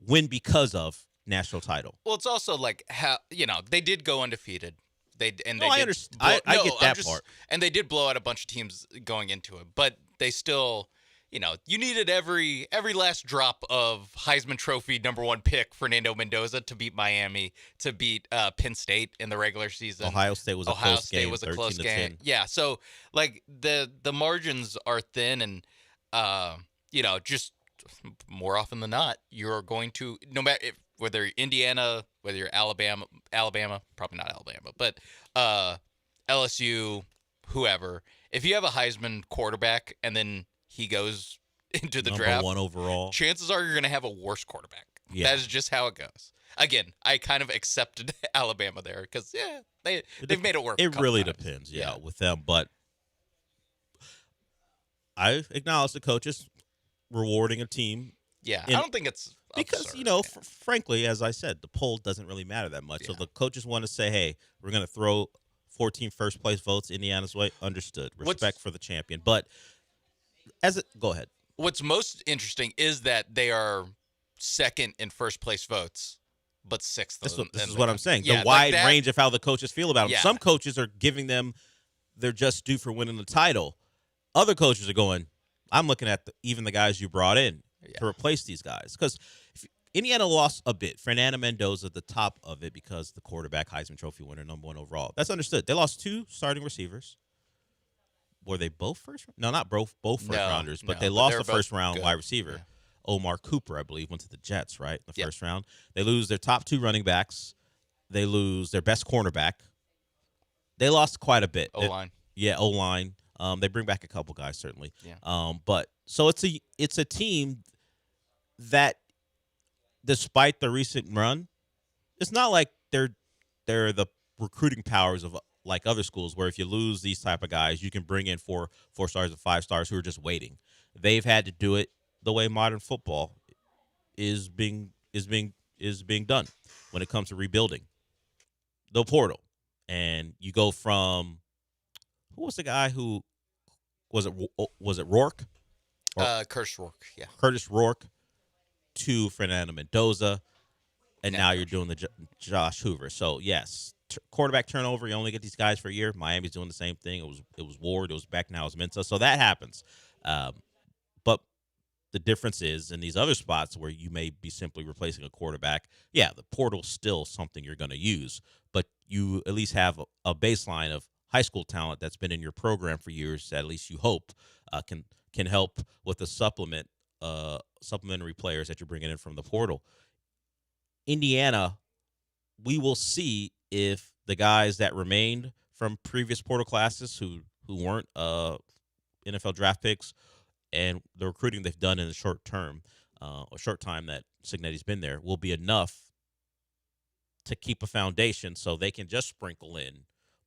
win because of national title. Well, it's also like how they did go undefeated. I understand. I get that part. And they did blow out a bunch of teams going into it, but they still, you needed every last drop of Heisman Trophy #1 pick Fernando Mendoza to beat Miami, to beat Penn State in the regular season. Ohio State was a close game. Was a close game. Yeah, so like the margins are thin, and just more often than not, you're going to, no matter whether you're Indiana, whether you're Alabama, probably not Alabama, but LSU, whoever, if you have a Heisman quarterback and then he goes into the draft, number 1 overall, chances are you're going to have a worse quarterback. Yeah. That is just how it goes. Again, I kind of accepted Alabama there because they've made it work. It really depends, with them. But I acknowledge the coaches rewarding a team. Yeah, I don't think it's because absurd, frankly, as I said, the poll doesn't really matter that much. So the coaches want to say, "Hey, we're going to throw 14 first place votes Indiana's way." Understood. Respect for the champion. But go ahead. What's most interesting is that they are second in first place votes, but 6th. This is what I'm saying. Yeah, the wide range of how the coaches feel about them. Yeah. Some coaches are giving them they're just due for winning the title. Other coaches are going, I'm looking at even the guys you brought in to replace these guys. Because Indiana lost a bit. Fernando Mendoza at the top of it because the quarterback, Heisman Trophy winner, #1 overall. That's understood. They lost 2 starting receivers. Were they both first? No, not both first rounders, but they lost the first round wide receiver. Yeah. Omar Cooper, I believe, went to the Jets, right? In the first round. They lose their top 2 running backs. They lose their best cornerback. They lost quite a bit. O-line. O-line. They bring back a couple guys, certainly. Yeah. But so it's a team that, despite the recent run, it's not like they're the recruiting powers of like other schools where if you lose these type of guys, you can bring in 4 stars and 5 stars who are just waiting. They've had to do it the way modern football is being done when it comes to rebuilding the portal. And you go from who was the guy who was it Rourke? Curtis Rourke, yeah. Curtis Rourke to Fernando Mendoza, and now you're doing the Josh Hoover. So yes, quarterback turnover. You only get these guys for a year. Miami's doing the same thing. It was Ward. It was Beck. Now it's Mensa. So that happens. But the difference is in these other spots where you may be simply replacing a quarterback. Yeah, the portal's still something you're going to use, but you at least have a baseline of high school talent that's been in your program for years. That at least you hope can help with the supplementary players that you're bringing in from the portal. Indiana, we will see if the guys that remained from previous portal classes who weren't NFL draft picks and the recruiting they've done in the short time that Cignetti's been there will be enough to keep a foundation so they can just sprinkle in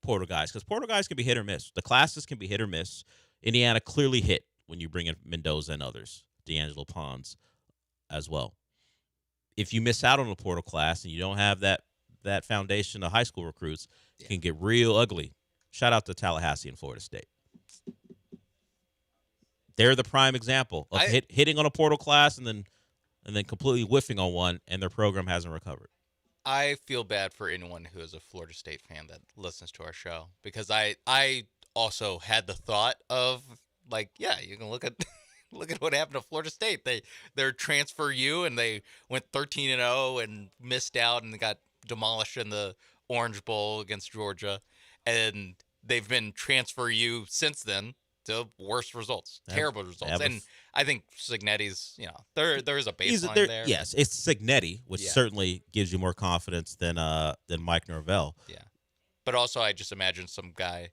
portal guys, because portal guys can be hit or miss. The classes can be hit or miss. Indiana clearly hit when you bring in Mendoza and others, D'Angelo Pons as well. if you miss out on a portal class and you don't have that foundation of high school recruits, it can get real ugly. Shout out to Tallahassee and Florida State. They're the prime example of hitting on a portal class and then completely whiffing on one, and their program hasn't recovered. I feel bad for anyone who is a Florida State fan that listens to our show, because I also had the thought of, like, yeah, you can look at look at what happened to Florida State. They're transfer U, and they went 13-0 and missed out and got demolished in the Orange Bowl against Georgia, and they've been transfer U since then to worse results, terrible results. And I think Cignetti's, there is a baseline there. Yes, it's Cignetti, which certainly gives you more confidence than Mike Norvell. Yeah, but also I just imagine some guy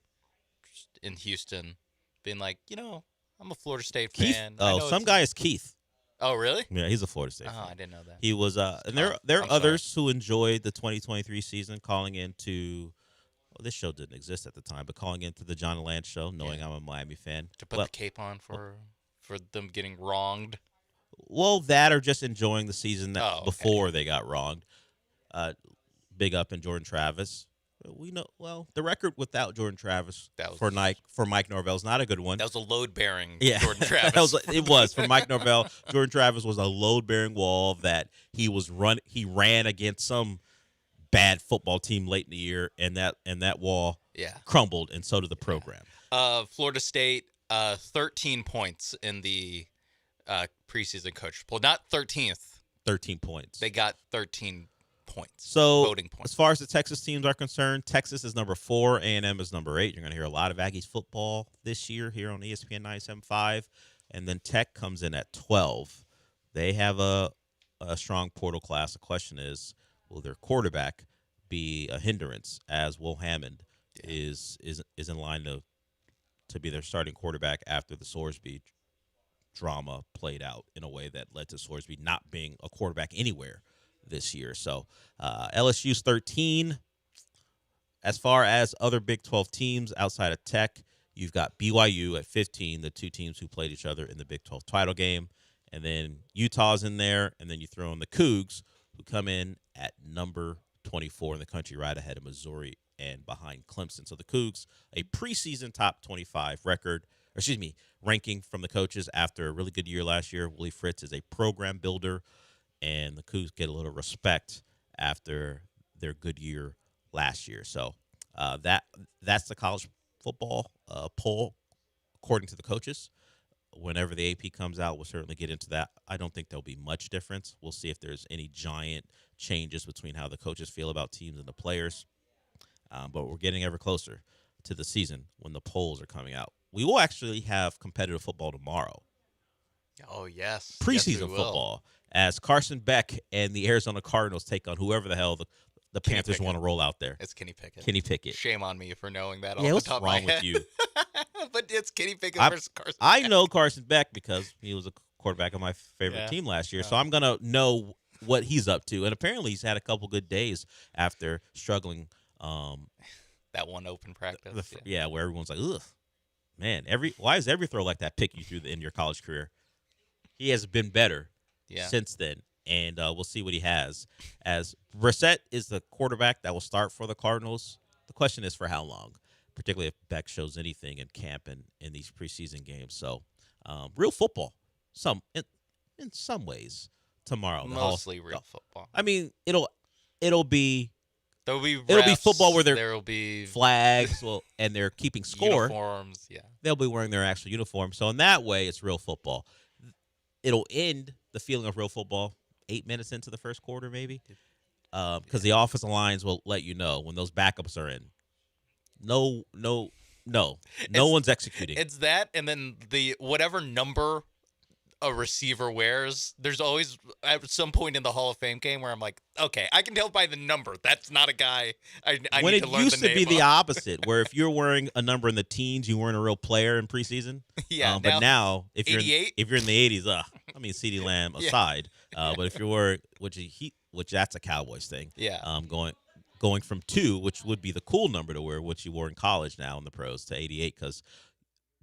in Houston being like, I'm a Florida State fan. Some guy is Keith. Oh, really? Yeah, he's a Florida State fan. I didn't know that. He was, and there are others who enjoyed the 2023 season, calling into. Well, this show didn't exist at the time, but calling into the John Lance show, knowing I'm a Miami fan. To put the cape on for them getting wronged? Well, that or just enjoying the season before they got wronged. Big up in Jordan Travis. We know, the record without Jordan Travis for Mike Norvell is not a good one. That was a load-bearing Jordan Travis. It was for Mike Norvell. Jordan Travis was a load-bearing wall that he ran against some bad football team late in the year, and that wall crumbled, and so did the program. Florida State, 13 points in the preseason coach poll. Not 13th. 13 points. They got 13 points. So voting points. As far as the Texas teams are concerned, Texas is number 4, A&M is number 8. You're going to hear a lot of Aggies football this year here on ESPN 97.5, and then Tech comes in at 12. They have a strong portal class. The question is, will their quarterback be a hindrance, as Will Hammond is in line to be their starting quarterback after the Sorsby drama played out in a way that led to Sorsby not being a quarterback anywhere this year. So LSU's 13. As far as other Big 12 teams outside of Tech, you've got BYU at 15, the two teams who played each other in the Big 12 title game. And then Utah's in there, and then you throw in the Cougs, who come in at number 24 in the country, right ahead of Missouri and behind Clemson. So the Cougs, a preseason top 25 ranking from the coaches after a really good year last year. Willie Fritz is a program builder, and the Cougs get a little respect after their good year last year. So that's the college football poll, according to the coaches. Whenever the AP comes out, we'll certainly get into that. I don't think there'll be much difference. We'll see if there's any giant changes between how the coaches feel about teams and the players. But we're getting ever closer to the season when the polls are coming out. We will actually have competitive football tomorrow. Oh, yes. Preseason football, as Carson Beck and the Arizona Cardinals take on whoever the hell the Panthers want to roll out there. It's Kenny Pickett. Kenny Pickett. Shame on me for knowing that off what's the top wrong of my with head. you? But it's Kenny Pickett versus Carson I Beck. know Carson Beck because he was a quarterback of my favorite team last year, so I'm going to know what he's up to. And apparently he's had a couple good days after struggling. That one open practice. Where everyone's like, ugh, man, why is every throw like that pick you through in your college career? He has been better since then, and we'll see what he has. As Brissett is the quarterback that will start for the Cardinals, the question is for how long, particularly if Beck shows anything in camp and in these preseason games. So real football, in some ways tomorrow. Mostly real football. I mean, it'll be there'll be football where there'll be flags, and they're keeping score. Uniforms, they'll be wearing their actual uniform. So in that way, it's real football. It'll end the feeling of real football 8 minutes into the first quarter, maybe, because the offensive lines will let you know when those backups are in. No one's executing. It's that, and then the whatever number a receiver wears, there's always at some point in the Hall of Fame game where I'm like, okay, I can tell by the number that's not a guy I when need it to learn used the to name be the of. opposite, where if you're wearing a number in the teens, you weren't a real player in preseason. But now if you're in the 80s, CeeDee Lamb aside, but if you're which that's a Cowboys thing. Going from 2, which would be the cool number to wear, which you wore in college now in the pros, to 88, because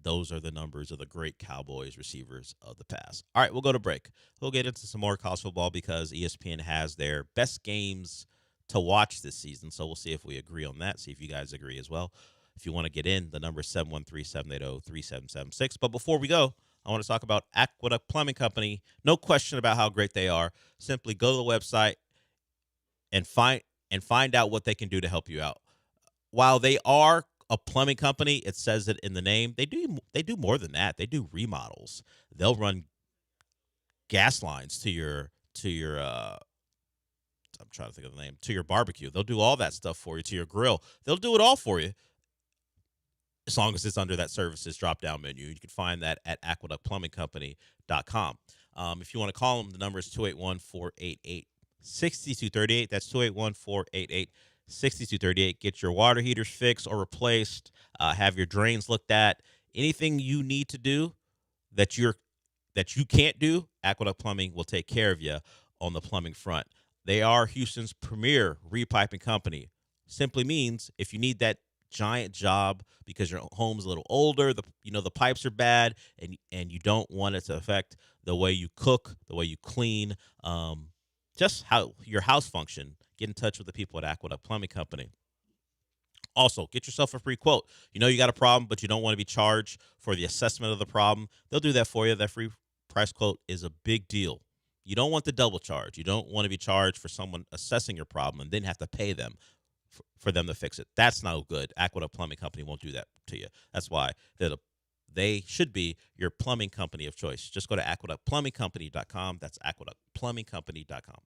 those are the numbers of the great Cowboys receivers of the past. All right, we'll go to break. We'll get into some more college football because ESPN has their best games to watch this season. So we'll see if we agree on that, see if you guys agree as well. If you want to get in, the number is 713-780-3776. But before we go, I want to talk about Aqueduct Plumbing Company. No question about how great they are. Simply go to the website and find out what they can do to help you out. While they are a plumbing company, it says it in the name. They do more than that. They do remodels. They'll run gas lines to your I'm trying to think of the name, to your barbecue. They'll do all that stuff for you, to your grill. They'll do it all for you as long as it's under that services drop-down menu. You can find that at aqueductplumbingcompany.com. If you want to call them, the number is 281-488-6238. That's 281-488-6238. Get your water heaters fixed or replaced. Have your drains looked at. Anything you need to do that you can't do, Aqueduct Plumbing will take care of you on the plumbing front. They are Houston's premier repiping company. Simply means if you need that giant job because your home's a little older, the pipes are bad, and you don't want it to affect the way you cook, the way you clean, just how your house function, get in touch with the people at Aqueduct Plumbing Company. Also, get yourself a free quote. You know you got a problem, but you don't want to be charged for the assessment of the problem. They'll do that for you. That free price quote is a big deal. You don't want the double charge. You don't want to be charged for someone assessing your problem and then have to pay them for them to fix it. That's no good. Aqueduct Plumbing Company won't do that to you. That's why they should be your plumbing company of choice. Just go to aqueductplumbingcompany.com. That's aqueductplumbingcompany.com.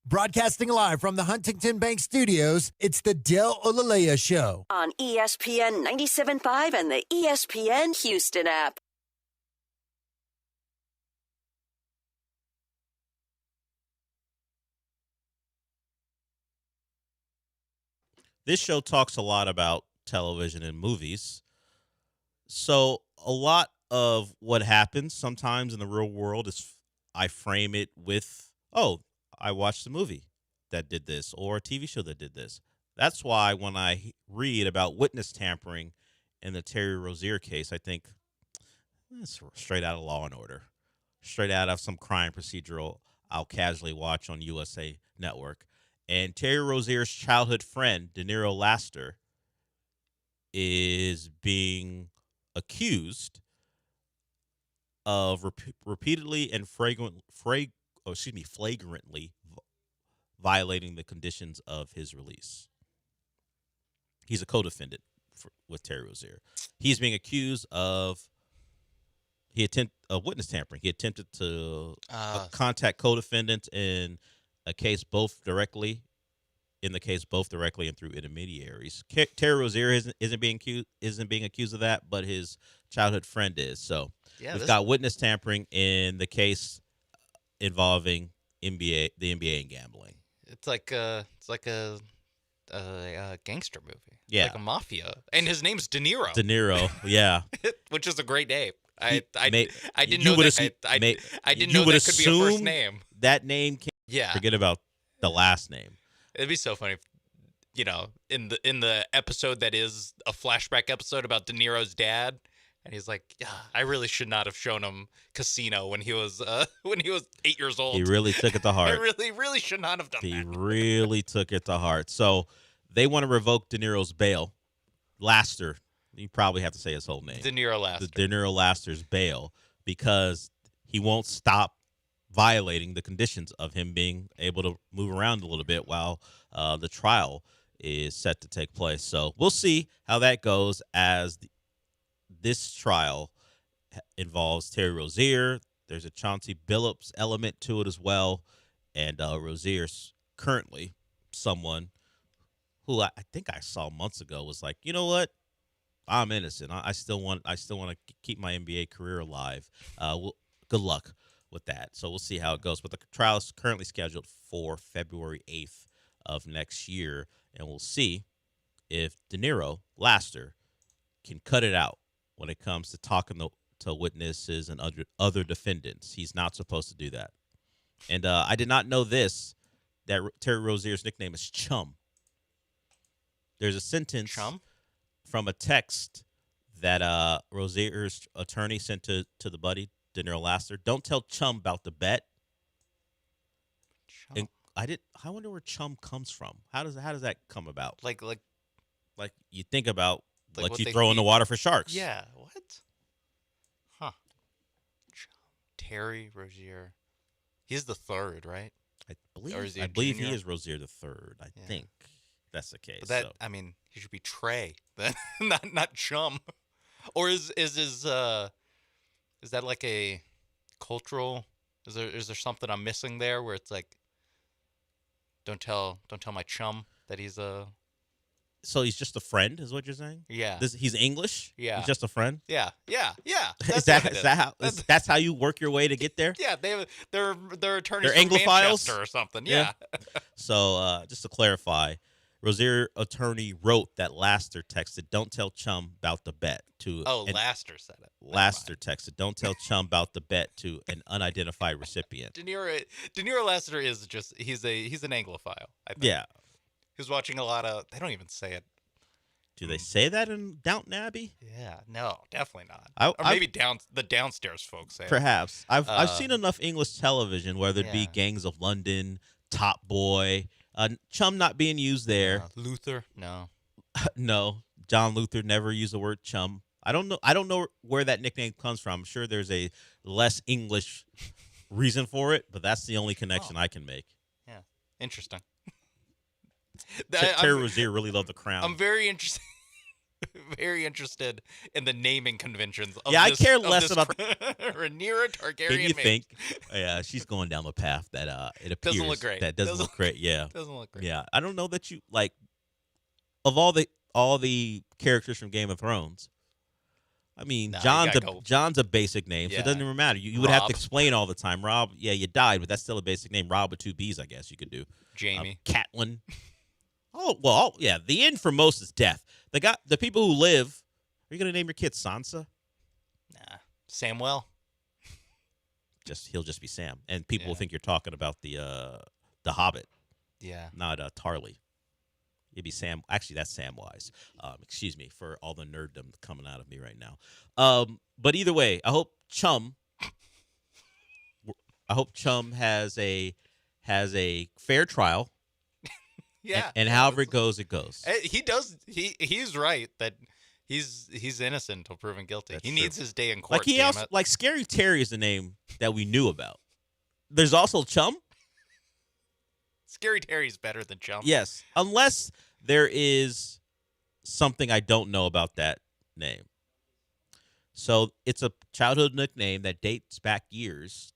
Broadcasting live from the Huntington Bank Studios, it's the Del Olalea Show. On ESPN 97.5 and the ESPN Houston app. This show talks a lot about television and movies. So a lot of what happens sometimes in the real world is I frame it with, oh, I watched a movie that did this or a TV show that did this. That's why when I read about witness tampering in the Terry Rozier case, I think it's straight out of Law and Order, straight out of some crime procedural I'll casually watch on USA Network. And Terry Rozier's childhood friend, De Niro Laster, is being accused of repeatedly and flagrantly violating the conditions of his release. He's a co-defendant with Terry Rozier. He's being accused of witness tampering. He attempted to contact co-defendants in the case both directly and through intermediaries. Terry Rozier isn't being accused of that, but his childhood friend is. So we've got witness tampering in the case involving the NBA and gambling. It's like a gangster movie. Yeah, like a mafia, and his name's De Niro. De Niro, yeah, which is a great name. I didn't know that. I didn't know that could be a first name. That name. Forget about the last name. It'd be so funny, if, in the episode that is a flashback episode about De Niro's dad, and he's like, yeah, I really should not have shown him Casino when he was 8 years old. He really took it to heart. I really should not have done that. He really took it to heart. So they want to revoke De Niro's bail. Laster, you probably have to say his whole name. De Niro Laster. De Niro Laster's bail, because he won't stop violating the conditions of him being able to move around a little bit while the trial is set to take place. So we'll see how that goes, as this trial involves Terry Rozier. There's a Chauncey Billups element to it as well. And Rozier's currently someone who I think I saw months ago was like, you know what? I'm innocent. I still want to keep my NBA career alive. Good luck with that. So we'll see how it goes. But the trial is currently scheduled for February 8th of next year, and we'll see if De Niro Laster can cut it out when it comes to talking to witnesses and other defendants. He's not supposed to do that. And I did not know that Terry Rozier's nickname is Chum. There's a sentence from a text that Rozier's attorney sent to the buddy, De Niro Laster. Don't tell Chum about the bet. And I wonder where Chum comes from. How does that come about? Like you think about like what you throw in the water for sharks. Yeah. What? Huh. Terry Rozier. He's the third, right? I believe he is Rozier the third. I think that's the case. But he should be Trey, not Chum. Or is that like a cultural? Is there something I'm missing there where it's like, don't tell my chum that he's a. So he's just a friend, is what you're saying? Yeah. He's English. Yeah. He's just a friend. Yeah. That's how you work your way to get there? Yeah, they're attorneys they're from Anglophiles Manchester or something. Yeah. So just to clarify, Rozier attorney wrote that Laster texted, "Don't tell Chum about the bet" to. Laster said it. Laster texted, "Don't tell Chum about the bet" to an unidentified recipient. De Niro Laster is just he's an Anglophile. I think. Yeah. Who's watching a lot of? They don't even say it. Do they say that in Downton Abbey? Yeah, no, definitely not. Or maybe the downstairs folks say perhaps. It. I've seen enough English television, whether it be Gangs of London, Top Boy, Chum not being used there. Luther, no, no. John Luther never used the word chum. I don't know where that nickname comes from. I'm sure there's a less English reason for it, but that's the only connection I can make. Yeah, interesting. Terry Rozier really loved The Crown. I'm very interested. very interested in the naming conventions. Of Yeah, I this, care of less this about Rhaenyra Targaryen. Can you names. think? Yeah, she's going down the path that it appears Doesn't look great. that doesn't look great. Yeah, Doesn't look great. yeah. I don't know that you like of all the characters from Game of Thrones. I mean, Nah, you John's gotta a basic name, so it doesn't Yeah. even matter. You would have to Robb. explain all the time. Rob, yeah, you died, but that's still a basic name. Rob with two B's, I guess you could do. Jamie. Catelyn. Yeah. The end for most is death. The people who live. Are you gonna name your kid Sansa? Nah. Samwell. He'll just be Sam, and people will think you're talking about the Hobbit. Yeah. Not Tarly. It'd be Sam. Actually, that's Samwise. Excuse me for all the nerddom coming out of me right now. But either way, I hope Chum has a fair trial. Yeah. And however it goes, it goes. He does. He's right that he's innocent until proven guilty. That's he true. needs his day in court. Like he damn also it. like Scary Terry is the name that we knew about. There's also Chum. Scary Terry's better than Chum. Yes, unless there is something I don't know about that name. So it's a childhood nickname that dates back years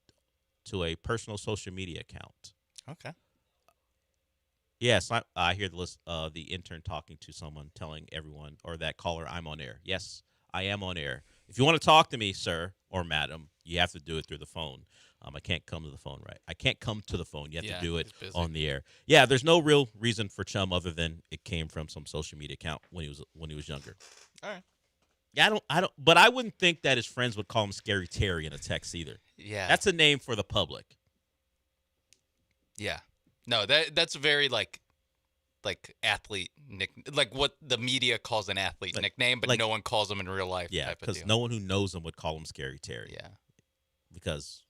to a personal social media account. Okay. Yes, I hear the list. The intern talking to someone, telling everyone or that caller, "I'm on air." Yes, I am on air. If you want to talk to me, sir or madam, you have to do it through the phone. I can't come to the phone, right? I can't come to the phone. You have to do it on the air. Yeah, there's no real reason for Chum other than it came from some social media account when he was younger. All right. Yeah, I don't. But I wouldn't think that his friends would call him Scary Terry in a text either. Yeah. That's a name for the public. Yeah. No, that's very like athlete like what the media calls an athlete nickname, but no one calls him in real life. Yeah, because because no one who knows him would call him Scary Terry. Yeah. Because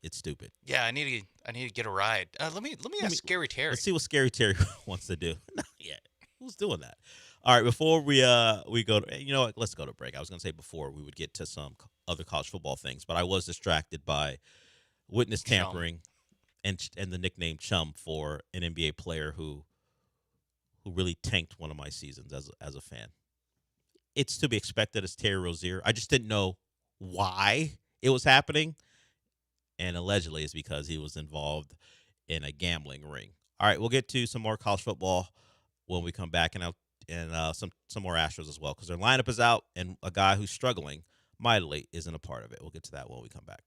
it's stupid. Yeah, I need to get a ride. Let me ask Scary Terry. Let's see what Scary Terry wants to do. Not yet. Who's doing that? All right, before we go to, you know what? Let's go to break. I was going to say before we would get to some other college football things, but I was distracted by witness tampering and the nickname Chum for an NBA player who really tanked one of my seasons as a fan. It's to be expected as Terry Rozier. I just didn't know why it was happening, and allegedly it's because he was involved in a gambling ring. All right, we'll get to some more college football when we come back, and some more Astros as well, because their lineup is out, and a guy who's struggling mightily isn't a part of it. We'll get to that when we come back.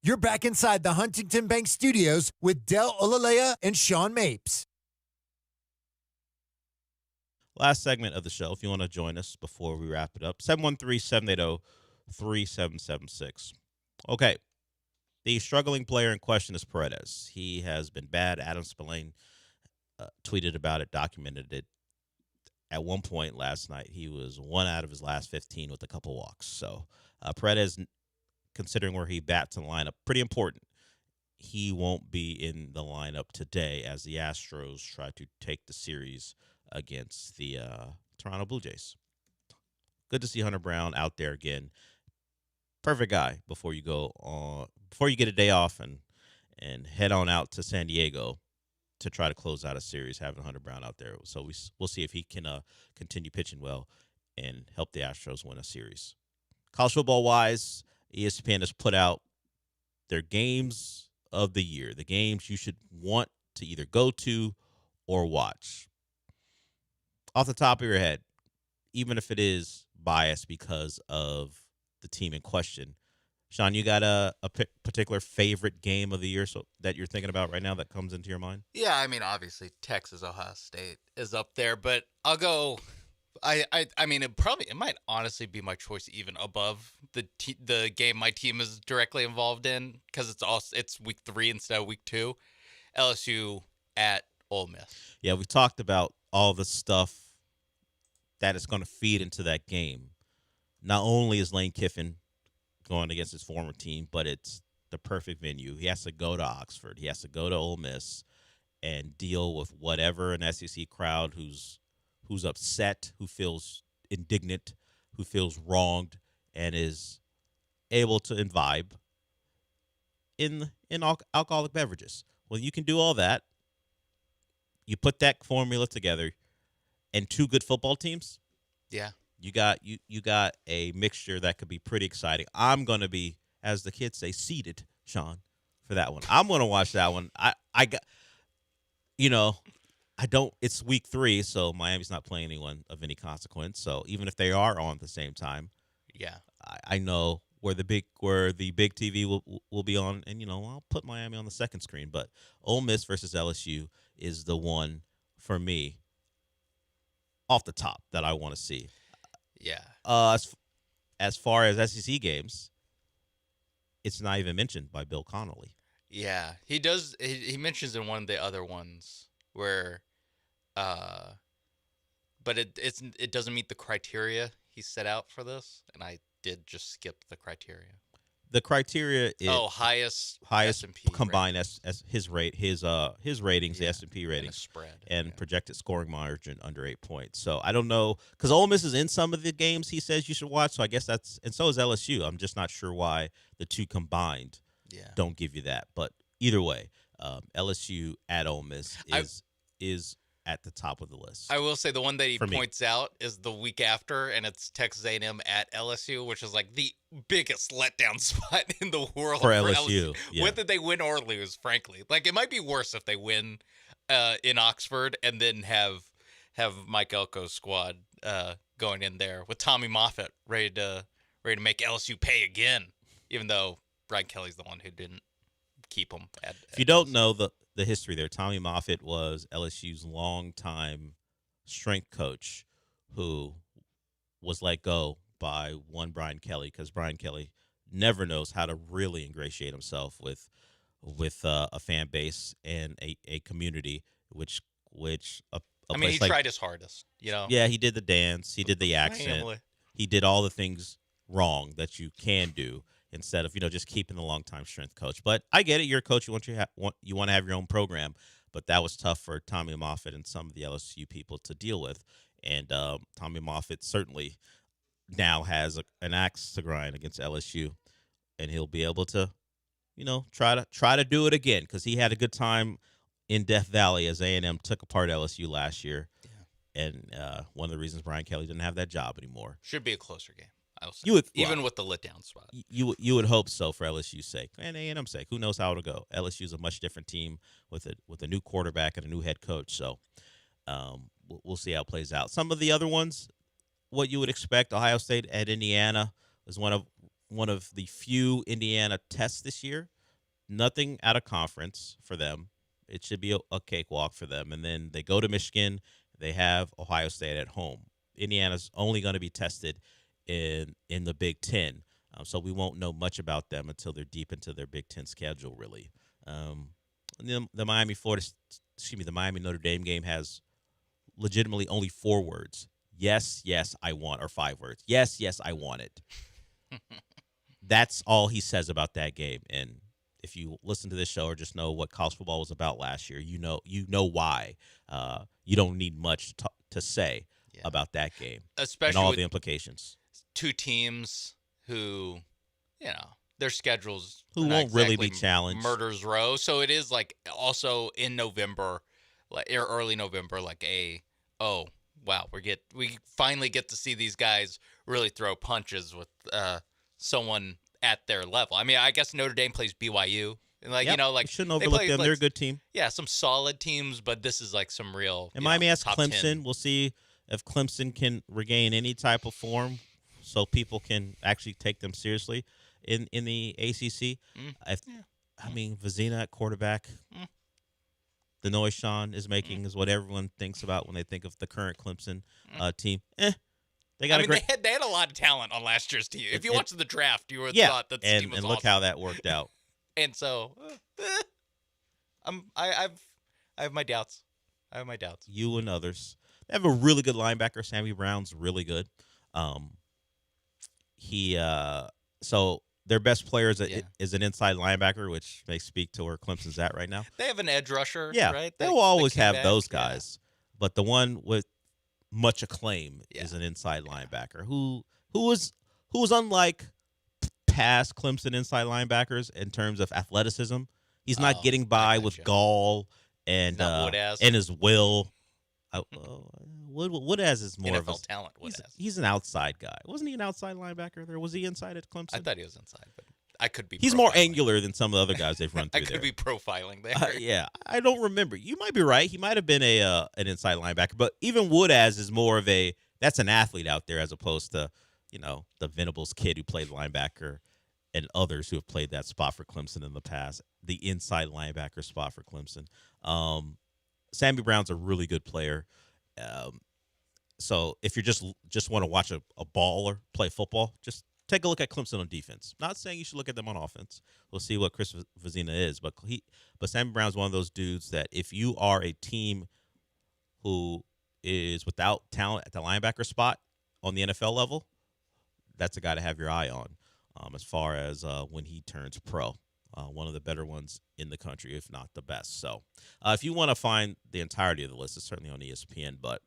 You're back inside the Huntington Bank Studios with Del Olalea and Sean Mapes. Last segment of the show, if you want to join us before we wrap it up, 713-780-3776. Okay, the struggling player in question is Paredes. He has been bad. Adam Spillane tweeted about it, documented it. At one point last night, he was 1 out of his last 15 with a couple walks. So Paredes, considering where he bats in the lineup, pretty important. He won't be in the lineup today as the Astros try to take the series against the Toronto Blue Jays. Good to see Hunter Brown out there again. Perfect guy before you get a day off and head on out to San Diego to try to close out a series, having Hunter Brown out there. So we'll see if he can continue pitching well and help the Astros win a series. College football-wise, ESPN has put out their games of the year, the games you should want to either go to or watch. Off the top of your head, even if it is biased because of the team in question, Sean, you got a particular favorite game of the year that you're thinking about right now that comes into your mind? Yeah, I mean, obviously Texas Ohio State is up there, but I'll go. I mean, it might honestly be my choice even above the game my team is directly involved in because it's week 3 instead of week 2. LSU at Ole Miss. Yeah, we talked about all the stuff that is going to feed into that game. Not only is Lane Kiffin going against his former team, but it's the perfect venue. He has to go to Oxford. He has to go to Ole Miss and deal with whatever an SEC crowd who's upset, who feels indignant, who feels wronged, and is able to imbibe in alcoholic beverages. Well, you can do all that. You put that formula together, and 2 good football teams. Yeah. You got a mixture that could be pretty exciting. I'm going to be, as the kids say, seated, Sean, for that one. I'm going to watch that one. I got, I don't. It's week 3, so Miami's not playing anyone of any consequence. So even if they are on at the same time, yeah, I know where the big TV will be on, and I'll put Miami on the second screen. But Ole Miss versus LSU is the one for me off the top that I want to see. Yeah. As far as SEC games, it's not even mentioned by Bill Connolly. Yeah, he does. He mentions in one of the other ones where, but it doesn't meet the criteria he set out for this, and I did just skip the criteria. The criteria is highest S&P combined as his ratings, the S&P ratings, and spread, and projected scoring margin under 8 points. So I don't know, because Ole Miss is in some of the games he says you should watch. So I guess and so is LSU. I'm just not sure why the 2 combined don't give you that. But either way, LSU at Ole Miss is at the top of the list. I will say the one that he points out is the week after, and it's Texas A&M at LSU, which is like the biggest letdown spot in the world for LSU. Yeah. Whether they win or lose, frankly. Like, it might be worse if they win in Oxford and then have Mike Elko's squad going in there with Tommy Moffitt ready to make LSU pay again, even though Brian Kelly's the one who didn't keep them. If you don't know the history there, Tommy Moffitt was LSU's longtime strength coach who was let go by one Brian Kelly because Brian Kelly never knows how to really ingratiate himself with a fan base and a community, which he tried his hardest, Yeah, he did the dance, he did the accent, he did all the things wrong that you can do instead of just keeping the longtime strength coach. But I get it, you're a coach, you want to have your own program, but that was tough for Tommy Moffitt and some of the LSU people to deal with. And Tommy Moffitt certainly now has an axe to grind against LSU, and he'll be able to, try to do it again because he had a good time in Death Valley as A&M took apart LSU last year. Yeah. And one of the reasons Brian Kelly didn't have that job anymore. Should be a closer game. With the letdown spot. You would hope so for LSU's sake and A&M's sake. Who knows how it'll go? LSU's a much different team with a new quarterback and a new head coach. So we'll see how it plays out. Some of the other ones, what you would expect, Ohio State at Indiana is one of the few Indiana tests this year. nothing out of conference for them. It should be a cakewalk for them. And then they go to Michigan. They have Ohio State at home. Indiana's only going to be tested in the Big Ten, so we won't know much about them until they're deep into their Big Ten schedule, really. The Miami Notre Dame game has legitimately only 4 words: yes, yes, I want, or 5 words: yes, yes, I want it. That's all he says about that game. And if you listen to this show or just know what college football was about last year, you know why. You don't need much to say about that game, especially and all with the implications. 2 teams who, their schedules who won't really be challenged. Murder's row. So it is like also in November, or early November, wow, we finally get to see these guys really throw punches with someone at their level. I mean, I guess Notre Dame plays BYU. And we shouldn't overlook them. They're a good team. Yeah, some solid teams, but this is like some real. And Miami has top Clemson. 10. We'll see if Clemson can regain any type of form, so people can actually take them seriously in the ACC. I mean, Vizina at quarterback. The noise Sean is making is what everyone thinks about when they think of the current Clemson team. They got they had a lot of talent on last year's team. If you watched the draft, you would have thought that this team was and awesome. Look how that worked out. And so, I have my doubts. You and others. They have a really good linebacker. Sammy Brown's really good. So their best player is an inside linebacker, which may speak to where Clemson's at right now. They have an edge rusher, yeah, right? They will always have those guys. But the one with much acclaim is an inside linebacker who was unlike past Clemson inside linebackers in terms of athleticism. He's not getting by with gall and his will. Woodaz is more NFL of a talent. He's an outside guy. Wasn't he an outside linebacker there? Was he inside at Clemson? I thought he was inside, but I could be. He's more angular than some of the other guys they've run through. I could be profiling there. Yeah, I don't remember. You might be right. He might have been an inside linebacker, but even Woodaz is more of that's an athlete out there as opposed to the Venables kid who played linebacker and others who have played that spot for Clemson in the past, the inside linebacker spot for Clemson. Sammy Brown's a really good player. So if you just want to watch a baller play football, just take a look at Clemson on defense. Not saying you should look at them on offense. We'll see what Chris Vizina is, but Sammy Brown's one of those dudes that if you are a team who is without talent at the linebacker spot on the NFL level, that's a guy to have your eye on as far as when he turns pro. One of the better ones in the country, if not the best. So if you want to find the entirety of the list, it's certainly on ESPN. But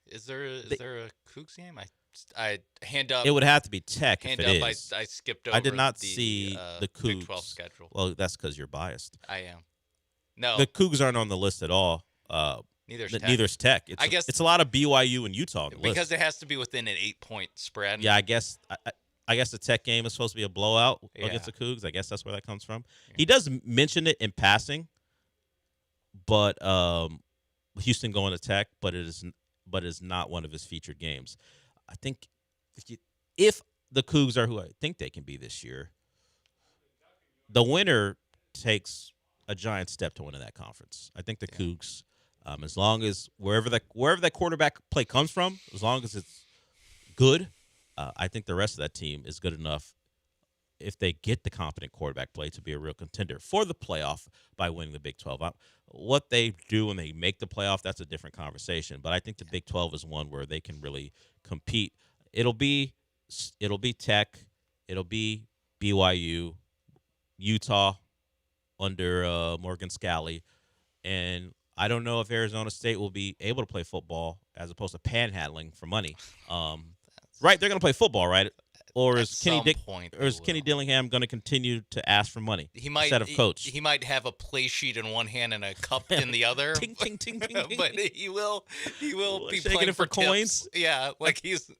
is there a Cougs game? I hand up. It would have to be Tech. Hand if it up. is. I skipped over. I did not see the Cougs Big 12 schedule. Well, that's because you're biased. I am. No, the Cougs aren't on the list at all. Neither's Tech. I guess it's a lot of BYU and Utah on the list because it has to be within an 8-point spread. Yeah, I guess the Tech game is supposed to be a blowout against the Cougs. I guess that's where that comes from. Yeah. He does mention it in passing, but Houston going to Tech, but it is not one of his featured games. I think if the Cougs are who I think they can be this year, the winner takes a giant step to winning that conference. I think the Cougs, as long as wherever that quarterback play comes from, as long as it's good, I think the rest of that team is good enough if they get the competent quarterback play to be a real contender for the playoff by winning the Big 12. What they do when they make the playoff, that's a different conversation. But I think the Big 12 is one where they can really compete. It'll be Tech, it'll be BYU, Utah under Morgan Scalley, and I don't know if Arizona State will be able to play football as opposed to panhandling for money. Right, they're going to play football, right? Or is Kenny Dillingham going to continue to ask for money instead of coach? He might have a play sheet in one hand and a cup in the other. Ting, ting, ting, ting, ting. But he will be shaking playing it for coins. Tips. Yeah, like he's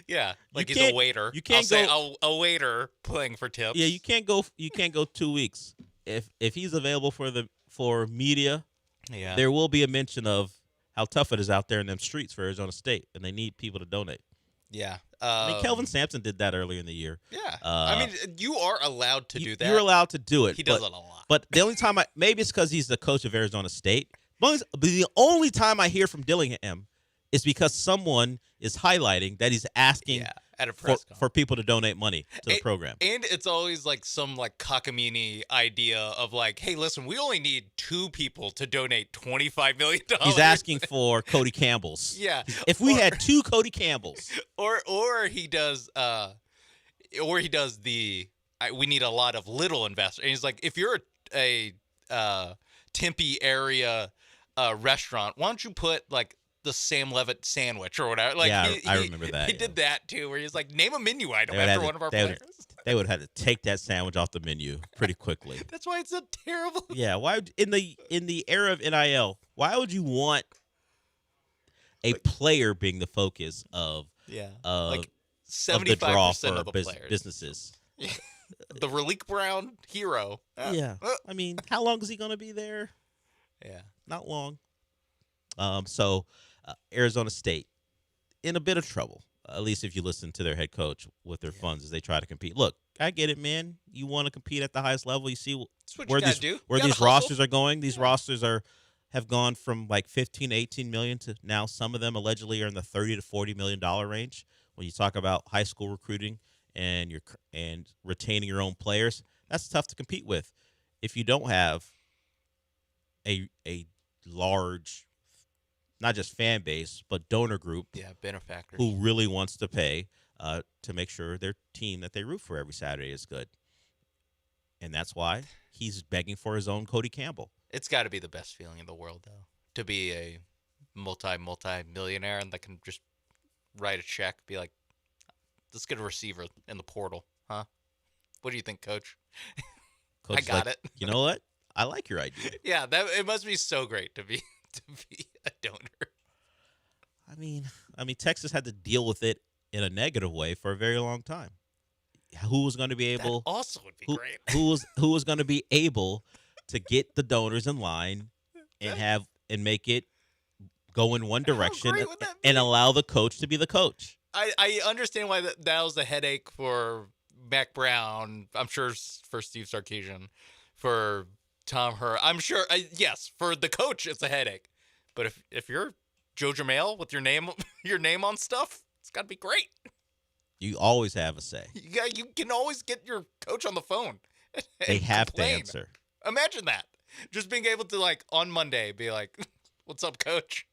he's a waiter. You can't a waiter playing for tips. Yeah, you can't go 2 weeks if he's available for media. Yeah, there will be a mention of how tough it is out there in them streets for Arizona State, and they need people to donate. Yeah, I mean, Kelvin Sampson did that earlier in the year. Yeah. I mean, you are allowed to do that. You're allowed to do it. He does it a lot. But the only time maybe it's because he's the coach of Arizona State. But the only time I hear from Dillingham is because someone is highlighting that he's asking at a press for people to donate money to the program. And it's always like some like cockamamie idea of like, hey, listen, we only need 2 people to donate $25 million. He's asking for Cody Campbell's. Yeah. If we had 2 Cody Campbells. Or he does the we need a lot of little investors. And he's like, if you're a Tempe area restaurant, why don't you put like the Sam Levitt sandwich or whatever? Like, yeah, I remember that. He did that too, where he's like, name a menu item after one of our players. They would have had to take that sandwich off the menu pretty quickly. That's why it's a terrible. Yeah, why in the era of NIL, why would you want a player being the focus of like 75% of the draw for of the players. businesses? The Raleek Brown hero. Yeah. I mean, how long is he going to be there? Yeah. Not long. So Arizona State in a bit of trouble, at least if you listen to their head coach with their funds as they try to compete. Look, I get it, man. You want to compete at the highest level. You see where these rosters are going. These rosters have gone from like 15 to 18 million to now some of them allegedly are in the 30 to 40 million dollar range. When you talk about high school recruiting and retaining your own players, that's tough to compete with. If you don't have a large, not just fan base, but donor group, benefactors who really wants to pay to make sure their team that they root for every Saturday is good. And that's why he's begging for his own Cody Campbell. It's got to be the best feeling in the world, though, to be a multi-millionaire and that can just write a check, be like, let's get a receiver in the portal, huh? What do you think, Coach? Coach I got it. You know what? I like your idea. Yeah, it must be so great to be a donor. I mean, Texas had to deal with it in a negative way for a very long time. Who was going to be able? That also would be great. Who was going to be able to get the donors in line and make it go in one direction and allow the coach to be the coach? I understand why that was a headache for Mac Brown. I'm sure for Steve Sarkisian, for Tom Herr. I'm sure, yes, for the coach, it's a headache. But if you're Joe Jamale with your name on stuff, it's got to be great. You always have a say. You can always get your coach on the phone. They have complain. to answer. Imagine that. Just being able to, like, on Monday, be like, what's up, coach?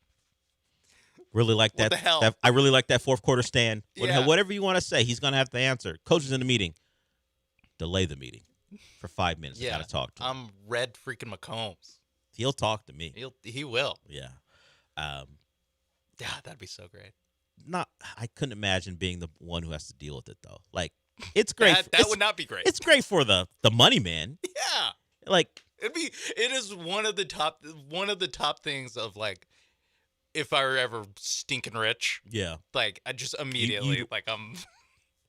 Really like that. What the hell? I really like that fourth quarter stand. Yeah. Whatever you want to say, he's going to have to answer. Coach is in the meeting. Delay the meeting for 5 minutes. Yeah. I got to talk to him. I'm Red freaking McCombs. He'll talk to me. He will. Yeah. Yeah, that'd be so great. I couldn't imagine being the one who has to deal with it though. Like, it's great. That would not be great. It's great for the money, man. Yeah. Like, it is one of the top things of, like, if I were ever stinking rich. Yeah. Like, I just immediately like I'm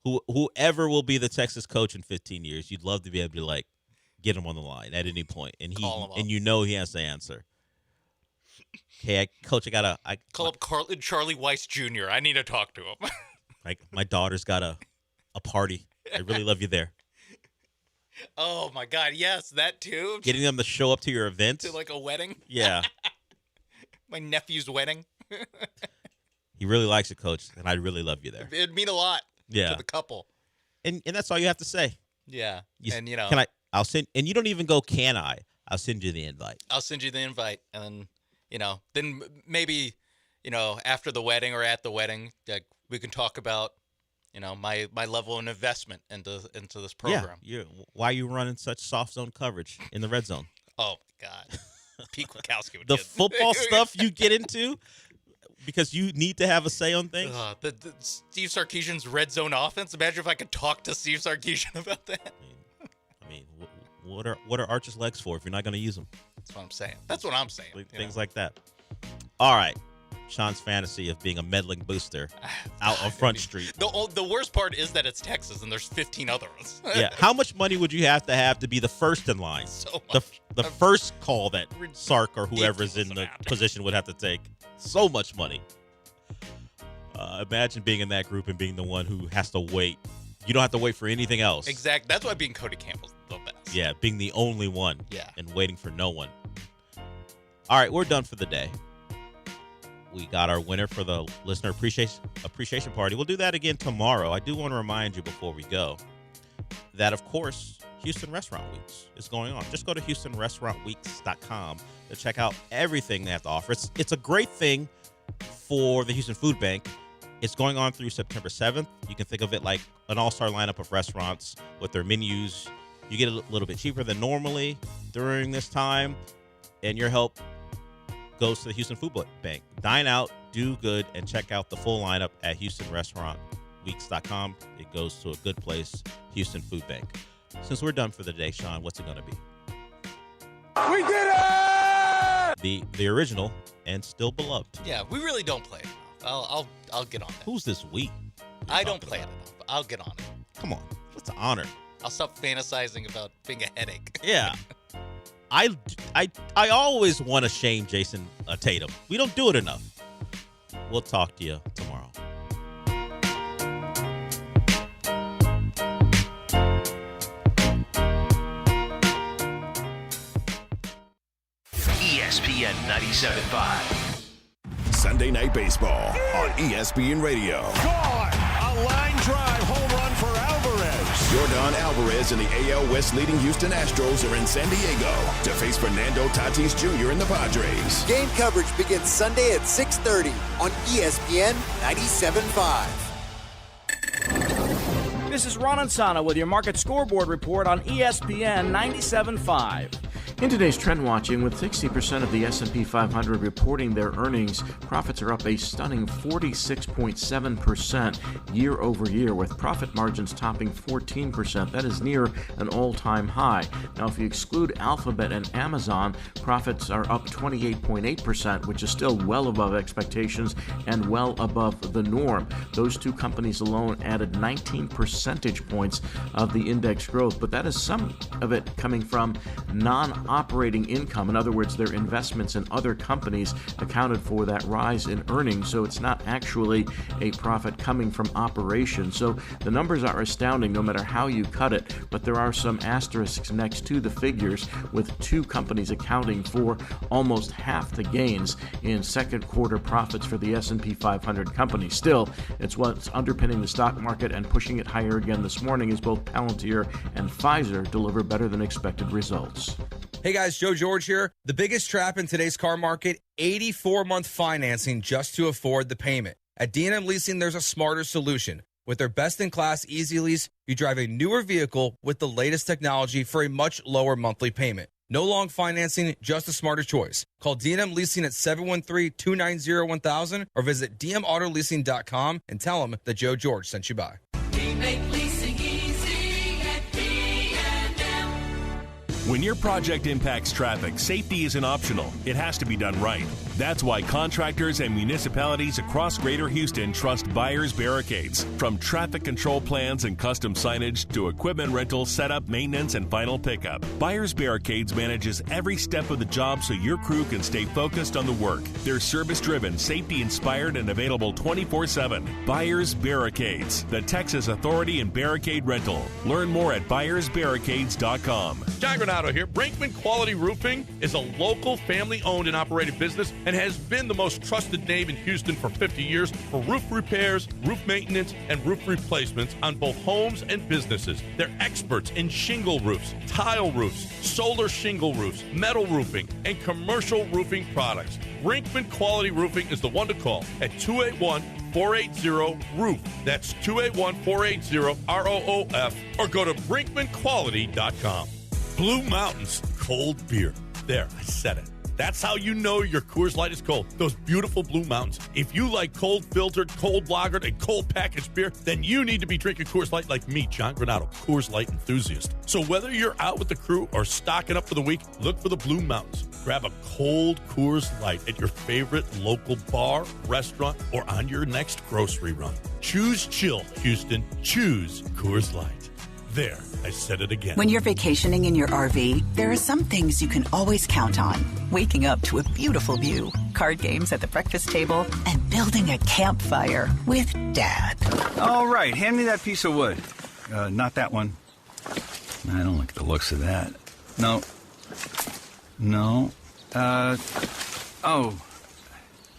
whoever will be the Texas coach in 15 years, you'd love to be able to, like, get him on the line at any point, and he has to answer. Okay, Coach, I call up Charlie Weiss Jr. I need to talk to him. Like, my daughter's got a party. I really love you there. Oh my God, yes, that too. Getting them to show up to your event. To, like, a wedding. Yeah. My nephew's wedding. He really likes it, Coach, and I really love you there. It'd mean a lot. Yeah. To the couple. And that's all you have to say. Yeah. And I'll send, and you don't even go, can I? I'll send you the invite. I'll send you the invite, and then maybe, after the wedding or at the wedding, like, we can talk about, my level of investment into this program. Yeah. Why are you running such soft zone coverage in the red zone? Oh my God. Pete Kwiatkowski would the get football stuff you get into because you need to have a say on things. The Steve Sarkisian's red zone offense. Imagine if I could talk to Steve Sarkisian about that. I mean, what are Arch's legs for if you're not going to use them? That's what I'm saying. Things like that. All right. Sean's fantasy of being a meddling booster out on Front Street. The worst part is that it's Texas and there's 15 others. Yeah. How much money would you have to be the first in line? So much. The first call that Sark or whoever's in the position would have to take. So much money. Imagine being in that group and being the one who has to wait. You don't have to wait for anything else. Exactly. That's why being Cody Campbell's the best. Yeah, being the only one. Yeah. And waiting for no one. All right, we're done for the day. We got our winner for the listener appreciation party. We'll do that again tomorrow. I do want to remind you before we go that, of course, Houston Restaurant Weeks is going on. Just go to HoustonRestaurantWeeks.com to check out everything they have to offer. It's a great thing for the Houston Food Bank. It's going on through September 7th. You can think of it like an all-star lineup of restaurants with their menus. You get a little bit cheaper than normally during this time, and your help goes to the Houston Food Bank. Dine out, do good, and check out the full lineup at HoustonRestaurantWeeks.com. It goes to a good place, Houston Food Bank. Since we're done for the day, Sean, what's it going to be? We did it! The original and still beloved. Yeah, we really don't play it enough. I'll get on that. Who's this we? I don't play it enough. I'll get on it. Come on. What's an honor? I'll stop fantasizing about being a headache. Yeah. I always want to shame Jason Tatum. We don't do it enough. We'll talk to you tomorrow. ESPN 97.5. Sunday Night Baseball on ESPN Radio. Gone! A line drive home run for Alvarez. Yordan Alvarez and the AL West leading Houston Astros are in San Diego to face Fernando Tatis Jr. and the Padres. Game coverage begins Sunday at 6:30 on ESPN 97.5. This is Ron Ansana with your market scoreboard report on ESPN 97.5. In today's trend watching, with 60% of the S&P 500 reporting their earnings, profits are up a stunning 46.7% year over year, with profit margins topping 14%. That is near an all-time high. Now, if you exclude Alphabet and Amazon, profits are up 28.8%, which is still well above expectations and well above the norm. Those two companies alone added 19 percentage points of the index growth, but that is some of it coming from non-operating income. In other words, their investments in other companies accounted for that rise in earnings, so it's not actually a profit coming from operations. So the numbers are astounding no matter how you cut it, but there are some asterisks next to the figures, with two companies accounting for almost half the gains in second quarter profits for the S&P 500 companies. Still, it's what's underpinning the stock market and pushing it higher again this morning as both Palantir and Pfizer deliver better than expected results. Hey guys, Joe George here. The biggest trap in today's car market, 84-month financing just to afford the payment. At D&M Leasing, there's a smarter solution. With their best-in-class Easy Lease, you drive a newer vehicle with the latest technology for a much lower monthly payment. No long financing, just a smarter choice. Call D&M Leasing at 713-290-1000 or visit dmautoleasing.com and tell them that Joe George sent you by. We make leasing easy at D&M. When your project impacts traffic, safety isn't optional. It has to be done right. That's why contractors and municipalities across Greater Houston trust Buyers Barricades. From traffic control plans and custom signage to equipment rental, setup, maintenance, and final pickup, Buyers Barricades manages every step of the job so your crew can stay focused on the work. They're service-driven, safety-inspired, and available 24/7. Buyers Barricades, the Texas authority in barricade rental. Learn more at buyersbarricades.com. John Granado here. Brinkman Quality Roofing is a local family-owned and operated business and has been the most trusted name in Houston for 50 years for roof repairs, roof maintenance, and roof replacements on both homes and businesses. They're experts in shingle roofs, tile roofs, solar shingle roofs, metal roofing, and commercial roofing products. Brinkman Quality Roofing is the one to call at 281-480-ROOF. That's 281-480-ROOF, or go to brinkmanquality.com. Blue Mountains Cold Beer. There, I said it. That's how you know your Coors Light is cold. Those beautiful Blue Mountains. If you like cold filtered, cold lagered, and cold packaged beer, then you need to be drinking Coors Light like me, John Granado, Coors Light enthusiast. So whether you're out with the crew or stocking up for the week, look for the Blue Mountains. Grab a cold Coors Light at your favorite local bar, restaurant, or on your next grocery run. Choose chill, Houston. Choose Coors Light. There, I said it again. When you're vacationing in your RV, there are some things you can always count on. Waking up to a beautiful view, card games at the breakfast table, and building a campfire with Dad. All right, hand me that piece of wood. Not that one. I don't like the looks of that. No. No. Oh.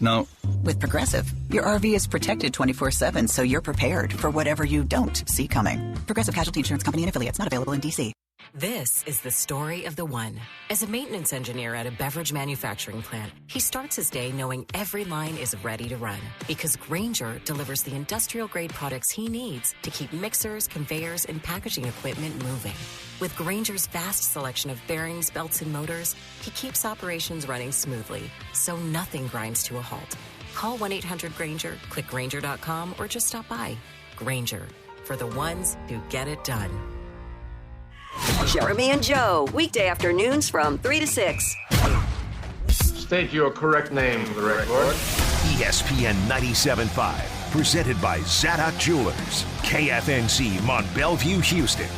No. With Progressive, your RV is protected 24/7, so you're prepared for whatever you don't see coming. Progressive Casualty Insurance Company and Affiliates, not available in D.C. This is the story of the one. As a maintenance engineer at a beverage manufacturing plant, he starts his day knowing every line is ready to run because Grainger delivers the industrial-grade products he needs to keep mixers, conveyors, and packaging equipment moving. With Grainger's vast selection of bearings, belts, and motors, he keeps operations running smoothly, so nothing grinds to a halt. Call 1-800-GRAINGER, click Grainger.com, or just stop by. Grainger, for the ones who get it done. Jeremy and Joe, weekday afternoons from 3 to 6. State your correct name for the record. ESPN 97.5, presented by Zadok Jewelers, KFNC, Mont Bellevue, Houston.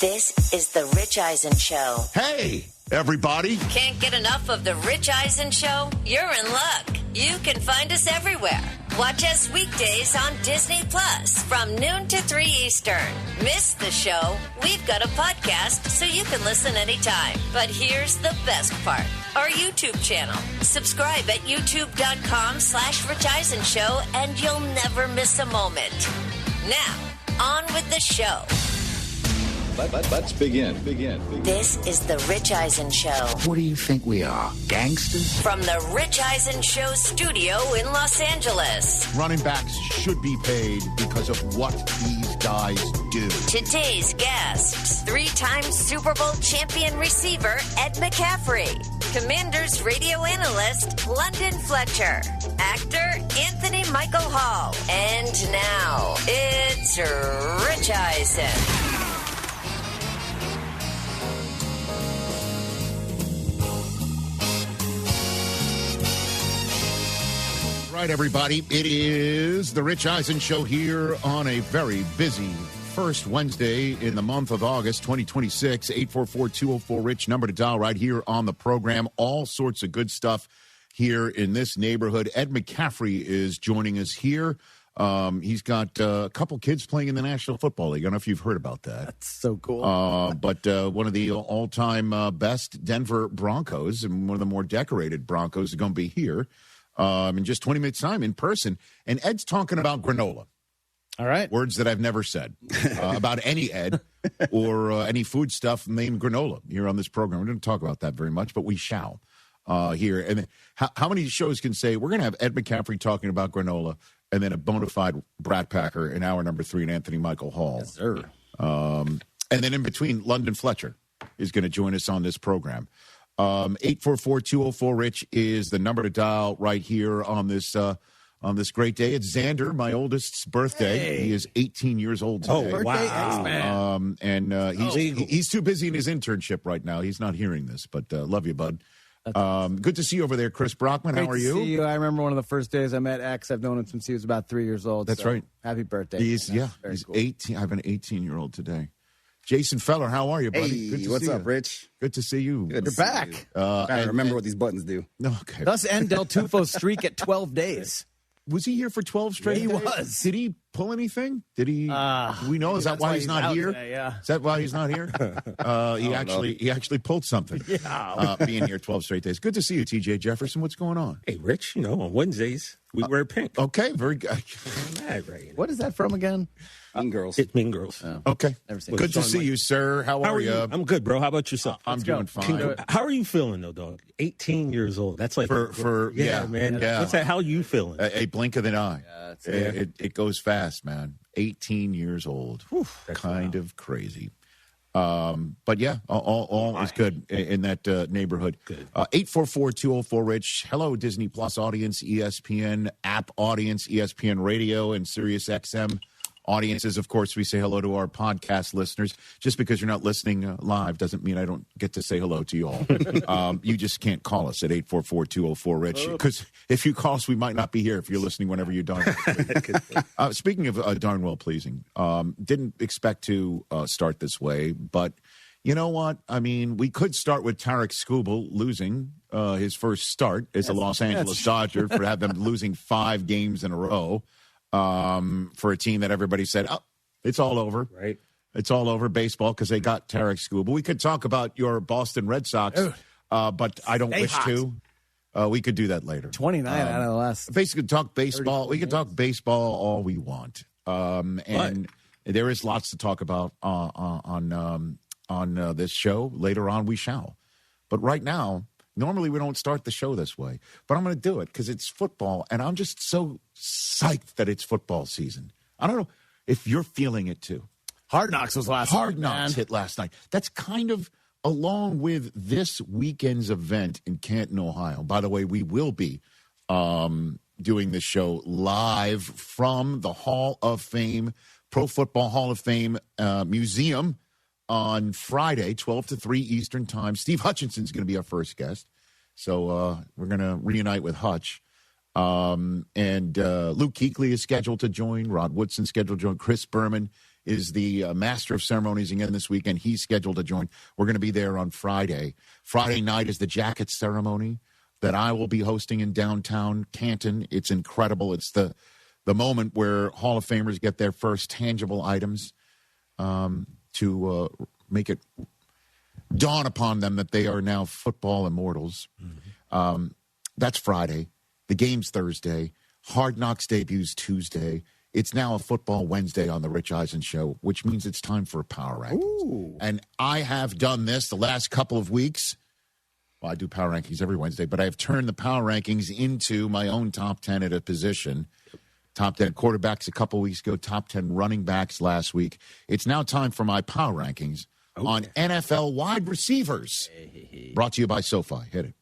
This is the Rich Eisen Show. Hey, everybody. Can't get enough of the Rich Eisen Show? You're in luck. You can find us everywhere. Watch us weekdays on Disney Plus from noon to 3 Eastern. Miss the show? We've got a podcast so you can listen anytime. But here's the best part. Our YouTube channel. Subscribe at youtube.com/Rich Eisen Show and you'll never miss a moment. Now, on with the show. Let's begin. This is the Rich Eisen Show. What do you think we are, gangsters? From the Rich Eisen Show studio in Los Angeles. Running backs should be paid because of what these guys do. Today's guests, 3-time Super Bowl champion receiver Ed McCaffrey, Commanders radio analyst London Fletcher, actor Anthony Michael Hall, and now it's Rich Eisen. Right, everybody. It is the Rich Eisen Show here on a very busy first Wednesday in the month of August 2026. 844-204-RICH, number to dial right here on the program. All sorts of good stuff here in this neighborhood. Ed McCaffrey is joining us here. He's got a couple kids playing in the National Football League. I don't know if you've heard about that. That's so cool. But one of the all-time best Denver Broncos and one of the more decorated Broncos is going to be here in just 20 minutes' time in person. And Ed's talking about granola. All right. Words that I've never said about any Ed or any food stuff named granola here on this program. We don't talk about that very much, but we shall here. And how many shows can say we're going to have Ed McCaffrey talking about granola and then a bona fide Brat Packer in hour number 3 and Anthony Michael Hall? Yes, sir. And then in between, London Fletcher is going to join us on this program. 844-204-RICH is the number to dial right here on this great day. It's Xander, my oldest's birthday. Hey. He is 18 years old today. Oh, birthday, X-Man. And he's too busy in his internship right now. He's not hearing this, but love you, bud. Good to see you over there, Chris Brockman. How are you? Great to see you. I remember one of the first days I met X. I've known him since he was about 3 years old. That's right. Happy birthday. He's cool. 18. I have an 18-year-old today. Jason Feller, how are you, buddy? Hey, Good to what's see up, you. Rich? Good to see you. Good You're back. I remember what these buttons do. Okay. Thus end Del Tufo's streak at 12 days. Was he here for 12 straight He days? was. Did he pull anything? Did he? Do we know? Is that that's why why he's he's not out today, here? yeah. Is that why he's not here? He actually pulled something. Yeah. Being here 12 straight days. Good to see you, TJ Jefferson. What's going on? Hey, Rich, on Wednesdays, we wear pink. Okay, very good. What is that from again? Mean Girls. It's Mean Girls. Oh. Okay. Never seen Good it. to see you, sir. How are you? I'm good, bro. How about yourself? I'm doing fine. How are you feeling, though, dog? 18 years old. That's like yeah, man. Yeah. What's that? How are you feeling? A blink of an eye. Yeah, It goes fast, man. 18 years old. Whew, kind of crazy. But yeah, all is good in that neighborhood. Good. 844-204-RICH. Hello, Disney Plus audience, ESPN app audience, ESPN Radio, and Sirius XM audiences. Of course, we say hello to our podcast listeners. Just because you're not listening live doesn't mean I don't get to say hello to you all. You just can't call us at 844-204-RICH, because if you call us, we might not be here if you're listening whenever you're done. Speaking of darn well pleasing, didn't expect to start this way, but You know what? I mean, we could start with Tarek Skubal losing his first start as a Los Angeles Dodger for have them losing 5 games in a row for a team that everybody said, oh, it's all over. Right. It's all over baseball because they got Tarek Skubal. We could talk about your Boston Red Sox, but I don't wish to. We could do that later. 29 out of the last. Basically, talk baseball. We can talk baseball all we want, and there is lots to talk about on this show. Later on, we shall. But right now, normally we don't start the show this way, but I'm going to do it because it's football, and I'm just so psyched that it's football season. I don't know if you're feeling it too. Hard Knocks was last Hard night, Knocks hit last night. That's kind of along with this weekend's event in Canton, Ohio. By the way, we will be doing the show live from the Hall of Fame, Pro Football Hall of Fame Museum on Friday, 12 to 3 Eastern Time. Steve Hutchinson's going to be our first guest. So we're going to reunite with Hutch. And Luke Kuechly is scheduled to join. Rod Woodson scheduled to join. Chris Berman is the master of ceremonies again this weekend. He's scheduled to join. We're going to be there on Friday. Friday night is the jacket ceremony that I will be hosting in downtown Canton. It's incredible. It's the moment where Hall of Famers get their first tangible items to make it dawn upon them that they are now football immortals. Mm-hmm. That's Friday. The game's Thursday. Hard Knocks debuts Tuesday. It's now a football Wednesday on the Rich Eisen Show, which means it's time for a power rankings. Ooh. And I have done this the last couple of weeks. Well, I do power rankings every Wednesday, but I've turned the power rankings into my own top 10 at a position. Top 10 quarterbacks a couple weeks ago, top 10 running backs last week. It's now time for my power rankings on NFL wide receivers. Brought to you by SoFi. Hit it.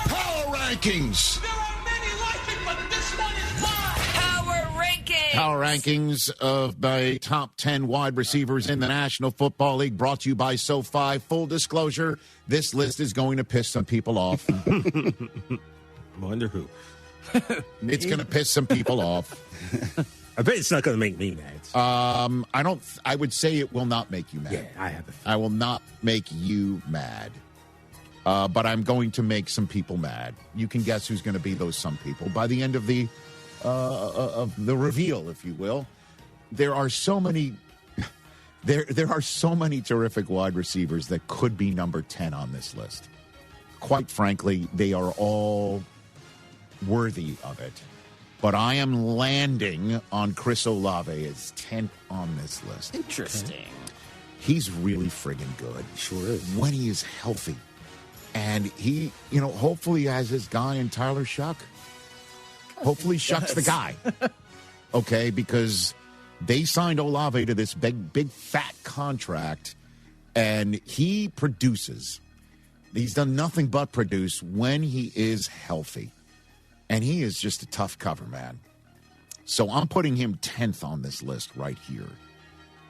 Power rankings. There are many like it, but this one is mine. Power Rankings. Power rankings of my top 10 wide receivers in the National Football League, brought to you by SoFi. Full disclosure, this list is going to piss some people off. I wonder who. It's going to piss some people off. I bet it's not going to make me mad. I would say it will not make you mad. Yeah, I have I will not make you mad. But I'm going to make some people mad. You can guess who's going to be those some people by the end of the reveal, if you will. There are so many. There are so many terrific wide receivers that could be number 10 on this list. Quite frankly, they are all worthy of it. But I am landing on Chris Olave as 10th on this list. Interesting. He's really friggin' good. Sure is. When he is healthy. And he, hopefully has his guy in Tyler Shuck. Hopefully Shuck's the guy. Okay, because they signed Olave to this big fat contract, and he produces. He's done nothing but produce when he is healthy. And he is just a tough cover, man. So I'm putting him 10th on this list right here.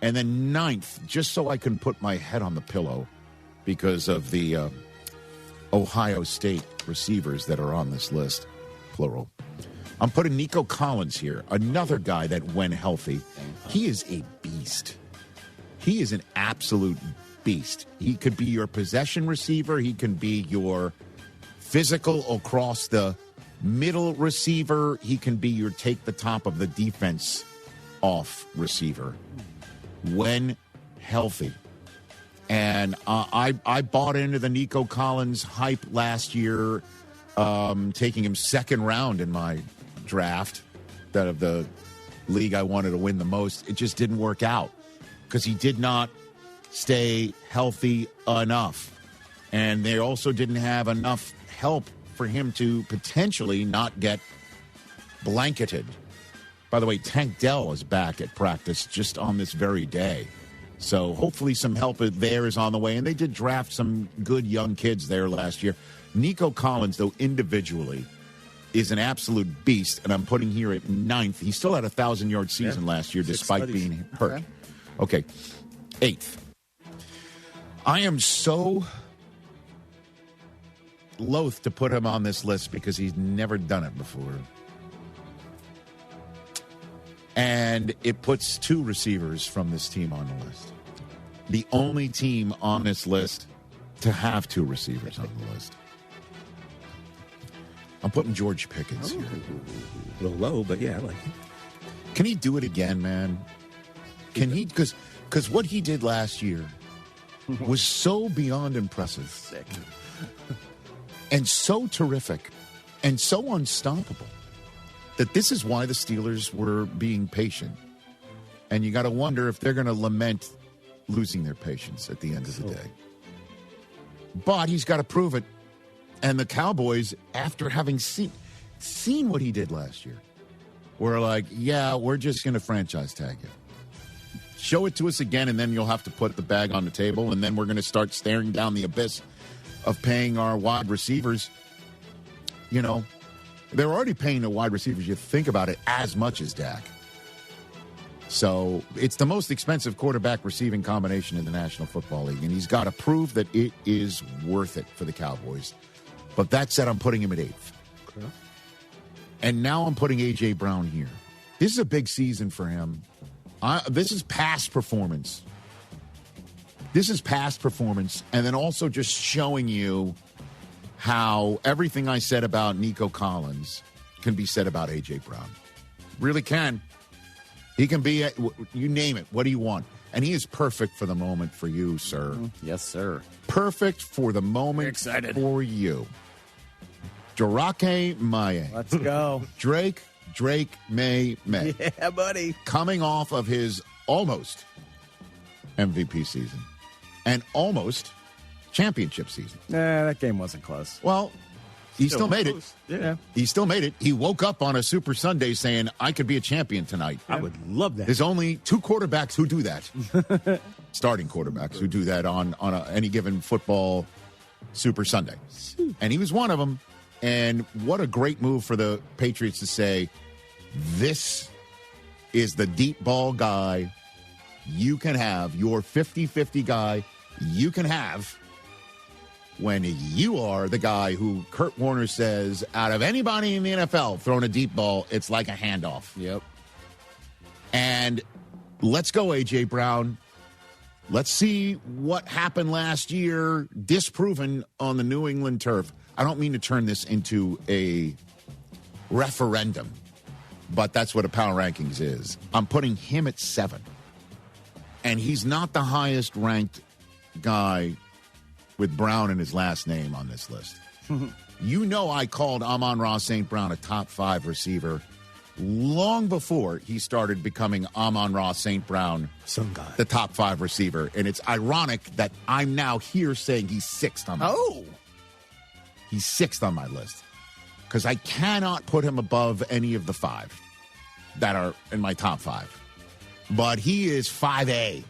And then 9th, just so I can put my head on the pillow because of the Ohio State receivers that are on this list, plural. I'm putting Nico Collins here, another guy that, when healthy, he is a beast. He is an absolute beast. He could be your possession receiver. He can be your physical across the middle receiver. He can be your take the top of the defense off receiver when healthy. And I bought into the Nico Collins hype last year, taking him second round in my draft, that of the league I wanted to win the most. It just didn't work out because he did not stay healthy enough. And they also didn't have enough help for him to potentially not get blanketed. By the way, Tank Dell is back at practice just on this very day. So hopefully some help there is on the way. And they did draft some good young kids there last year. Nico Collins, though, individually is an absolute beast. And I'm putting here at 9th. He still had a 1,000-yard season last year despite being hurt. Okay. 8th. I am so loath to put him on this list because he's never done it before. And it puts 2 receivers from this team on the list. The only team on this list to have 2 receivers on the list. I'm putting George Pickens here. A little low, but yeah, I like it. Can he do it again, man? Can he? Because what he did last year was so beyond impressive. Sick. And so terrific and so unstoppable that this is why the Steelers were being patient. And you got to wonder if they're going to lament losing their patience at the end of the day. But he's got to prove it. And the Cowboys, after having seen what he did last year, were like, yeah, we're just going to franchise tag you. Show it to us again, and then you'll have to put the bag on the table, and then we're going to start staring down the abyss of paying our wide receivers. You know, they're already paying the wide receivers, you think about it, as much as Dak. So it's the most expensive quarterback receiving combination in the National Football League, and he's got to prove that it is worth it for the Cowboys. But that said, I'm putting him at 8th. Okay. And now I'm putting A.J. Brown here. This is a big season for him. This is past performance. This is past performance, and then also just showing you how everything I said about Nico Collins can be said about A.J. Brown. Really can. He can be, you name it. What do you want? And he is perfect for the moment for you, sir. Yes, sir. Perfect for the moment for you. Durake Maye. Let's go. Drake, May. Yeah, buddy. Coming off of his almost MVP season and almost championship season. Nah, that game wasn't close. Well, he still made it. Yeah. He still made it. He woke up on a Super Sunday saying, I could be a champion tonight. I would love that. There's only 2 quarterbacks who do that. Starting quarterbacks who do that on any given football Super Sunday. And he was one of them. And what a great move for the Patriots to say, this is the deep ball guy you can have, your 50-50 guy you can have when you are the guy who Kurt Warner says, out of anybody in the NFL throwing a deep ball, it's like a handoff. Yep. And let's go, A.J. Brown. Let's see what happened last year, disproven on the New England turf. I don't mean to turn this into a referendum, but that's what a power rankings is. I'm putting him at 7. And he's not the highest ranked guy with Brown in his last name on this list. You know I called Amon-Ra St. Brown a top 5 receiver long before he started becoming Amon-Ra St. Brown, some guy, the top 5 receiver. And it's ironic that I'm now here saying he's 6th on my list. He's 6th on my list because I cannot put him above any of the 5 that are in my top 5. But he is 5A,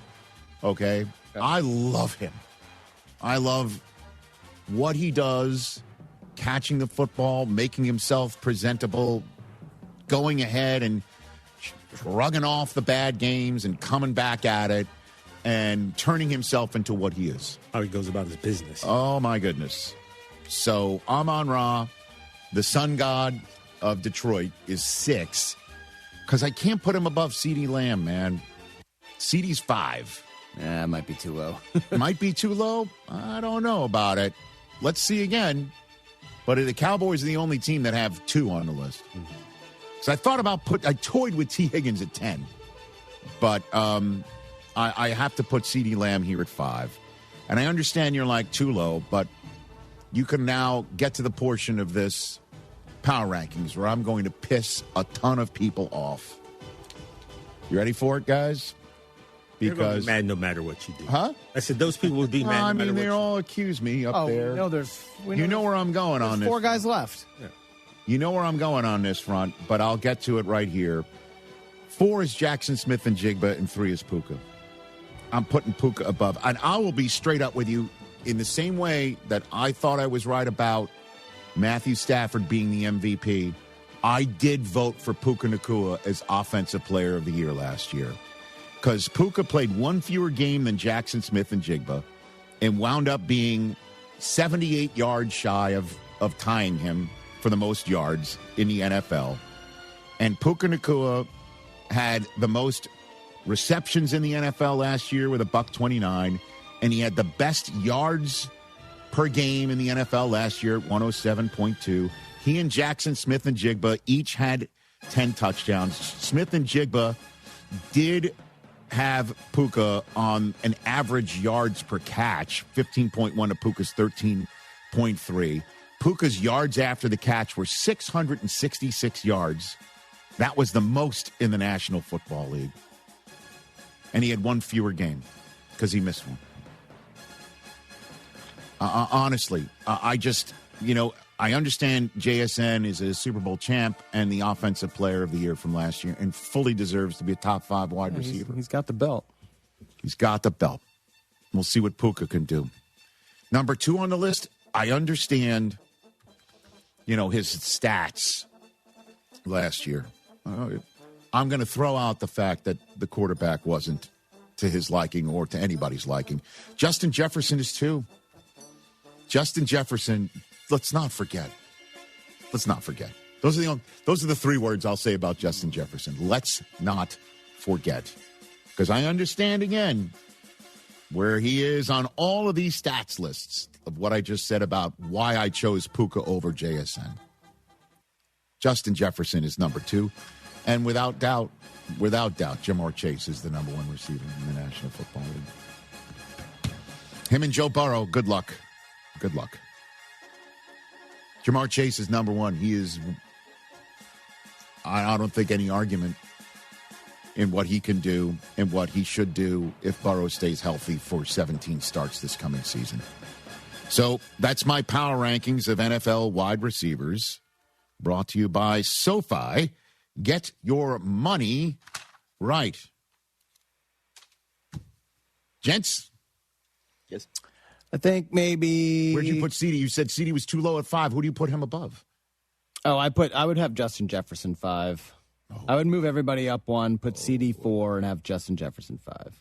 okay? I love him. I love what he does, catching the football, making himself presentable, going ahead and shrugging off the bad games and coming back at it and turning himself into what he is. How he goes about his business. Oh, my goodness. So Amon-Ra, the sun god of Detroit, is 6 because I can't put him above CeeDee Lamb, man. CeeDee's 5. Yeah, it might be too low. Might be too low? I don't know about it. Let's see again. But the Cowboys are the only team that have 2 on the list. So I thought about I toyed with T. Higgins at 10. But I have to put CeeDee Lamb here at 5. And I understand you're like too low, but you can now get to the portion of this power rankings where I'm going to piss a ton of people off. You ready for it, guys? Because mad no matter what you do. Huh? I said those people would be mad no matter what they you all accuse me up there. No, you know where I'm going on this. 4 guys left. Yeah. You know where I'm going on this front, but I'll get to it right here. 4 is Jackson Smith and Jigba, and 3 is Puka. I'm putting Puka above. And I will be straight up with you in the same way that I thought I was right about Matthew Stafford being the MVP. I did vote for Puka Nacua as Offensive Player of the Year last year because Puka played 1 fewer game than Jackson Smith and Jigba and wound up being 78 yards shy of tying him for the most yards in the NFL. And Puka Nacua had the most receptions in the NFL last year with $129, and he had the best yards per game in the NFL last year at 107.2. He and Jackson Smith-Njigba each had 10 touchdowns. Smith-Njigba did have Puka on an average yards per catch, 15.1 to Puka's 13.3. Puka's yards after the catch were 666 yards. That was the most in the National Football League. And he had one fewer game because he missed one. Honestly, I just, I understand JSN is a Super Bowl champ and the offensive player of the year from last year and fully deserves to be a top 5 wide receiver. He's got the belt. He's got the belt. We'll see what Puka can do. Number 2 on the list, I understand, his stats last year. I'm going to throw out the fact that the quarterback wasn't to his liking or to anybody's liking. Justin Jefferson is 2. Justin Jefferson, let's not forget. Those are the 3 words I'll say about Justin Jefferson. Let's not forget. Because I understand, again, where he is on all of these stats lists of what I just said about why I chose Puka over JSN. Justin Jefferson is number 2. And without doubt, Jamar Chase is the number 1 receiver in the National Football League. Him and Joe Burrow, good luck. Good luck. Jamar Chase is number 1. He is, I don't think any argument in what he can do and what he should do if Burrow stays healthy for 17 starts this coming season. So that's my power rankings of NFL wide receivers, brought to you by SoFi. Get your money right. Gents? Yes. I think maybe. Where'd you put CD? You said CD was too low at 5. Who do you put him above? Oh, I would have Justin Jefferson 5. I would move everybody up 1, put CD 4, and have Justin Jefferson 5.